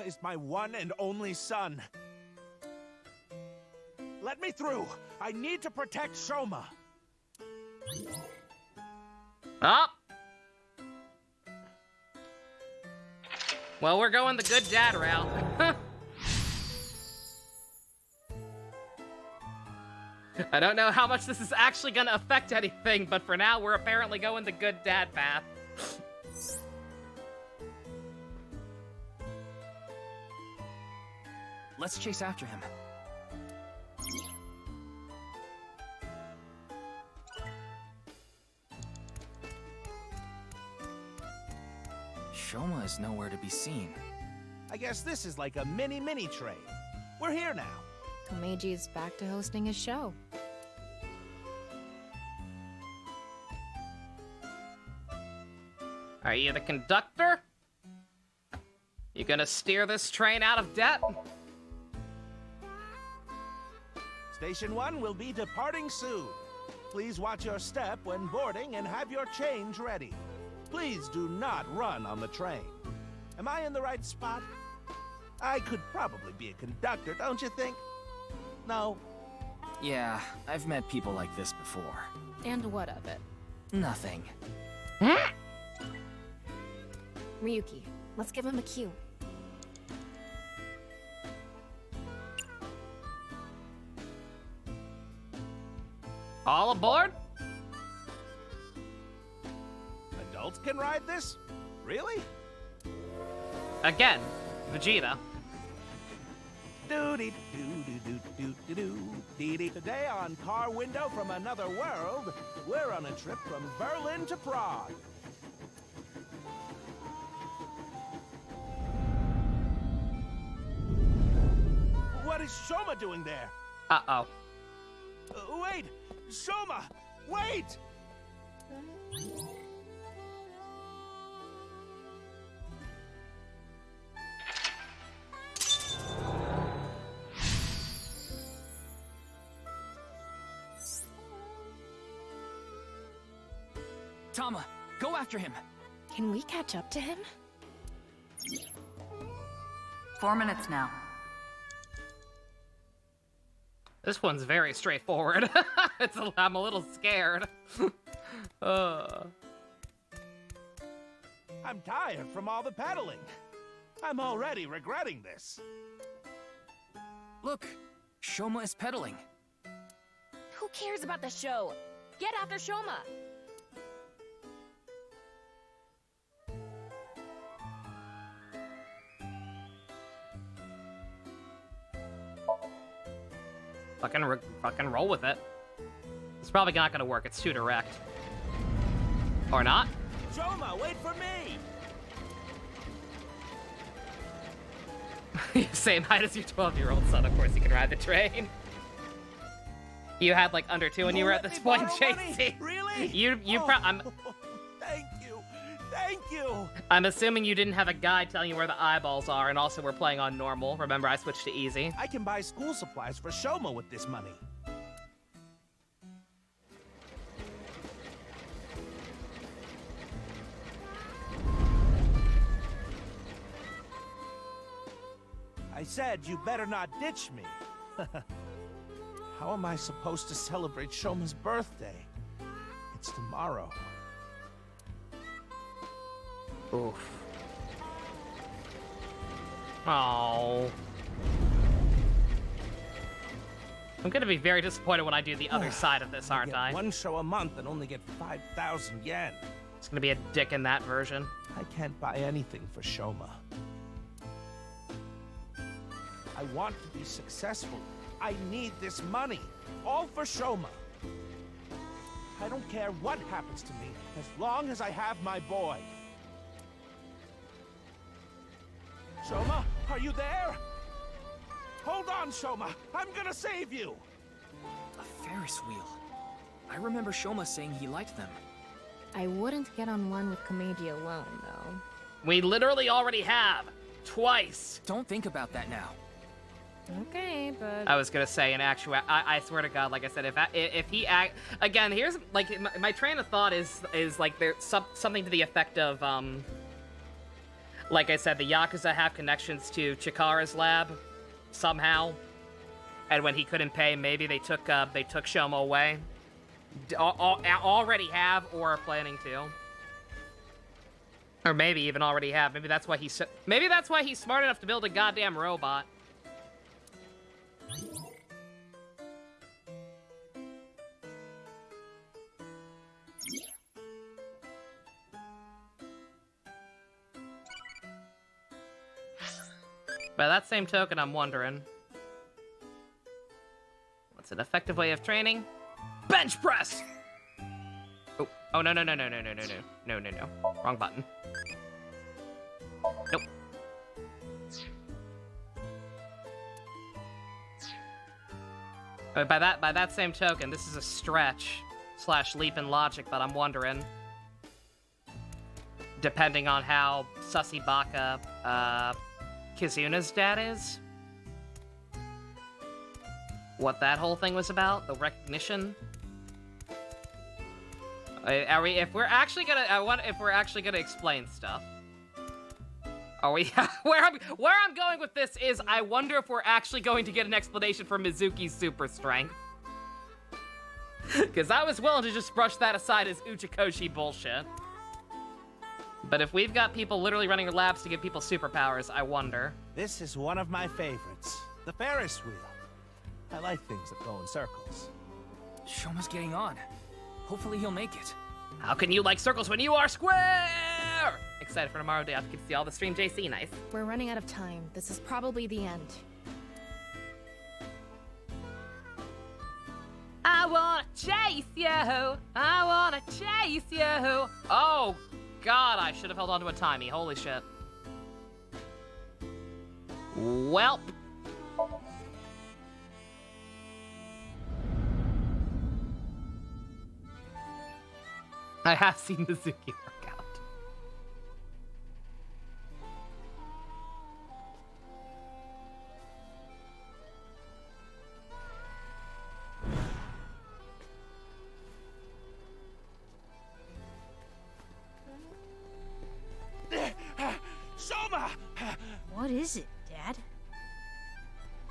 is my one and only son. Let me through. I need to protect Shoma. Oh. Well, we're going the good dad route. I don't know how much this is actually going to affect anything, but for now, we're apparently going the good dad path. Let's chase after him. Shoma is nowhere to be seen. I guess this is like a mini train. We're here now. Komeiji's back to hosting his show. Are you the conductor? You gonna steer this train out of debt? Station 1 will be departing soon. Please watch your step when boarding and have your change ready. Please do not run on the train. Am I in the right spot? I could probably be a conductor, don't you think? No? Yeah, I've met people like this before. And what of it? Nothing. Ryuki, let's give him a cue. All aboard? Adults can ride this? Really? Again, Vegeta. Today on Car Window from Another World, we're on a trip from Berlin to Prague. What is Shoma doing there? Uh-oh. Wait! Shoma! Wait! Tama, go after him! Can we catch up to him? 4 minutes now. This one's very straightforward. I'm a little scared. I'm tired from all the pedaling. I'm already regretting this. Look, Shoma is pedaling. Who cares about the show? Get after Shoma! fucking roll with it. It's probably not gonna work. It's too direct. Or not? Shoma, wait for me! Same height as your 12-year-old son. Of course, you can ride the train. You had like under 2 when you were at this point, JC. Really? Thank you. I'm assuming you didn't have a guide telling you where the eyeballs are, and also we're playing on normal. Remember, I switched to easy. I can buy school supplies for Shoma with this money. I said you better not ditch me. How am I supposed to celebrate Shoma's birthday? It's tomorrow. Oof. Oh. I'm gonna be very disappointed when I do the other side of this, aren't I? One show a month and only get 5,000 yen. It's gonna be a dick in that version. I can't buy anything for Shoma. I want to be successful. I need this money. All for Shoma. I don't care what happens to me, as long as I have my boy. Shoma, are you there? Hold on, Shoma. I'm gonna save you. A Ferris wheel. I remember Shoma saying he liked them. I wouldn't get on one with Komeiji alone, though. We literally already have. Twice. Don't think about that now. Okay, but... I was gonna say, in actual, I swear to God, like I said, if he act again, here's like my train of thought is like there's something to the effect of like I said, the Yakuza have connections to Chikara's lab somehow, and when he couldn't pay, maybe they took Shoma away. Already have or are planning to, or maybe even already have. Maybe that's why he's smart enough to build a goddamn robot. By that same token, I'm wondering, what's an effective way of training? Bench press! Oh, no. Wrong button. Nope. By that same token, this is a stretch / leap in logic, but I'm wondering, depending on how Sussy Baka, Kizuna's dad is, what that whole thing was about, the recognition. If we're actually gonna explain stuff, are we? where I'm going with this is, I wonder if we're actually going to get an explanation for Mizuki's super strength. Because I was willing to just brush that aside as Uchikoshi bullshit. But if we've got people literally running labs to give people superpowers, I wonder. This is one of my favorites, the Ferris wheel. I like things that go in circles. Shoma's getting on. Hopefully he'll make it. How can you like circles when you are square? Excited for tomorrow day. I can see all the stream, JC. Nice. We're running out of time. This is probably the end. I wanna chase you. I wanna chase you. Oh, God, I should have held on to a timey. Holy shit. Welp. I have seen Mizuki work out. Shoma! What is it, Dad?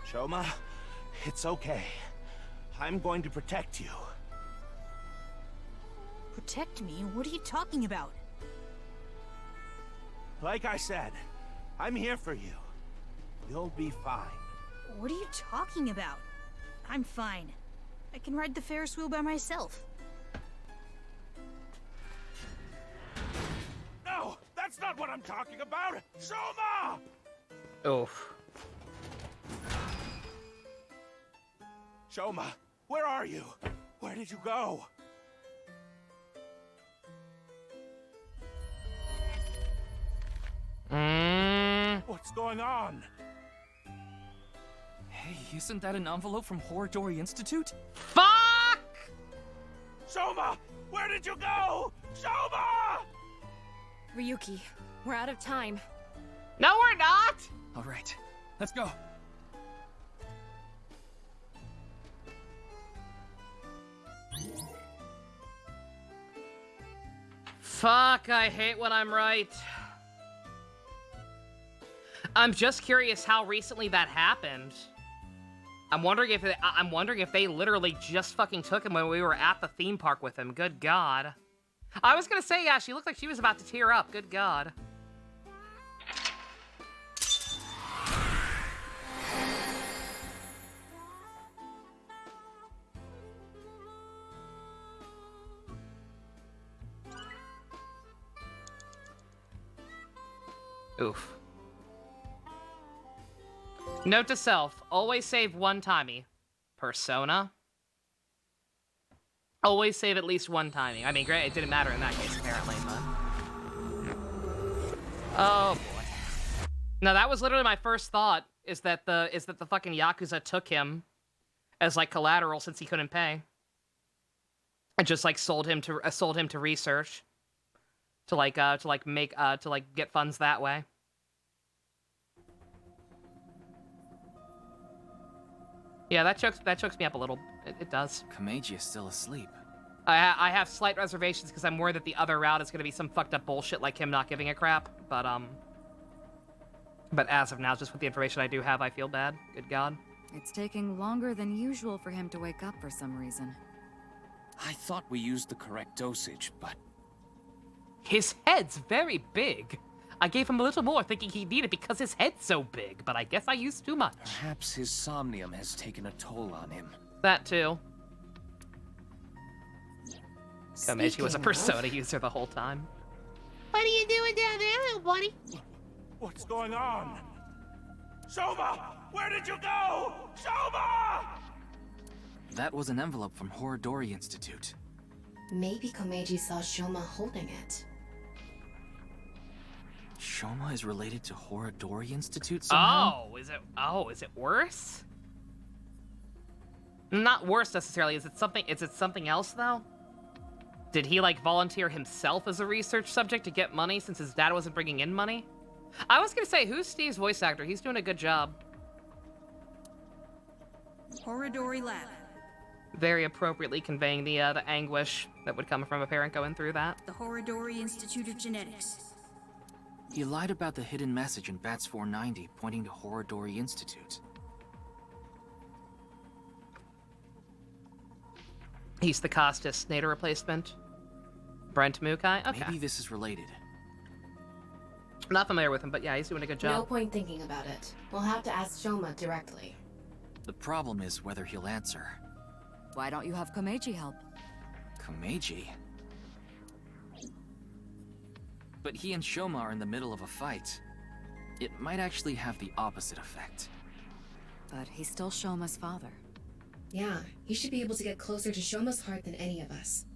Shoma, it's okay. I'm going to protect you. Protect me? What are you talking about? Like I said, I'm here for you. You'll be fine. What are you talking about? I'm fine. I can ride the Ferris wheel by myself. No, that's not what I'm talking about! Shoma! Oof. Shoma, where are you? Where did you go? What's going on? Hey, isn't that an envelope from Horadori Institute? Fuck! Shoma, where did you go? Shoma! Ryuki, we're out of time. No, we're not! All right, let's go. Fuck, I hate when I'm right. I'm just curious how recently that happened. I'm wondering if they literally just fucking took him when we were at the theme park with him. Good God. I was gonna say, yeah, she looked like she was about to tear up. Good God. Oof. Note to self, always save one timey. Persona. Always save at least one timing. I mean, great, it didn't matter in that case, apparently, but... Oh, boy. No, that was literally my first thought, is that the fucking Yakuza took him as, like, collateral since he couldn't pay. And just, like, sold him to research. To get funds that way. Yeah, that chokes me up a little. It does. Komeiji is still asleep. I have slight reservations because I'm worried that the other route is going to be some fucked up bullshit like him not giving a crap. But as of now, just with the information I do have, I feel bad. Good God. It's taking longer than usual for him to wake up for some reason. I thought we used the correct dosage, but... His head's very big. I gave him a little more thinking he'd need it because his head's so big, but I guess I used too much. Perhaps his somnium has taken a toll on him. That too. Komeiji was a Persona user the whole time. What are you doing down there, little buddy? What's going on? Shoma! Where did you go? Shoma! That was an envelope from Horadori Institute. Maybe Komeiji saw Shoma holding it. Shoma is related to Horadori Institute somehow? Is it worse? Not worse necessarily. Is it something else though? Did he like volunteer himself as a research subject to get money since his dad wasn't bringing in money? I was gonna say, who's Steve's voice actor? He's doing a good job. Horadori Lab. Very appropriately conveying the anguish that would come from a parent going through that. The Horadori Institute of Genetics. He lied about the hidden message in Bats 490 pointing to Horadori Institute. He's the Costas Nader replacement. Brent Mukai? Okay. Maybe this is related. I'm not familiar with him, but yeah, he's doing a good job. No point thinking about it. We'll have to ask Shoma directly. The problem is whether he'll answer. Why don't you have Komeiji help? Komeiji? But he and Shoma are in the middle of a fight. It might actually have the opposite effect. But he's still Shoma's father. Yeah, he should be able to get closer to Shoma's heart than any of us.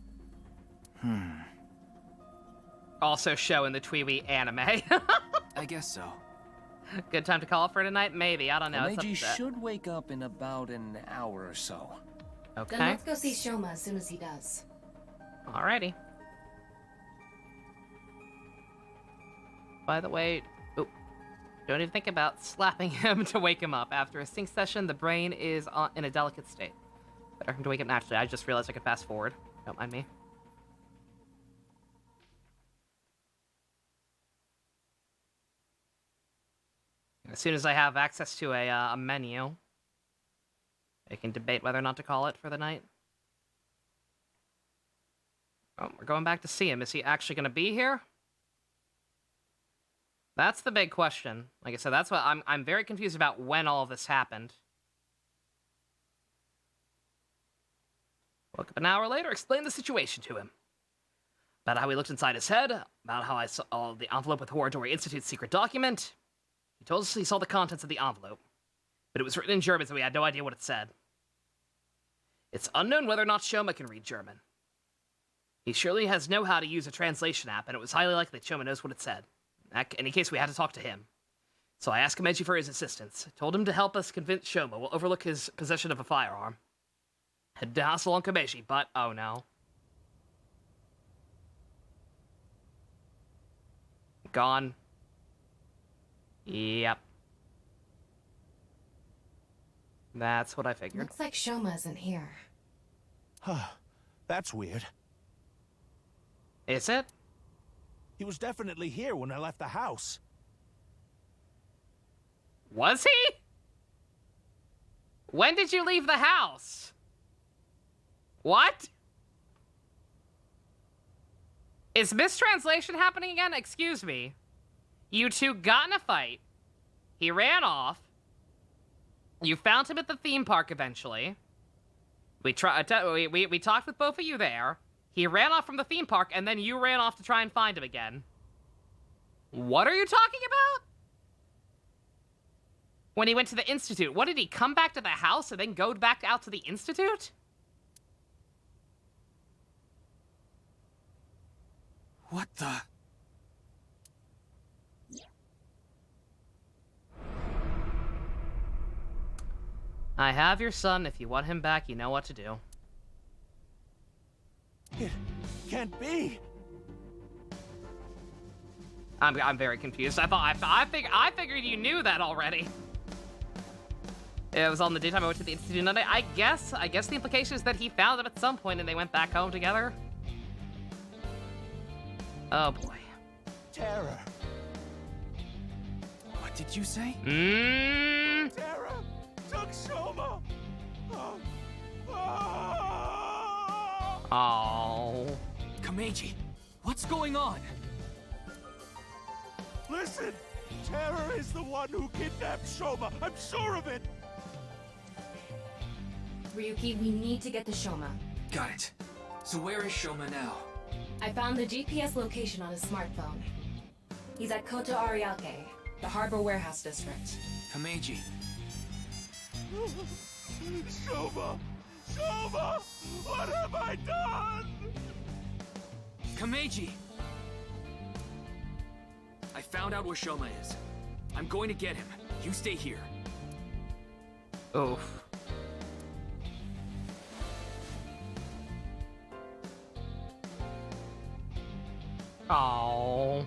Also show in the Tweewee anime. I guess so. Good time to call for tonight? Maybe, I don't know. Komeiji should wake up in about an hour or so. Okay. Then let's go see Shoma as soon as he does. Alrighty. By the way, don't even think about slapping him to wake him up. After a sync session, the brain is in a delicate state. Better him to wake up naturally. I just realized I could fast forward. Don't mind me. As soon as I have access to a menu, I can debate whether or not to call it for the night. Oh, we're going back to see him. Is he actually going to be here? That's the big question. Like I said, that's what I'm very confused about when all of this happened. Woke up an hour later, explained the situation to him. About how he looked inside his head, about how I saw the envelope with Horadori Institute's secret document. He told us he saw the contents of the envelope, but it was written in German, so we had no idea what it said. It's unknown whether or not Shoma can read German. He surely has know-how to use a translation app, and it was highly likely that Shoma knows what it said. In any case, we had to talk to him. So I asked Komeiji for his assistance. Told him to help us convince Shoma we'll overlook his possession of a firearm. Had to hassle on Komeiji, but oh no. Gone. Yep. That's what I figured. Looks like Shoma isn't here. Huh. That's weird. Is it? He was definitely here when I left the house. Was he? When did you leave the house? What? Is mistranslation happening again? Excuse me. You two got in a fight. He ran off. You found him at the theme park eventually. We talked with both of you there. He ran off from the theme park, and then you ran off to try and find him again. What are you talking about? When he went to the Institute, what did he come back to the house and then go back out to the Institute? What the? I have your son. If you want him back, you know what to do. It can't be. I'm very confused. I figured you knew that already. It was on the daytime I went to the Institute Monday. I guess the implication is that he found him at some point and they went back home together. Oh boy. Terror. What did you say? Terror took Shoma. Oh. Komeiji, what's going on? Listen, Terror is the one who kidnapped Shoma. I'm sure of it. Ryuki, we need to get to Shoma. Got it. So where is Shoma now? I found the GPS location on his smartphone. He's at Koto Ariake, the harbor warehouse district. Komeiji. Shoma! Shoma! What have I done? Komeiji! I found out where Shoma is. I'm going to get him. You stay here. Oof. Oh.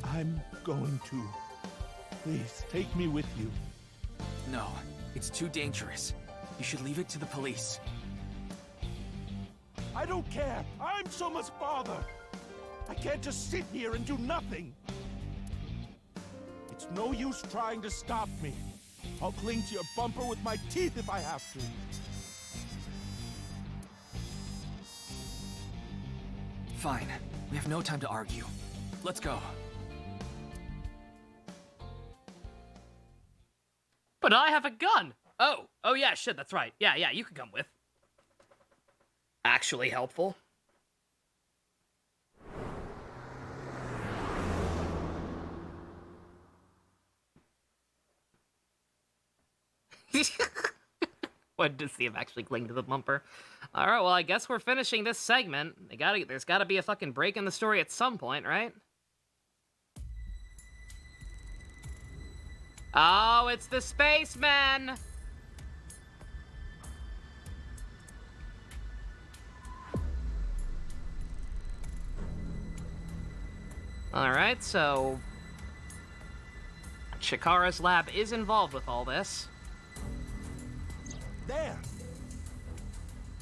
I'm going to. Please, take me with you. No, it's too dangerous. You should leave it to the police. I don't care. I'm Shoma's father. I can't just sit here and do nothing. It's no use trying to stop me. I'll cling to your bumper with my teeth if I have to. Fine. We have no time to argue. Let's go. But I have a gun! Oh yeah, shit, that's right. Yeah, you can come with. Actually helpful. Wanted to see him actually cling to the bumper. Alright, well, I guess we're finishing this segment. There's gotta be a fucking break in the story at some point, right? Oh, it's the spacemen! Alright, so... Chikara's lab is involved with all this. There!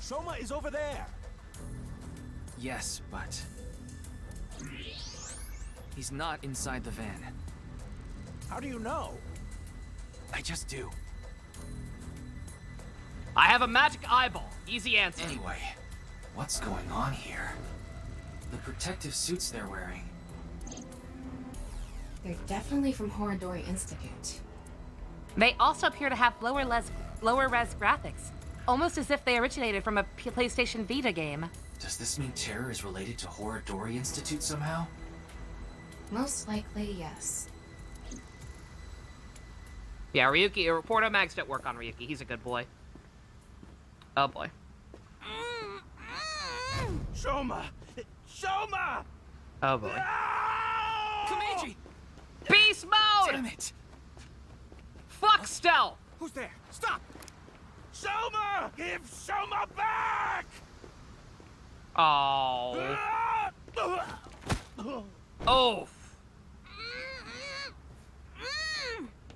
Shoma is over there! Yes, but... he's not inside the van. How do you know? I just do. I have a magic eyeball. Easy answer. Anyway, what's going on here? The protective suits they're wearing. They're definitely from Horodori Institute. They also appear to have lower res graphics, almost as if they originated from a PlayStation Vita game. Does this mean Terror is related to Horodori Institute somehow? Most likely, yes. Yeah, Ryuki, Porto Mags don't work on Ryuki. He's a good boy. Oh boy. Shoma! Shoma! Oh boy. Komeiji! Beast mode! Damn it! Fuck stealth! Who's there? Stop! Shoma! Give Shoma back! Oh. Oh.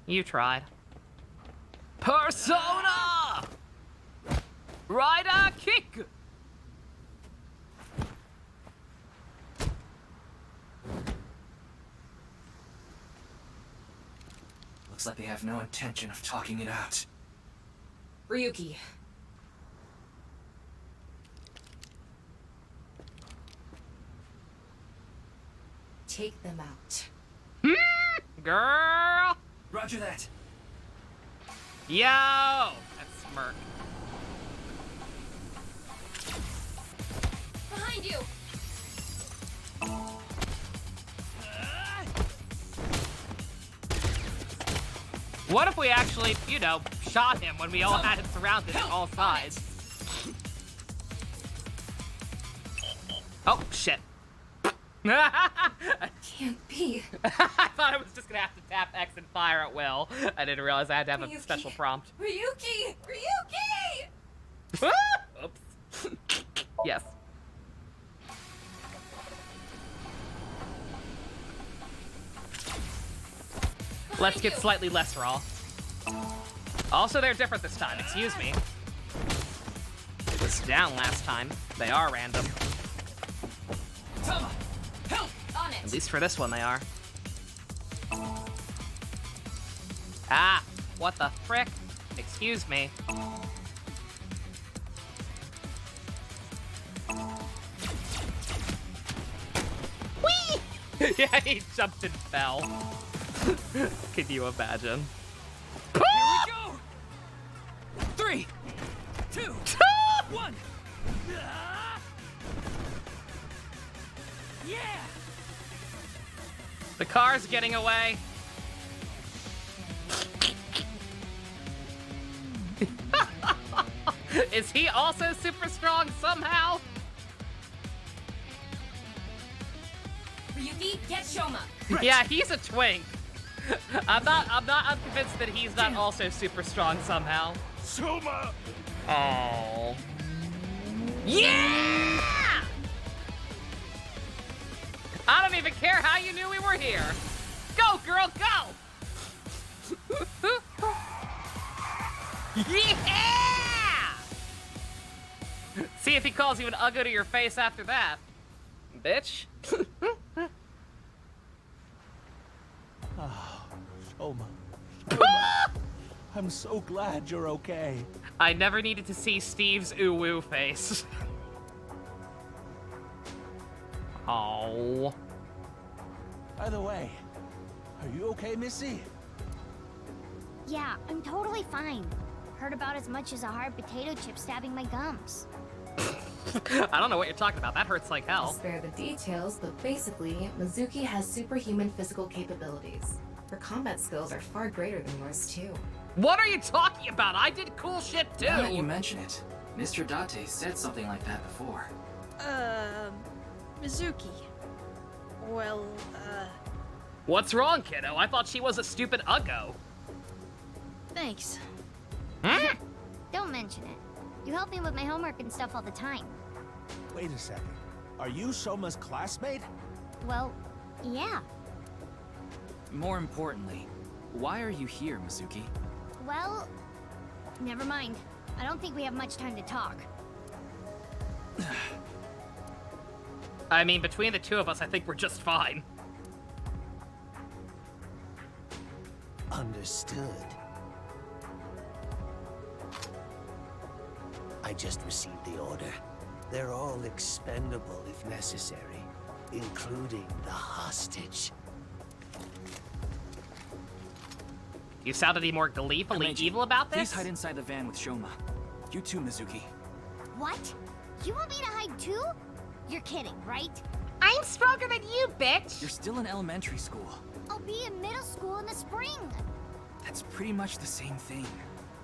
You tried. Persona! Rider kick! Looks like they have no intention of talking it out. Ryuki. Take them out. Girl! Roger that. Yo! That smirk. Behind you! What if we actually, you know, shot him when we all had him surrounded on all sides? Oh, shit. Can't be. I thought I was just gonna have to tap X and fire at will. I didn't realize I had to have a special prompt. Ryuki! Ryuki! Oops. Yes. Let's get slightly less raw. Also, they're different this time. Excuse me. It was down last time. They are random. Tama, help! On it. At least for this one, they are. Ah, what the frick? Excuse me. Whee! Yeah, he jumped and fell. Can you imagine? Here we go! 3, 2, 1. Yeah! The car's getting away. Is he also super strong somehow? Ryuki, get Shoma. Right. Yeah, he's a twink. I'm convinced that he's not also super strong somehow. Shoma! Oh. Yeah! I don't even care how you knew we were here. Go, girl, go! Yeah! See if he calls you an uggo to your face after that, bitch. Oh, Shoma. I'm so glad you're okay. I never needed to see Steve's ooh-woo face. Oh. By the way, are you okay, Missy? Yeah, I'm totally fine. Hurt about as much as a hard potato chip stabbing my gums. I don't know what you're talking about. That hurts like I'll hell. spare the details, but basically, Mizuki has superhuman physical capabilities. Her combat skills are far greater than yours, too. What are you talking about? I did cool shit, too. Now that you mention it, Mr. Date said something like that before. Mizuki. Well, What's wrong, kiddo? I thought she was a stupid uggo. thanks. Don't mention it. You help me with my homework and stuff all the time. Wait a second. Are you Shoma's classmate? Well, yeah. More importantly, why are you here, Mizuki? Well, never mind. I don't think we have much time to talk. I mean, between the two of us, I think we're just fine. Understood. I just received the order. They're all expendable if necessary, including the hostage. You sound any more gleefully evil about this? Please hide inside the van with Shoma. You too, Mizuki. What? You want me to hide too? You're kidding, right? I'm stronger than you, bitch! You're still in elementary school. I'll be in middle school in the spring. That's pretty much the same thing.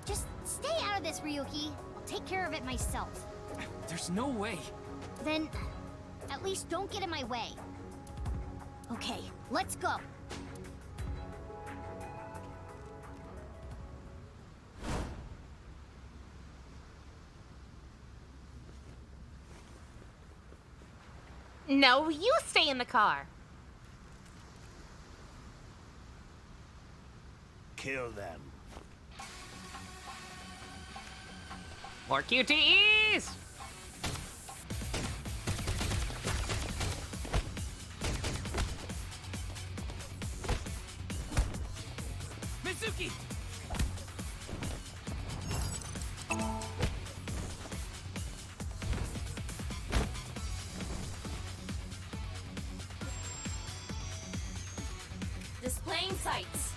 Just stay out of this, Ryuki. I'll take care of it myself. There's no way. Then, at least don't get in my way. Okay, let's go. No, you stay in the car. Kill them. More QTEs! Mizuki! Displaying sights.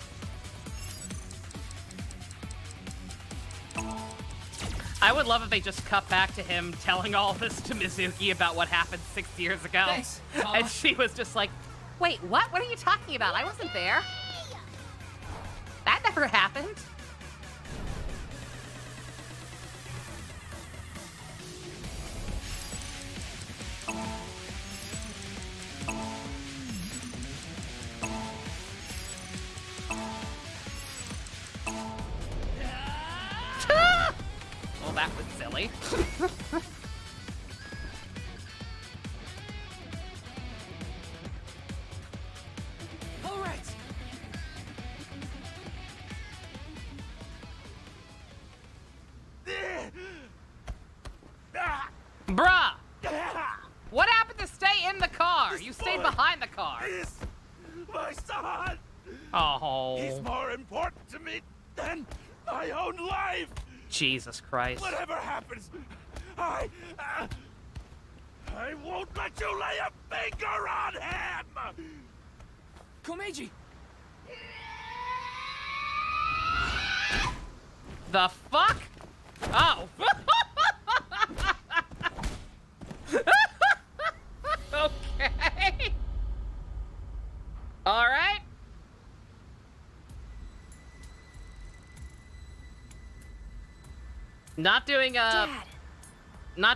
I would love if they just cut back to him telling all this to Mizuki about what happened 6 years ago. Thanks, And she was just like, wait, what? What are you talking about? I wasn't there. That never happened. Well, that was silly. All right. Bruh! What happened to stay in the car? You stayed behind the car. My son! Oh. He's more important to me than my own life! Jesus Christ. Whatever happens, I won't let you lay a finger on him! Komeiji! The fuck? Oh. Okay. All right. Not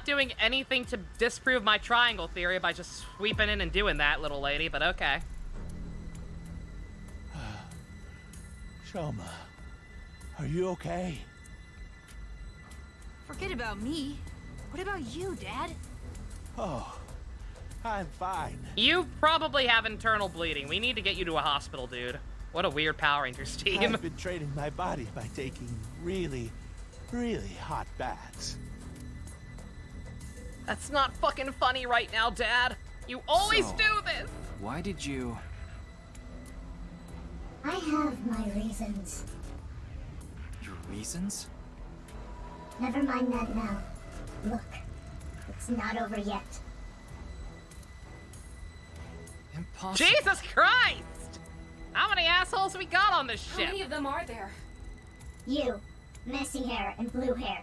doing anything to disprove my triangle theory by just sweeping in and doing that, little lady, but okay. Shoma, are you okay? Forget about me. What about you, Dad? Oh, I'm fine. You probably have internal bleeding. We need to get you to a hospital, dude. What a weird Power Rangers team. I've been training my body by taking really hot baths. That's not fucking funny right now, Dad. You always So, do this. Why did you... I have my reasons. Your reasons? Never mind that now. Look, it's not over yet. Impossible. Jesus Christ! How many assholes we got on this ship? How many of them are there? You, messy hair and blue hair.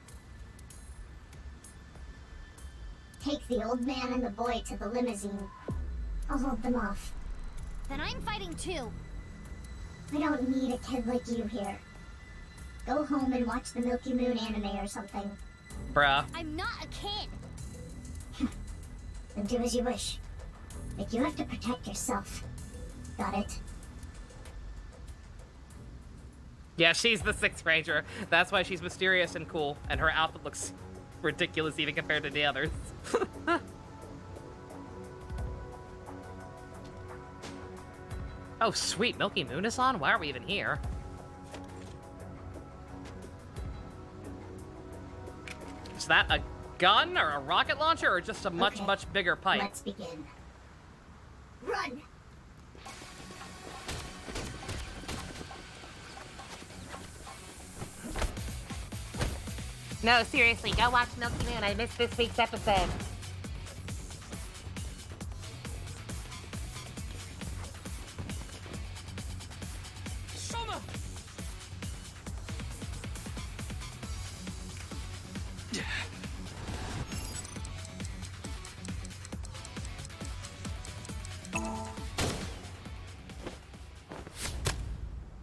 Take the old man and the boy to the limousine. I'll hold them off. Then I'm fighting too. I don't need a kid like you here. Go home and watch the Milky Moon anime or something. Bruh. I'm not a kid! Then do as you wish. But you have to protect yourself. Got it? Yeah, she's the Sixth Ranger. That's why she's mysterious and cool, and her outfit looks ridiculous even compared to the others. Oh, sweet. Milky Moon is on? Why are we even here? Is that a gun or a rocket launcher or just a much bigger pipe? Let's begin. Run! No, seriously, go watch Milky Moon. I missed this week's episode. Shoma!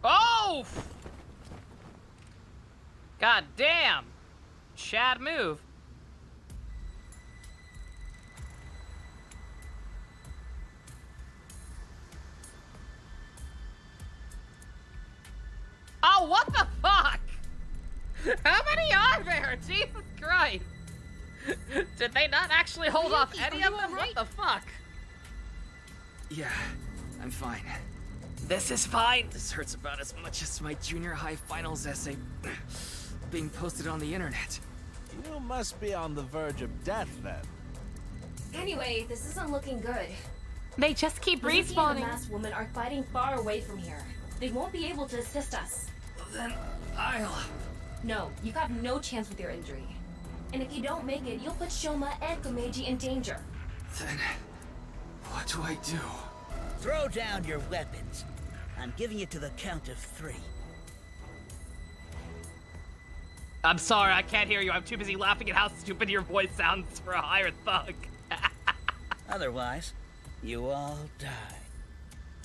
Oh! God damn! Chad move. Oh, what the fuck? How many are there? Jesus Christ. Did they not actually hold off any of them? What the fuck? Yeah, I'm fine. This is fine. This hurts about as much as my junior high finals essay being posted on the internet. You must be on the verge of death, then. Anyway, this isn't looking good. They just keep Lizzie and respawning. the masked woman are fighting far away from here. They won't be able to assist us. Then I'll... No, you got no chance with your injury. And if you don't make it, you'll put Shoma and Komeiji in danger. Then what do I do? Throw down your weapons. I'm giving you to the count of 3. I'm sorry, I can't hear you. I'm too busy laughing at how stupid your voice sounds for a hired thug. Otherwise, you all die.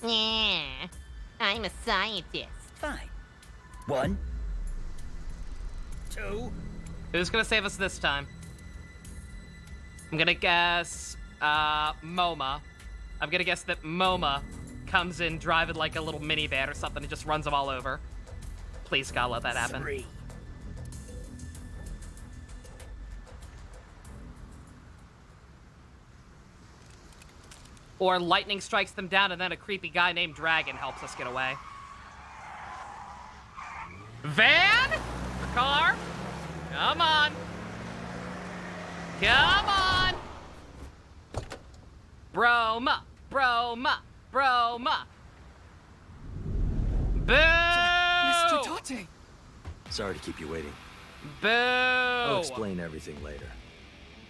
Yeah, I'm a scientist. Fine. 1, 2. Who's gonna save us this time? I'm gonna guess, MoMA. I'm gonna guess that MoMA comes in driving like a little minivan or something and just runs them all over. Please, God, let that happen. 3. Or lightning strikes them down and then a creepy guy named Dragon helps us get away. Van? Or car? Come on. Come on. Broma. Broma. Broma. Boo! Mr. Tate! Sorry to keep you waiting. Boo! I'll explain everything later.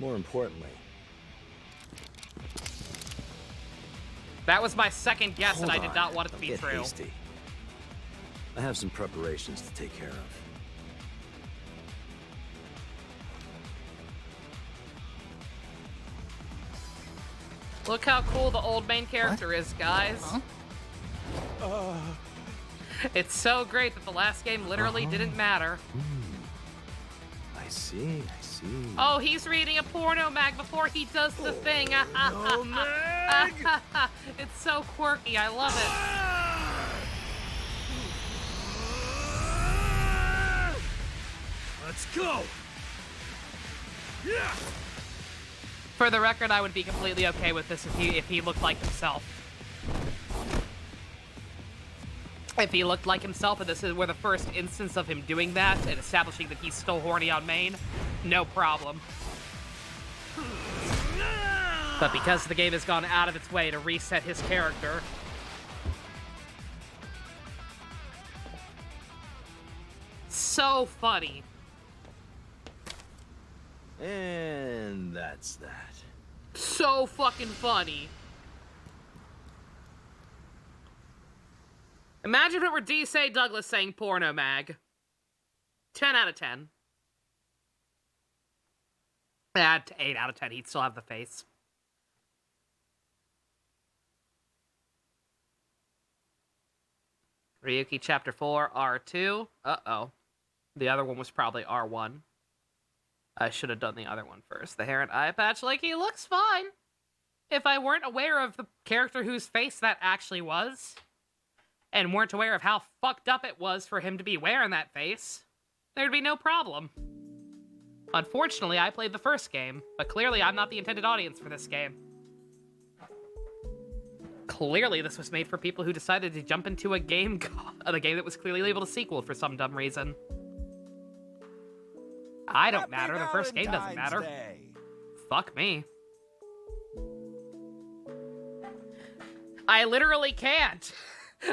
More importantly... That was my second guess, Hold and I did on. not want it to Don't be get true. hasty. I have some preparations to take care of. Look how cool the old main character is, guys. Huh? It's so great that the last game literally didn't matter. I see, I see. Oh, he's reading a porno mag before he does the thing. no mag! It's so quirky. I love it. Let's go! Yeah! For the record, I would be completely okay with this if he looked like himself. If he looked like himself, and this were the first instance of him doing that and establishing that he's still horny on main, no problem. But because the game has gone out of its way to reset his character, so funny. And that's that. So fucking funny. Imagine if it were D.C. Douglas saying porno mag. 10 out of 10. 8 out of 10. He'd still have the face. Ryuki Chapter 4, R2. Uh-oh. The other one was probably R1. I should have done the other one first. The hair and eye patch, like, he looks fine. If I weren't aware of the character whose face that actually was, and weren't aware of how fucked up it was for him to be wearing that face, there'd be no problem. Unfortunately, I played the first game, but clearly I'm not the intended audience for this game. Clearly this was made for people who decided to jump into a game that was clearly labeled a sequel for some dumb reason. I don't matter, the first game doesn't matter. Fuck me. I literally can't.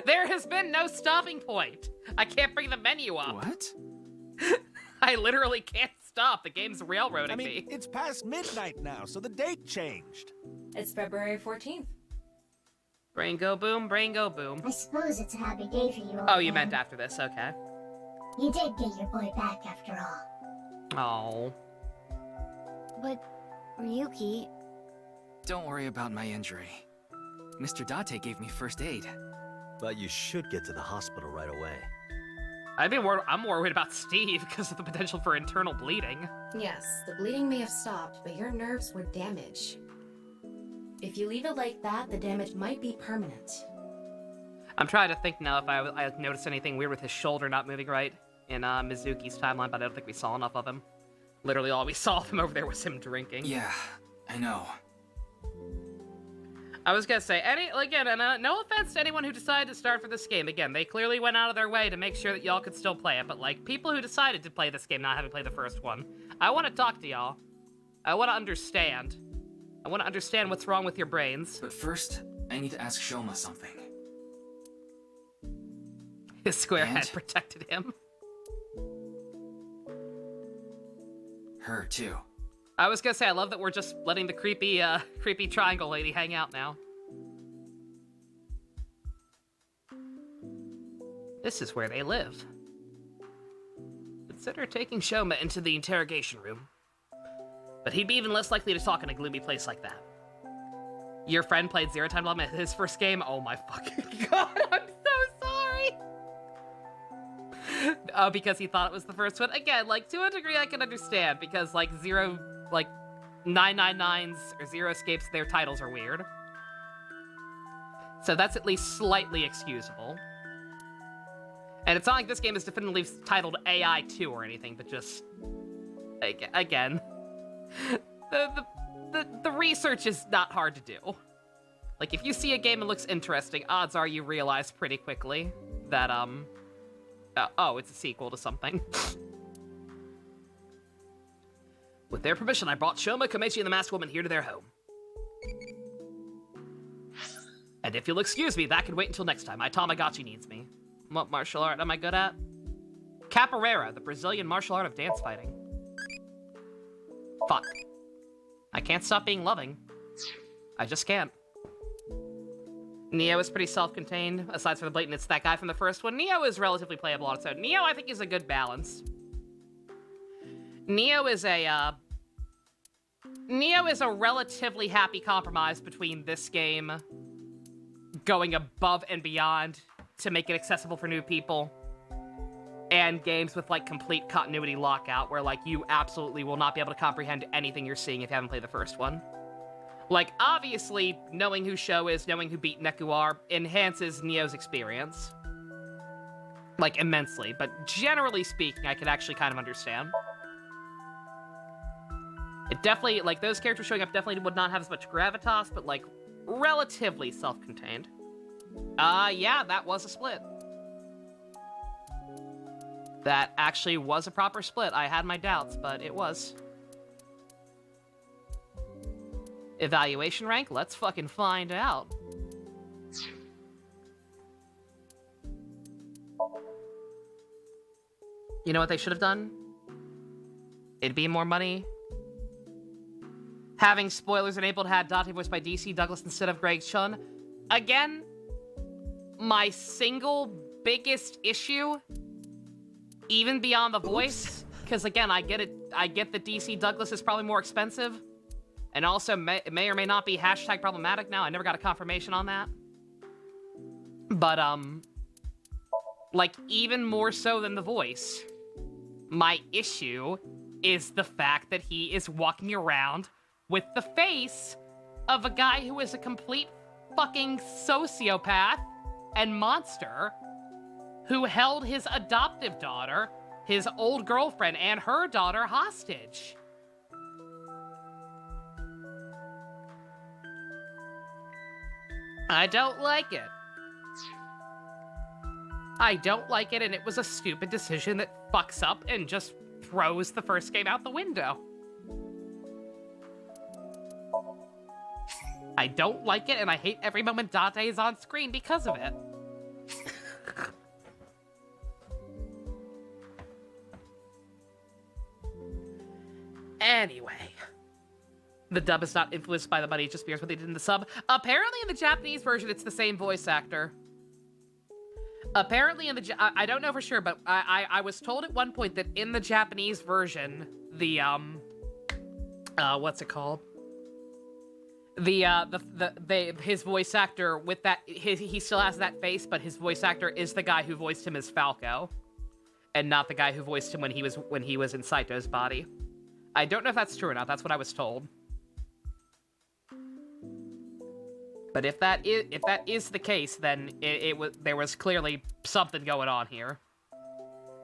There has been no stopping point. I can't bring the menu up. What? I literally can't stop. The game's railroading me. It's past midnight now, so the date changed. It's February 14th. Brain go boom, brain go boom. I suppose it's a happy day for you. Oh, you meant after this, okay. You did get your boy back after all. Oh. But, Ryuki... Don't worry about my injury. Mr. Date gave me first aid. But you should get to the hospital right away. I'm more worried about Steve because of the potential for internal bleeding. Yes, the bleeding may have stopped, but your nerves were damaged. If you leave it like that, the damage might be permanent. I'm trying to think now if I noticed anything weird with his shoulder not moving right in Mizuki's timeline, but I don't think we saw enough of him. Literally all we saw of him over there was him drinking. Yeah, I know. I was gonna say, no offense to anyone who decided to start for this game. Again, they clearly went out of their way to make sure that y'all could still play it, but like, people who decided to play this game not having played the first one, I want to talk to y'all. I want to understand. I want to understand what's wrong with your brains. But first, I need to ask Shoma something. His square head protected him. Her, too. I was gonna say, I love that we're just letting the creepy triangle lady hang out now. This is where they live. Consider taking Shoma into the interrogation room. But he'd be even less likely to talk in a gloomy place like that. Your friend played Zero Time Dilemma his first game? Oh my fucking god, I'm so sorry! Oh, because he thought it was the first one? Again, like, to a degree I can understand, because, like, 999s or Zero Escapes, their titles are weird. So that's at least slightly excusable. And it's not like this game is definitively titled AI 2 or anything, but just... Again... The research is not hard to do. Like, if you see a game that looks interesting, odds are you realize pretty quickly that, oh, it's a sequel to something. With their permission, I brought Shoma, Komechi, and the Masked Woman here to their home. And if you'll excuse me, that could wait until next time. My Tamagotchi needs me. What martial art am I good at? Capoeira, the Brazilian martial art of dance fighting. Fuck. I can't stop being loving. I just can't. Neo is pretty self-contained, aside from the blatant, it's that guy from the first one. Neo is relatively playable on its own. Neo, I think, is a good balance. Neo is a relatively happy compromise between this game going above and beyond to make it accessible for new people, and games with, like, complete continuity lockout, where, like, you absolutely will not be able to comprehend anything you're seeing if you haven't played the first one. Like, obviously, knowing who Sho is, knowing who Beat Neku are, enhances Neo's experience. Like, immensely, but generally speaking, I can actually kind of understand. It definitely, like, those characters showing up definitely would not have as much gravitas, but, like, relatively self-contained. Yeah, that was a split. That actually was a proper split. I had my doubts, but it was. Evaluation rank? Let's fucking find out. You know what they should have done? It'd be more money. Having spoilers enabled had Dante voiced by DC Douglas instead of Greg Chun. Again, my single biggest issue, even beyond the voice, because again, I get it. I get that DC Douglas is probably more expensive, and also may or may not be hashtag problematic now. I never got a confirmation on that. But, like, even more so than the voice, my issue is the fact that he is walking around with the face of a guy who is a complete fucking sociopath and monster who held his adoptive daughter, his old girlfriend, and her daughter hostage. I don't like it. I don't like it, and it was a stupid decision that fucks up and just throws the first game out the window. I don't like it, and I hate every moment Dante is on screen because of it. Anyway. The dub is not influenced by the money, it just mirrors what they did in the sub. Apparently in the Japanese version, it's the same voice actor. Apparently in the... I don't know for sure, but I was told at one point that in the Japanese version, the, what's it called? His voice actor with that, he still has that face, but his voice actor is the guy who voiced him as Falco. and not the guy who voiced him when he was in Saito's body. I don't know if that's true or not. That's what I was told. But if that is the case, then there was clearly something going on here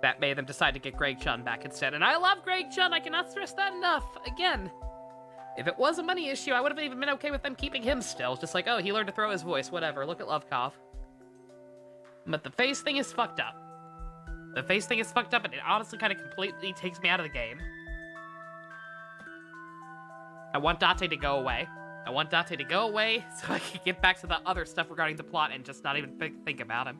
that made them decide to get Greg Chun back instead. And I love Greg Chun. I cannot stress that enough. Again, if it was a money issue, I would have even been okay with them keeping him still. Just like, oh, he learned to throw his voice. Whatever. Look at Lovekov. But the face thing is fucked up. The face thing is fucked up, and it honestly kind of completely takes me out of the game. I want Date to go away. I want Date to go away so I can get back to the other stuff regarding the plot and just not even think about him.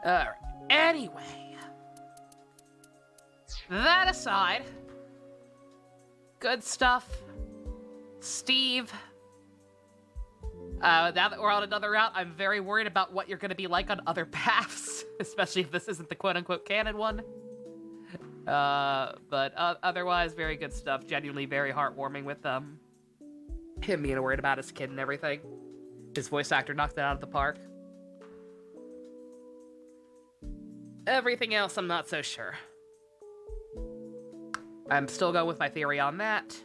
Alright. Anyway. That aside. Good stuff. Steve. Now that we're on another route, I'm very worried about what you're going to be like on other paths. Especially if this isn't the quote-unquote canon one. But otherwise, very good stuff. Genuinely very heartwarming with him being worried about his kid and everything. His voice actor knocked it out of the park. Everything else, I'm not so sure. I'm still going with my theory on that.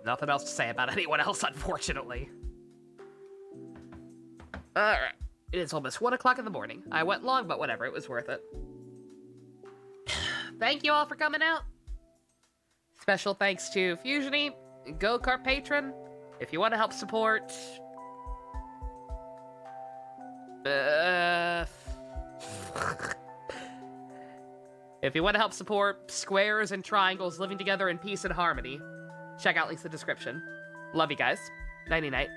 Nothing else to say about anyone else, unfortunately. Alright. It is almost 1 o'clock in the morning. I went long, but whatever, it was worth it. Thank you all for coming out. Special thanks to Fusiony, Go-Kart Patron. If you want to help support... If you want to help support squares and triangles living together in peace and harmony, check out links in the description. Love you guys. Nighty-night.